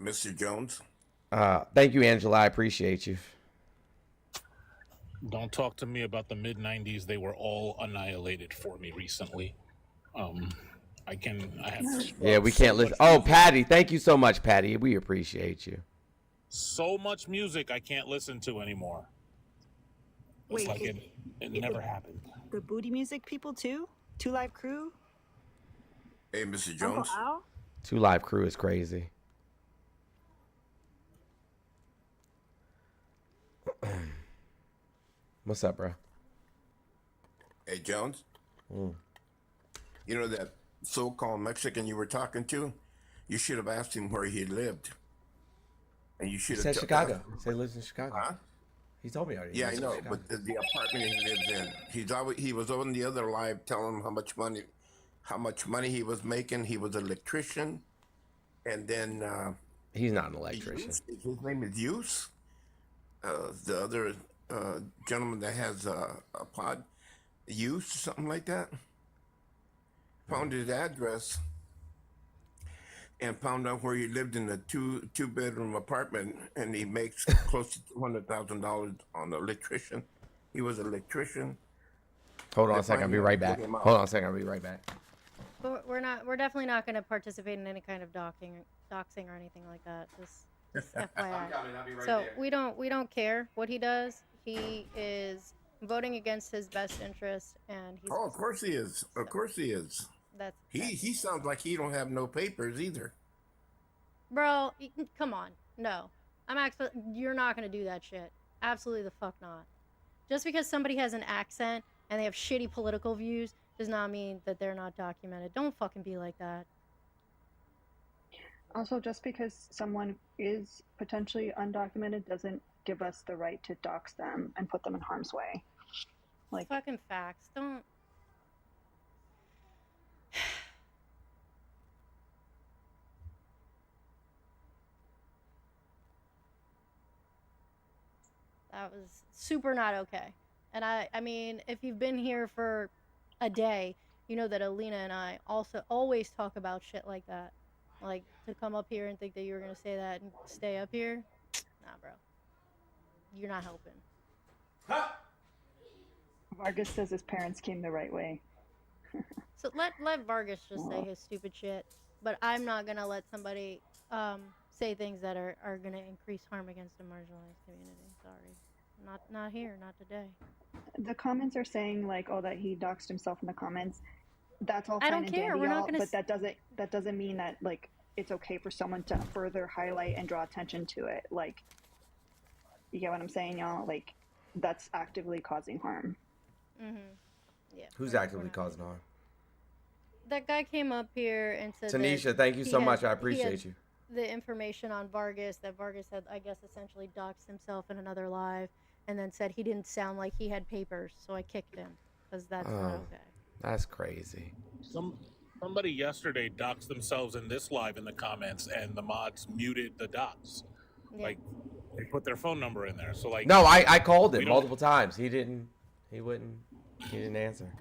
Mr. Jones. Thank you, Angela. I appreciate you. Don't talk to me about the mid 90s. They were all annihilated for me recently. I have Yeah, we can't listen. Oh, Patty, thank you so much, Patty. We appreciate you. so much music I can't listen to anymore. It's Wait, like it never happened. The booty music people too? Two Live Crew? Hey, Mr. Uncle Jones. Al? 2 Live Crew is crazy. What's up, bro? Hey, Jones. You know that so-called Mexican you were talking to? You should have asked him where he lived. And you He should said have Chicago. He said he lives in Chicago. Huh? He told me already. He Yeah, I lives in know, Chicago. but the apartment he lives in, he was on the other live telling him how much money he was making. He was an electrician, and then he's not an electrician. His name is Yus. The other gentleman that has a pod, Yus, something like that. Found his address and found out where he lived in a two-bedroom apartment, and he makes close to $200,000 on an electrician. He was an electrician. Hold on a second. I'll be right back. Hold on a second. I'll be right back. But we're definitely not going to participate in any kind of doxing or anything like that. Just FYI. I'm coming. I'll be right So there. we don't care what he does. He is voting against his best interest, and he's. Oh, of course he is. Of course he is. He sounds like he don't have no papers either. Bro, come on. No. You're not going to do that shit. Absolutely the fuck not. Just because somebody has an accent and they have shitty political views does not mean that they're not documented. Don't fucking be like that. Also, just because someone is potentially undocumented doesn't give us the right to dox them and put them in harm's way. Like fucking facts. Don't. That was super not okay. And I mean, if you've been here for a day, you know that Alina and I also always talk about shit like that. Like, to come up here and think that you were going to say that and stay up here? Nah, bro. You're not helping. Vargas says his parents came the right way. So let Vargas just say his stupid shit. But I'm not going to let somebody say things that are going to increase harm against a marginalized community. Sorry. Not here, not today. The comments are saying like, oh, that he doxed himself in the comments. That's all I fine don't and care. dandy, We're not y'all, gonna but that doesn't mean that like it's okay for someone to further highlight and draw attention to it. Like, you get what I'm saying, y'all? Like, that's actively causing harm. Mm-hmm. Yeah. Who's actively causing harm? That guy came up here and said Tanisha, that thank you he so had- much. I he had appreciate you. The information on Vargas, that Vargas had, I guess, essentially doxed himself in another live, and then said he didn't sound like he had papers, so I kicked him, because that's not okay. That's crazy. Somebody yesterday doxed themselves in this live in the comments, and the mods muted the dox. Yeah. Like, they put their phone number in there. So like, No, I called we him don't- multiple times. He didn't answer.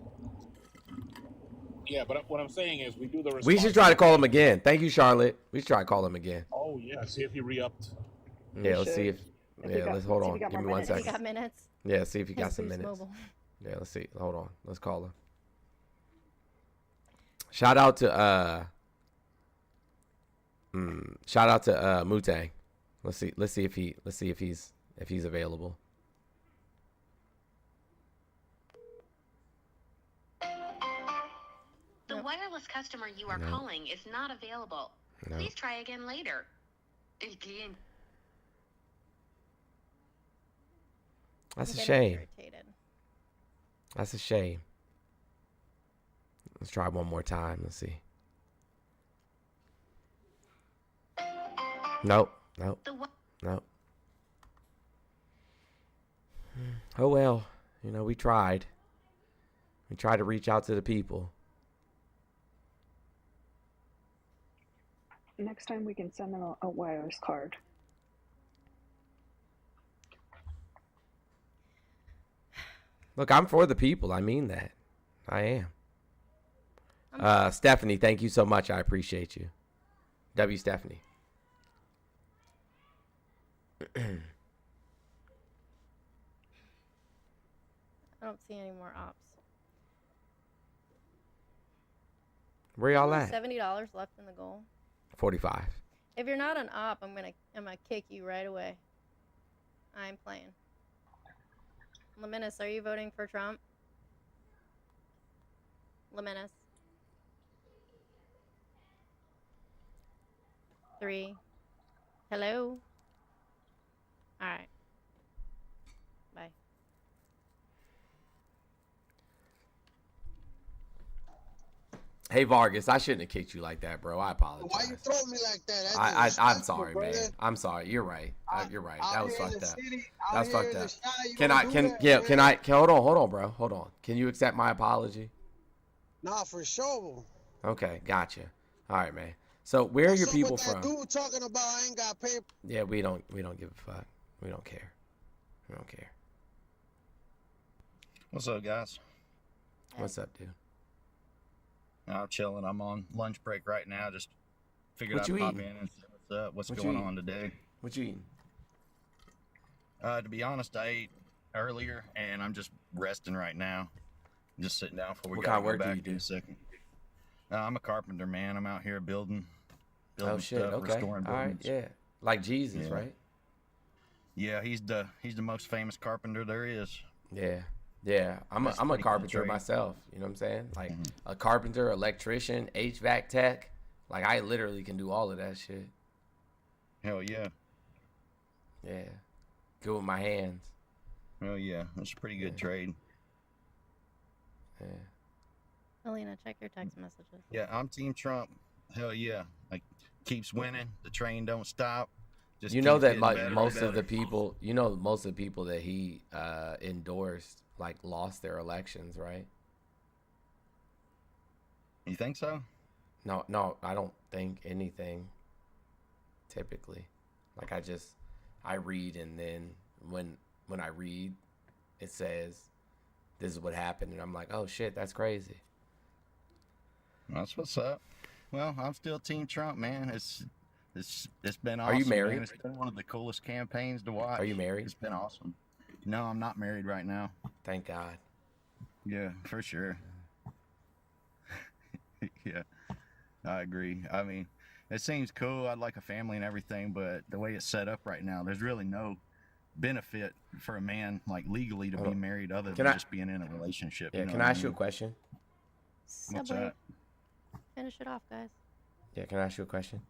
Yeah, but what I'm saying is we do the. We should try to call him again. Thank you, Charlotte. We should try to call him again. Oh yeah, see if he re-upped. Yeah, let's see if. Yeah, let's hold on. If he got Give me more 1 minutes. If he second. got minutes. Yeah, see if he got His some Boost minutes. Mobile. Yeah, let's see. Hold on. Let's call him. Shout out to Mutang. Let's see if he's available. The wireless customer you are No. calling is not available. No. Please try again later. El cliente. That's a I'm getting shame. irritated. That's a shame. Let's try one more time. Let's see. Nope. Nope. Oh well. You know, we tried. We tried to reach out to the people. Next time we can send them a wireless card. Look, I'm for the people. I mean that. I am. Stephanie, thank you so much. I appreciate you. W. Stephanie. I don't see any more ops. Where y'all at? $70 left in the goal. 45. If you're not an op, I'm gonna kick you right away. I'm playing. Leminis, are you voting for Trump? Leminis. 3. Hello? Alright. Bye. Hey Vargas, I shouldn't have kicked you like that, bro. I apologize. Why you throw me like that? I'm sorry, man. I'm sorry. You're right. You're right. That was fucked up. That's fucked up. Hold on, bro. Hold on. Can you accept my apology? Nah, for sure. Okay, gotcha. All right, man. So where are your people from? Dude talking about I ain't got paper. Yeah, we don't give a fuck. We don't care. We don't care. What's up, guys? What's up, dude? I'm chilling. I'm on lunch break right now. Just figured What I'd you pop eating? in and see what's up. What's What you going eating? on today? What you eating? To be honest, I ate earlier, and I'm just resting right now. Just sitting down before we What gotta kind of go work do back you do? in a second. I'm a carpenter, man. I'm out here building Oh shit. stuff, Okay. restoring All right. buildings. Yeah. Like Jesus, Yeah. right? Yeah, he's the most famous carpenter there is. Yeah. Yeah, I'm a That's pretty cool carpenter trade. myself. You know what I'm saying? Like a carpenter, electrician, HVAC tech. Like I literally can do all of that shit. Hell yeah. Yeah, good with my hands. Hell yeah. That's a pretty good trade. Yeah. Alina, check your text messages. Yeah, I'm Team Trump. Hell yeah. Like keeps winning. The train don't stop. Just You know keeps that getting better and most of better. the people, most of the people that he endorsed, like lost their elections, right? You think so? No, I don't think anything. Typically, like I read, and then when I read, it says this is what happened, and I'm like, oh shit, that's crazy. That's what's up. Well, I'm still Team Trump, man. It's been awesome. Are you married? Man. It's been one of the coolest campaigns to watch. Are you married? It's been awesome. No, I'm not married right now. Thank God. Yeah, for sure. Yeah, I agree. I mean, it seems cool. I'd like a family and everything, but the way it's set up right now, there's really no benefit for a man, like legally, to be married other than just being in a relationship. Yeah, you know can what I ask you a mean? question? What's Subway. that? Finish it off, guys. Yeah, can I ask you a question?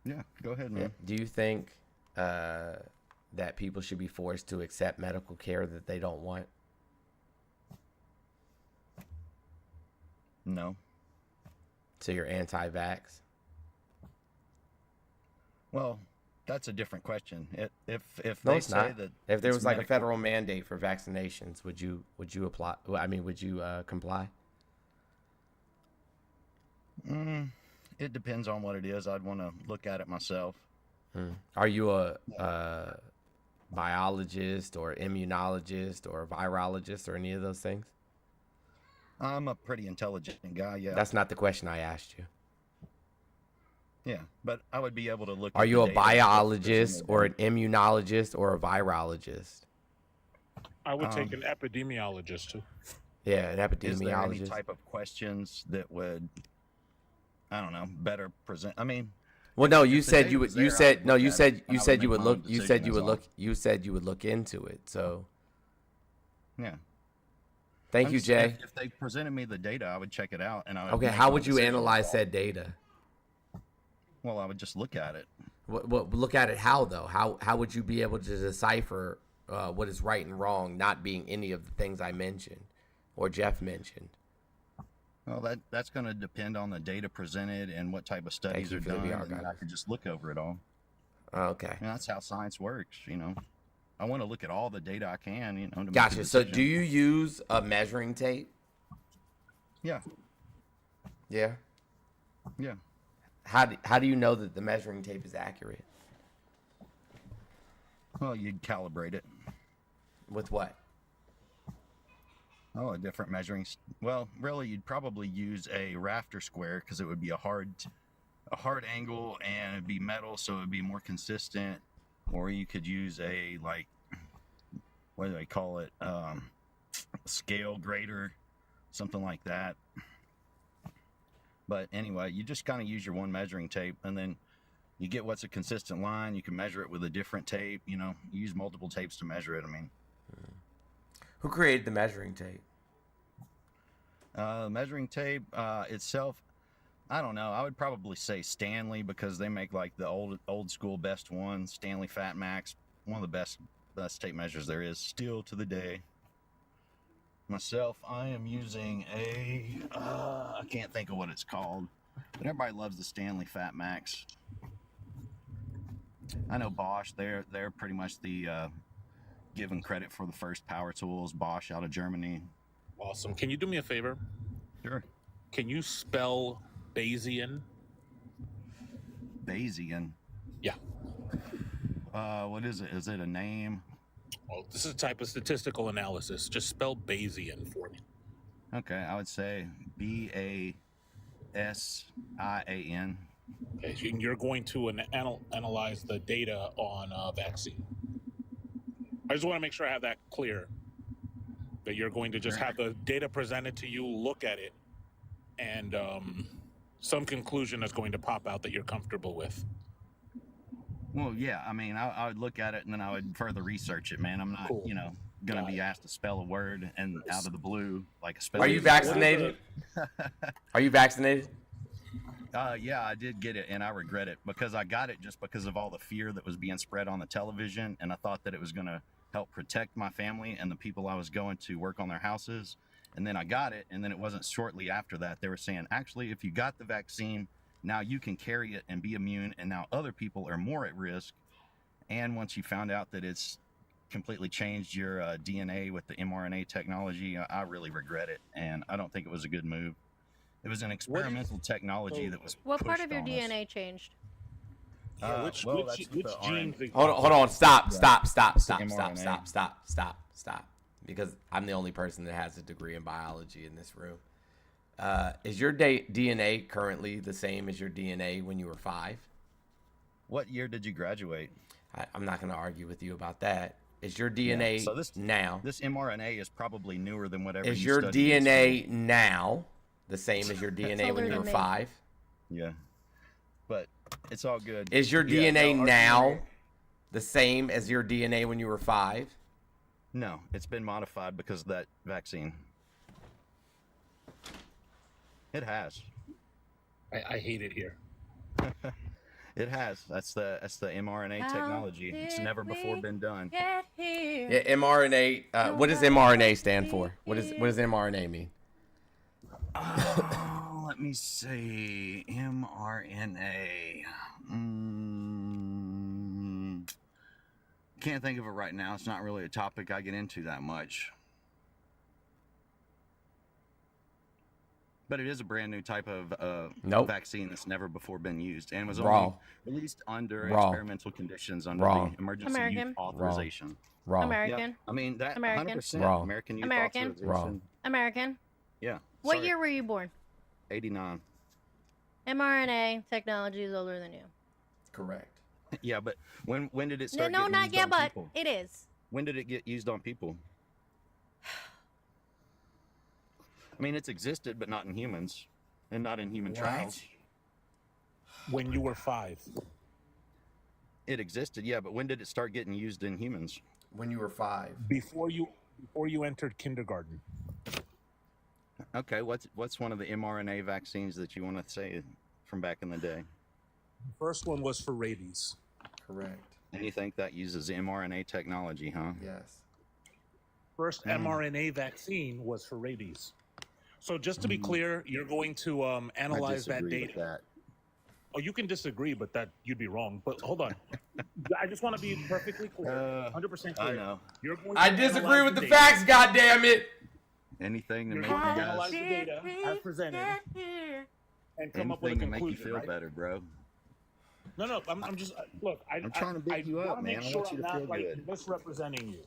Yeah, go ahead, man. Do you think that people should be forced to accept medical care that they don't want? No. So you're anti-vax? Well, that's a different question. If No, they it's say not. that If there it's was like a medical- federal mandate for vaccinations, would you apply? I mean, would you comply? It depends on what it is. I'd want to look at it myself. Are you a biologist or immunologist or virologist or any of those things? I'm a pretty intelligent guy, yeah. That's not the question I asked you. Yeah, but I would be able to look Are at you the a data. biologist or an immunologist or a virologist? I would take an epidemiologist too. Yeah, an Is there any epidemiologist. type of questions that would, I don't know, better present? I mean, Well, no, if you the said data you was would. You there, I said would no. look You at it, said and you I said would you would make my own look. You decision, said you that's would all. look. You said you would look into it. So Yeah. thank I'm you, just- Jay. If they presented me the data, I would check it out, and I would. Okay, make how my would you decision. analyze said data? Well, I would just look at it. What look at it how though? How would you be able to decipher what is right and wrong, not being any of the things I mentioned or Jeff mentioned? Well, that's going to depend on the data presented and what type of studies you are for the done, VR and then I guidance. could just look over it all. Okay. And that's how science works, you know. I want to look at all the data I can, you know. To make a Gotcha. So decision. do you use a measuring tape? Yeah. Yeah. Yeah. How do you know that the measuring tape is accurate? Well, you'd calibrate it. With what? Oh, a different measuring. Well, really, you'd probably use a rafter square because it would be a hard angle and it'd be metal, so it'd be more consistent. Or you could use a, like, what do they call it? Scale grader, something like that. But anyway, you just kind of use your one measuring tape, and then you get what's a consistent line. You can measure it with a different tape. You know, you use multiple tapes to measure it. I mean, who created the measuring tape? Measuring tape itself, I don't know. I would probably say Stanley, because they make like the old school best ones. Stanley Fat Max, one of the best tape measures there is still to the day. Myself, I am using a I can't think of what it's called, but everybody loves the Stanley Fat Max. I know Bosch, they're pretty much the given credit for the first power tools. Bosch out of Germany. Awesome. Can you do me a favor? Sure. Can you spell Bayesian? Bayesian? Yeah. What is it? Is it a name? Well, this is a type of statistical analysis. Just spell Bayesian for me. Okay, I would say BASIAN. Okay, so you're going to analyze the data on a vaccine. I just want to make sure I have that clear. That you're going to just have the data presented to you, look at it, and some conclusion is going to pop out that you're comfortable with. Well, yeah, I mean, I would look at it and then I would further research it, man. I'm not, going to be asked to spell a word and out of the blue, like a spell. Are you vaccinated? Are you vaccinated? Yeah, I did get it, and I regret it because I got it just because of all the fear that was being spread on the television, and I thought that it was going to help protect my family and the people I was going to work on their houses. And then I got it, and then it wasn't shortly after that. They were saying, actually, if you got the vaccine, now you can carry it and be immune, and now other people are more at risk. And once you found out that it's completely changed your DNA with the mRNA technology, I really regret it, and I don't think it was a good move. It was an experimental technology that was What part pushed of your on us. DNA changed? Which genes? Hold on. Stop. mRNA. Stop. Because I'm the only person that has a degree in biology in this room. Is your DNA currently the same as your DNA when you were 5? What year did you graduate? I'm not going to argue with you about that. Is your DNA now? This mRNA is probably newer than whatever. Is your DNA now the same as your DNA when you were 5? Yeah, but it's all good. Is your DNA now the same as your DNA when you were 5? No, it's been modified because of that vaccine. It has. I hate it here. It has. That's the mRNA technology. It's never before been done. Yeah, mRNA. What does mRNA stand for? What does mRNA mean? Let me see. mRNA. Can't think of it right now. It's not really a topic I get into that much. But it is a brand new type of vaccine that's never before been used and was only released under experimental conditions under the emergency use authorization. American. Yep. I mean, that American. 100% American use authorization. American. Yeah. What year were you born? 89. mRNA technology is older than you. Correct. Yeah, but when did it start? No, not yet, but people? it is. When did it get used on people? I mean, it's existed, but not in humans, and not in human trials. When you were 5. It existed, yeah, but when did it start getting used in humans? When you were 5. Before you entered kindergarten. Okay, what's one of the mRNA vaccines that you want to say from back in the day? The first one was for rabies. Correct. And you think that uses mRNA technology, huh? Yes. First mRNA vaccine was for rabies. So just to be clear, you're going to analyze that data. Oh, you can disagree, but that you'd be wrong. But hold on. I just want to be perfectly clear, 100% clear. I know. You're going I disagree with the facts, goddammit. Anything to make you you guys analyze the data as presented. and come up with a Anything to make you conclusion, feel right? better, bro. No, I'm just look. I'm trying to big you want up, to make man. I sure want you I'm to feel not like good. misrepresenting you.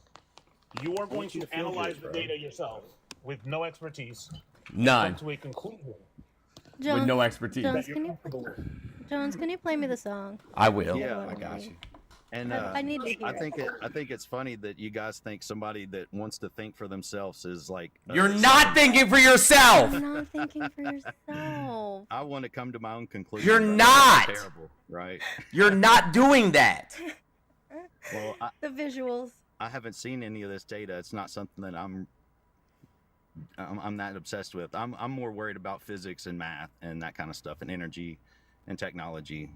You are I going want you to to feel analyze good, the bro. data yourself with no expertise, None. and come to a conclusion With no expertise. that you're comfortable with. Jones, can you play me the song? I will. Yeah, I got you. And I need to hear I think it's funny that you guys think somebody that wants to think for themselves is like You're not thinking for yourself. You're not thinking for yourself. I want to come to my own conclusion. You're but not. that's terrible, right? You're not doing that. Well, The visuals. I haven't seen any of this data. It's not something that I'm that obsessed with. I'm more worried about physics and math and that kind of stuff and energy and technology.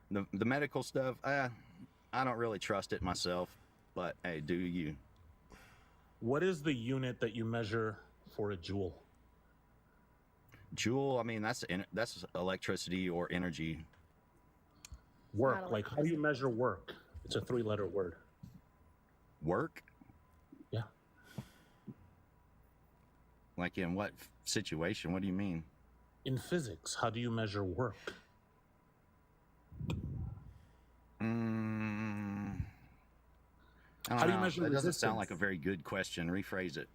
The medical stuff, I don't really trust it myself, but hey, do you? What is the unit that you measure for a joule? Joule, I mean, that's electricity or energy. Work, like how do you measure work? It's a 3-letter word. Work? Yeah. Like in what situation? What do you mean? In physics, how do you measure work? How do you measure That doesn't resistance? sound like a very good question. Rephrase it.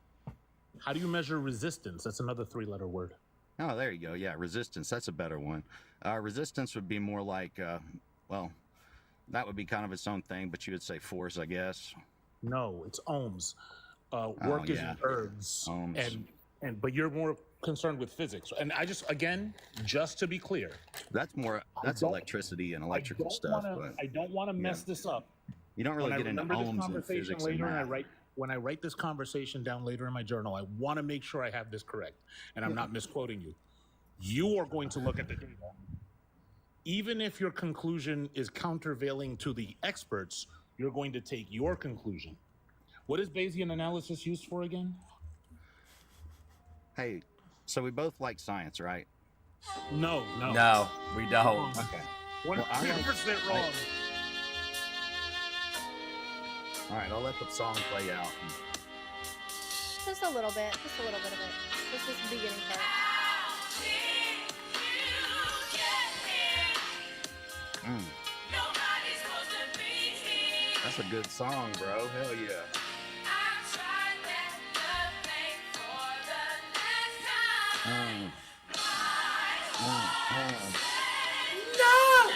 How do you measure resistance? That's another 3-letter word. Oh, there you go. Yeah, resistance. That's a better one. Resistance would be more like, well, that would be kind of its own thing, but you would say force, I guess. No, it's ohms. Work is in ergs, Ohms. but you're more concerned with physics. And I just, again, just to be clear, That's electricity and electrical stuff. But I don't want to mess this up. you don't really When get I into remember this ohms in conversation physics and later, math. when I write this conversation down later in my journal, I want to make sure I have this correct and I'm not misquoting you. You are going to look at the data. Even if your conclusion is countervailing to the experts, you're going to take your conclusion. What is Bayesian analysis used for again? Hey, so we both like science, right? No. No, we don't. Okay. 100% wrong. All right, I'll let the song play out. Just a little bit. Just a little bit of it. Just this beginning part. That's a good song, bro. Hell yeah. No.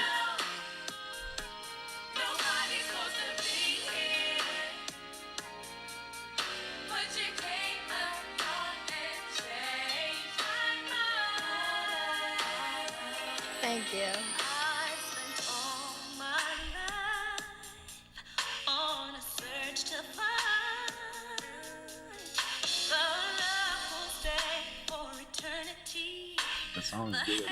Thank you. The song's good.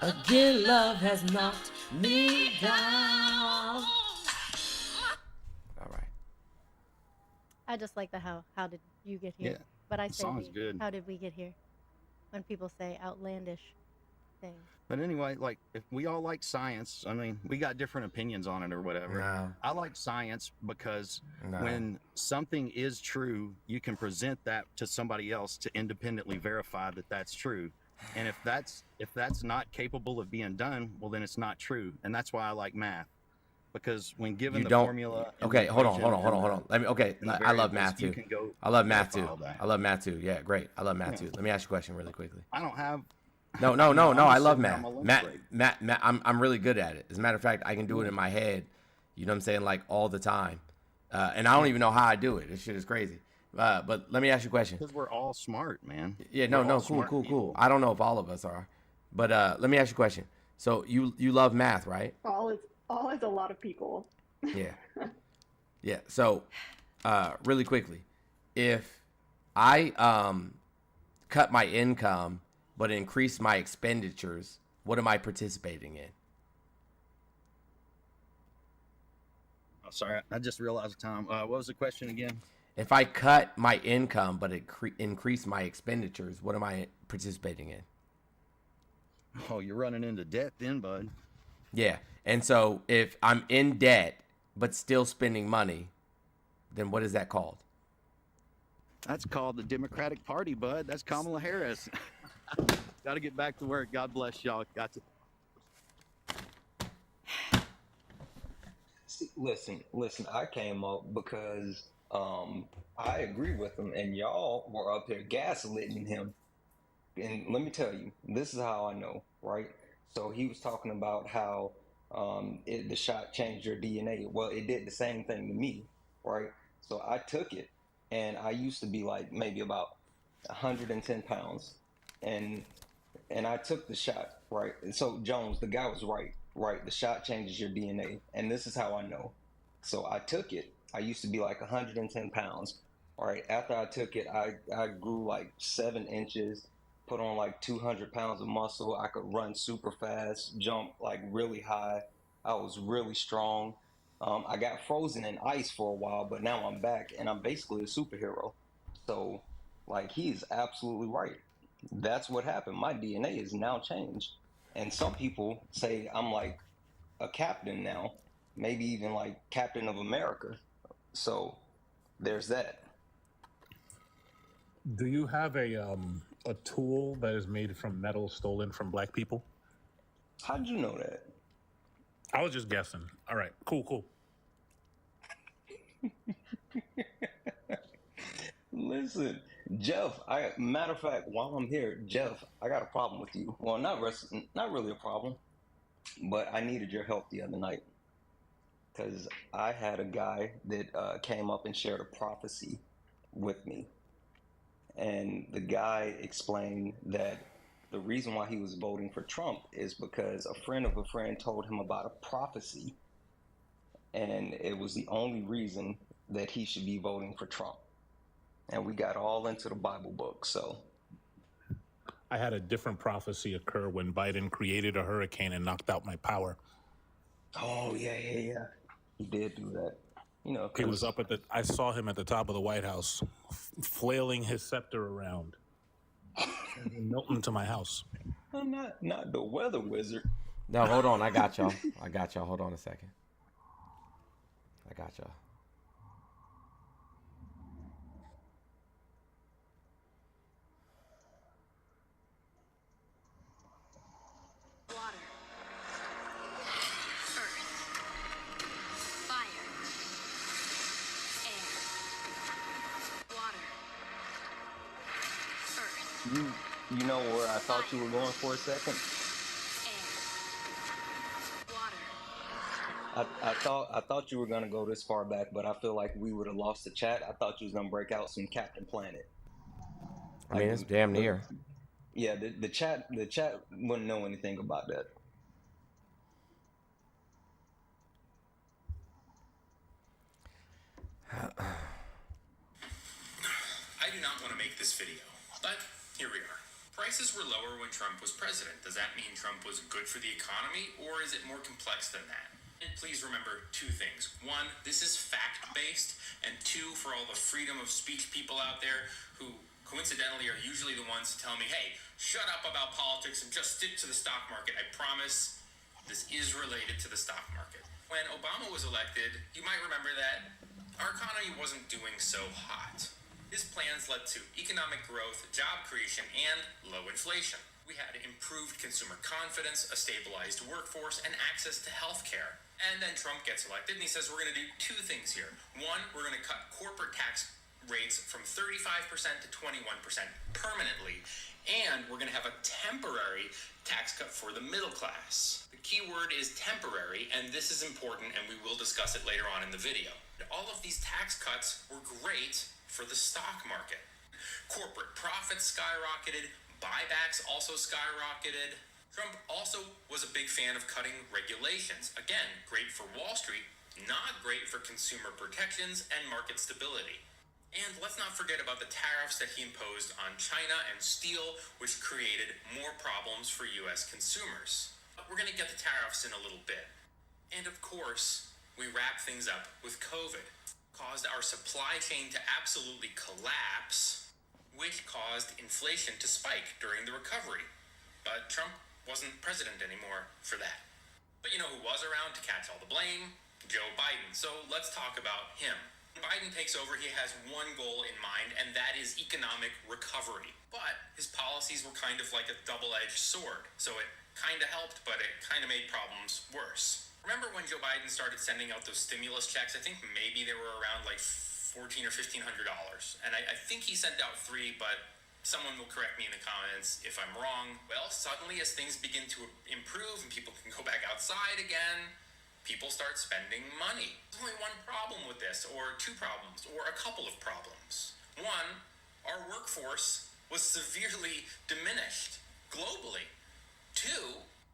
Again, love has knocked me down. All right. I just like the how did you get here? Yeah, But I the say song's good. how did we get here? When people say outlandish things. But anyway, like, if we all like science, I mean, we got different opinions on it or whatever. No. I like science because No. when something is true, you can present that to somebody else to independently verify that that's true. And if that's not capable of being done, well, then it's not true. And that's why I like math. Because when given You the don't. formula, and Okay, the hold on. equation and Let me. Okay, and the I love variables, math you too. can go I love math verify too. all that. I love math too. Yeah, great. I love math Yeah. too. Let me ask you a question really quickly. I don't have. No. I'm I just love sitting math. on my lunch Math. break. I'm really good at it. As a matter of fact, I can do it in my head. You know what I'm saying? Like all the time. And I don't even know how I do it. This shit is crazy. But let me ask you a question. Because we're all smart, man. Yeah, We're no, all cool, smart cool, people. cool. I don't know if all of us are, but let me ask you a question. So you love math, right? All is a lot of people. Yeah. Yeah. So, really quickly, if I cut my income but increase my expenditures, what am I participating in? Oh, sorry, I just realized the time. What was the question again? If I cut my income but increase my expenditures, what am I participating in? Oh, you're running into debt then, bud. Yeah. And so if I'm in debt but still spending money, then what is that called? That's called the Democratic Party, bud. That's Kamala Harris. Got to get back to work. God bless y'all. Got to. See, listen. I came up because I agree with him, and y'all were up here gaslighting him. And let me tell you, this is how I know, right? So he was talking about how the shot changed your DNA. Well, it did the same thing to me, right? So I took it, and I used to be like maybe about 110 pounds, and I took the shot, right? And so Jones, the guy was right, right? The shot changes your DNA, and this is how I know. So I took it. I used to be like 110 pounds. All right. After I took it, I grew like 7 inches, put on like 200 pounds of muscle. I could run super fast, jump like really high. I was really strong. I got frozen in ice for a while, but now I'm back and I'm basically a superhero. So, like, he's absolutely right. That's what happened. My DNA is now changed. And some people say I'm like a captain now, maybe even like Captain of America. So there's that. Do you have a tool that is made from metal stolen from black people? How'd you know that? I was just guessing. All right, cool. Listen, Jeff, matter of fact, while I'm here, Jeff, I got a problem with you. Well, not really a problem, but I needed your help the other night because I had a guy that came up and shared a prophecy with me. And the guy explained that the reason why he was voting for Trump is because a friend of a friend told him about a prophecy. And it was the only reason that he should be voting for Trump. And we got all into the Bible book, so. I had a different prophecy occur when Biden created a hurricane and knocked out my power. Oh, yeah. He did do that. You know, he was I saw him at the top of the White House, flailing his scepter around, sending Milton to my house. I'm not the weather wizard. No, hold on. I got y'all. Hold on a second. I got y'all. You know where I thought you were going for a second? I thought you were gonna go this far back, but I feel like we would have lost the chat. I thought you was gonna break out some Captain Planet. I mean, it's damn near. Yeah, the chat wouldn't know anything about that. I do not want to make this video, but here we are. Prices were lower when Trump was president. Does that mean Trump was good for the economy, or is it more complex than that? And please remember two things. One, this is fact-based, and two, for all the freedom of speech people out there who coincidentally are usually the ones to tell me, hey, shut up about politics and just stick to the stock market. I promise this is related to the stock market. When Obama was elected, you might remember that our economy wasn't doing so hot. His plans led to economic growth, job creation, and low inflation. We had improved consumer confidence, a stabilized workforce, and access to health care. And then Trump gets elected, and he says we're going to do two things here. One, we're going to cut corporate tax rates from 35% to 21% permanently, and we're going to have a temporary tax cut for the middle class. The key word is temporary, and this is important, and we will discuss it later on in the video. All of these tax cuts were great for the stock market. Corporate profits skyrocketed, buybacks also skyrocketed. Trump also was a big fan of cutting regulations. Again, great for Wall Street, not great for consumer protections and market stability. And let's not forget about the tariffs that he imposed on China and steel, which created more problems for U.S. consumers. But we're going to get to tariffs in a little bit. And of course, we wrap things up with COVID. Caused our supply chain to absolutely collapse, which caused inflation to spike during the recovery. But Trump wasn't president anymore for that. But you know who was around to catch all the blame? Joe Biden. So let's talk about him. When Biden takes over, he has one goal in mind, and that is economic recovery. But his policies were kind of like a double-edged sword. So it kind of helped, but it kind of made problems worse. Remember when Joe Biden started sending out those stimulus checks? I think maybe they were around like $1,400 or $1,500. And I think he sent out 3, but someone will correct me in the comments if I'm wrong. Well, suddenly as things begin to improve and people can go back outside again, people start spending money. There's only one problem with this, or 2 problems, or a couple of problems. One, our workforce was severely diminished globally. 2,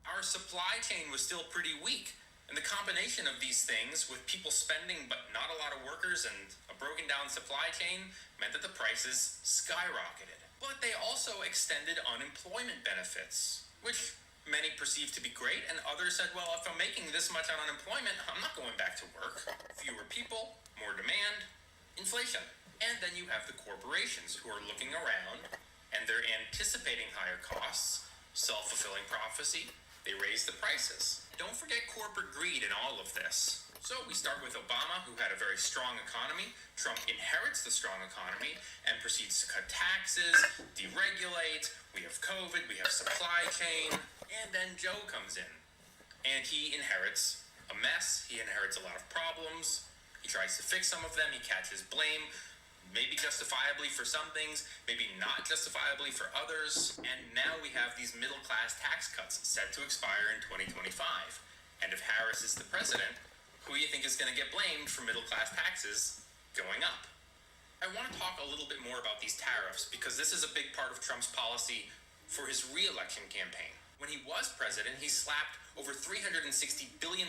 our supply chain was still pretty weak. And the combination of these things, with people spending but not a lot of workers and a broken down supply chain, meant that the prices skyrocketed. But they also extended unemployment benefits, which many perceived to be great, and others said, well, if I'm making this much on unemployment, I'm not going back to work. Fewer people, more demand, inflation. And then you have the corporations who are looking around, and they're anticipating higher costs, self-fulfilling prophecy. They raise the prices. Don't forget corporate greed in all of this. So we start with Obama, who had a very strong economy. Trump inherits the strong economy and proceeds to cut taxes, deregulate. We have COVID, we have supply chain, and then Joe comes in. And he inherits a mess. He inherits a lot of problems. He tries to fix some of them. He catches blame, maybe justifiably for some things, maybe not justifiably for others. And now we have these middle-class tax cuts set to expire in 2025. And if Harris is the president, who do you think is going to get blamed for middle-class taxes going up? I want to talk a little bit more about these tariffs because this is a big part of Trump's policy for his re-election campaign. When he was president, he slapped over $360 billion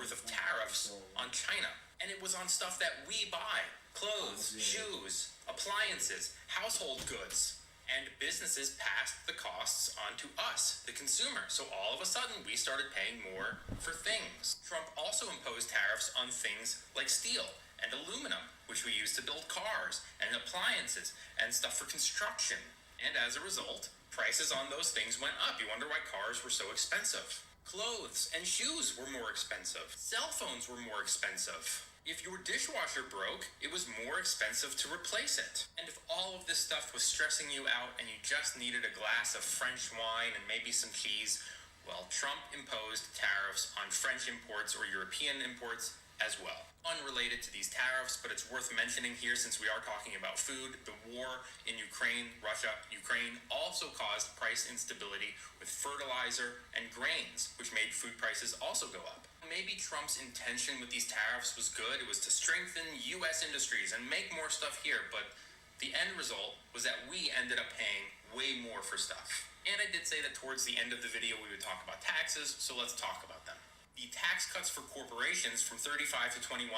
worth of tariffs on China. And it was on stuff that we buy: clothes, shoes, appliances, household goods. And businesses passed the costs on to us, the consumer. So all of a sudden, we started paying more for things. Trump also imposed tariffs on things like steel and aluminum, which we use to build cars and appliances and stuff for construction. And as a result, prices on those things went up. You wonder why cars were so expensive. Clothes and shoes were more expensive. Cell phones were more expensive. If your dishwasher broke, it was more expensive to replace it. And if all of this stuff was stressing you out and you just needed a glass of French wine and maybe some cheese, well, Trump imposed tariffs on French imports or European imports as well. Unrelated to these tariffs, but it's worth mentioning here since we are talking about food, the war in Ukraine, Russia-Ukraine, also caused price instability with fertilizer and grains, which made food prices also go up. Maybe Trump's intention with these tariffs was good. It was to strengthen U.S. industries and make more stuff here, but the end result was that we ended up paying way more for stuff. And I did say that towards the end of the video we would talk about taxes, so let's talk about them. The tax cuts for corporations from 35 to 21%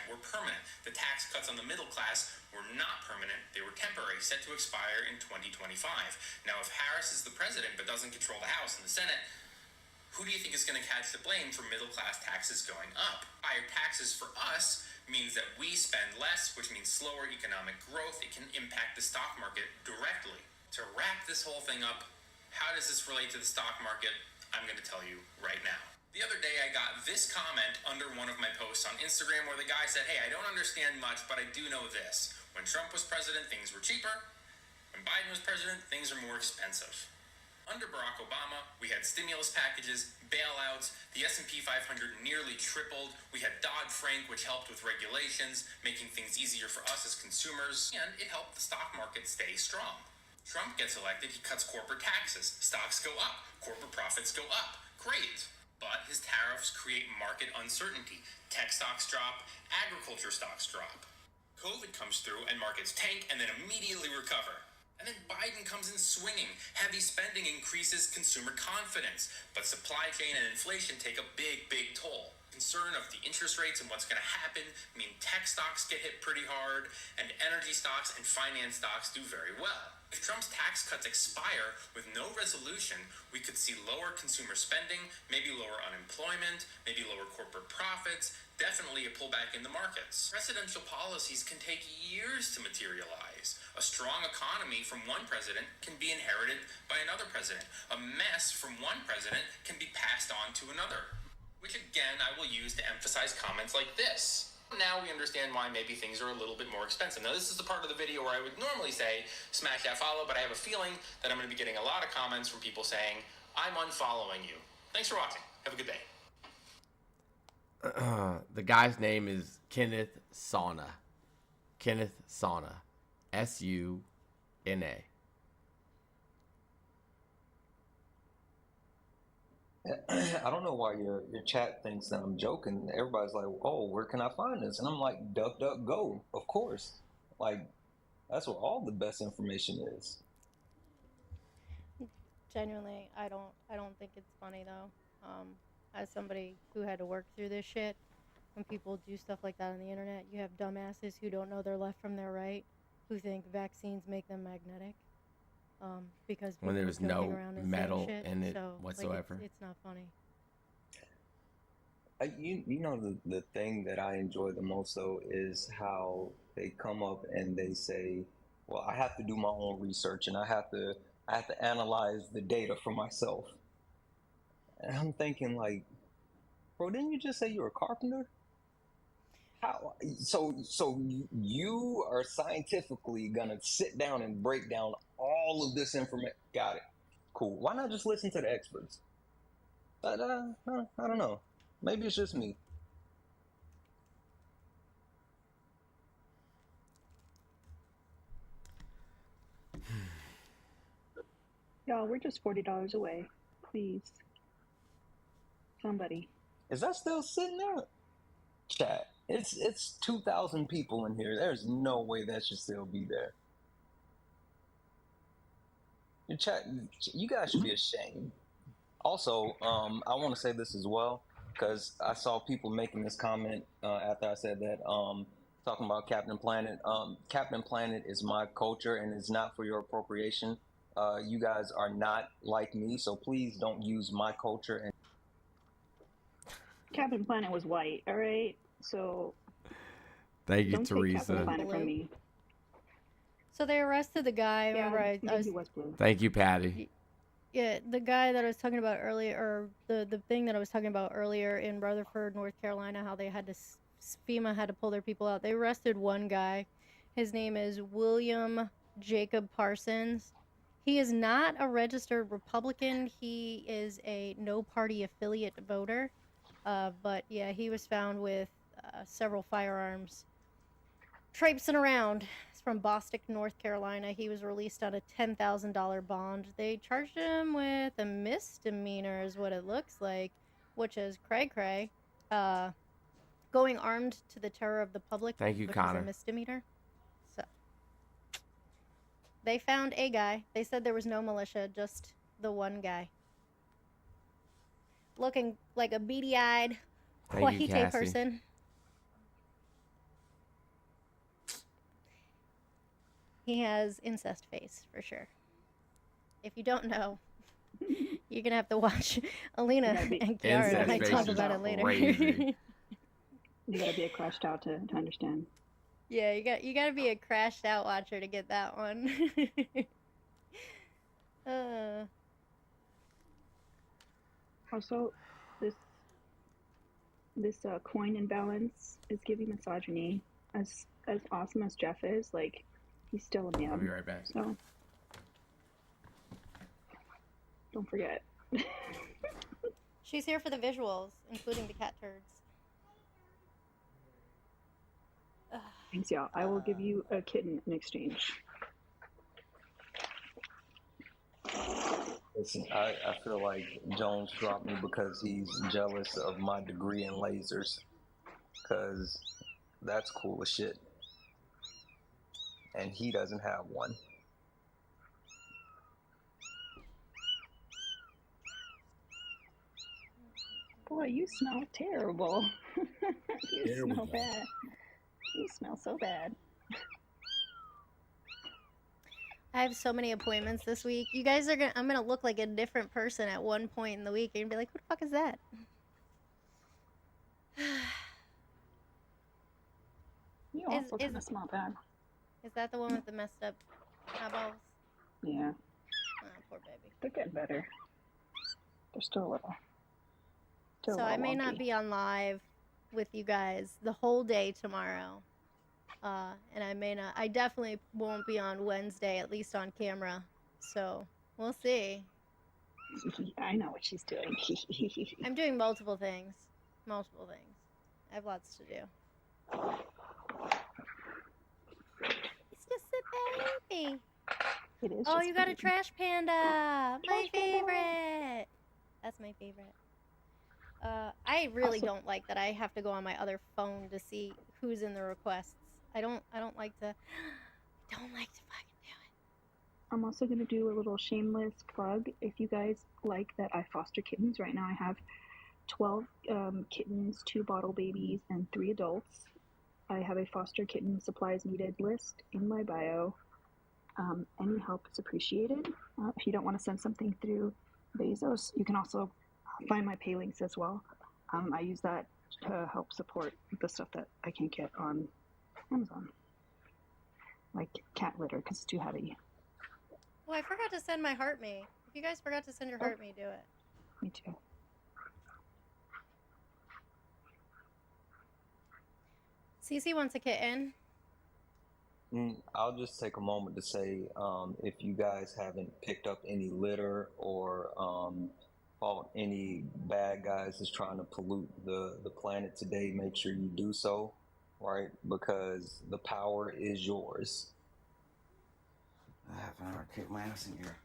were permanent. The tax cuts on the middle class were not permanent. They were temporary, set to expire in 2025. Now, if Harris is the president but doesn't control the House and the Senate, who do you think is going to catch the blame for middle-class taxes going up? Higher taxes for us means that we spend less, which means slower economic growth. It can impact the stock market directly. To wrap this whole thing up, how does this relate to the stock market? I'm going to tell you right now. The other day, I got this comment under one of my posts on Instagram where the guy said, hey, I don't understand much, but I do know this. When Trump was president, things were cheaper. When Biden was president, things are more expensive. Under Barack Obama, we had stimulus packages, bailouts, the S&P 500 nearly tripled, we had Dodd-Frank, which helped with regulations, making things easier for us as consumers, and it helped the stock market stay strong. Trump gets elected, he cuts corporate taxes, stocks go up, corporate profits go up. Great. But his tariffs create market uncertainty. Tech stocks drop, agriculture stocks drop. COVID comes through and markets tank and then immediately recover. And then Biden comes in swinging. Heavy spending increases consumer confidence, but supply chain and inflation take a big, big toll. Concern of the interest rates and what's going to happen mean tech stocks get hit pretty hard, and energy stocks and finance stocks do very well. If Trump's tax cuts expire with no resolution, we could see lower consumer spending, maybe lower unemployment, maybe lower corporate profits, definitely a pullback in the markets. Presidential policies can take years to materialize. A strong economy from one president can be inherited by another president. A mess from one president can be passed on to another. Which again, I will use to emphasize comments like this. Now we understand why maybe things are a little bit more expensive. Now, this is the part of the video where I would normally say smash that follow, but I have a feeling that I'm going to be getting a lot of comments from people saying, I'm unfollowing you. Thanks for watching. Have a good day. The guy's name is Kenneth Sauna. Kenneth Sauna. S-U-N-A. I don't know why your chat thinks that I'm joking. Everybody's like, "Oh, where can I find this?" And I'm like, "Duck, duck, go." Of course, like that's where all the best information is. Genuinely, I don't think it's funny though. As somebody who had to work through this shit, when people do stuff like that on the internet, you have dumbasses who don't know their left from their right, who think vaccines make them magnetic. Because when people there's are joking no around and metal saying shit, in it so, whatsoever. Like, it's not funny. You know the thing that I enjoy the most though is how they come up and they say, "Well, I have to do my own research and I have to analyze the data for myself." And I'm thinking like, bro, didn't you just say you're a carpenter? How? So you are scientifically gonna sit down and break down all of this information? Got it. Cool. Why not just listen to the experts? But I don't know. Maybe it's just me. Y'all, we're just $40 away. Please. Somebody. Is that still sitting there? Chat. It's 2,000 people in here. There's no way that should still be there. Your chat, you guys should be ashamed. Also, I want to say this as well, because I saw people making this comment after I said that, talking about Captain Planet. Captain Planet is my culture and is not for your appropriation. You guys are not like me, so please don't use my culture. And Captain Planet was white, all right? So thank you, don't Teresa. take Captain Planet from me. So they arrested the guy. Yeah, Remember, I was he was blue. Thank you, Patty. Yeah, the guy that I was talking about earlier, or the thing that I was talking about earlier in Rutherford, North Carolina, how they had to, FEMA had to pull their people out. They arrested one guy. His name is William Jacob Parsons. He is not a registered Republican. He is a no-party affiliate voter. But yeah, he was found with several firearms traipsing around. He's from Bostic, North Carolina. He was released on a $10,000 bond. They charged him with a misdemeanor, is what it looks like, which is cray-cray. Going armed to the terror of the public, Thank you, which Connor. is a misdemeanor. So they found a guy. They said there was no militia, just the one guy. Looking like a beady-eyed Wahite person. He has incest face, for sure. If you don't know, you're going to have to watch Alina and Kiara and I talk about it later. You gotta be a crashed out to understand. Yeah, you gotta be a crashed out watcher to get that one. Also, this coin imbalance is giving misogyny. As awesome as Jeff is, like, he's still a man. I'll be right back. So don't forget. She's here for the visuals, including the cat turds. Thanks, y'all. I will give you a kitten in exchange. listen, I feel like Jones dropped me because he's jealous of my degree in lasers. Because that's cool as shit. And he doesn't have one. Boy, you smell terrible. You There we smell go. bad. You smell so bad. I have so many appointments this week. You guys are I'm gonna look like a different person at one point in the week. You're gonna be like, "Who the fuck is that?" You also kind of smell bad. Is that the one with the messed up eyeballs? Yeah. Oh, poor baby. They're getting better. They're still a little. So I may not be on live with you guys the whole day tomorrow. And I definitely won't be on Wednesday, at least on camera. So we'll see. I know what she's doing. I'm doing multiple things. Multiple things. I have lots to do. It's just a baby. It is. Oh, you got a trash panda. My favorite. That's my favorite. I really don't like that I have to go on my other phone to see who's in the requests. I don't like to. I don't like to fucking do it. I'm also going to do a little shameless plug. If you guys like that I foster kittens, right now I have 12 kittens, 2 bottle babies, and 3 adults. I have a foster kitten supplies needed list in my bio. Any help is appreciated. If you don't want to send something through Bezos, you can also find my pay links as well. I use that to help support the stuff that I can't get on Amazon, like cat litter because it's too heavy. Oh, I forgot to send my heart me. If you guys forgot to send your heart me, do it. Me too. Cece wants a kitten. I'll just take a moment to say, if you guys haven't picked up any litter or fought any bad guys that's trying to pollute the planet today, make sure you do so, right? Because the power is yours. I have an kick my ass in here.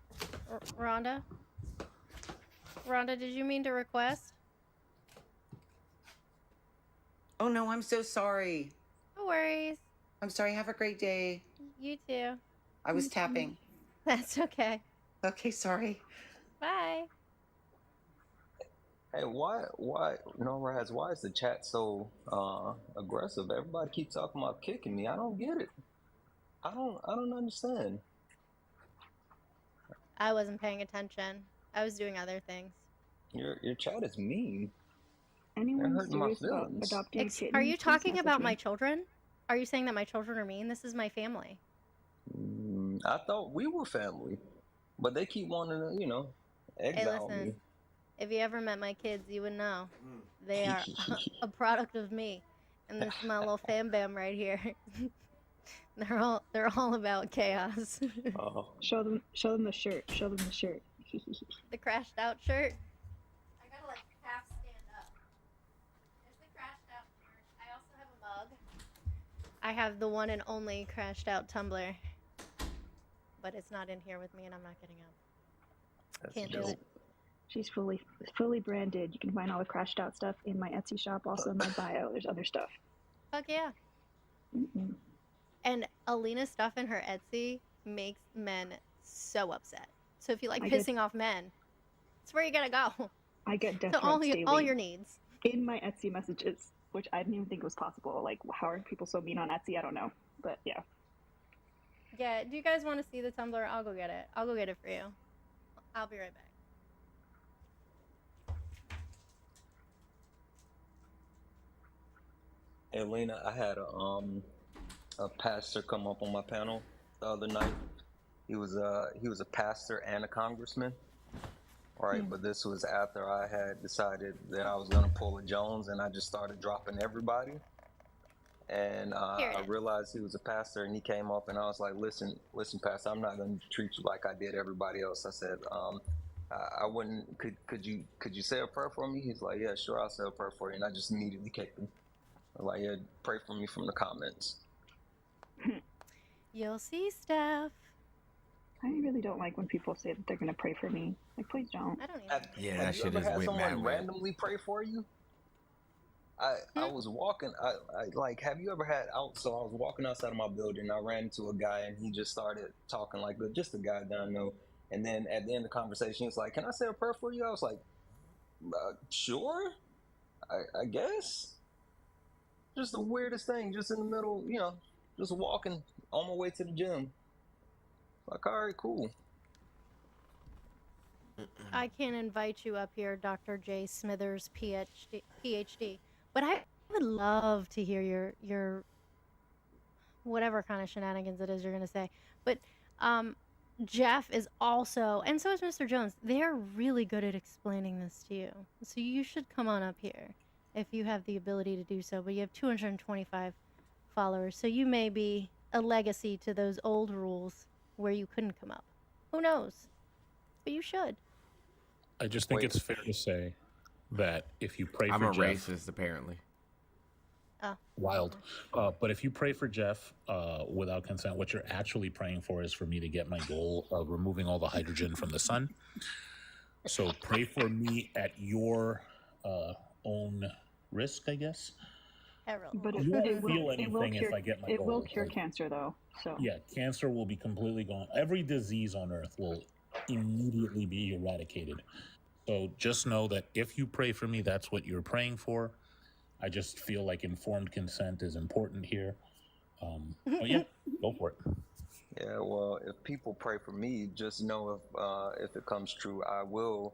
Rhonda? Rhonda, did you mean to request? Oh no, I'm so sorry. No worries. I'm sorry. Have a great day. You too. I was tapping. That's okay. Okay, sorry. Bye. Hey, why, Raz, why is the chat so aggressive? Everybody keeps talking about kicking me. I don't get it. I don't understand. I wasn't paying attention. I was doing other things. Your chat is mean. Anyone hurting my serious about feelings. adopting a kitten? Are you please talking message about me. my children? Are you saying that my children are mean? This is my family. I thought we were family, but they keep wanting to, Hey, exile listen. me. If you ever met my kids, you would know. They are a product of me. And this is my little fam bam right here. They're all about chaos. Oh. Show them the shirt. Show them the shirt. The crashed out shirt. I gotta like half stand up. There's the crashed out shirt. I also have a mug. I have the one and only crashed out tumbler. But it's not in here with me and I'm not getting up. Can't do it. She's fully branded. You can find all the crashed out stuff in my Etsy shop. Also in my bio, there's other stuff. Fuck yeah. And Alina's stuff in her Etsy makes men so upset. So if you like pissing off men, it's where you gotta go. I get death So threats daily. all your needs. In my Etsy messages, which I didn't even think was possible. Like, how are people so mean on Etsy? I don't know. But yeah. Yeah, do you guys want to see the Tumblr? I'll go get it. I'll go get it for you. I'll be right back. Hey, Lena, I had a pastor come up on my panel the other night. He was a pastor and a congressman, right? But this was after I had decided that I was gonna pull a Jones, and I just started dropping everybody. And I realized he was a pastor, and he came up, and I was like, "Listen, pastor, I'm not gonna treat you like I did everybody else." I said, "I wouldn't. Could you say a prayer for me?" He's like, "Yeah, sure, I'll say a prayer for you." And I just immediately kicked him. I'm like, "Yeah, pray for me from the comments." You'll see stuff. I really don't like when people say that they're gonna pray for me. Like, please don't. I don't either. Have you ever had someone randomly pray for you? I was walking. I like. Have you ever had out? So I was walking outside of my building. I ran into a guy, and he just started talking like just a guy that I know. And then at the end of the conversation, he was like, "Can I say a prayer for you?" I was like, "Sure, I guess." Just the weirdest thing. Just in the middle, just walking on my way to the gym. Like, all right, cool. I can't invite you up here, Dr. J. Smithers, PhD. But I would love to hear your whatever kind of shenanigans it is you're going to say. But Jeff is also, and so is Mr. Jones, they're really good at explaining this to you. So you should come on up here. if you have the ability to do so, but you have 225 followers, so you may be a legacy to those old rules where you couldn't come up. Who knows? But you should. I just think it's fair to say that if you pray I'm for a Jeff, racist, apparently. Oh. Wild. But if you pray for Jeff without consent, what you're actually praying for is for me to get my goal of removing all the hydrogen from the sun. So pray for me at your own risk, I guess. But You won't it will, feel it will anything cure, if I get my it goal. will cure Like, cancer though. So yeah, cancer will be completely gone. Every disease on earth will immediately be eradicated. So just know that if you pray for me, that's what you're praying for. I just feel like informed consent is important here. But yeah, go for it. Yeah, well, if people pray for me, just know if it comes true, I will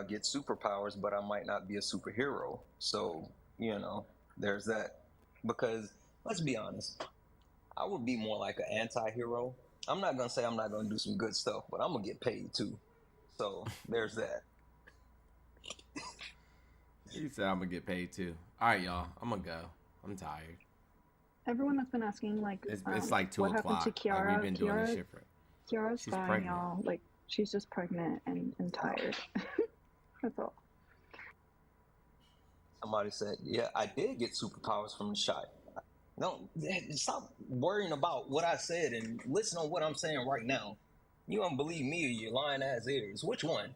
get superpowers, but I might not be a superhero. So, you know, there's that. Because let's be honest, I would be more like an anti-hero. I'm not gonna say I'm not gonna do some good stuff, but I'm gonna get paid too. So there's that. He said I'm gonna get paid too. All right, y'all. I'm gonna go. I'm tired. everyone that's been asking, like, It's like 2 what happened o'clock. to Like, Kiara? we've been doing this shit for. Kiara's She's fine, pregnant. y'all. Like, she's just pregnant and tired. That's all. Somebody said, yeah, I did get superpowers from the shot. No, stop worrying about what I said and listen on what I'm saying right now. You don't believe me or your lying ass ears. Which one?